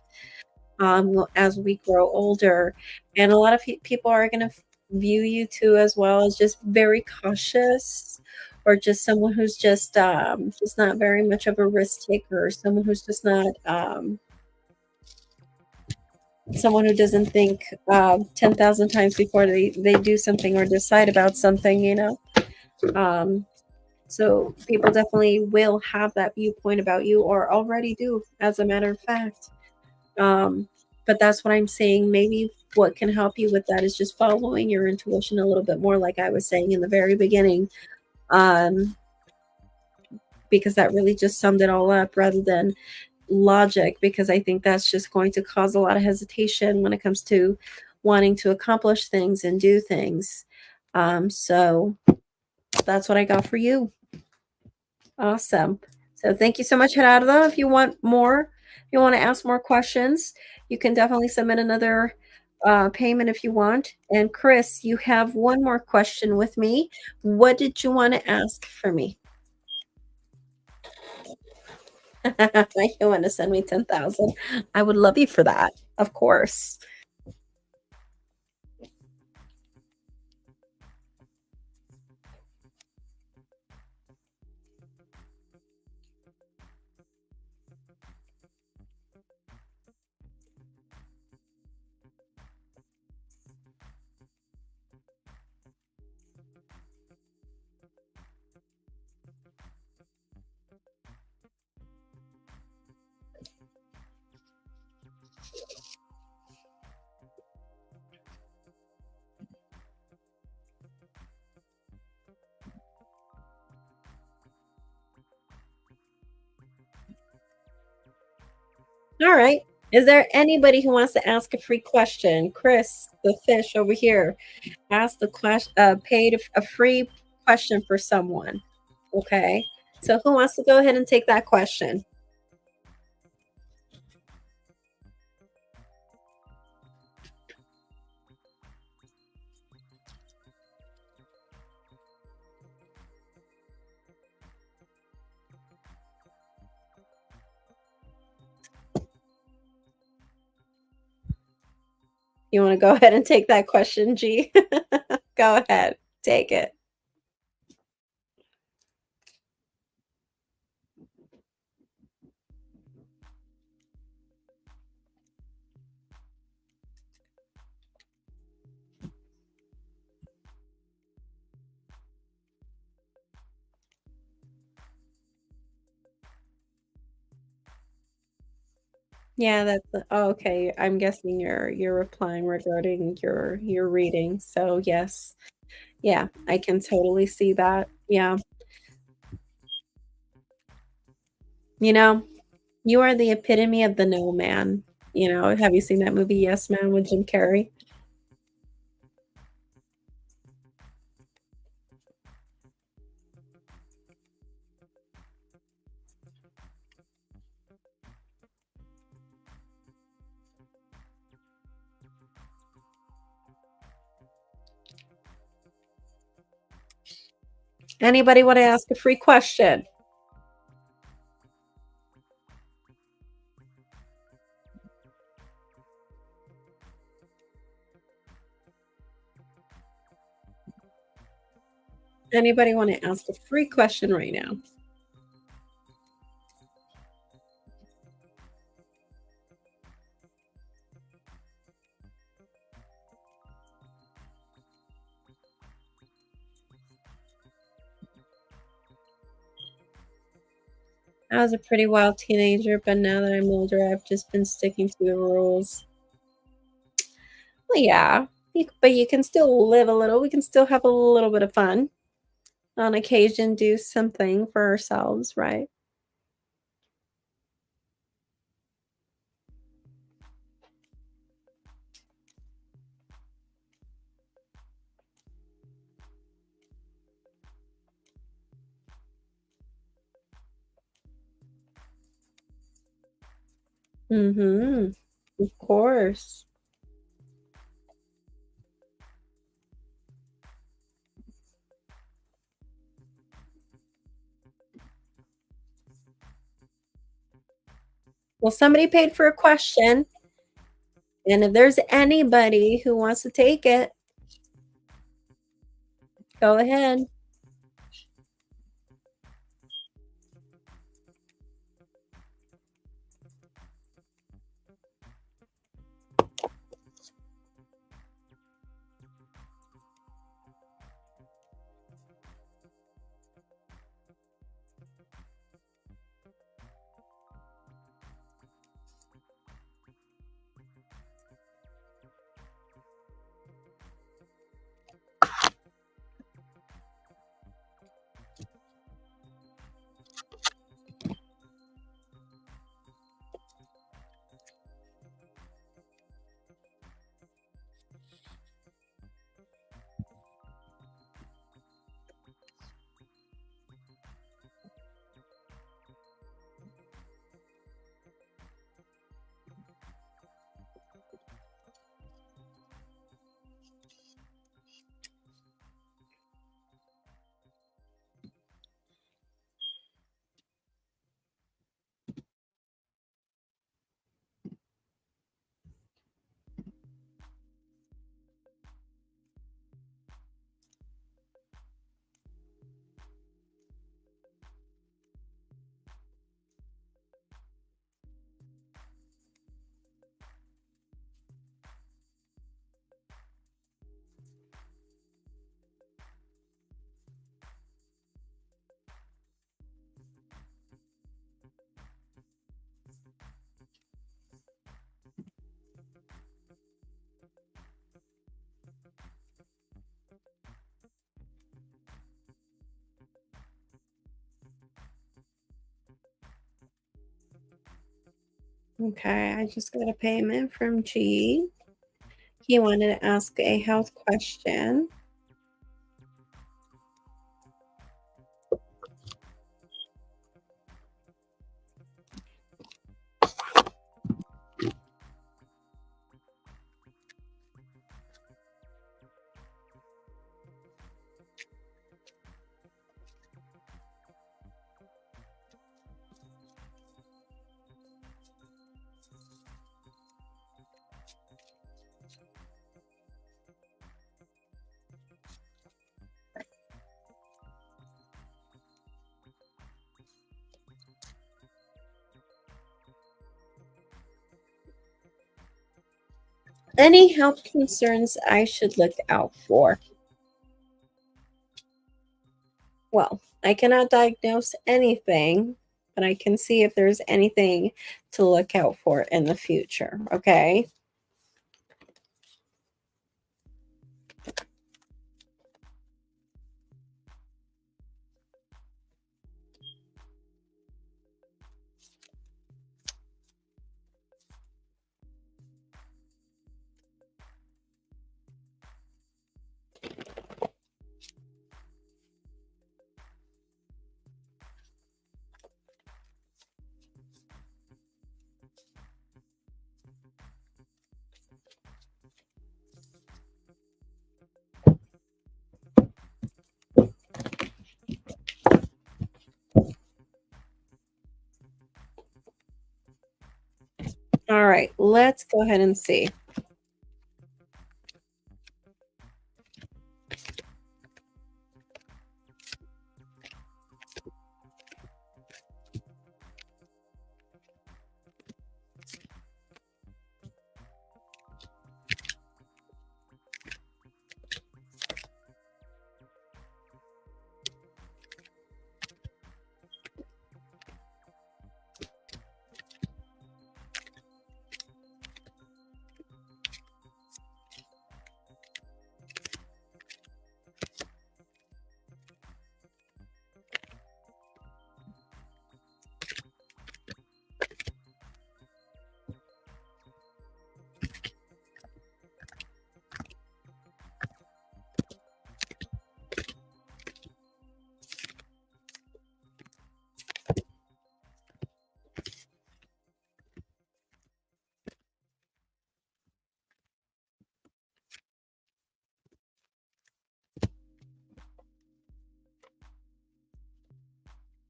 as we grow older. And a lot of people are going to view you too as well as just very cautious, or just someone who's just not very much of a risk taker, someone who's just not someone who doesn't think 10,000 times before they do something or decide about something. um, so people definitely will have that viewpoint about you, or already do, as a matter of fact. Um, but that's what I'm saying. Maybe what can help you with that is just following your intuition a little bit more, like I was saying in the very beginning, um, because that really just summed it all up, rather than logic, because I think that's just going to cause a lot of hesitation when it comes to wanting to accomplish things and do things. So that's what I got for you. Awesome. So thank you so much, Gerardo. If you want more, if you want to ask more questions, you can definitely submit another payment if you want. And Chris, you have one more question with me. What did you want to ask for me? You want to send me 10,000? I would love you for that, of course. All right. Is there anybody who wants to ask a free question? Chris, the fish over here, asked the question, paid a free question for someone. Okay. So who wants to go ahead and take that question? You want to go ahead and take that question, G? Go ahead. Take it. Yeah, oh, okay. I'm guessing you're replying regarding your reading. So yes. Yeah, I can totally see that. Yeah. You know, you are the epitome of the no man. Have you seen that movie Yes Man with Jim Carrey? Anybody want to ask a free question? Anybody want to ask a free question right now? I was a pretty wild teenager, but now that I'm older, I've just been sticking to the rules. Well, yeah, but you can still live a little. We can still have a little bit of fun. On occasion, do something for ourselves, right? Mhm. Of course. Well, somebody paid for a question, and if there's anybody who wants to take it, go ahead. Okay, I just got a payment from G. He wanted to ask a health question. Any health concerns I should look out for? Well, I cannot diagnose anything, but I can see if there's anything to look out for in the future, okay? All right, let's go ahead and see.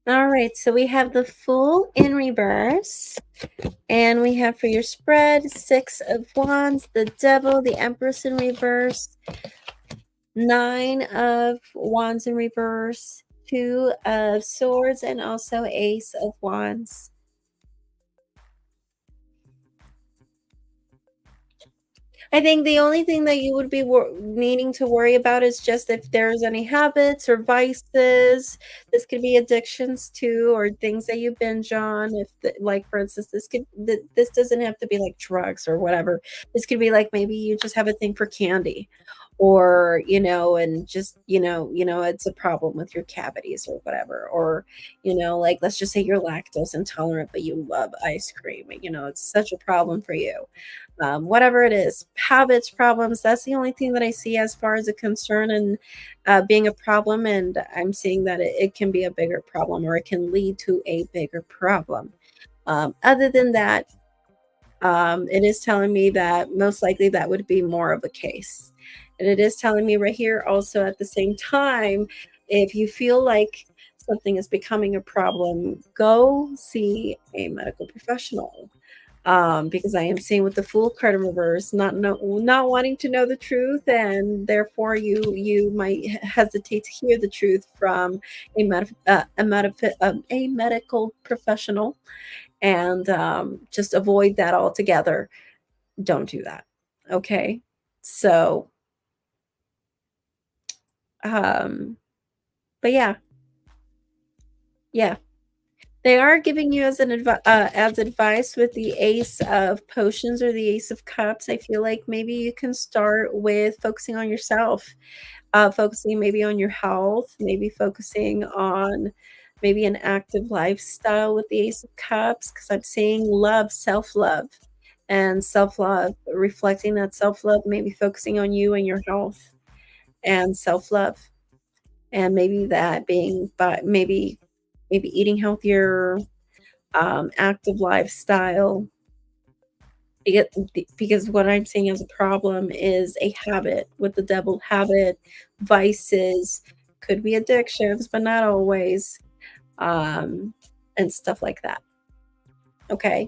All right, so we have the Fool in reverse, and we have for your spread 6 of Wands, the Devil, the Empress in reverse, 9 of Wands in reverse, 2 of Swords, and also Ace of Wands. I think the only thing that you would be needing to worry about is just if there's any habits or vices. This could be addictions too, or things that you binge on. If, like, for instance, this doesn't have to be like drugs or whatever. This could be like maybe you just have a thing for candy, or and just it's a problem with your cavities or whatever, or like let's just say you're lactose intolerant, but you love ice cream. It's such a problem for you. Whatever it is, habits, problems, that's the only thing that I see as far as a concern and being a problem. And I'm seeing that it can be a bigger problem, or it can lead to a bigger problem. Other than that, it is telling me that most likely that would be more of a case. And it is telling me right here also at the same time, if you feel like something is becoming a problem, go see a medical professional, because I am seeing with the Fool card in reverse, not wanting to know the truth, and therefore you might hesitate to hear the truth from a medical professional, and just avoid that altogether. Don't do that. Okay, so um, but yeah, yeah. They are giving you as advice with the Ace of Potions or the Ace of Cups. I feel like maybe you can start with focusing on yourself, focusing maybe on your health, maybe focusing on maybe an active lifestyle with the Ace of Cups, because I'm seeing love, self-love, and self-love, reflecting that self-love, maybe focusing on you and your health and self-love, and maybe that being but maybe eating healthier, active lifestyle. Because what I'm seeing as a problem is a habit with the devil habit, vices, could be addictions, but not always, um, and stuff like that. Okay.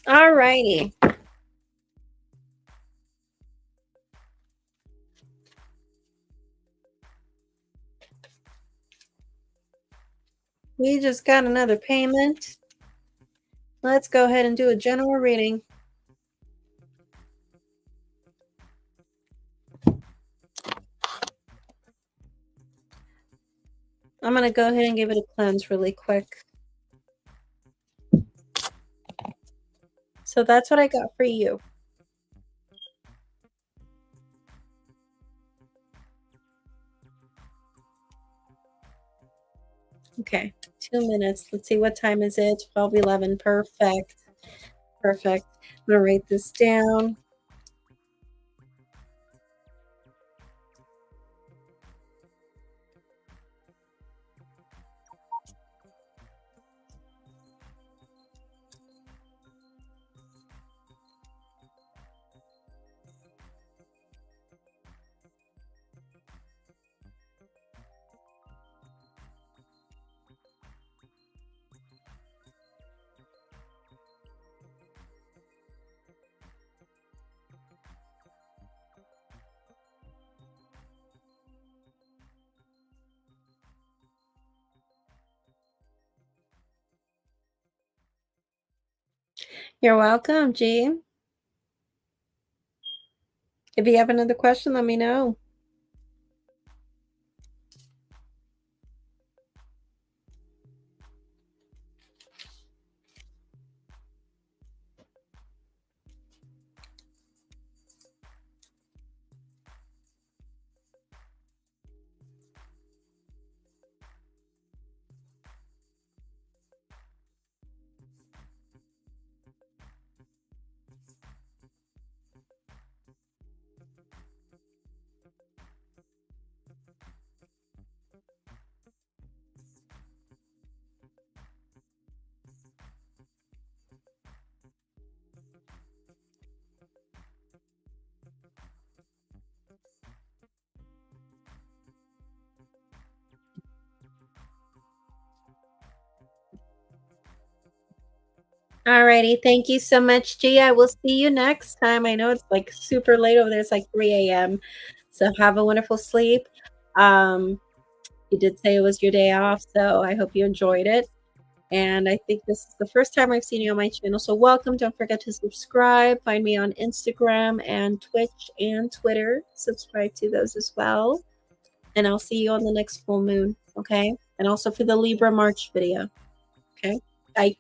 All righty. We just got another payment. Let's go ahead and do a general reading. I'm gonna go ahead and give it a cleanse really quick. So that's what I got for you. Okay, 2 minutes. Let's see, what time is it? 12:11. Perfect. Perfect. I'm gonna write this down. You're welcome, G. If you have another question, let me know. Alrighty, thank you so much, G. I will see you next time. I know it's like super late over there. It's like 3 a.m. So have a wonderful sleep. Um, you did say it was your day off, so I hope you enjoyed it. And I think this is the first time I've seen you on my channel. So welcome. Don't forget to subscribe. Find me on Instagram and Twitch and Twitter. Subscribe to those as well. And I'll see you on the next full moon. Okay. And also for the Libra March video. Okay. Bye.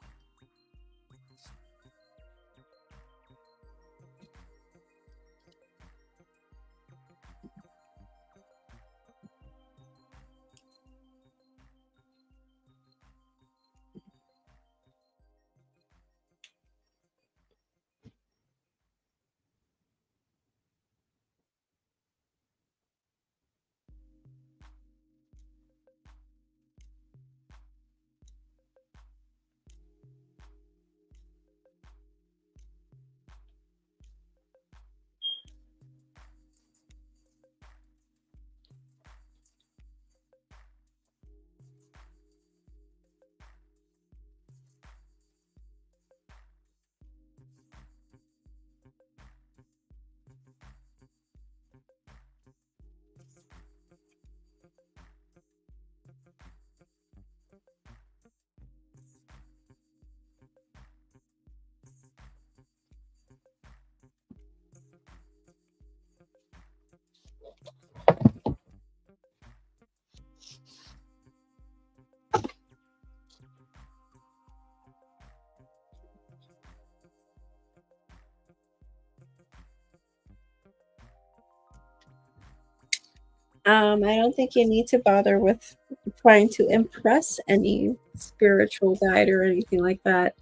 I don't think you need to bother with trying to impress any spiritual guide or anything like that.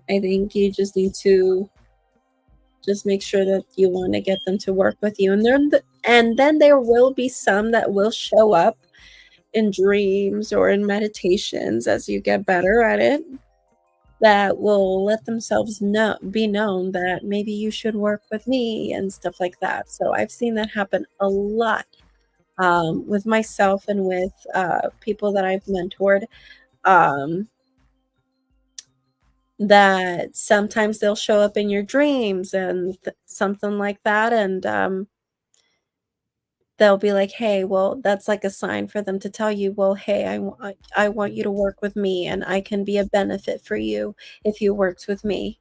I think you just need to just make sure that you wanna get them to work with you, and then there will be some that will show up in dreams or in meditations as you get better at it, that will let themselves be known that maybe you should work with me and stuff like that. So I've seen that happen a lot, with myself and with, people that I've mentored, um, that sometimes they'll show up in your dreams and something like that, and, they'll be like, "Hey," well, that's like a sign for them to tell you, "Well, hey, I want you to work with me, and I can be a benefit for you if you worked with me."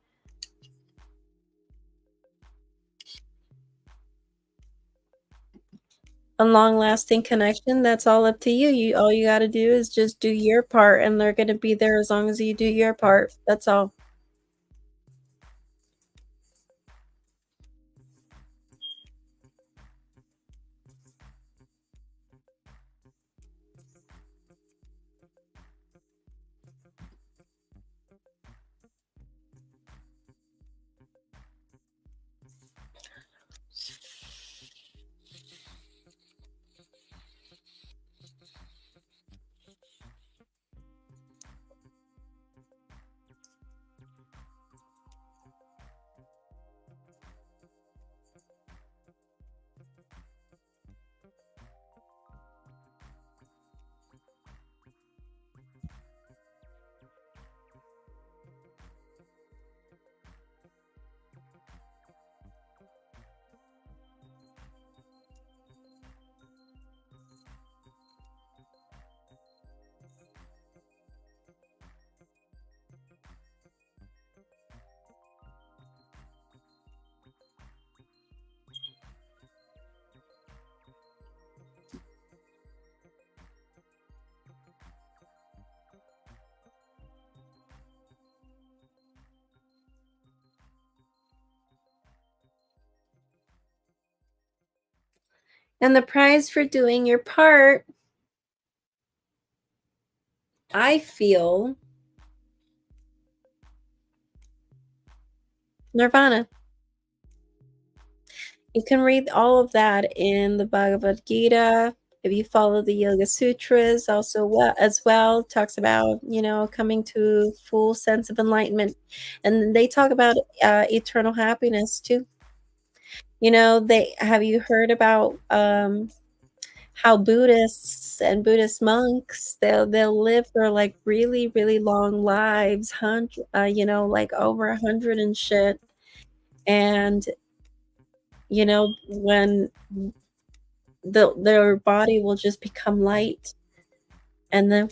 A long-lasting connection, that's all up to you. All you gotta do is just do your part, and they're gonna be there as long as you do your part. That's all. And the prize for doing your part, I feel nirvana. You can read all of that in the Bhagavad Gita. If you follow the Yoga Sutras, also as well, talks about, coming to full sense of enlightenment. And they talk about eternal happiness too. They have you heard about how Buddhists and Buddhist monks they'll live for like really, really long lives, like over 100 and shit. And when their body will just become light and then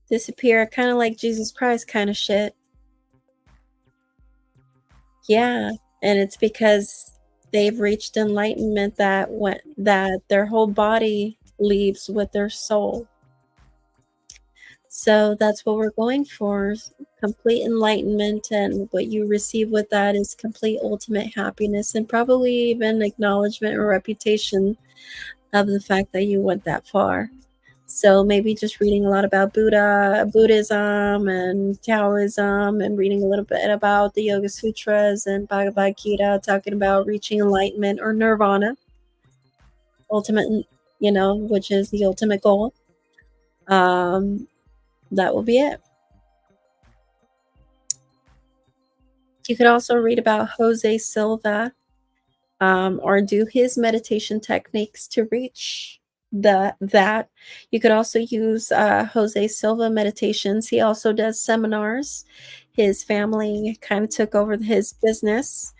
disappear, kind of like Jesus Christ kind of shit. Yeah, and it's because they've reached enlightenment that their whole body leaves with their soul. So that's what we're going for, complete enlightenment, and what you receive with that is complete ultimate happiness and probably even acknowledgement or reputation of the fact that you went that far. So maybe just reading a lot about Buddhism and Taoism, and reading a little bit about the Yoga Sutras and Bhagavad Gita, talking about reaching enlightenment or nirvana, ultimate, which is the ultimate goal. Um, that will be it. You could also read about Jose Silva, or do his meditation techniques to reach that. You could also use Jose Silva meditations. He also does seminars. His family kind of took over his business,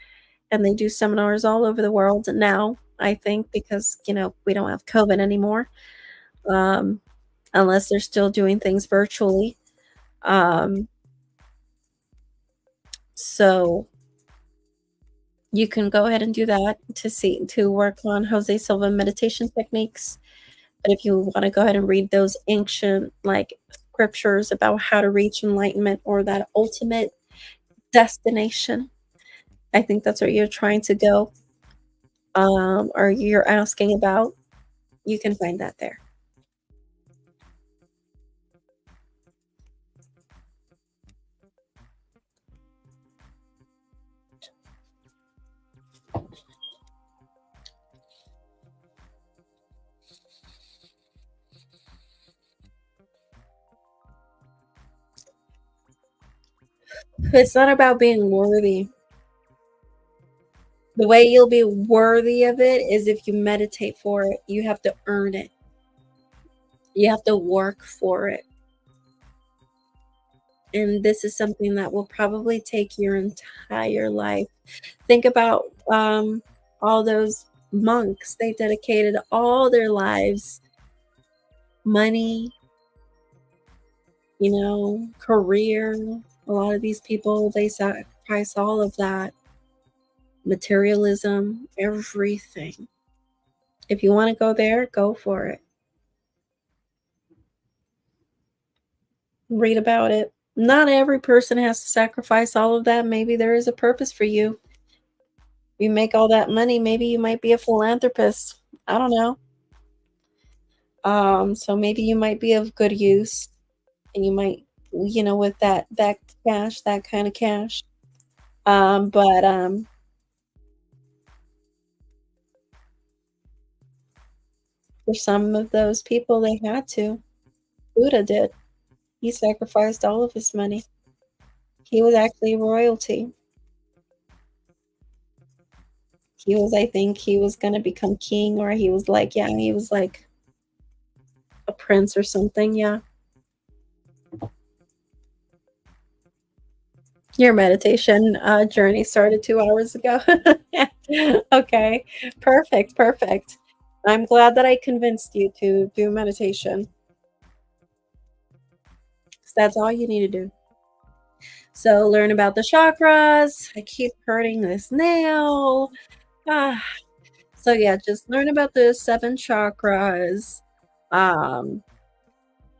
and they do seminars all over the world now, I think, because we don't have COVID anymore, um, unless they're still doing things virtually. Um, so you can go ahead and do that to work on Jose Silva meditation techniques. But if you wanna go ahead and read those ancient, like, scriptures about how to reach enlightenment or that ultimate destination, I think that's what you're trying to go, or you're asking about. You can find that there. It's not about being worthy. The way you'll be worthy of it is if you meditate for it. You have to earn it. You have to work for it. And this is something that will probably take your entire life. Think about all those monks. They dedicated all their lives, money, career. A lot of these people, they sacrifice all of that, materialism, everything. If you want to go there, go for it. Read about it. Not every person has to sacrifice all of that. Maybe there is a purpose for you. You make all that money, maybe you might be a philanthropist. I don't know. So maybe you might be of good use and you might, with that cash, that kind of cash. But for some of those people they had to. Buddha did. He sacrificed all of his money. He was actually royalty. I think he was gonna become king, or he was like, yeah, he was like a prince or something, yeah. Your meditation, journey started 2 hours ago. Okay, perfect, perfect. I'm glad that I convinced you to do meditation, 'cause that's all you need to do. So learn about the chakras. I keep hurting this nail. Ah, so yeah, just learn about the 7 chakras. Um,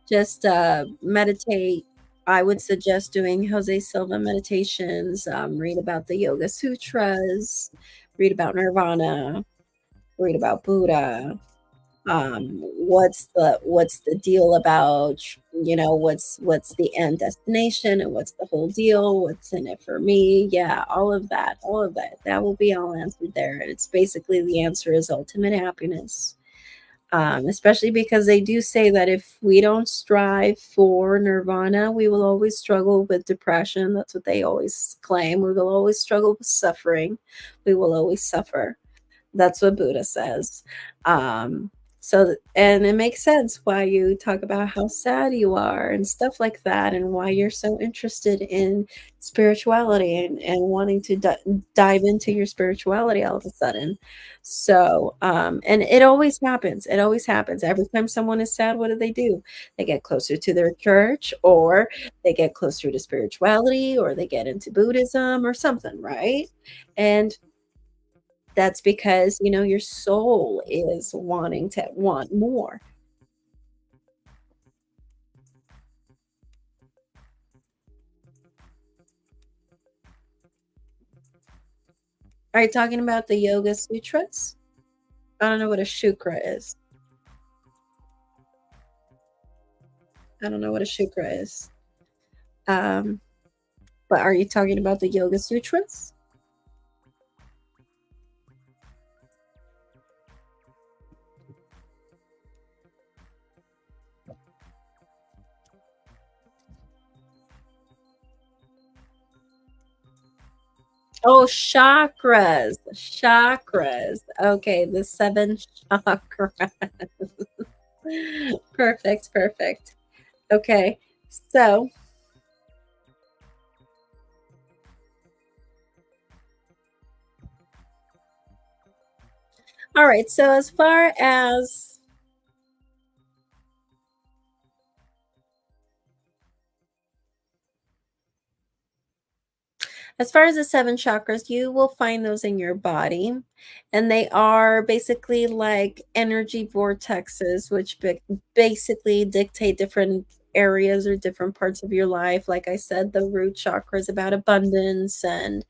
just, meditate. I would suggest doing Jose Silva meditations, read about the Yoga Sutras, read about Nirvana, read about Buddha. What's the deal about, what's the end destination and what's the whole deal? What's in it for me? Yeah, all of that. That will be all answered there. It's basically the answer is ultimate happiness. Especially because they do say that if we don't strive for nirvana, we will always struggle with depression. That's what they always claim. We will always struggle with suffering. We will always suffer. That's what Buddha says. Um, and it makes sense why you talk about how sad you are and stuff like that, and why you're so interested in spirituality and wanting to dive into your spirituality all of a sudden. So, and it always happens. It always happens. Every time someone is sad, what do? They get closer to their church, or they get closer to spirituality, or they get into Buddhism or something, right? And that's because, your soul is wanting to want more. Are you talking about the Yoga Sutras? I don't know what a shukra is. I don't know what a shukra is. Um, but are you talking about the Yoga Sutras? Oh, chakras. Chakras. Okay, the 7 chakras. Perfect, perfect. Okay. So, all right. So as far as the 7 chakras, you will find those in your body, and they are basically like energy vortexes, which basically dictate different areas or different parts of your life. Like I said, the root chakra is about abundance and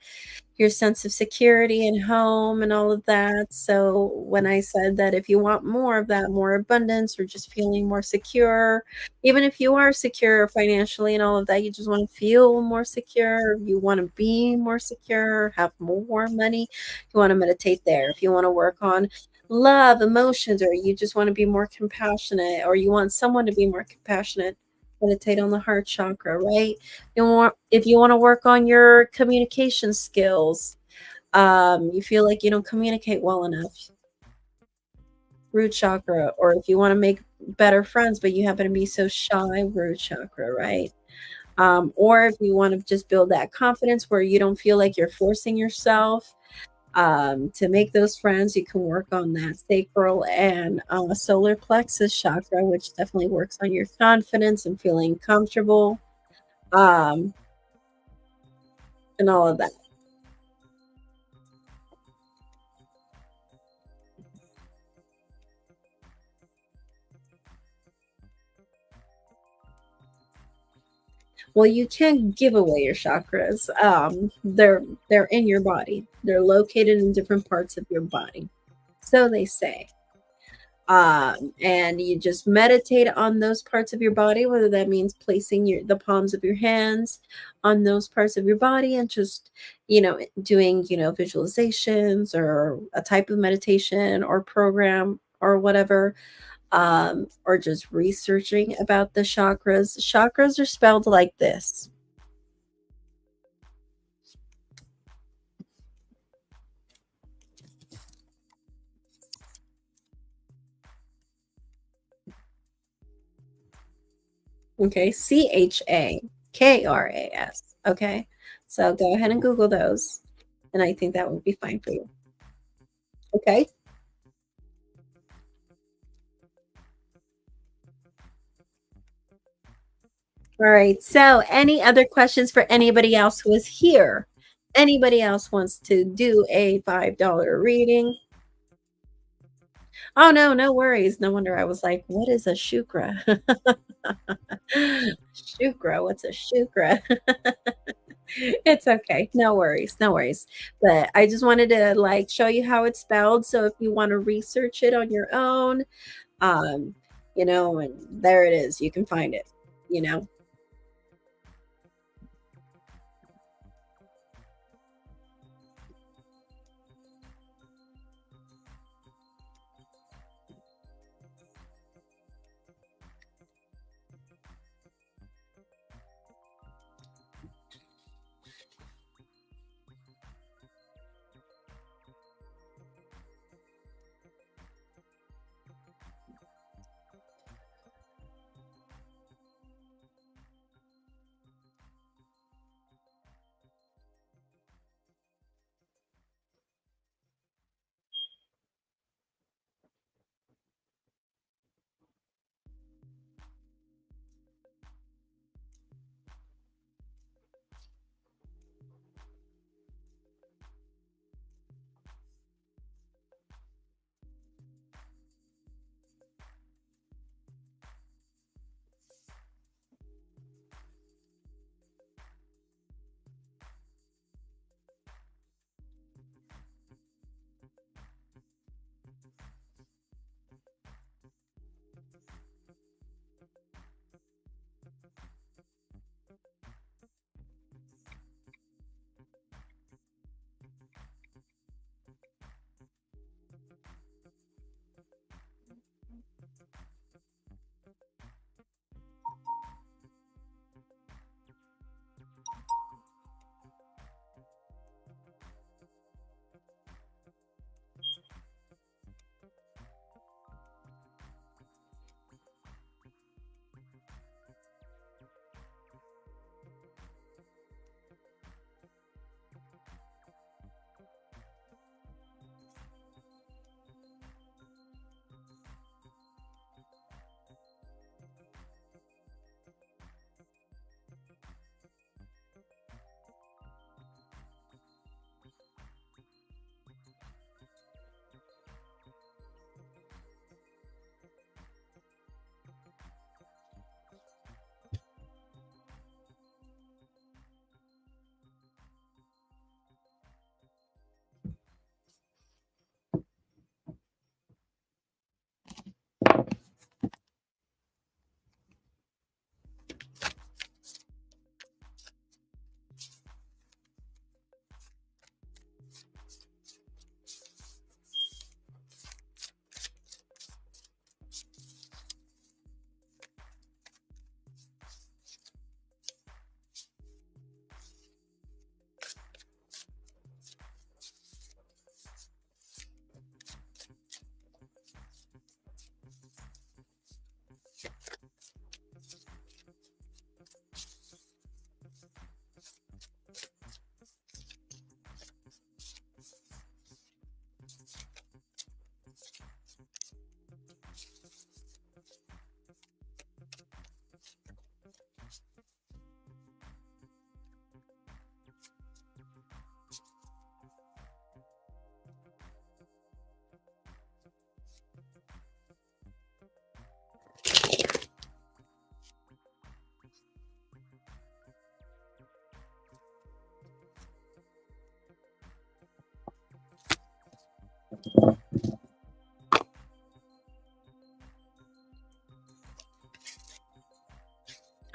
your sense of security and home and all of that. So when I said that if you want more of that, more abundance or just feeling more secure, even if you are secure financially and all of that, you just want to feel more secure, you want to be more secure, have more money, you want to meditate there. If you want to work on love, emotions, or you just want to be more compassionate, or you want someone to be more compassionate, meditate on the heart chakra, right? If you want to work on your communication skills, you feel like you don't communicate well enough, root chakra, or if you want to make better friends, but you happen to be so shy, root chakra, right? Or if you want to just build that confidence where you don't feel like you're forcing yourself to make those friends, you can work on that sacral and solar plexus chakra, which definitely works on your confidence and feeling comfortable, um, and all of that. Well, you can't give away your chakras. They're in your body. They're located in different parts of your body. So they say. And you just meditate on those parts of your body, whether that means placing the palms of your hands on those parts of your body and just, doing, visualizations or a type of meditation or program or whatever, or just researching about the chakras. Chakras are spelled like this. Okay, CHAKRAS. Okay, so go ahead and Google those, and I think that would be fine for you. Okay. All right. So, any other questions for anybody else who is here? Anybody else wants to do a $5 reading? Oh, no, no worries. No wonder I was like, what is a shukra? Shukra, what's a shukra? It's okay. No worries. No worries. But I just wanted to like show you how it's spelled. So if you want to research it on your own, um, and there it is. You can find it, you know.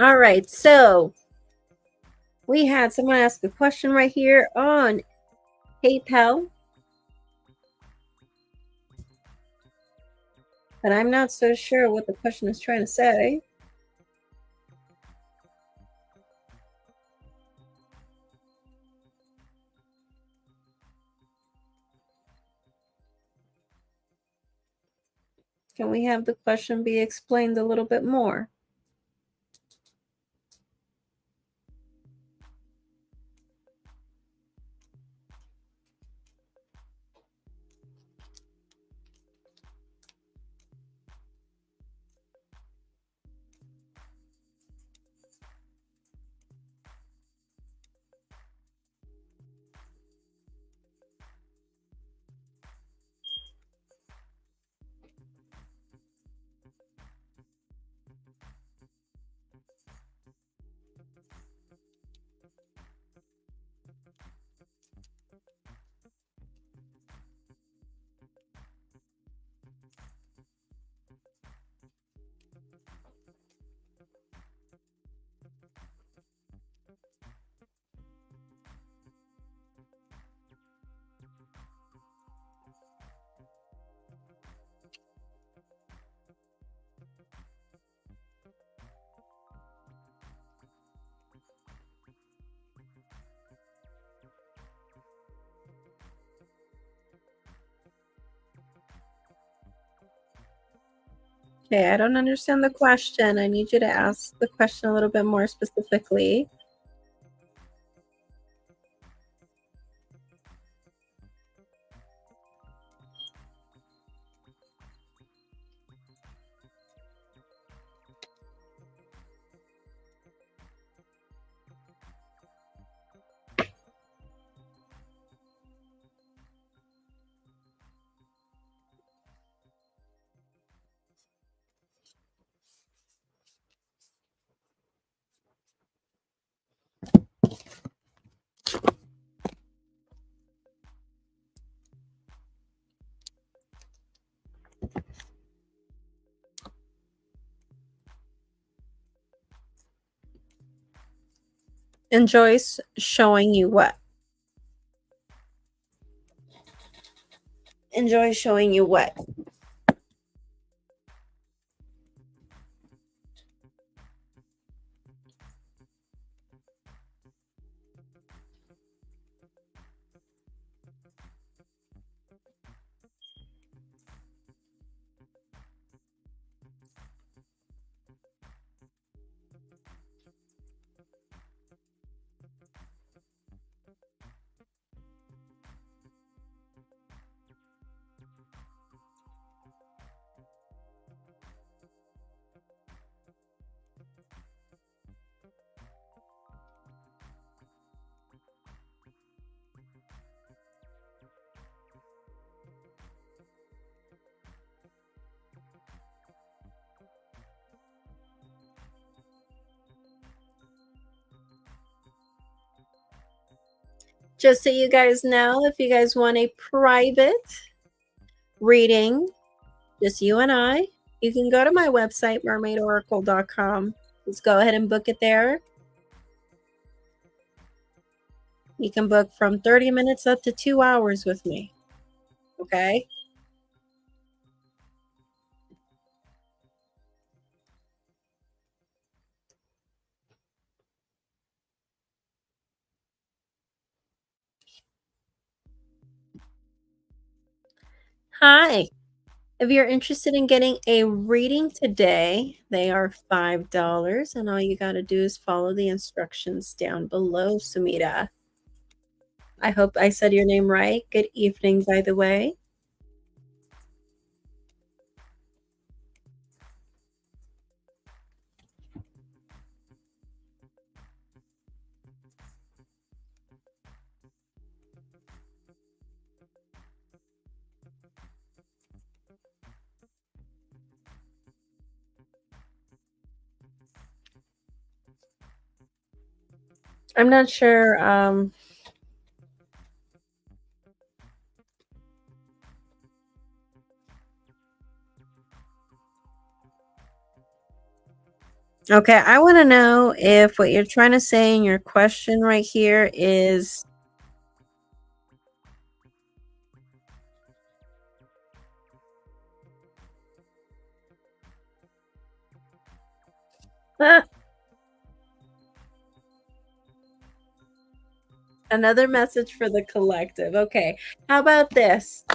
All right, so we had someone ask a question right here on PayPal, but I'm not so sure what the question is trying to say. Can we have the question be explained a little bit more? Okay, I don't understand the question. I need you to ask the question a little bit more specifically. Enjoys showing you what? Enjoy showing you what? Just so you guys know, if you guys want a private reading, just you and I, you can go to my website, mermaidoracle.com. Let's go ahead and book it there. You can book from 30 minutes up to 2 hours with me. Okay? Hi. If you're interested in getting a reading today, they are $5, and all you got to do is follow the instructions down below, Sumita. I hope I said your name right. Good evening, by the way. I'm not sure. Okay, I want to know if what you're trying to say in your question right here is another message for the collective. Okay, how about this?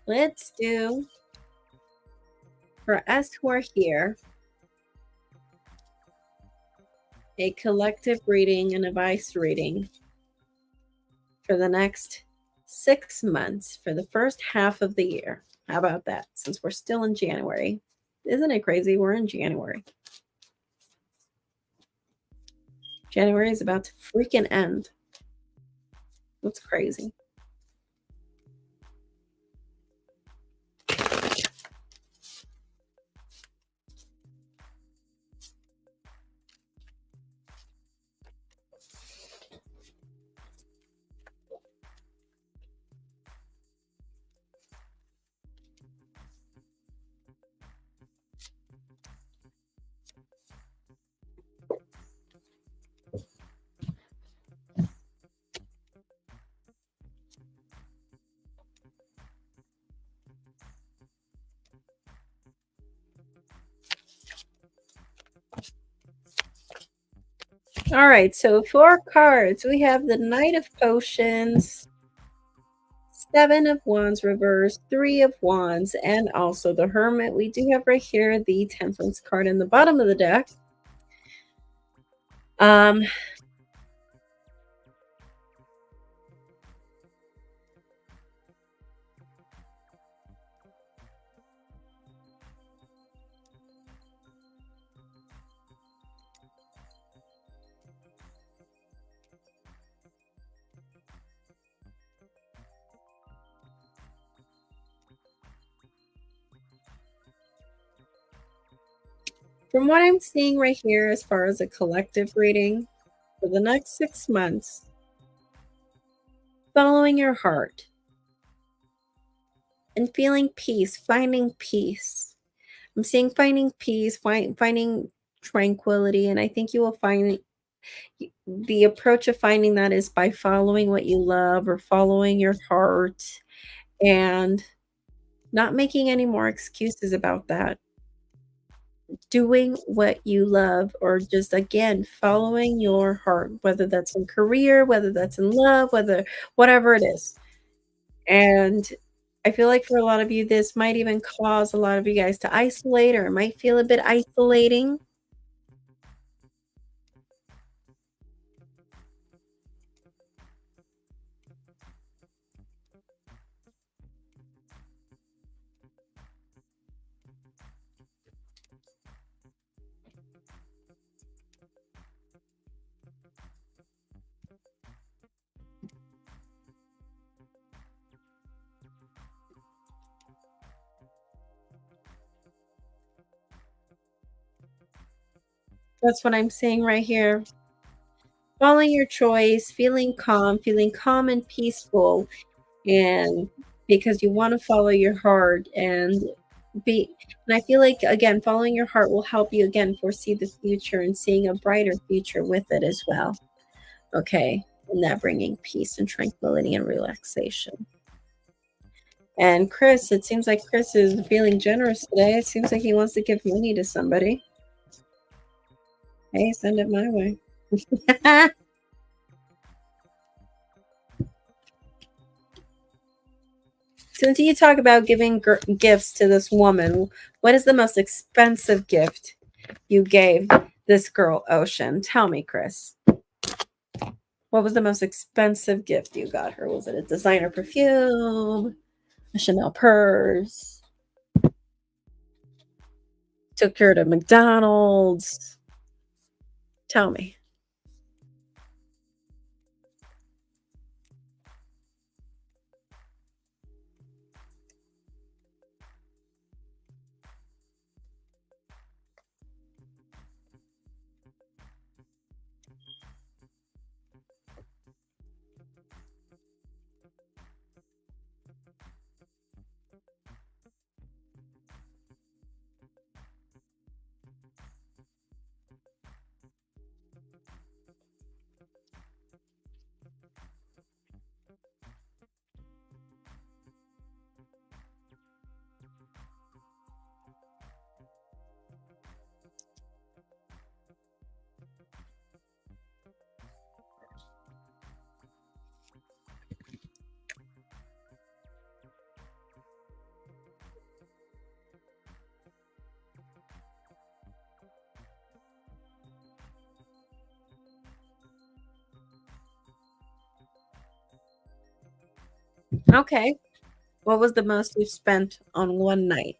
Let's do, for us who are here, a collective reading and advice reading for the next 6 months, for the first half of the year. How about that? Since we're still in January. Isn't it crazy? We're in January. January is about to freaking end. That's crazy. All right, so 4 cards. We have the Knight of Potions, 7 of Wands reversed, 3 of Wands, and also the Hermit. We do have right here the Temperance card in the bottom of the deck. Um, from what I'm seeing right here, as far as a collective reading, for the next 6 months, following your heart and feeling peace, finding peace. I'm seeing finding peace, finding tranquility, and I think you will find the approach of finding that is by following what you love or following your heart and not making any more excuses about that. Doing what you love or just again following your heart, whether that's in career, whether that's in love, whether whatever it is. And I feel like for a lot of you, this might even cause a lot of you guys to isolate, or it might feel a bit isolating. That's what I'm saying right here. Following your choice, feeling calm and peaceful, and because you want to follow your heart and be and I feel like again following your heart will help you again foresee the future and seeing a brighter future with it as well. Okay, and that bringing peace and tranquility and relaxation. And Chris, it seems like Chris is feeling generous today. It seems like he wants to give money to somebody. Hey, send it my way. Since you talk about giving gifts to this woman, what is the most expensive gift you gave this girl, Ocean? Tell me, Chris. What was the most expensive gift you got her? Was it a designer perfume, a Chanel purse? Took her to McDonald's? Tell me. Okay. What was the most you've spent on one night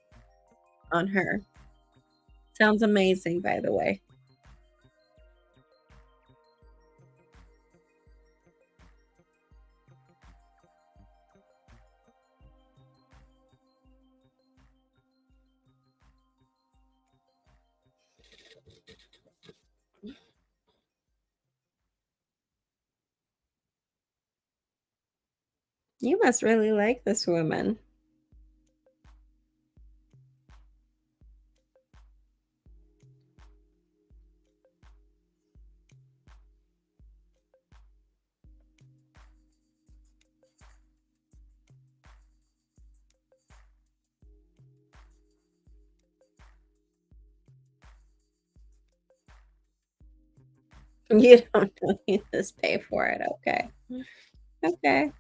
on her? Sounds amazing, by the way. You must really like this woman. You don't need to pay for it. Okay. Okay.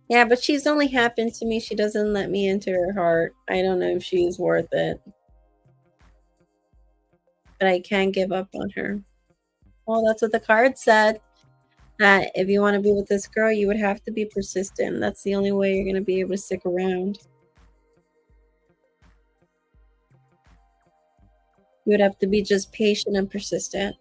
Yeah, but she's only happened to me. She doesn't let me into her heart. I don't know if she's worth it, but I can't give up on her. Well, that's what the card said. That if you want to be with this girl, you would have to be persistent. That's the only way you're going to be able to stick around. You would have to be just patient and persistent.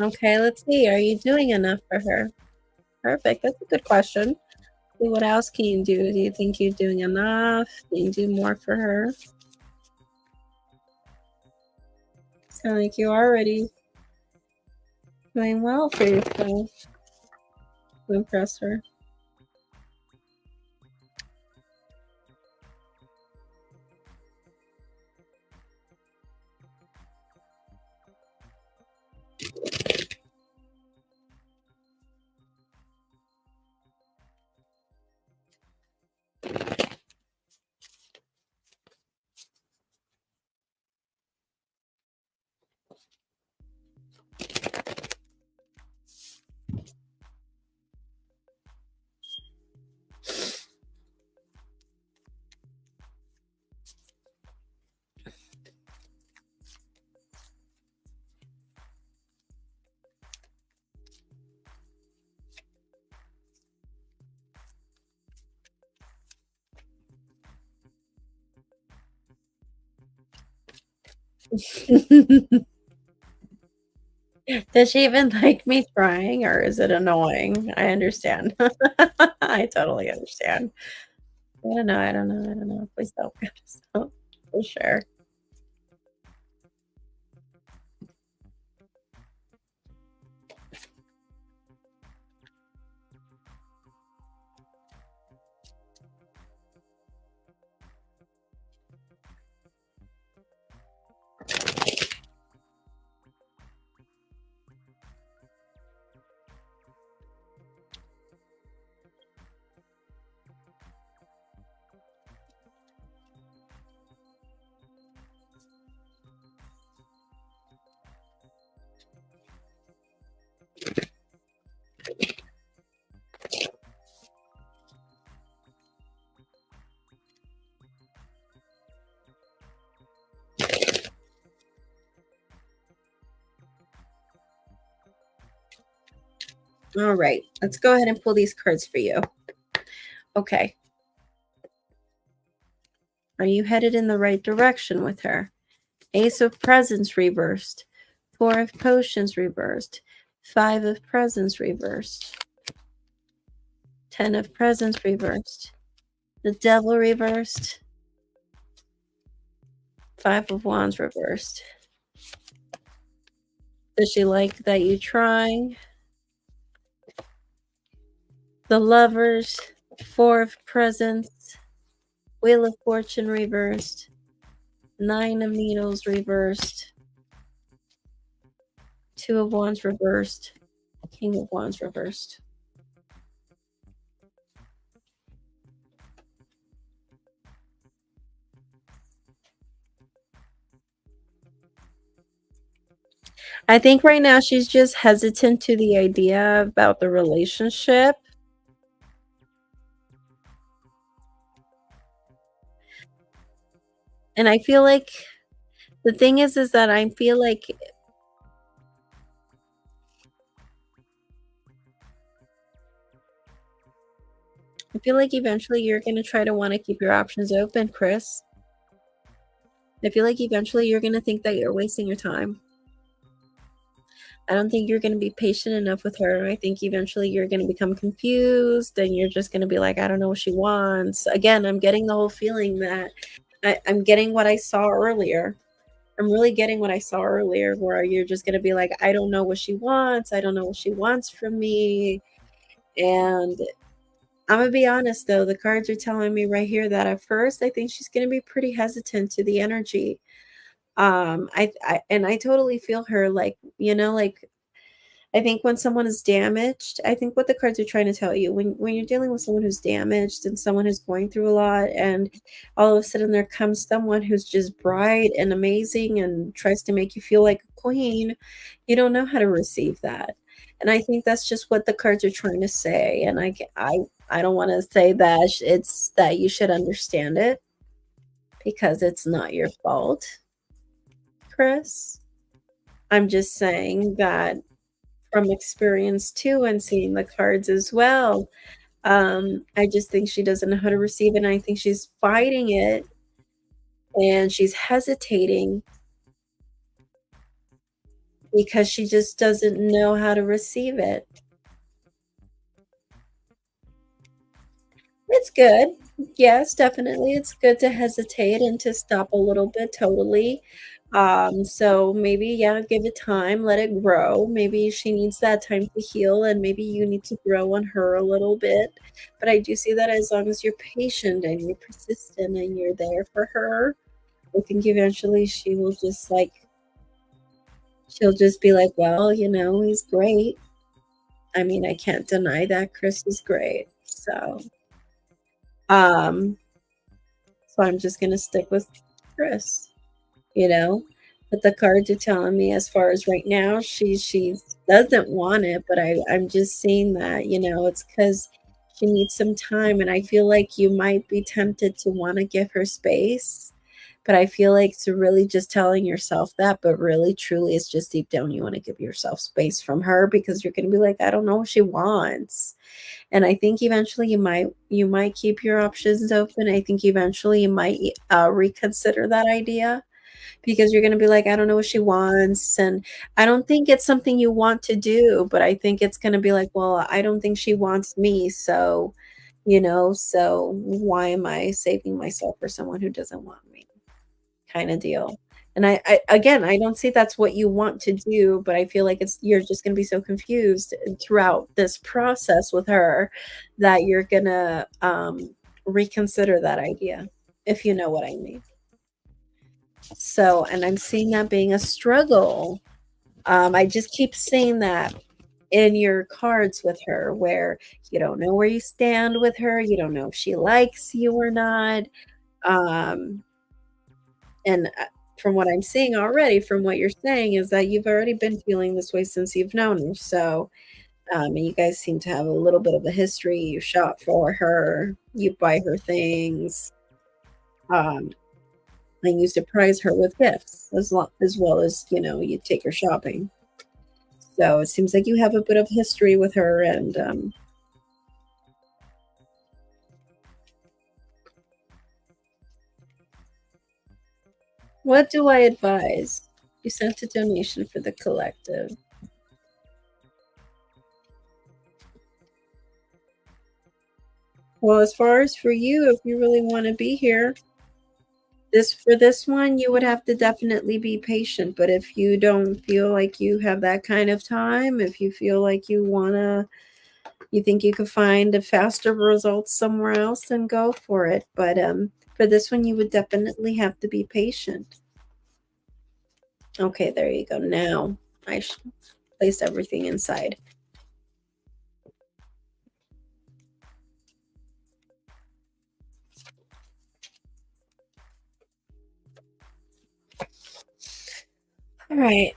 Okay, let's see. Are you doing enough for her? Perfect. That's a good question. See, what else can you do? Do you think you're doing enough? Can you do more for her? Sound like you're already doing well for yourself to impress her. Does she even like me trying, or is it annoying? I understand. I totally understand. I don't know, I don't know, I don't know. Please don't. Please don't. For sure. All right, let's go ahead and pull these cards for you. Okay. Are you headed in the right direction with her? Ace of Presents reversed. Four of Potions reversed. Five of Presents reversed. 10 of Presents reversed. The Devil reversed. Five of Wands reversed. Does she like that you try? The Lovers. Four of Presents. Wheel of Fortune reversed. Nine of Needles reversed. Two of Wands reversed. King of Wands reversed. I think right now she's just hesitant to the idea about the relationship. And I feel like the thing is that I feel like eventually you're going to try to want to keep your options open, Chris. I feel like eventually you're going to think that you're wasting your time. I don't think you're going to be patient enough with her. I think eventually you're going to become confused and you're just going to be like, I don't know what she wants. Again, I'm getting the whole feeling that I'm getting what I saw earlier. I'm really getting what I saw earlier, where you're just going to be like, I don't know what she wants. I don't know what she wants from me. And I'm going to be honest, though. The cards are telling me right here that at first, I think she's going to be pretty hesitant to the energy. I totally feel her, like, like, I think when someone is damaged, I think what the cards are trying to tell you, when you're dealing with someone who's damaged and someone who's going through a lot, and all of a sudden there comes someone who's just bright and amazing and tries to make you feel like a queen, you don't know how to receive that. And I think that's just what the cards are trying to say. And I don't want to say that it's that you should understand it, because it's not your fault, Chris. I'm just saying that from experience too, and seeing the cards as well, I just think she doesn't know how to receive it, and I think she's fighting it, and she's hesitating because she just doesn't know how to receive it. It's good. Yes, definitely, it's good to hesitate and to stop a little bit, totally. So maybe, yeah, give it time, let it grow. Maybe she needs that time to heal, and maybe you need to grow on her a little bit. But I do see that as long as you're patient and you're persistent and you're there for her, I think eventually she'll just be like, well, he's great. I mean, I can't deny that Chris is great. Um, so I'm just gonna stick with Chris, you know. But the cards are telling me, as far as right now, she doesn't want it, but I'm just seeing that, it's because she needs some time, and I feel like you might be tempted to want to give her space. But I feel like it's really just telling yourself that, but really, truly, it's just deep down you want to give yourself space from her, because you're going to be like, I don't know what she wants. And I think eventually you might keep your options open. I think eventually you might reconsider that idea, because you're going to be like, I don't know what she wants. And I don't think it's something you want to do, but I think it's going to be like, well, I don't think she wants me. So why am I saving myself for someone who doesn't want me, kind of deal. And again, I don't see that's what you want to do, but I feel like you're just going to be so confused throughout this process with her that you're going to reconsider that idea, if you know what I mean. So, and I'm seeing that being a struggle. I just keep seeing that in your cards with her, where you don't know where you stand with her. You don't know if she likes you or not. Um, and from what I'm seeing already, from what you're saying, is that you've already been feeling this way since you've known her. So, and you guys seem to have a little bit of a history. You shop for her, you buy her things. Um, and you surprise her with gifts, as well as you take her shopping. So it seems like you have a bit of history with her, and what do I advise? You sent a donation for the collective. Well, as far as for you, if you really want to be here, this one, you would have to definitely be patient. But if you don't feel like you have that kind of time, if you feel like you think you could find a faster results somewhere else, then go for it. But for this one, you would definitely have to be patient. Okay, there you go. Now I place everything inside. All right.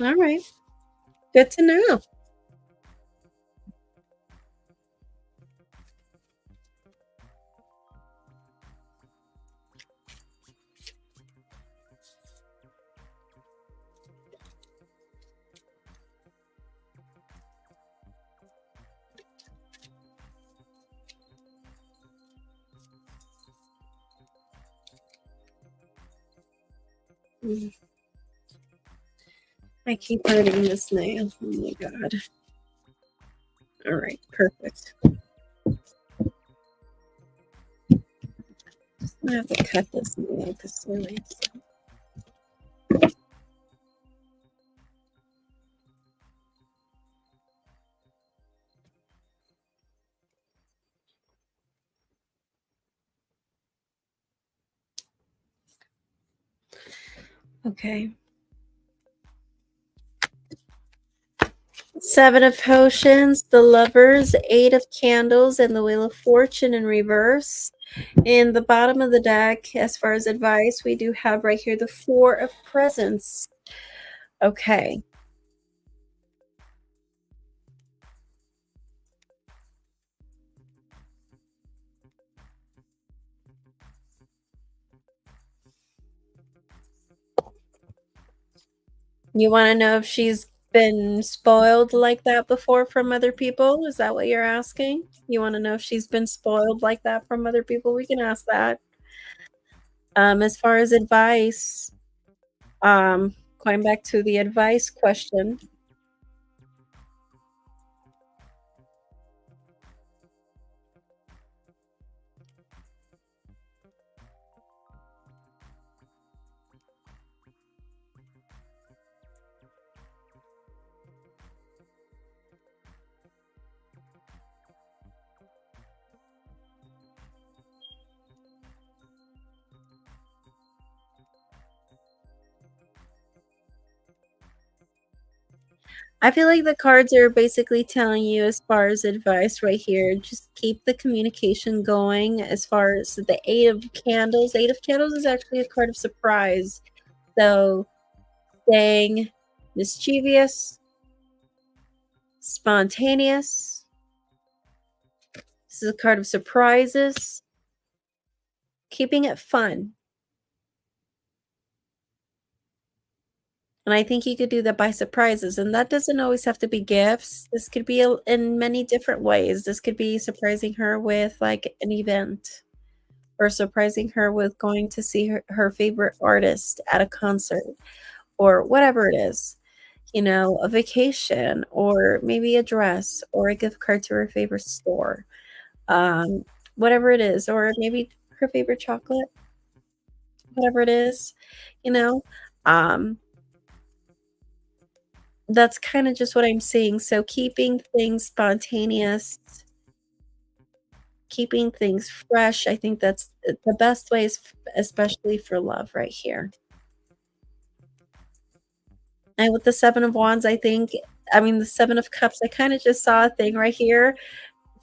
All right. Good to know. Mm, I keep hurting this nail. Oh my god. All right, perfect. I have to cut this nail because seriously. Okay. Seven of Potions, the Lovers, Eight of Candles, and the Wheel of Fortune in reverse. In the bottom of the deck, as far as advice, we do have right here the Four of Presents. Okay. You want to know if she's been spoiled like that before from other people? Is that what you're asking? You want to know if she's been spoiled like that from other people? We can ask that. As far as advice, going back to the advice question, I feel like the cards are basically telling you as far as advice right here, just keep the communication going as far as the Eight of Candles. Eight of Candles is actually a card of surprise. So staying mischievous, spontaneous. This is a card of surprises. Keeping it fun. And I think you could do that by surprises, and that doesn't always have to be gifts. This could be in many different ways. This could be surprising her with, like, an event, or surprising her with going to see her favorite artist at a concert, or whatever it is. A vacation, or maybe a dress, or a gift card to her favorite store. Um, whatever it is, or maybe her favorite chocolate, whatever it is, you know? Um That's kinda just what I'm seeing, so keeping things spontaneous, keeping things fresh, I think that's the best ways, especially for love right here. And with the 7 of Wands, I think I mean, the 7 of Cups, I kinda just saw a thing right here,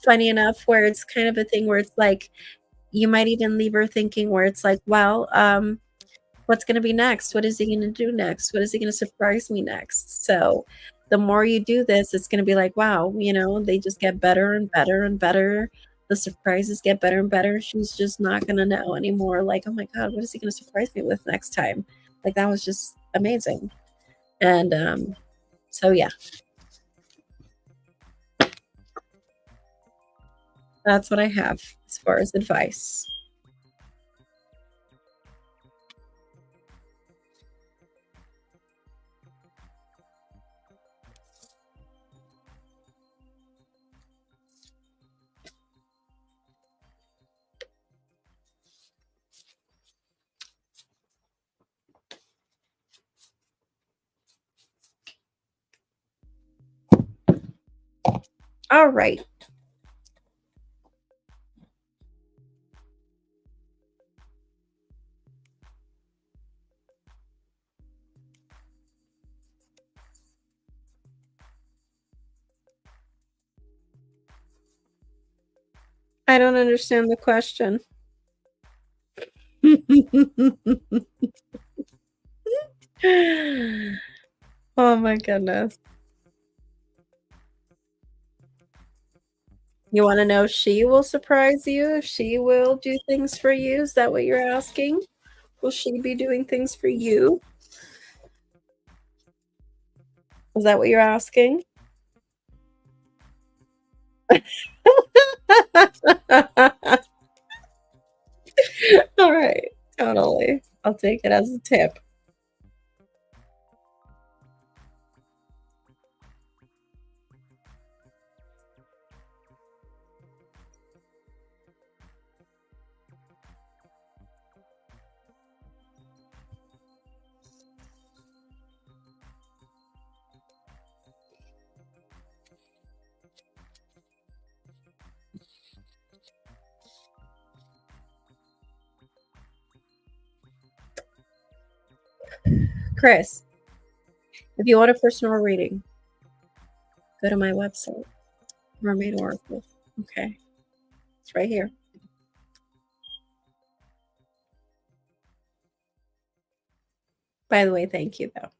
funny enough, where it's kind of a thing where it's like, you might even leave her thinking where it's like, "Well, what's gonna be next? What is he gonna do next? What is he gonna surprise me next?" So, the more you do this, it's gonna be like, wow, they just get better and better and better. The surprises get better and better. She's just not gonna know anymore, like, "Oh my god, what is he gonna surprise me with next time?" Like, that was just amazing. And, so yeah, that's what I have as far as advice. Alright. I don't understand the question. Oh my goodness. You wanna know if she will surprise you? If she will do things for you? Is that what you're asking? Will she be doing things for you? Is that what you're asking? Alright, totally. I'll take it as a tip. Chris, if you want a personal reading, go to my website, Mermaid Oracle. Okay, it's right here. By the way, thank you, though.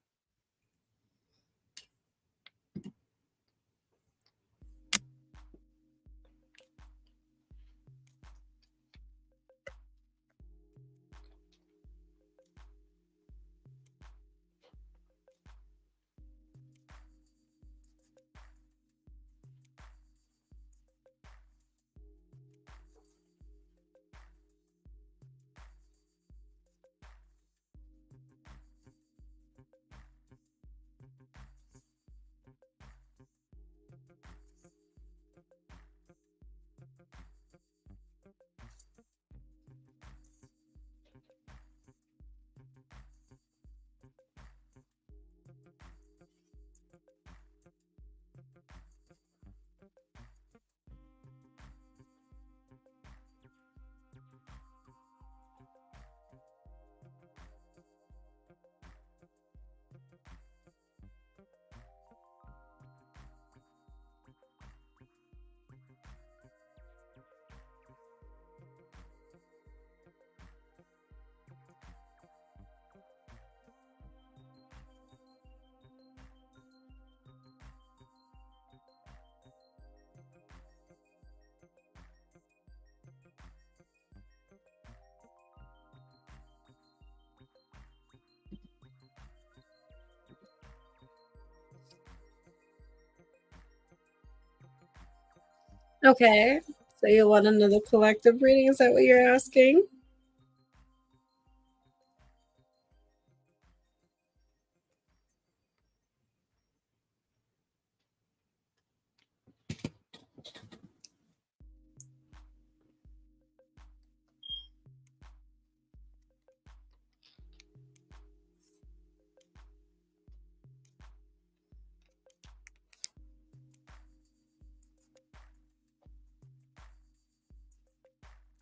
Okay, so you want another collective reading? Is that what you're asking?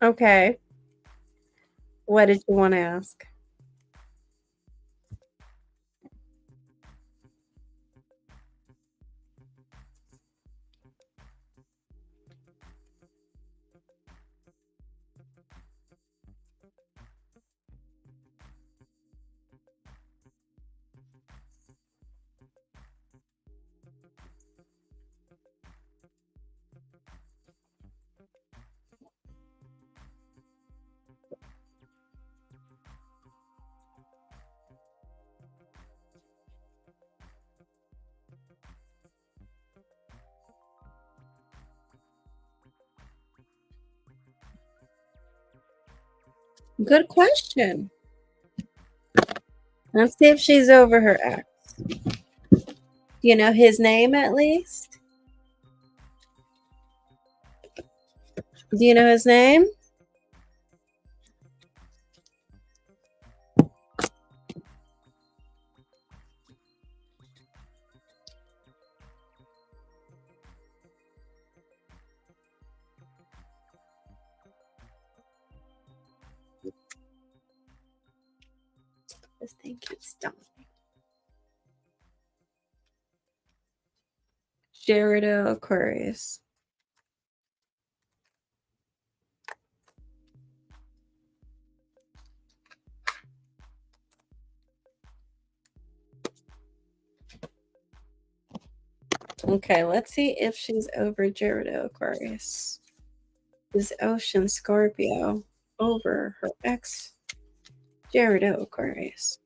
Okay. What did you wanna ask? Good question. Let's see if she's over her ex. Do you know his name at least? Do you know his name? This thing keeps stopping. Jada Aquarius. Okay, let's see if she's over Jada Aquarius. Is Ocean Scorpio over her ex Jada Aquarius?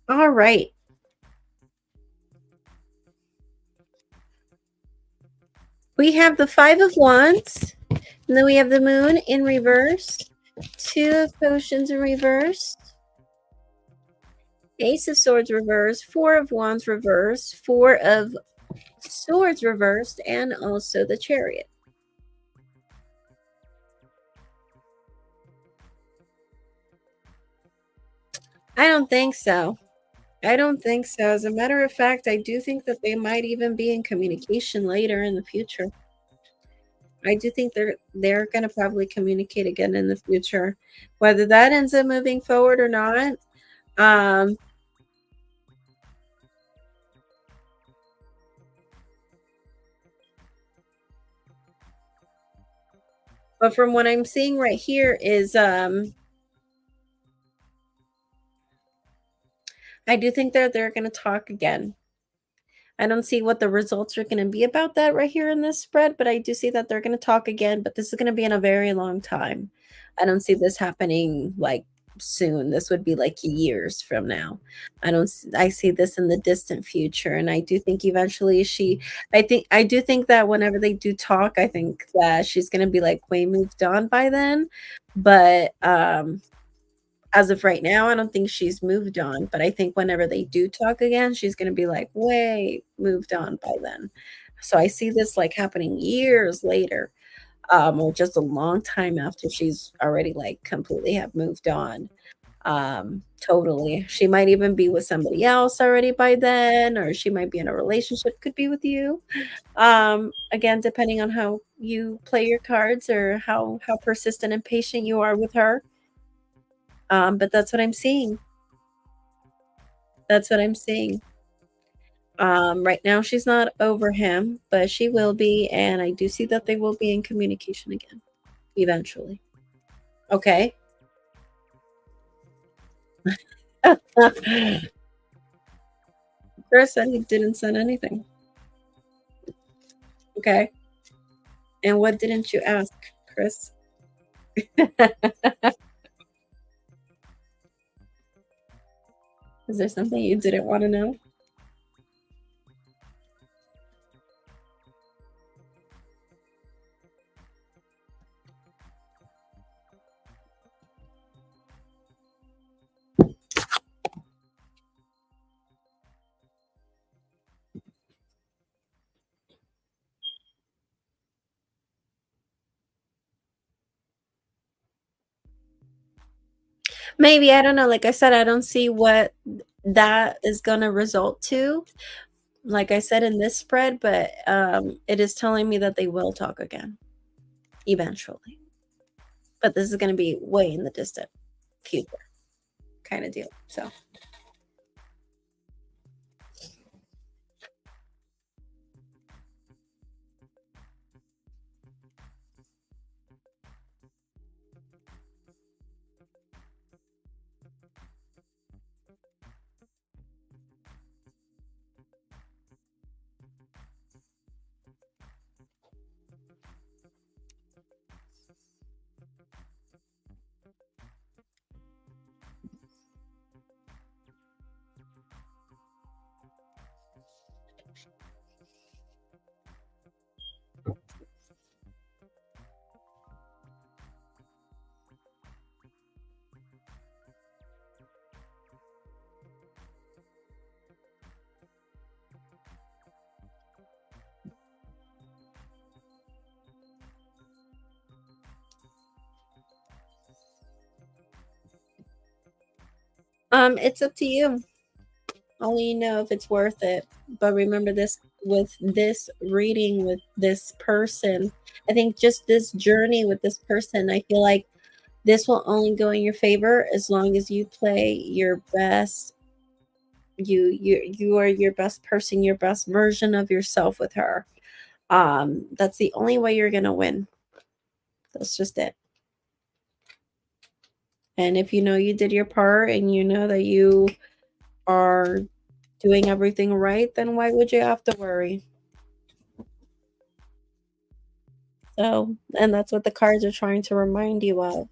All right. We have the Five of Wands, and then we have the Moon in reverse, Two of Potions in reverse, Ace of Swords reversed, Four of Wands reversed, Four of Swords reversed, and also the Chariot. I don't think so. I don't think so. As a matter of fact, I do think that they might even be in communication later in the future. I do think they're going to probably communicate again in the future. Whether that ends up moving forward or not, um, but from what I'm seeing right here is I do think that they're going to talk again. I don't see what the results are going to be about that right here in this spread, but I do see that they're going to talk again, but this is going to be in a very long time. I don't see this happening like soon. This would be like years from now. I see this in the distant future, and I do think eventually I do think that whenever they do talk, I think that she's going to be like way moved on by then. But as of right now, I don't think she's moved on, but I think whenever they do talk again, she's gonna be, like, way moved on by then. So I see this, like, happening years later, or just a long time after she's already, like, completely have moved on. Totally. She might even be with somebody else already by then, or she might be in a relationship, could be with you. Again, depending on how you play your cards or how persistent and patient you are with her. But that's what I'm seeing. That's what I'm seeing. Right now she's not over him, but she will be, and I do see that they will be in communication again eventually. Okay. Chris said he didn't send anything. Okay. And what didn't you ask, Chris? Is there something you didn't want to know? Maybe, I don't know. Like I said, I don't see what that is gonna result to, like I said in this spread, but it is telling me that they will talk again eventually. But this is gonna be way in the distant future kind of deal. So it's up to you. Only you know if it's worth it. But remember this, with this reading with this person, I think just this journey with this person, I feel like this will only go in your favor as long as you play your best. You are your best person, your best version of yourself with her. That's the only way you're gonna win. That's just it. And if you know you did your part and you know that you are doing everything right, then why would you have to worry? So, and that's what the cards are trying to remind you of.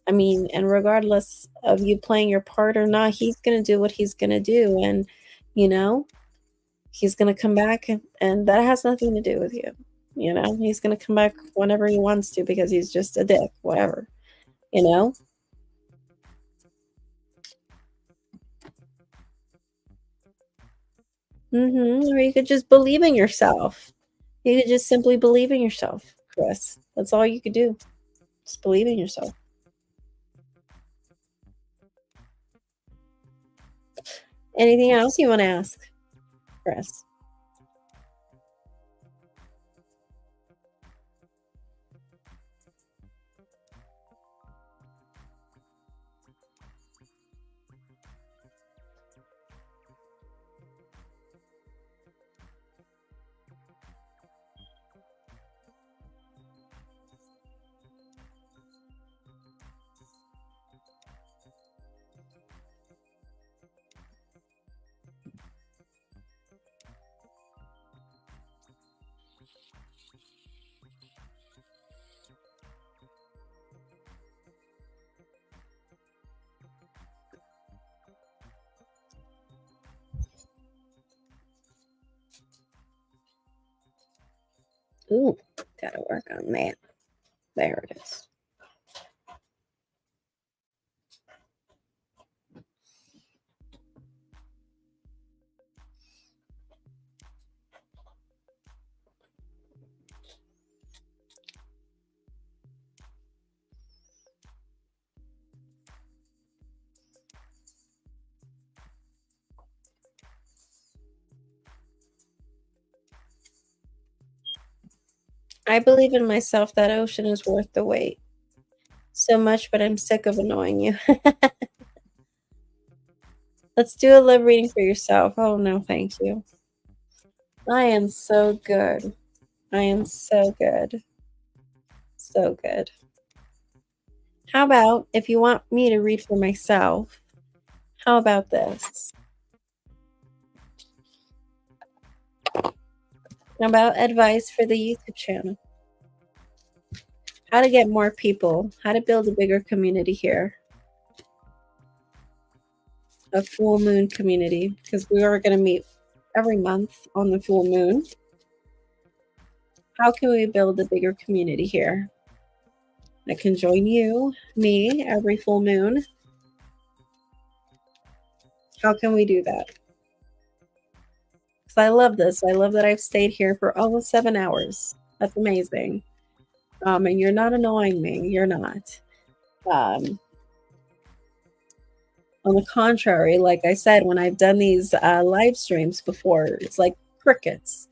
I mean, and regardless of you playing your part or not, he's going to do what he's going to do. And, you know, he's going to come back, and that has nothing to do with you. You know, he's going to come back whenever he wants to because he's just a dick, whatever, you know? Or you could just believe in yourself. You could just simply believe in yourself, Chris. That's all you could do. Just believe in yourself. Anything else you want to ask, Chris? Ooh, gotta work on that. There it is. I believe in myself. That ocean is worth the wait. So much, but I'm sick of annoying you. Let's do a love reading for yourself. Oh, no, thank you. I am so good. I am so good. So good. How about if you want me to read for myself, how about this? How about advice for the YouTube channel? How to get more people, how to build a bigger community here. A full moon community, because we are going to meet every month on the full moon. How can we build a bigger community here? I can join you, me, every full moon. How can we do that? Because I love this. I love that I've stayed here for almost 7 hours. That's amazing. And you're not annoying me. You're not. Um, on the contrary, like I said, when I've done these live streams before, it's like crickets.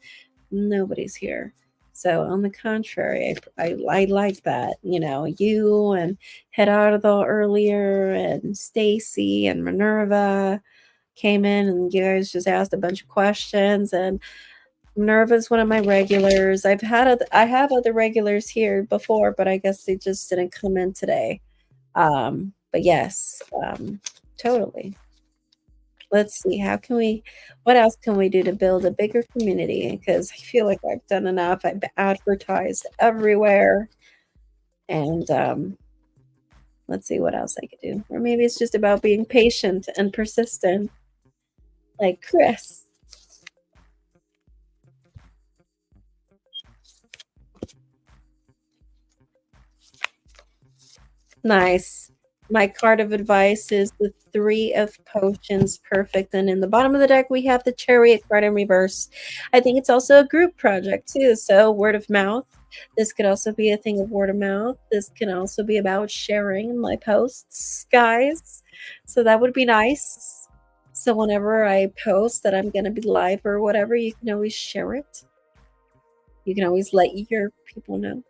Nobody's here. So on the contrary, I like that. You know, you and Gerardo earlier and Stacy and Minerva came in and you guys just asked a bunch of questions, and Minerva's one of my regulars. I have other regulars here before, but I guess they just didn't come in today. But yes, totally. Let's see, what else can we do to build a bigger community? Because I feel like I've done enough. I've advertised everywhere. And let's see what else I could do. Or maybe it's just about being patient and persistent, like Chris. Nice. My card of advice is the Three of Potions. Perfect. And in the bottom of the deck, we have the Chariot card in reverse. I think it's also a group project, too. So, word of mouth. This could also be a thing of word of mouth. This can also be about sharing my posts, guys. So, that would be nice. So, whenever I post that I'm going to be live or whatever, you can always share it. You can always let your people know.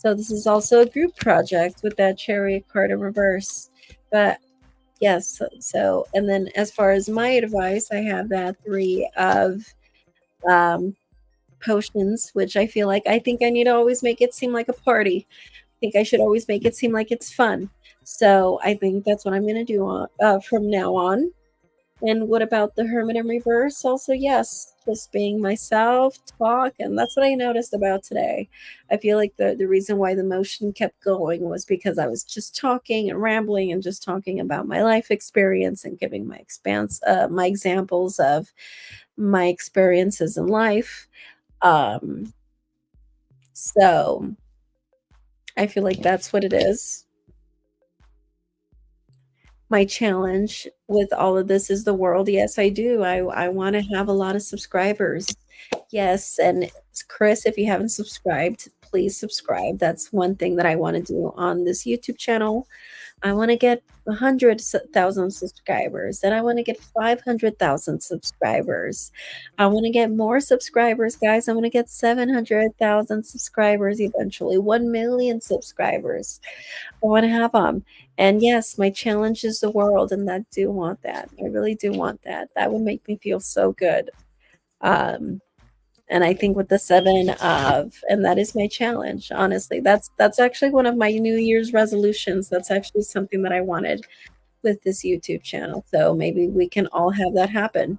So this is also a group project with that Chariot card in reverse. But yes, so and then as far as my advice, I have that Three of um, Potions, which I think I need to always make it seem like a party. I think I should always make it seem like it's fun. So I think that's what I'm going to do from now on. And what about the Hermit in reverse? Also, yes, just being myself, talk, and that's what I noticed about today. I feel like the reason why the motion kept going was because I was just talking and rambling and just talking about my life experience and giving my examples of my experiences in life. Um, so I feel like that's what it is. My challenge with all of this is the world. Yes, I do. I want to have a lot of subscribers. Yes, and Chris, if you haven't subscribed, please subscribe. That's one thing that I want to do on this YouTube channel. I want to get 100,000 subscribers. Then I want to get 500,000 subscribers. I want to get more subscribers, guys. I want to get 700,000 subscribers eventually, 1 million subscribers. I want to have them. And yes, my challenge is the world, and I do want that. I really do want that. That would make me feel so good. Um, and I think with the and that is my challenge, honestly. That's actually one of my New Year's resolutions. That's actually something that I wanted with this YouTube channel. So maybe we can all have that happen.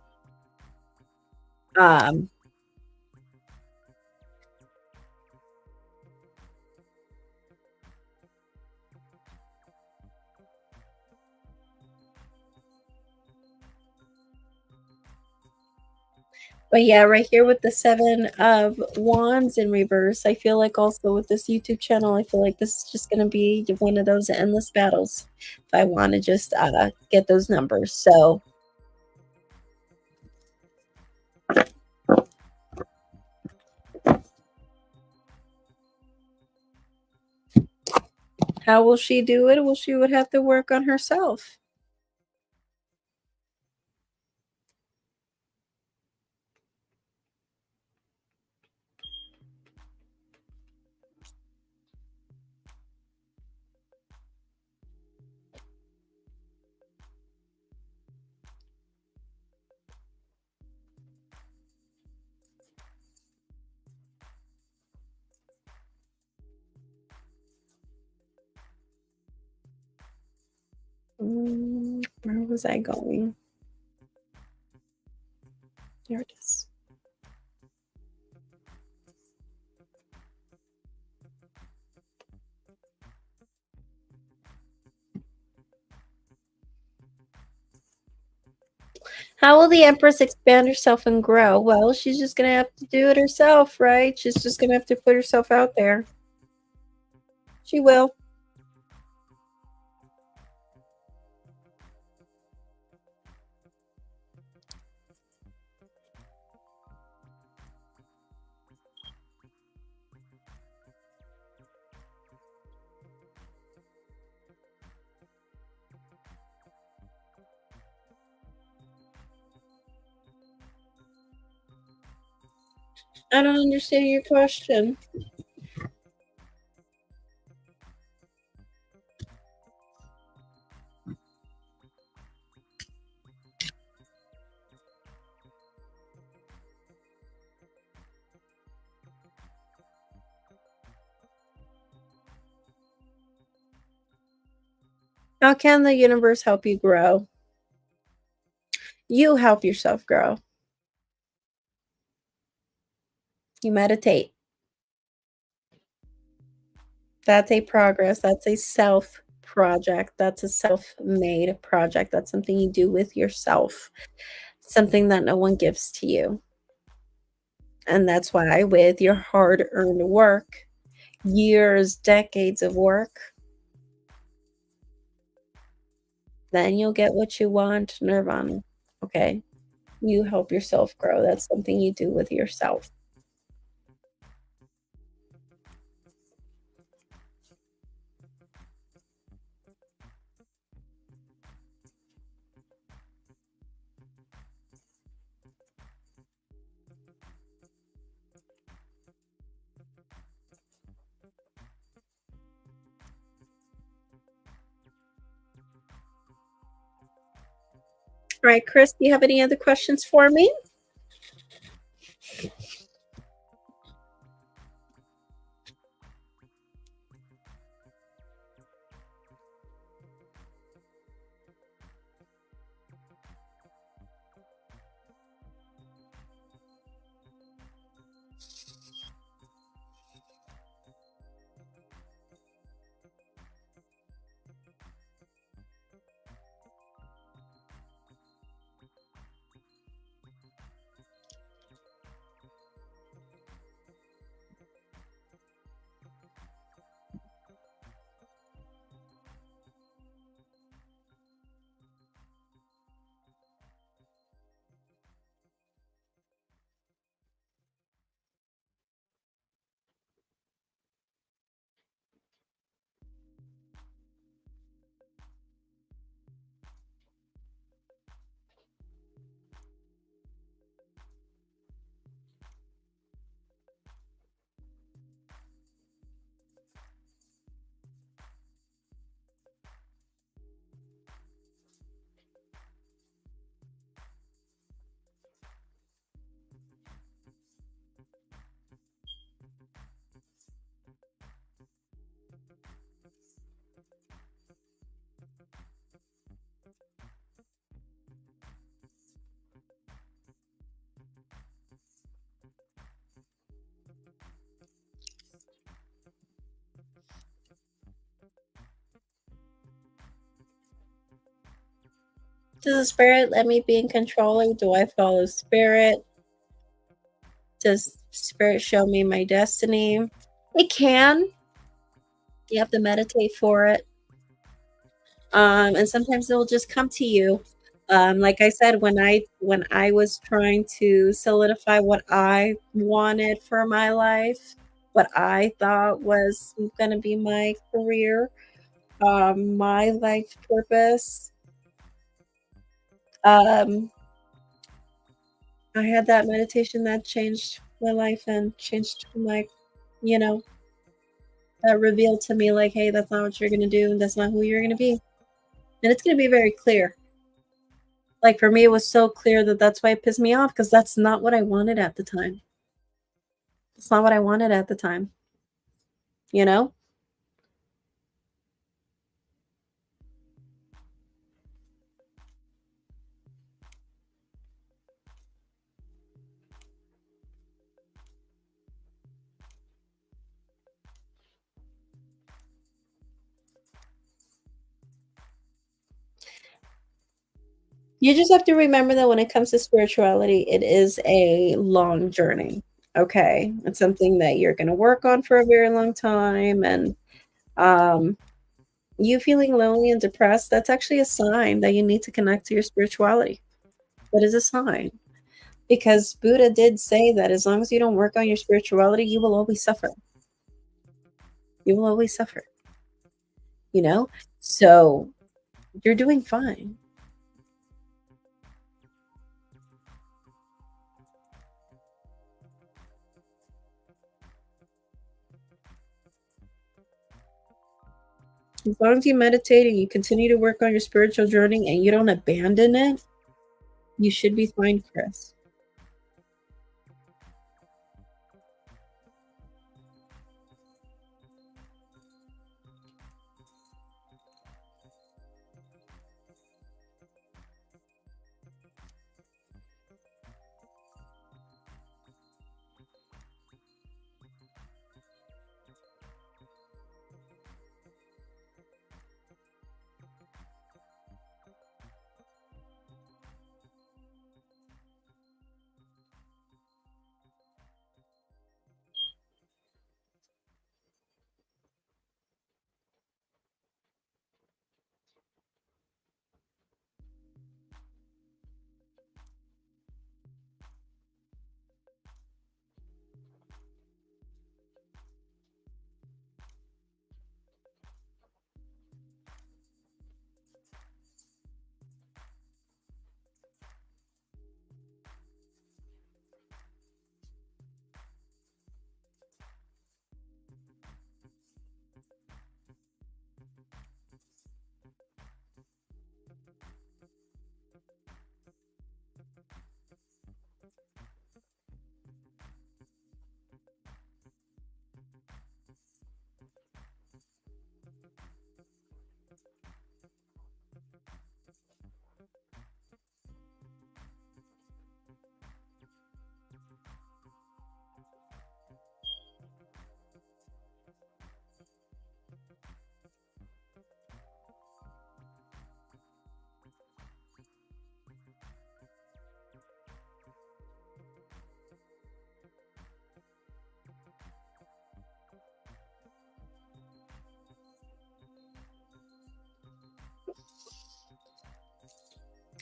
Um, but yeah, right here with the 7 of Wands in reverse, I feel like also with this YouTube channel, I feel like this is just going to be one of those endless battles if I want to just get those numbers. So how will she do it? Well, she would have to work on herself. Where was I going? There it is. How will the Empress expand herself and grow? Well, she's just gonna have to do it herself, right? She's just gonna have to put herself out there. She will. I don't understand your question. How can the universe help you grow? You help yourself grow. You meditate. That's a progress. That's a self project. That's a self-made project. That's something you do with yourself. Something that no one gives to you. And that's why with your hard-earned work, years, decades of work, then you'll get what you want, nirvana. Okay? You help yourself grow. That's something you do with yourself. All right, Chris, do you have any other questions for me? Does the spirit let me be in control, or do I follow spirit? Does spirit show me my destiny? It can. You have to meditate for it. And sometimes it'll just come to you. Like I said, when I was trying to solidify what I wanted for my life, what I thought was going to be my career, my life purpose, um, I had that meditation that changed my life and changed my, you know, that revealed to me like, hey, that's not what you're gonna do, and that's not who you're gonna be, and it's gonna be very clear. Like for me, it was so clear that that's why it pissed me off because that's not what I wanted at the time. It's not what I wanted at the time. You know. You just have to remember that when it comes to spirituality, it is a long journey, okay? It's something that you're gonna work on for a very long time, and, um, you feeling lonely and depressed, that's actually a sign that you need to connect to your spirituality. That is a sign, because Buddha did say that as long as you don't work on your spirituality, you will always suffer. You will always suffer, you know? So, you're doing fine. As long as you meditate and you continue to work on your spiritual journey and you don't abandon it, you should be fine, Chris.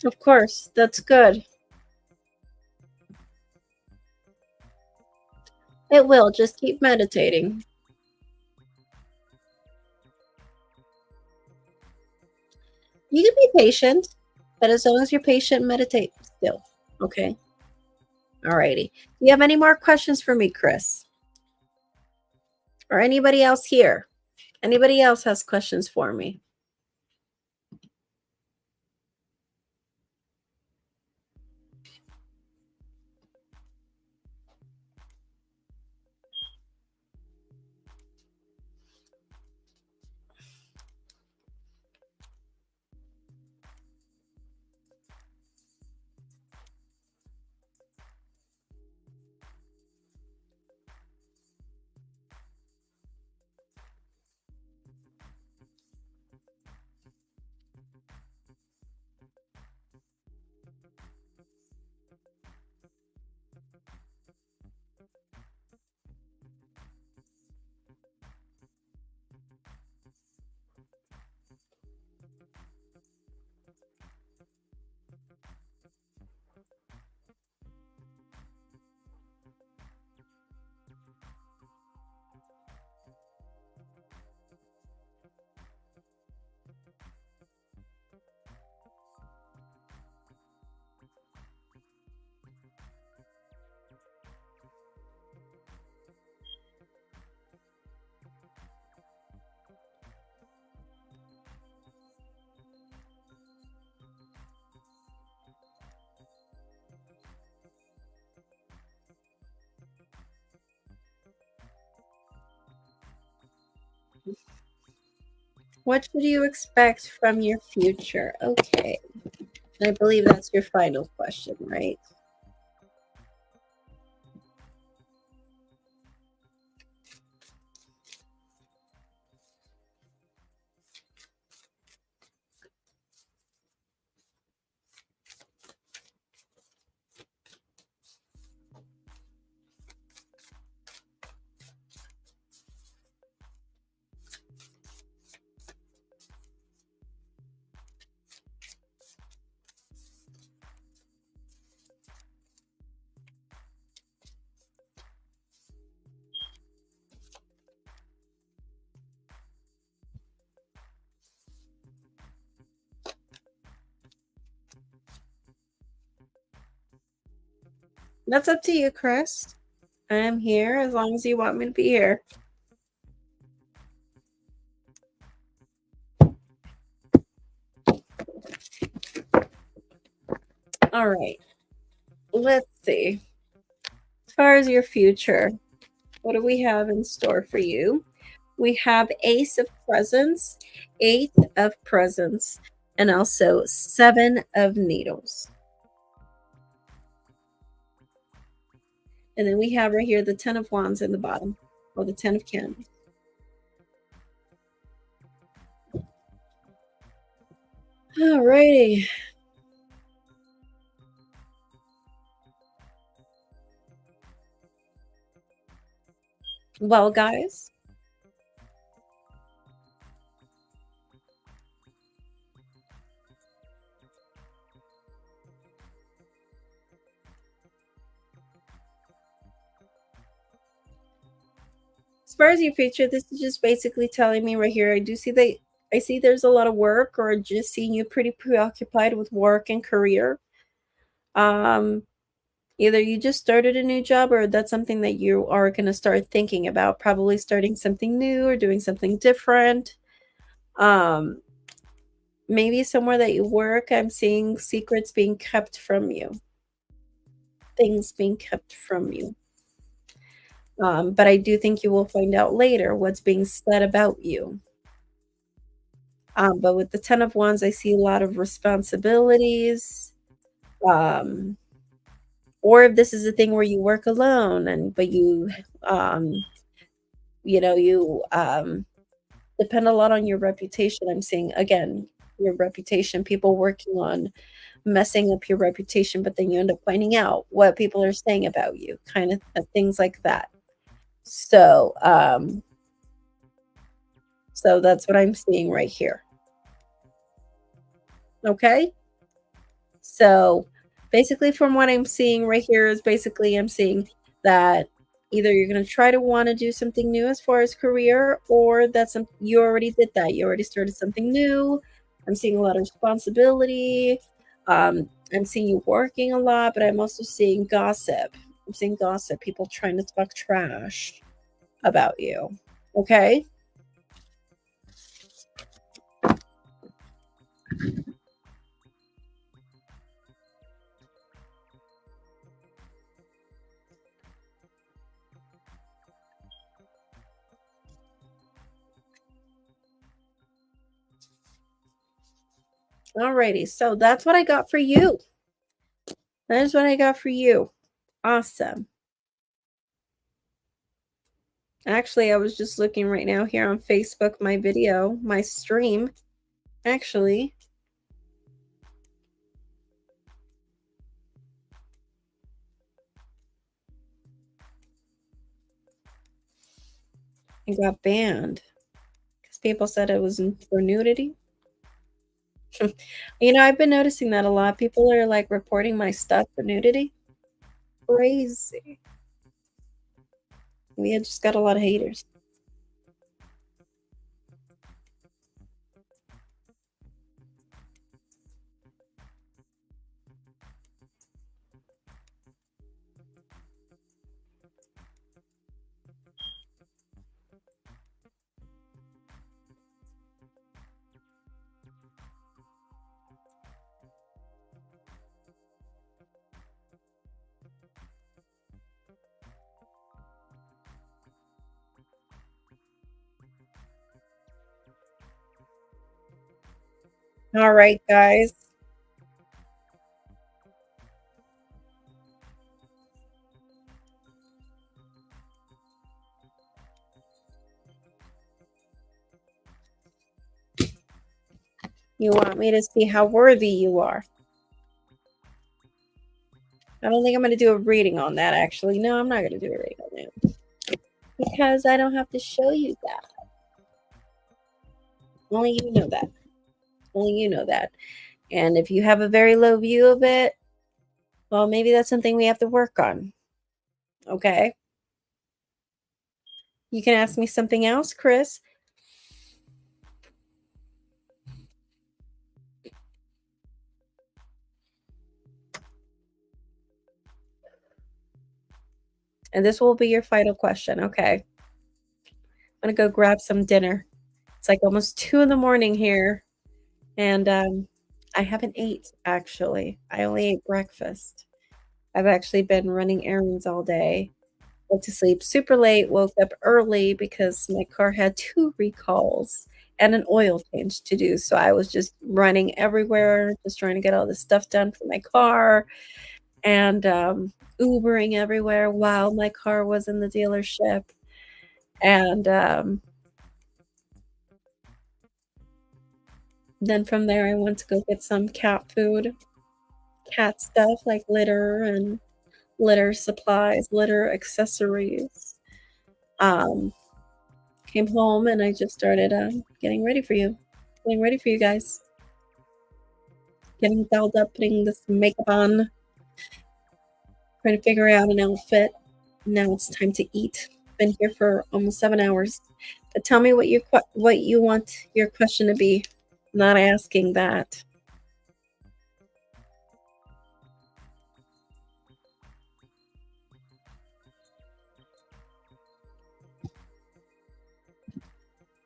Of course, that's good. It will, just keep meditating. You can be patient, but as long as you're patient, meditate still, okay? Alrighty. Do you have any more questions for me, Chris? Or anybody else here? Anybody else has questions for me? What should you expect from your future? Okay. I believe that's your final question, right? That's up to you, Chris. I am here as long as you want me to be here. All right. Let's see. As far as your future, what do we have in store for you? We have Ace of Presents, Eight of Presents, and also Seven of Needles. And then we have right here the Ten of Wands in the bottom, or the Ten of Candles. All righty. Well, guys, as far as your future, this is just basically telling me right here. I see there's a lot of work, or just seeing you pretty preoccupied with work and career. Um, Either you just started a new job, or that's something that you are going to start thinking about, probably starting something new or doing something different. Um, Maybe somewhere that you work, I'm seeing secrets being kept from you, things being kept from you. But I do think you will find out later what's being said about you. But with the Ten of Wands, I see a lot of responsibilities. Um, or if this is a thing where you work alone, and but um, you depend a lot on your reputation. I'm seeing again your reputation, people working on messing up your reputation, but then you end up finding out what people are saying about you, kind of things like that. So, so that's what I'm seeing right here. Okay. So basically, from what I'm seeing right here, is basically I'm seeing that either you're going to try to want to do something new as far as career, or that's some you already did that. You already started something new. I'm seeing a lot of responsibility. I'm seeing you working a lot, but I'm also seeing gossip. I'm seeing gossip, people trying to talk trash about you. Okay. Alrighty. So that's what I got for you. That is what I got for you. Awesome. Actually, I was just looking right now here on Facebook, my video, my stream. Actually, it got banned because people said it was for nudity. I've been noticing that a lot. People are like reporting my stuff for nudity. Crazy. We had just got a lot of haters. All right, guys. You want me to see how worthy you are? I don't think I'm going to do a reading on that, actually. No, I'm not going to do a reading on that because I don't have to show you that. Only you know that. Only you know that. And if you have a very low view of it, well, maybe that's something we have to work on. Okay. You can ask me something else, Chris. And this will be your final question. Okay. I'm gonna go grab some dinner. It's like almost 2 in the morning here, and, I haven't ate, actually. I only ate breakfast. I've actually been running errands all day. Went to sleep super late, woke up early because my car had 2 recalls and an oil change to do, so I was just running everywhere, just trying to get all this stuff done for my car and, Ubering everywhere while my car was in the dealership, and, then from there, I went to go get some cat food, cat stuff like litter and litter supplies, litter accessories. Um, Came home and I just started, getting ready for you guys, getting dolled up, putting this makeup on, trying to figure out an outfit. Now it's time to eat. Been here for almost 7 hours. But tell me what you want your question to be. Not asking that.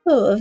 Oh,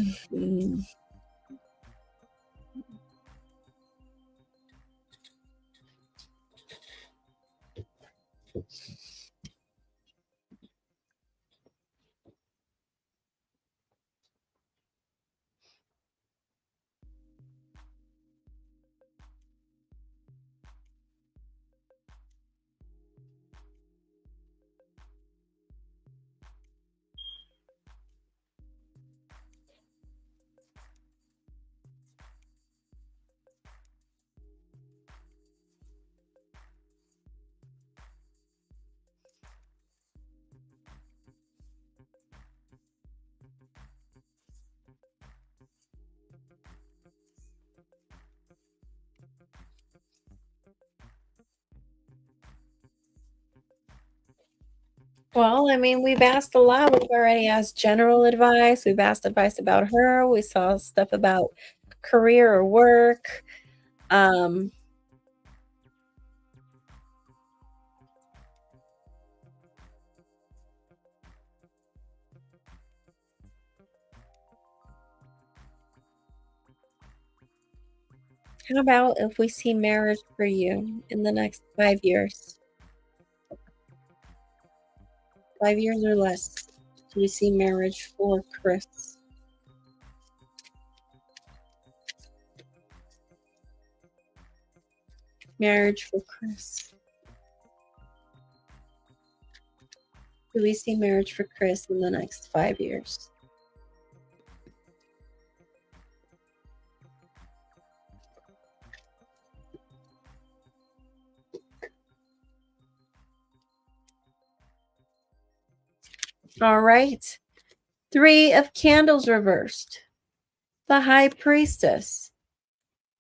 well, I mean, we've asked a lot. We've already asked general advice. We've asked advice about her. We saw stuff about career or work. Um, how about if we see marriage for you in the next 5 years? 5 years or less. Do you see marriage for Chris? Marriage for Chris. Do we see marriage for Chris in the next 5 years? All right. 3 of Candles reversed. The High Priestess.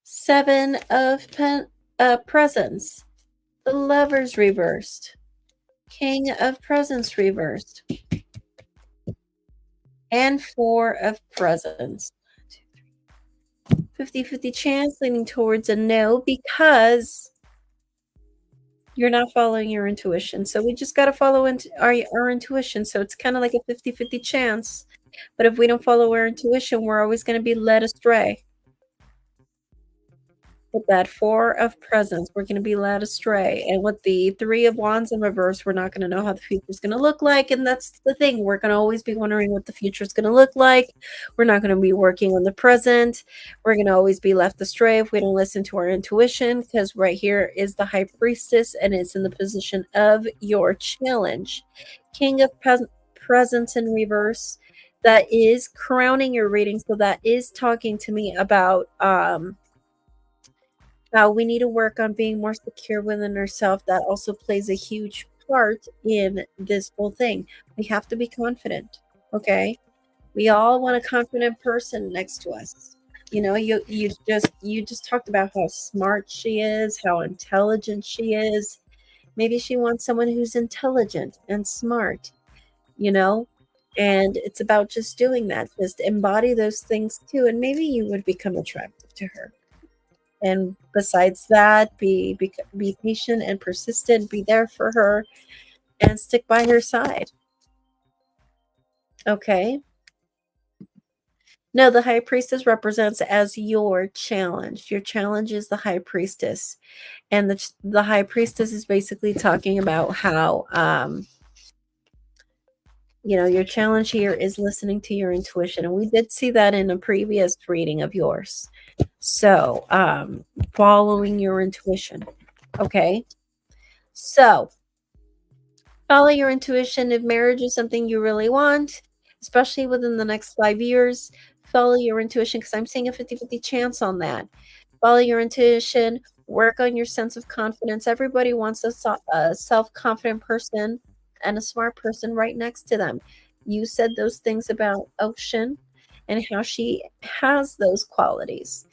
7 of Presents. The Lovers reversed. King of Presents reversed. And 4 of Presents. 50-50 chance leaning towards a no because you're not following your intuition. So we just got to follow our intuition. So it's kind of like a 50-50 chance. But if we don't follow our intuition, we're always going to be led astray. With that 4 of Presents, we're going to be led astray. And with the 3 of Wands in reverse, we're not going to know how the future is going to look like. And that's the thing. We're going to always be wondering what the future is going to look like. We're not going to be working on the present. We're going to always be left astray if we don't listen to our intuition, because right here is the High Priestess and it's in the position of your challenge. King of Presents in reverse. That is crowning your reading. So that is talking to me about how we need to work on being more secure within ourselves. That also plays a huge part in this whole thing. We have to be confident, okay? We all want a confident person next to us. You know, you just talked about how smart she is, how intelligent she is. Maybe she wants someone who's intelligent and smart, you know? And it's about just doing that. Just embody those things too, and maybe you would become attractive to her. And besides that, be patient and persistent, be there for her, and stick by her side. Okay. No, the High Priestess represents as your challenge. Your challenge is the High Priestess. And the High Priestess is basically talking about how, your challenge here is listening to your intuition. And we did see that in a previous reading of yours. So, following your intuition. Okay. So, follow your intuition. If marriage is something you really want, especially within the next 5 years, follow your intuition, because I'm seeing a 50-50 chance on that. Follow your intuition, work on your sense of confidence. Everybody wants a self-confident person and a smart person right next to them. You said those things about Ocean and how she has those qualities.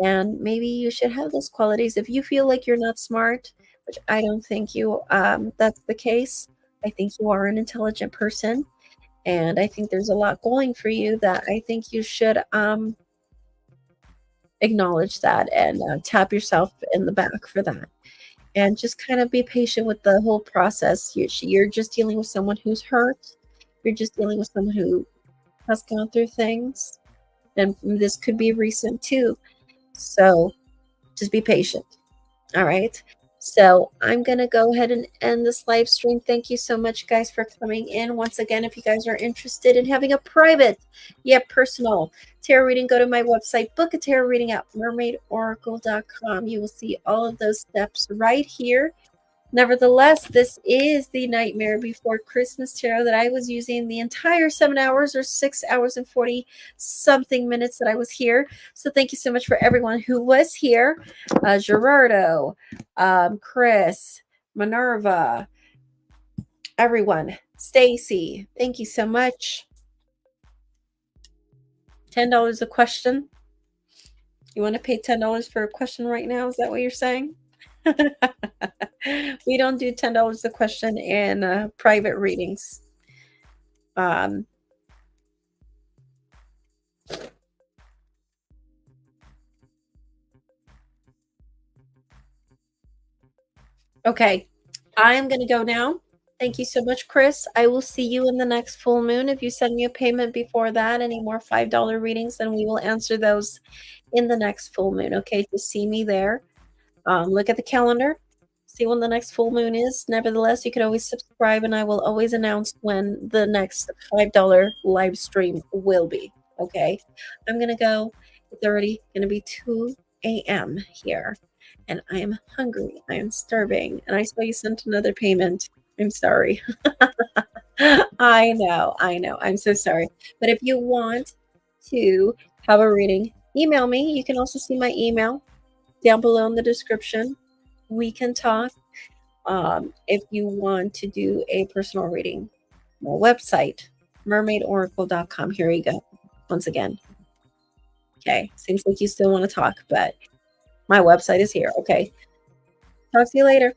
And maybe you should have those qualities. If you feel like you're not smart, which I don't think that's the case. I think you are an intelligent person, and I think there's a lot going for you that I think you should acknowledge that and tap yourself in the back for that. And just kind of be patient with the whole process. You're just dealing with someone who's hurt. You're just dealing with someone who has gone through things. And this could be recent too. So just be patient. All right. So I'm going to go ahead and end this live stream. Thank you so much, guys, for coming in. Once again, if you guys are interested in having a private, yet personal tarot reading, go to my website, book a tarot reading at mermaidoracle.com. You will see all of those steps right here. Nevertheless, this is the Nightmare Before Christmas tarot that I was using the entire 7 hours or 6 hours and 40 something minutes that I was here. So thank you so much for everyone who was here. Gerardo, Chris, Minerva, everyone, Stacy, thank you so much. $10 a question. You want to pay $10 for a question right now? Is that what you're saying? We don't do $10 a question in private readings. Okay, I'm going to go now. Thank you so much, Chris. I will see you in the next full moon. If you send me a payment before that, any more $5 readings, then we will answer those in the next full moon. Okay, to see me there. Look at the calendar. See when the next full moon is. Nevertheless, you can always subscribe, and I will always announce when the next $5 live stream will be. Okay, I'm going to go. It's already going to be 2 a.m. here, and I am hungry. I am starving, and I saw you sent another payment. I'm sorry. I know. I'm so sorry. But if you want to have a reading, email me. You can also see my email down below in the description. We can talk. If you want to do a personal reading, my website, mermaidoracle.com. Here you go. Once again. Okay. Seems like you still want to talk, but my website is here. Okay. Talk to you later.